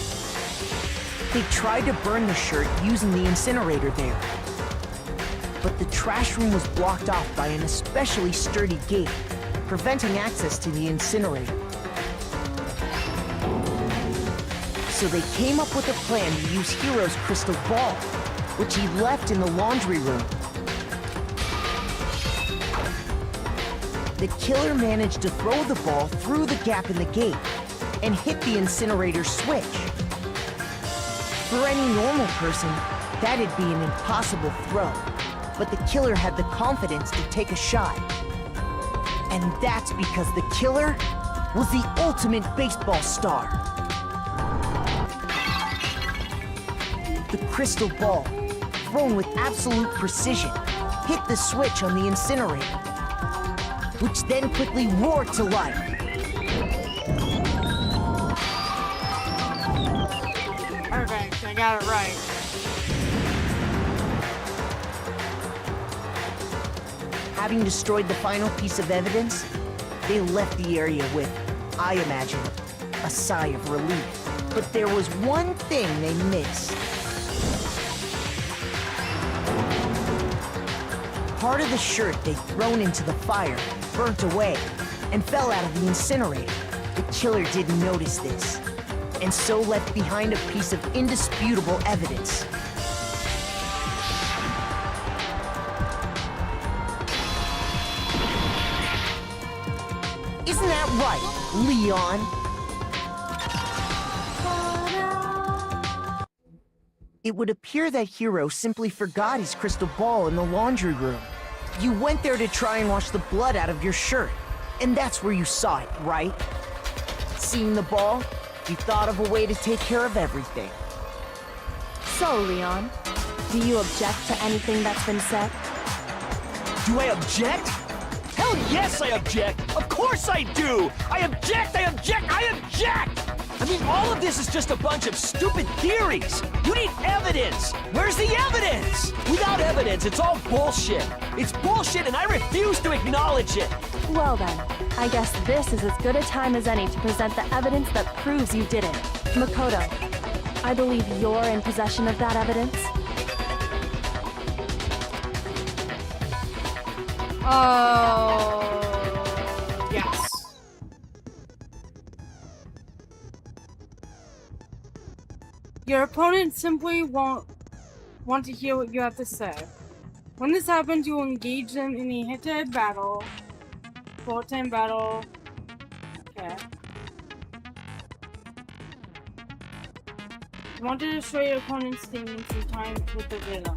They tried to burn the shirt using the incinerator there. But the trash room was blocked off by an especially sturdy gate, preventing access to the incinerator. So they came up with a plan to use Hiro's crystal ball, which he left in the laundry room. The killer managed to throw the ball through the gap in the gate and hit the incinerator switch. For any normal person, that'd be an impossible throw, but the killer had the confidence to take a shot. And that's because the killer was the ultimate baseball star. The crystal ball, thrown with absolute precision, hit the switch on the incinerator, which then quickly roared to life. Perfect, I got it right. Having destroyed the final piece of evidence, they left the area with, I imagine, a sigh of relief. But there was one thing they missed. Part of the shirt they'd thrown into the fire burnt away and fell out of the incinerator. The killer didn't notice this, and so left behind a piece of indisputable evidence. Isn't that right, Leon? It would appear that Hiro simply forgot his crystal ball in the laundry room. You went there to try and wash the blood out of your shirt, and that's where you saw it, right? Seeing the ball, you thought of a way to take care of everything. So, Leon, do you object to anything that's been said? Do I object? Hell yes, I object! Of course I do! I object! I object! I object! I mean, all of this is just a bunch of stupid theories! You need evidence! Where's the evidence? Without evidence, it's all bullshit! It's bullshit and I refuse to acknowledge it! Well then, I guess this is as good a time as any to present the evidence that proves you did it. Makoto, I believe you're in possession of that evidence? Yes. Your opponent simply won't want to hear what you have to say. When this happens, you will engage them in a head-to-head battle. Full-time battle. Okay. You want to destroy your opponent's statements in time with the rhythm.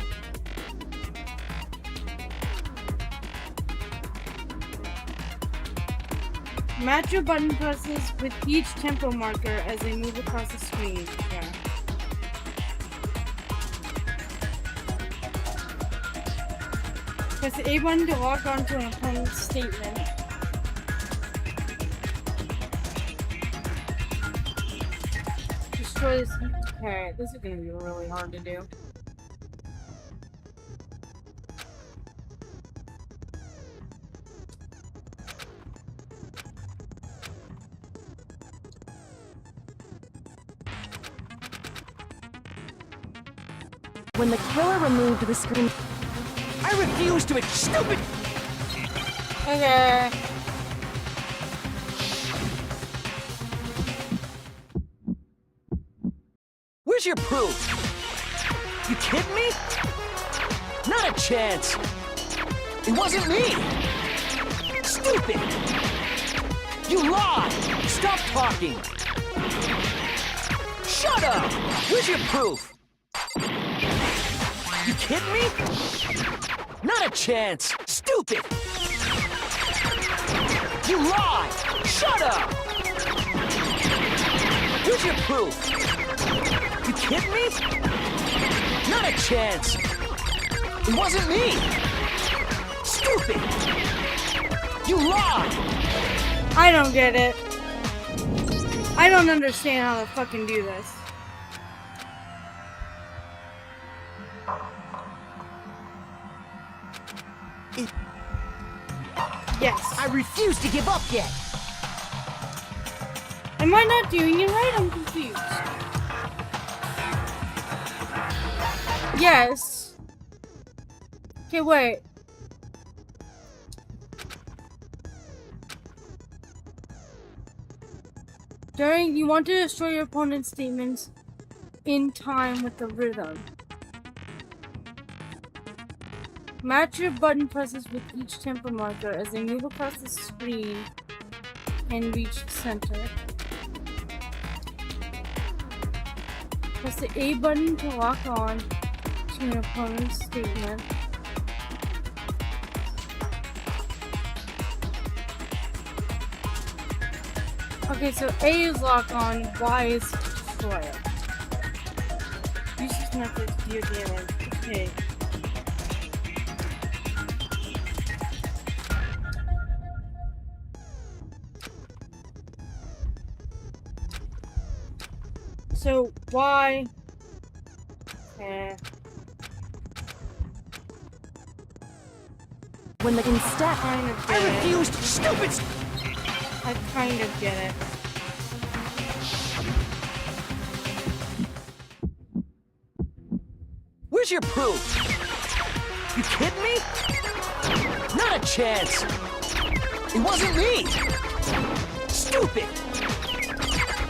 Match your button presses with each tempo marker as they move across the screen. Okay. Press the A button to lock onto an opponent's statement. Destroy this. Okay, this is gonna be really hard to do. When the killer removed the screen... I refuse to... Stupid! Okay. Where's your proof? You kidding me? Not a chance. It wasn't me. Stupid. You lied. Stop talking. Shut up. Where's your proof? You kidding me? Not a chance. Stupid. You lied. Shut up. Where's your proof? You kidding me? Not a chance. It wasn't me. Stupid. You lied. I don't get it. I don't understand how to fucking do this. Yes. I refuse to give up yet. Am I not doing it right? I'm confused. Yes. Okay, wait. You want to destroy your opponent's statements in time with the rhythm. Match your button presses with each tempo marker as they move across the screen and reach the center. Press the A button to lock on to an opponent's statement. Okay, so A is lock on, Y is destroy it. Use this method to deal damage. Okay. So Y. When the instead, kind of I refused. Stupid. I kind of get it. Where's your proof? You kidding me? Not a chance. It wasn't me. Stupid.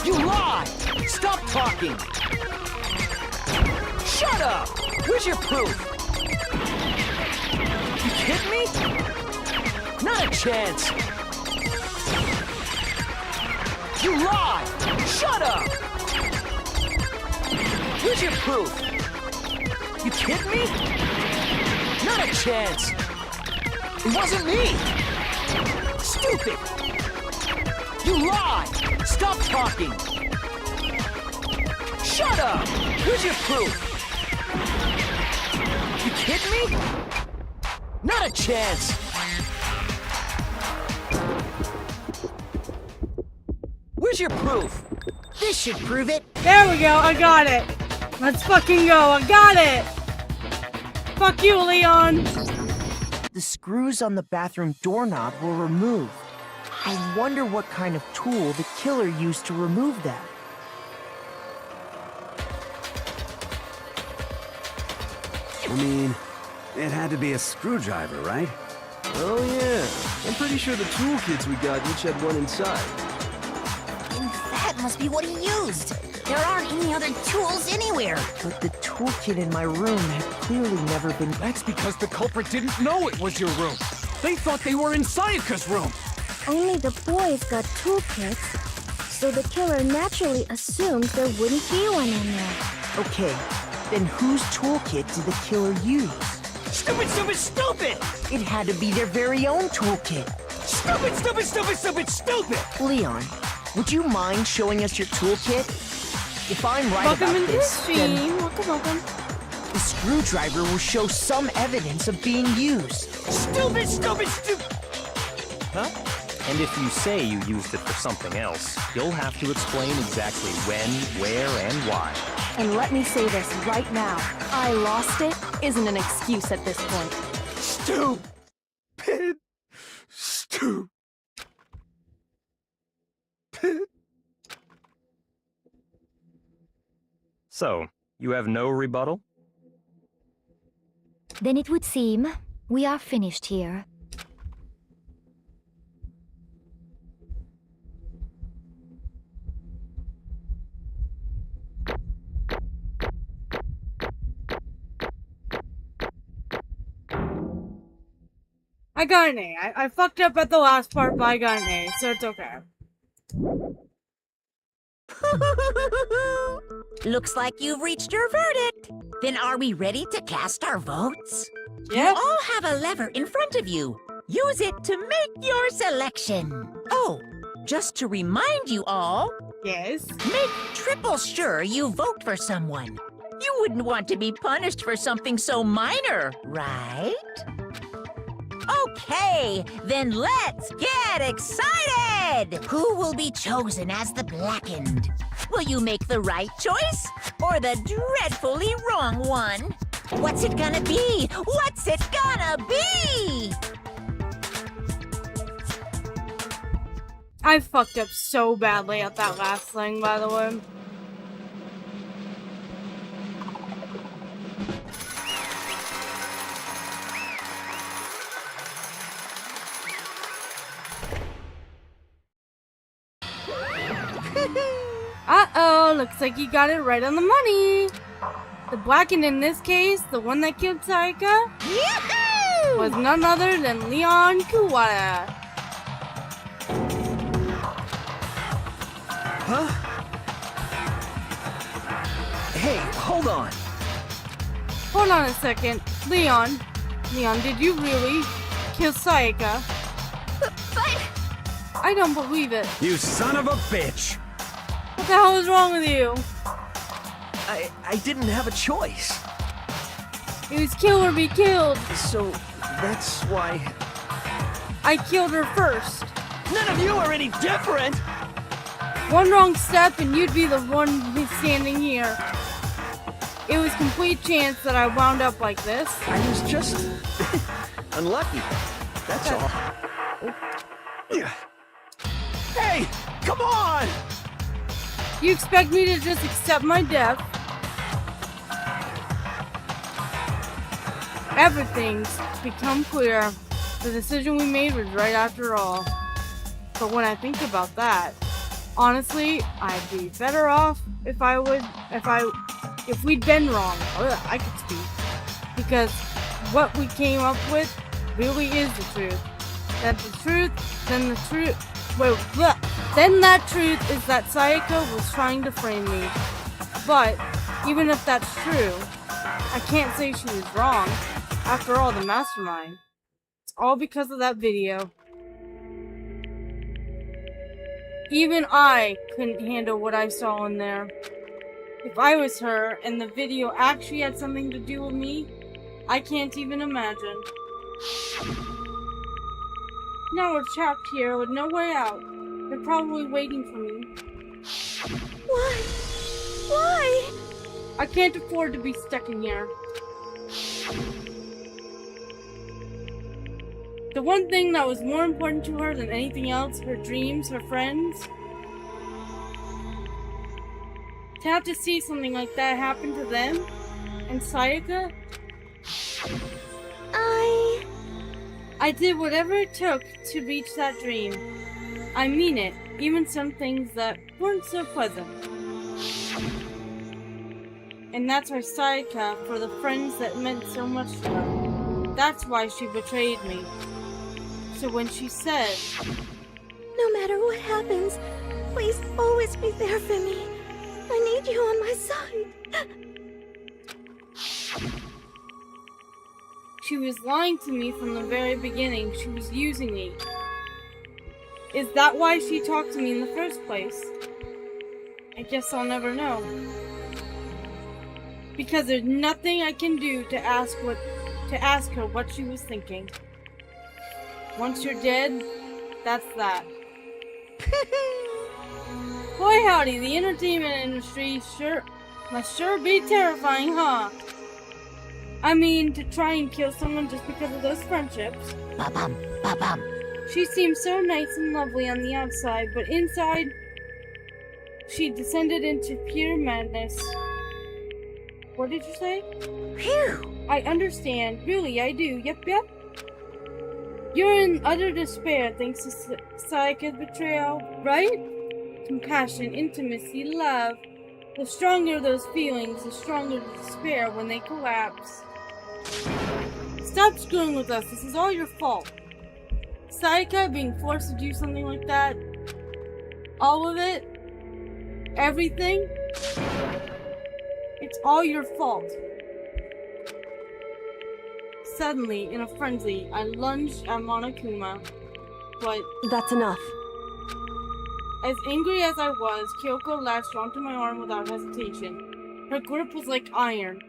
You lied. Stop talking. Shut up. Where's your proof? You kidding me? Not a chance. You lied. Shut up. Where's your proof? You kidding me? Not a chance. It wasn't me. Stupid. You lied. Stop talking. Shut up. Where's your proof? You kidding me? Not a chance. Where's your proof? This should prove it. There we go, I got it. Let's fucking go, I got it. Fuck you, Leon. The screws on the bathroom doorknob were removed. I wonder what kind of tool the killer used to remove them. I mean, it had to be a screwdriver, right? Oh yeah, I'm pretty sure the toolkits we got each had one inside. And that must be what he used. There aren't any other tools anywhere. But the toolkit in my room had clearly never been... That's because the culprit didn't know it was your room. They thought they were in Sayaka's room. Only the boys got toolkits, so the killer naturally assumed there wouldn't be one in there. Okay, then whose toolkit did the killer use? Stupid, stupid, stupid! It had to be their very own toolkit. Stupid, stupid, stupid, stupid, stupid! Leon, would you mind showing us your toolkit? If I'm right Welcome about into the this, then stream. Welcome. the screwdriver will show some evidence of being used. Stupid, stupid, stupid! Huh? And if you say you used it for something else, you'll have to explain exactly when, where, and why. and let me say this right now, I lost it isn't an excuse at this point. Stupid. Stupid. So, you have no rebuttal? Then it would seem we are finished here. I got an A. I fucked up at the last part, but I got an A, so it's okay. Looks like you've reached your verdict. Then are we ready to cast our votes? Yeah. You all have a lever in front of you. Use it to make your selection. Oh, just to remind you all. Yes. Make triple sure you vote for someone. You wouldn't want to be punished for something so minor, right? Okay, then let's get excited! Who will be chosen as the Blackened? Will you make the right choice or the dreadfully wrong one? What's it gonna be? What's it gonna be? I fucked up so badly at that last thing, by the way. Uh-oh, looks like you got it right on the money. The Blackened in this case, the one that killed Sayaka, was none other than Leon Kuwata. Huh? Hey, hold on. Hold on a second. Leon, did you really kill Sayaka? But... I don't believe it. You son of a bitch! What the hell is wrong with you? I didn't have a choice. It was kill or be killed. So, that's why... I killed her first. None of you are any different! One wrong step and you'd be the one standing here. It was complete chance that I wound up like this. I was just... unlucky. That's all. Hey! Come on! You expect me to just accept my death? Everything's become clear. The decision we made was right after all. But when I think about that, honestly, I'd be better off if we'd been wrong. I could speak. Because what we came up with really is the truth. Then that truth is that Sayaka was trying to frame me. But, even if that's true, I can't say she was wrong. After all, the mastermind. It's all because of that video. Even I couldn't handle what I saw in there. If I was her, and the video actually had something to do with me, I can't even imagine. Now we're trapped here with no way out. They're probably waiting for me. Why? Why? I can't afford to be stuck in here. The one thing that was more important to her than anything else, her dreams, her friends. To have to see something like that happen to them and Sayaka. I did whatever it took to reach that dream. I mean it, even some things that weren't so pleasant. And that's why Sayaka, for the friends that meant so much to her, that's why she betrayed me. So when she said, No matter what happens, please always be there for me. I need you on my side. she was lying to me from the very beginning. She was using me. Is that why she talked to me in the first place? I guess I'll never know. Because there's nothing I can do to ask her what she was thinking. Once you're dead, that's that. Boy howdy, the entertainment industry must sure be terrifying, huh? I mean, to try and kill someone just because of those friendships. Ba-bum, ba-bum. She seemed so nice and lovely on the outside, but inside, she descended into pure madness. What did you say? Phew! I understand. Really, I do. Yep. You're in utter despair thanks to Sayaka's betrayal, right? Compassion, intimacy, love. The stronger those feelings, the stronger the despair when they collapse. Stop screwing with us. This is all your fault. Sayaka being forced to do something like that. All of it. Everything. It's all your fault. Suddenly, in a frenzy, I lunged at Monokuma, but... That's enough. As angry as I was, Kyoko latched onto my arm without hesitation. Her grip was like iron.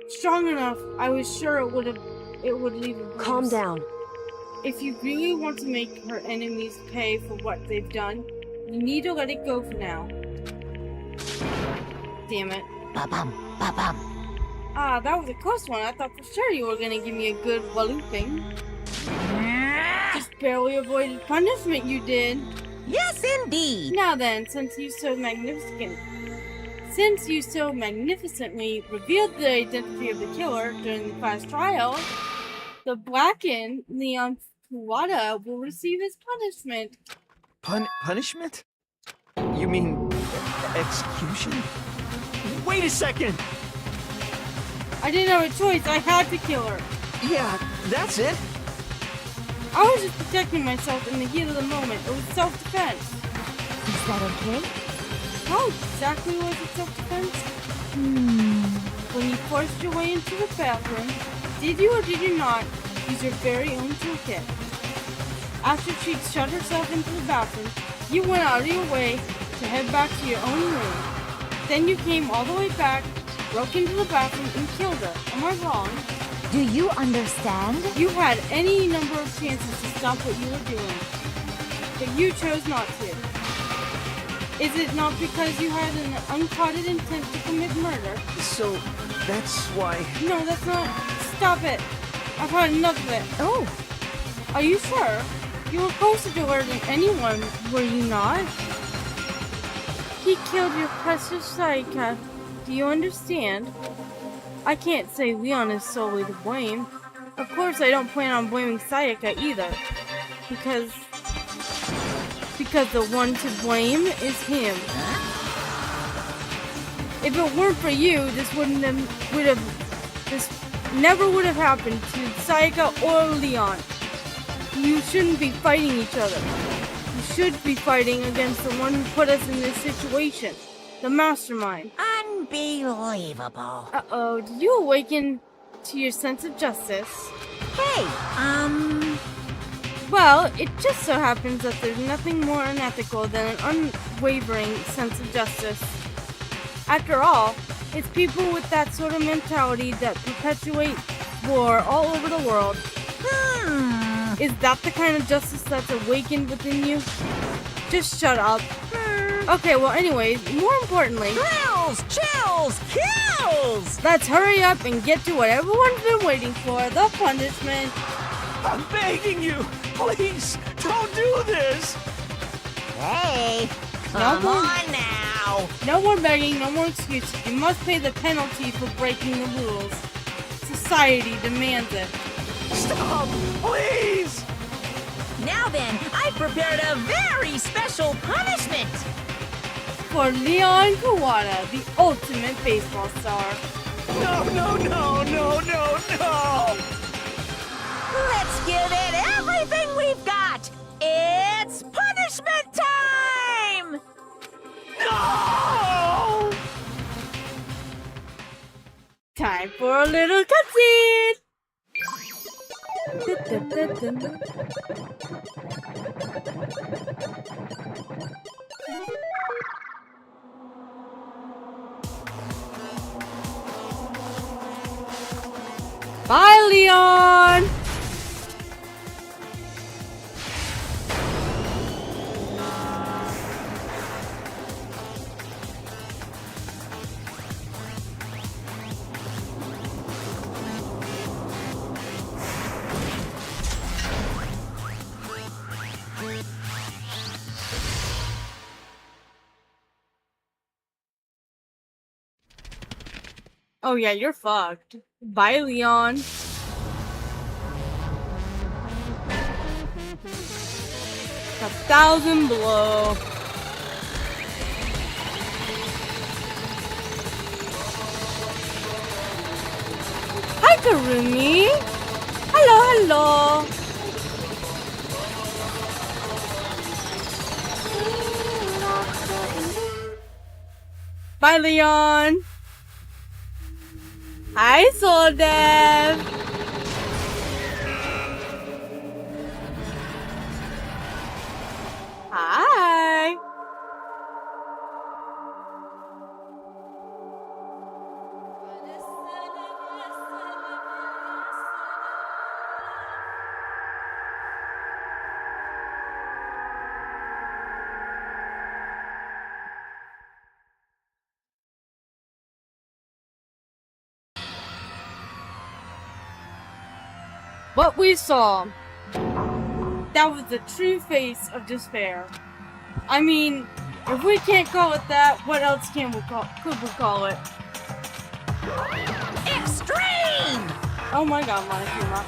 Strong enough, I was sure it would leave a bruise. Calm down. If you really want to make her enemies pay for what they've done, you need to let it go for now. Damn it. Ba-bum, ba-bum. Ah, that was a close one. I thought for sure you were gonna give me a good walloping. Just barely avoided punishment, you did. Yes, indeed. Now then, since you so magnificently revealed the identity of the killer during the class trial, the blackened Leon Kuwata will receive his punishment. Punishment? You mean execution? Wait a second! I didn't have a choice. I had to kill her. Yeah, that's it. I was just protecting myself in the heat of the moment. It was self-defense. Is that okay? How exactly was it self-defense? When you forced your way into the bathroom, did you or did you not use your very own toolkit? After she'd shut herself into the bathroom, you went out of your way to head back to your own room. Then you came all the way back, broke into the bathroom, and killed her. Am I wrong? Do you understand? You had any number of chances to stop what you were doing, but you chose not to. Is it not because you had an unclouded intent to commit murder? So, that's why... No, that's not... Stop it! I've had enough of it. Oh. Are you sure? You were closer to her than anyone, were you not? He killed your precious Sayaka. Do you understand? I can't say Leon is solely to blame. Of course I don't plan on blaming Sayaka either. Because the one to blame is him. If it weren't for you, this never would have happened to Sayaka or Leon. You shouldn't be fighting each other. You should be fighting against the one who put us in this situation. The mastermind. Unbelievable. Uh-oh, did you awaken to your sense of justice? Hey, Well, it just so happens that there's nothing more unethical than an unwavering sense of justice. After all, it's people with that sort of mentality that perpetuate war all over the world. Is that the kind of justice that's awakened within you? Just shut up. Okay, well anyways, more importantly... Thrills, chills, kills! Let's hurry up and get to what everyone's been waiting for, the punishment. I'm begging you! Please, don't do this! hey, No come more- on now. No more begging, no more excuses. You must pay the penalty for breaking the rules. Society demands it. Stop! Please! Now then, I've prepared a very special punishment! For Leon Kuwata, the ultimate baseball star. No! Let's give it everything we've got! It's punishment time! No! Time for a little cutscene! Bye, Leon! Oh yeah, you're fucked. Bye, Leon. A 1,000 below. Hi, Karumi. Hello, hello. Bye, Leon. Hi, Soldev. Hi. What we saw, that was the true face of despair. I mean, if we can't call it that, what else could we call it? Extreme! Oh my god, Monokuma.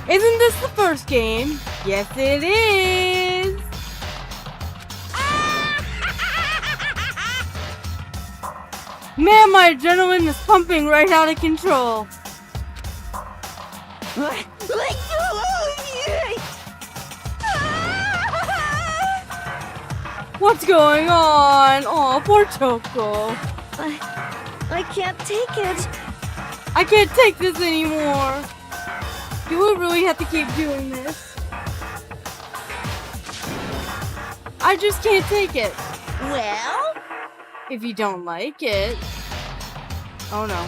Isn't this the first game? Yes, it is! Man, my adrenaline is pumping right out of control. What's going on? Oh, poor Choco. I can't take it. I can't take this anymore. Do we really have to keep doing this? I just can't take it. Well? If you don't like it. Oh no.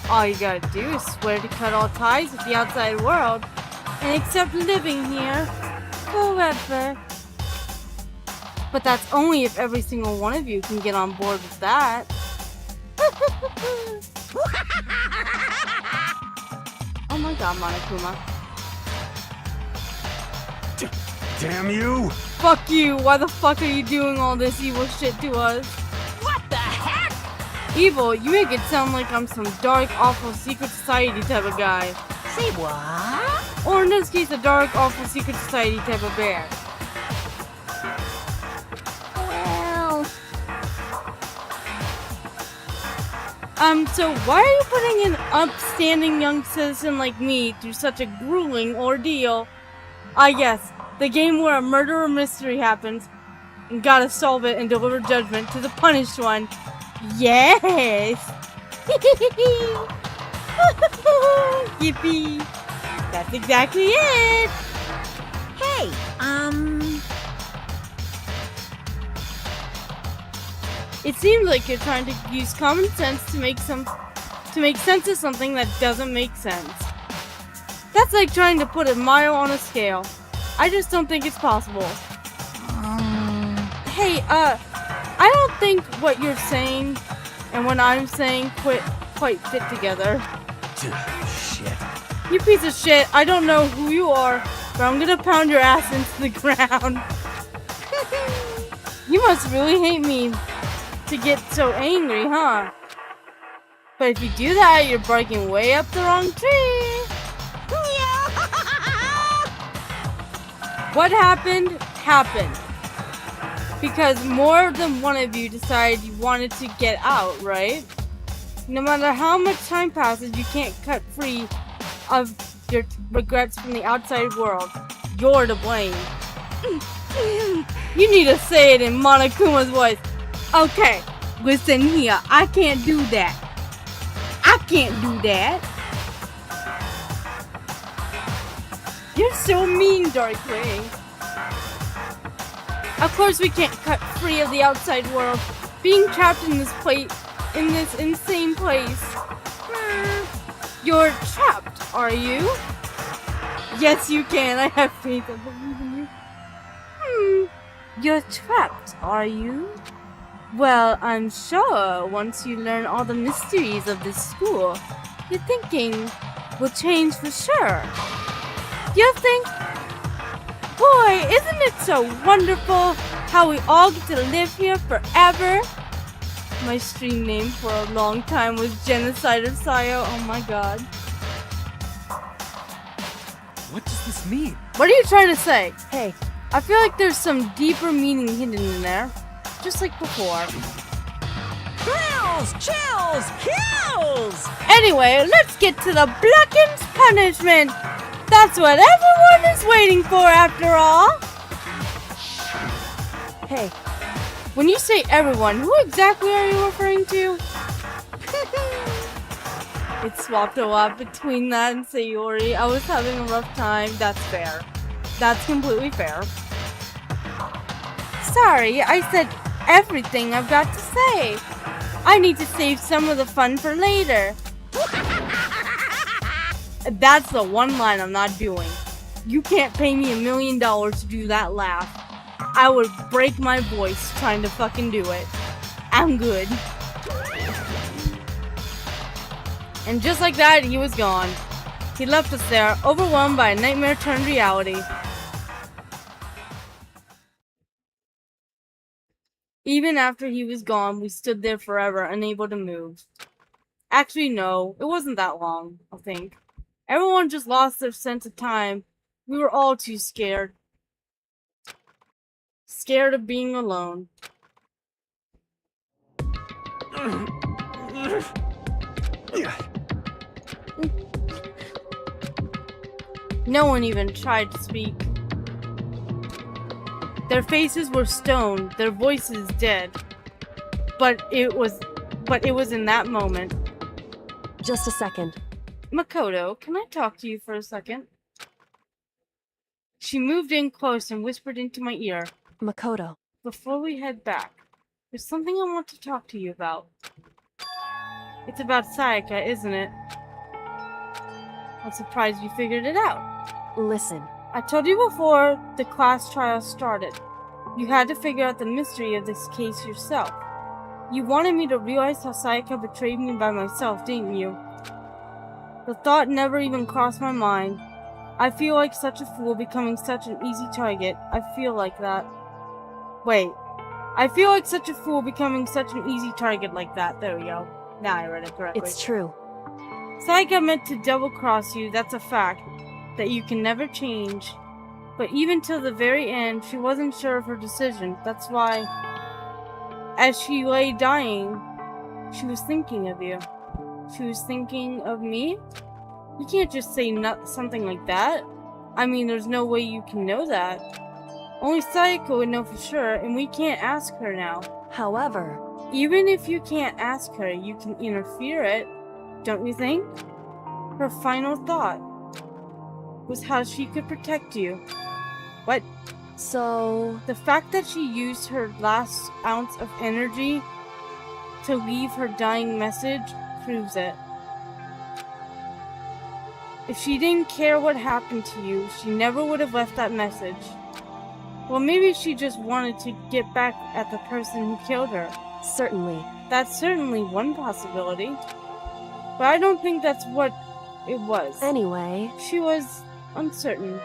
All you gotta do is swear to cut all ties with the outside world and accept living here forever. But that's only if every single one of you can get on board with that. Oh my god, Monokuma. Damn you! Fuck you! Why the fuck are you doing all this evil shit to us? What the heck? Evil? You make it sound like I'm some dark, awful secret society type of guy. Say what? Or in this case, a dark, awful secret society type of bear. Well... So why are you putting an upstanding young citizen like me through such a grueling ordeal? Ah yes, the game where a murder mystery happens, and gotta solve it and deliver judgment to the punished one. Yes! Yippee! That's exactly it! Hey, It seems like you're trying to use common sense to make sense of something that doesn't make sense. That's like trying to put a mile on a scale. I just don't think it's possible. Hey, I don't think what you're saying and what I'm saying quite fit together. Shit. You piece of shit, I don't know who you are, but I'm gonna pound your ass into the ground. You must really hate me to get so angry, huh? But if you do that, you're barking way up the wrong tree. What happened, happened. Because more than one of you decided you wanted to get out, right? No matter how much time passes, you can't cut free of your regrets from the outside world. You're to blame. You need to say it in Monokuma's voice. Okay, listen here. I can't do that. I can't do that. You're so mean, Darkwing. Of course we can't cut free of the outside world. Being trapped in this insane place. You're trapped, are you? Yes, you can. I have faith. I believe in you. You're trapped, are you? Well, I'm sure once you learn all the mysteries of this school, your thinking will change for sure. You think? Boy, isn't it so wonderful how we all get to live here forever? My stream name for a long time was Genocide of Sayo. Oh my god. What does this mean? What are you trying to say? Hey. I feel like there's some deeper meaning hidden in there. Just like before. Thrills, chills, kills! Anyway, let's get to the Blacken's punishment! That's what everyone is waiting for after all! Hey. When you say everyone, who exactly are you referring to? It swapped a lot between that and Sayori. I was having a rough time. That's fair. That's completely fair. Sorry, I said everything I've got to say. I need to save some of the fun for later. That's the one line I'm not doing. You can't pay me $1 million to do that laugh. I would break my voice trying to fucking do it. I'm good. And just like that, he was gone. He left us there, overwhelmed by a nightmare turned reality. Even after he was gone, we stood there forever, unable to move. Actually, no, it wasn't that long, I think. Everyone just lost their sense of time. We were all too scared. Scared of being alone. No one even tried to speak. Their faces were stone, their voices dead. But it was in that moment. Just a second. Makoto, can I talk to you for a second? She moved in close and whispered into my ear. Makoto. Before we head back, there's something I want to talk to you about. It's about Sayaka, isn't it? I'm surprised you figured it out. Listen. I told you before the class trial started. You had to figure out the mystery of this case yourself. You wanted me to realize how Sayaka betrayed me by myself, didn't you? The thought never even crossed my mind. I feel like such a fool becoming such an easy target. I feel like that. Wait. I feel like such a fool becoming such an easy target like that. There we go. Now I read it correctly. It's true. Sayaka meant to double-cross you, that's a fact. That you can never change. But even till the very end, she wasn't sure of her decision. That's why, as she lay dying, she was thinking of you. She was thinking of me? You can't just say something like that. I mean, there's no way you can know that. Only Sayaka would know for sure, and we can't ask her now. However, even if you can't ask her, you can interfere it, don't you think? Her final thought was how she could protect you. What? So... The fact that she used her last ounce of energy to leave her dying message proves it. If she didn't care what happened to you, she never would have left that message. Well, maybe she just wanted to get back at the person who killed her. Certainly. That's certainly one possibility. But I don't think that's what it was. Anyway... She was uncertain.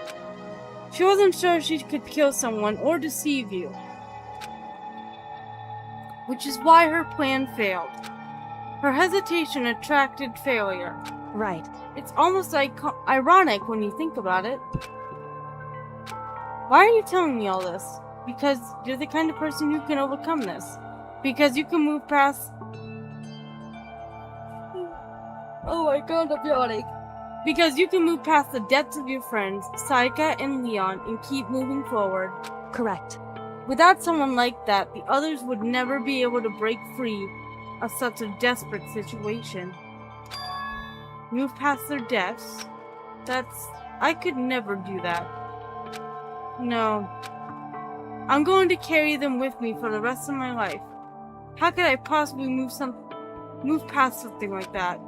She wasn't sure if she could kill someone or deceive you. Which is why her plan failed. Her hesitation attracted failure. Right. It's almost like ironic when you think about it. Why are you telling me all this? Because you're the kind of person who can overcome this. Because you can move past... Oh my god, I'm yawning. Because you can move past the depths of your friends, Sayaka and Leon, and keep moving forward. Correct. Without someone like that, the others would never be able to break free of such a desperate situation. Move past their depths? I could never do that. No. I'm going to carry them with me for the rest of my life. How could I possibly move past something like that?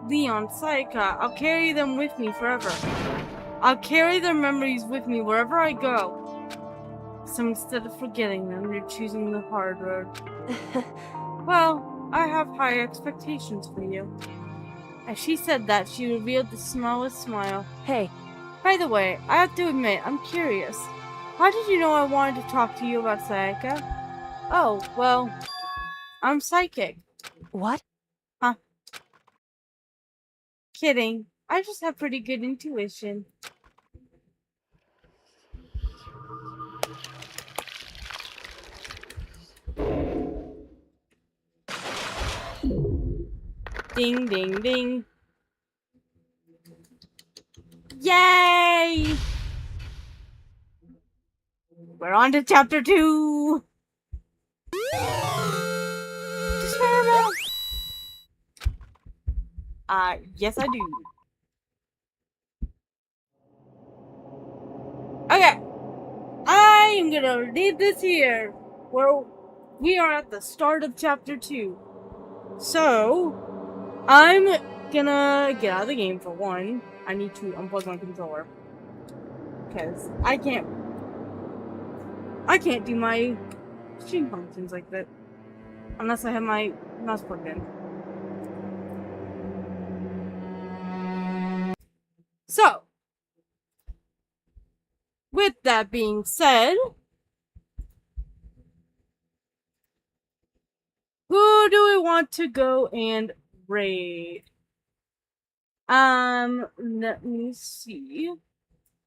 Leon, Sayaka, I'll carry them with me forever. I'll carry their memories with me wherever I go. So instead of forgetting them, you're choosing the hard road. Well, I have high expectations for you. As she said that, she revealed the smallest smile. Hey. By the way, I have to admit, I'm curious. How did you know I wanted to talk to you about Sayaka? Oh, well, I'm psychic. What? Huh? Kidding. I just have pretty good intuition. Ding, ding, ding. Yay! We're on to chapter 2. Yes I do. Okay. I am gonna leave this here. Where we are at the start of chapter 2. So, I'm gonna get out of the game for one. I need to unplug my controller. Because I can't do my stream functions like that. Unless I have my mouse plugged in. So, with that being said, who do we want to go and raid? Let me see.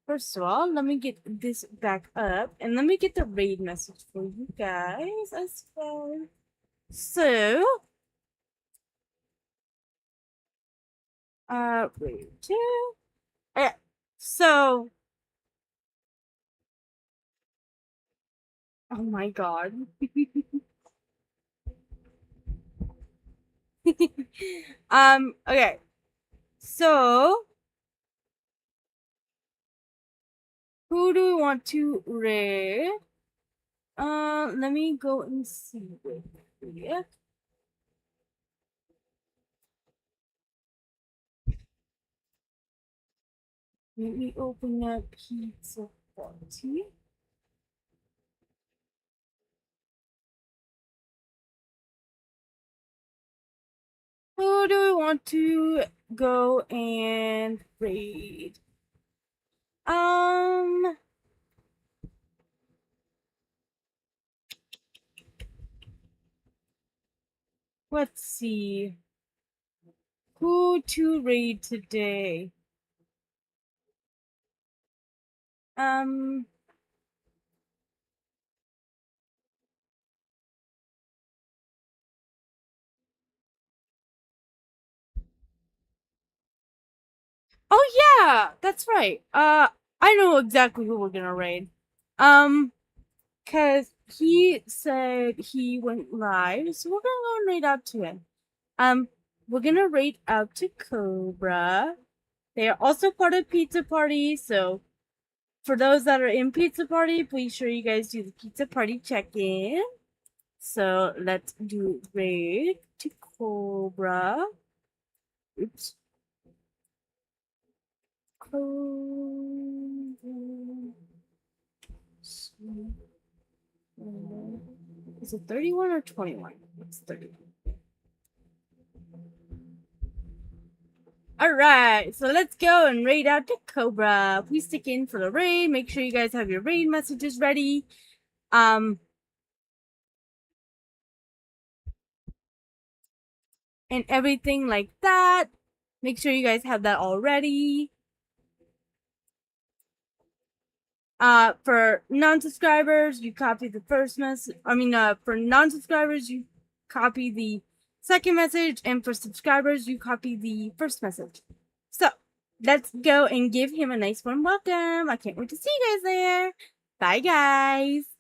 First of all, let me get this back up, and let me get the raid message for you guys as well. So, raid 2. Okay, so, oh my god. Okay. So, who do we want to raid? Let me go and see here. Let me open up Pizza Party. Who do we want to go and raid? Let's see. Who to raid today? Oh yeah, that's right. I know exactly who we're gonna raid. Cause he said he went live, so we're gonna go and raid out to him. We're gonna raid out to Cobra. They are also part of Pizza Party, so for those that are in Pizza Party, please sure you guys do the Pizza Party check-in. So let's do raid to Cobra. Oops. Is it 31 or 21? It's 31. Alright, so let's go and raid out to Cobra. Please stick in for the raid. Make sure you guys have your raid messages ready. And everything like that. Make sure you guys have that already. For non-subscribers, you copy the first message. For non-subscribers, you copy the second message, and for subscribers, you copy the first message. So, let's go and give him a nice warm welcome. I can't wait to see you guys there. Bye, guys.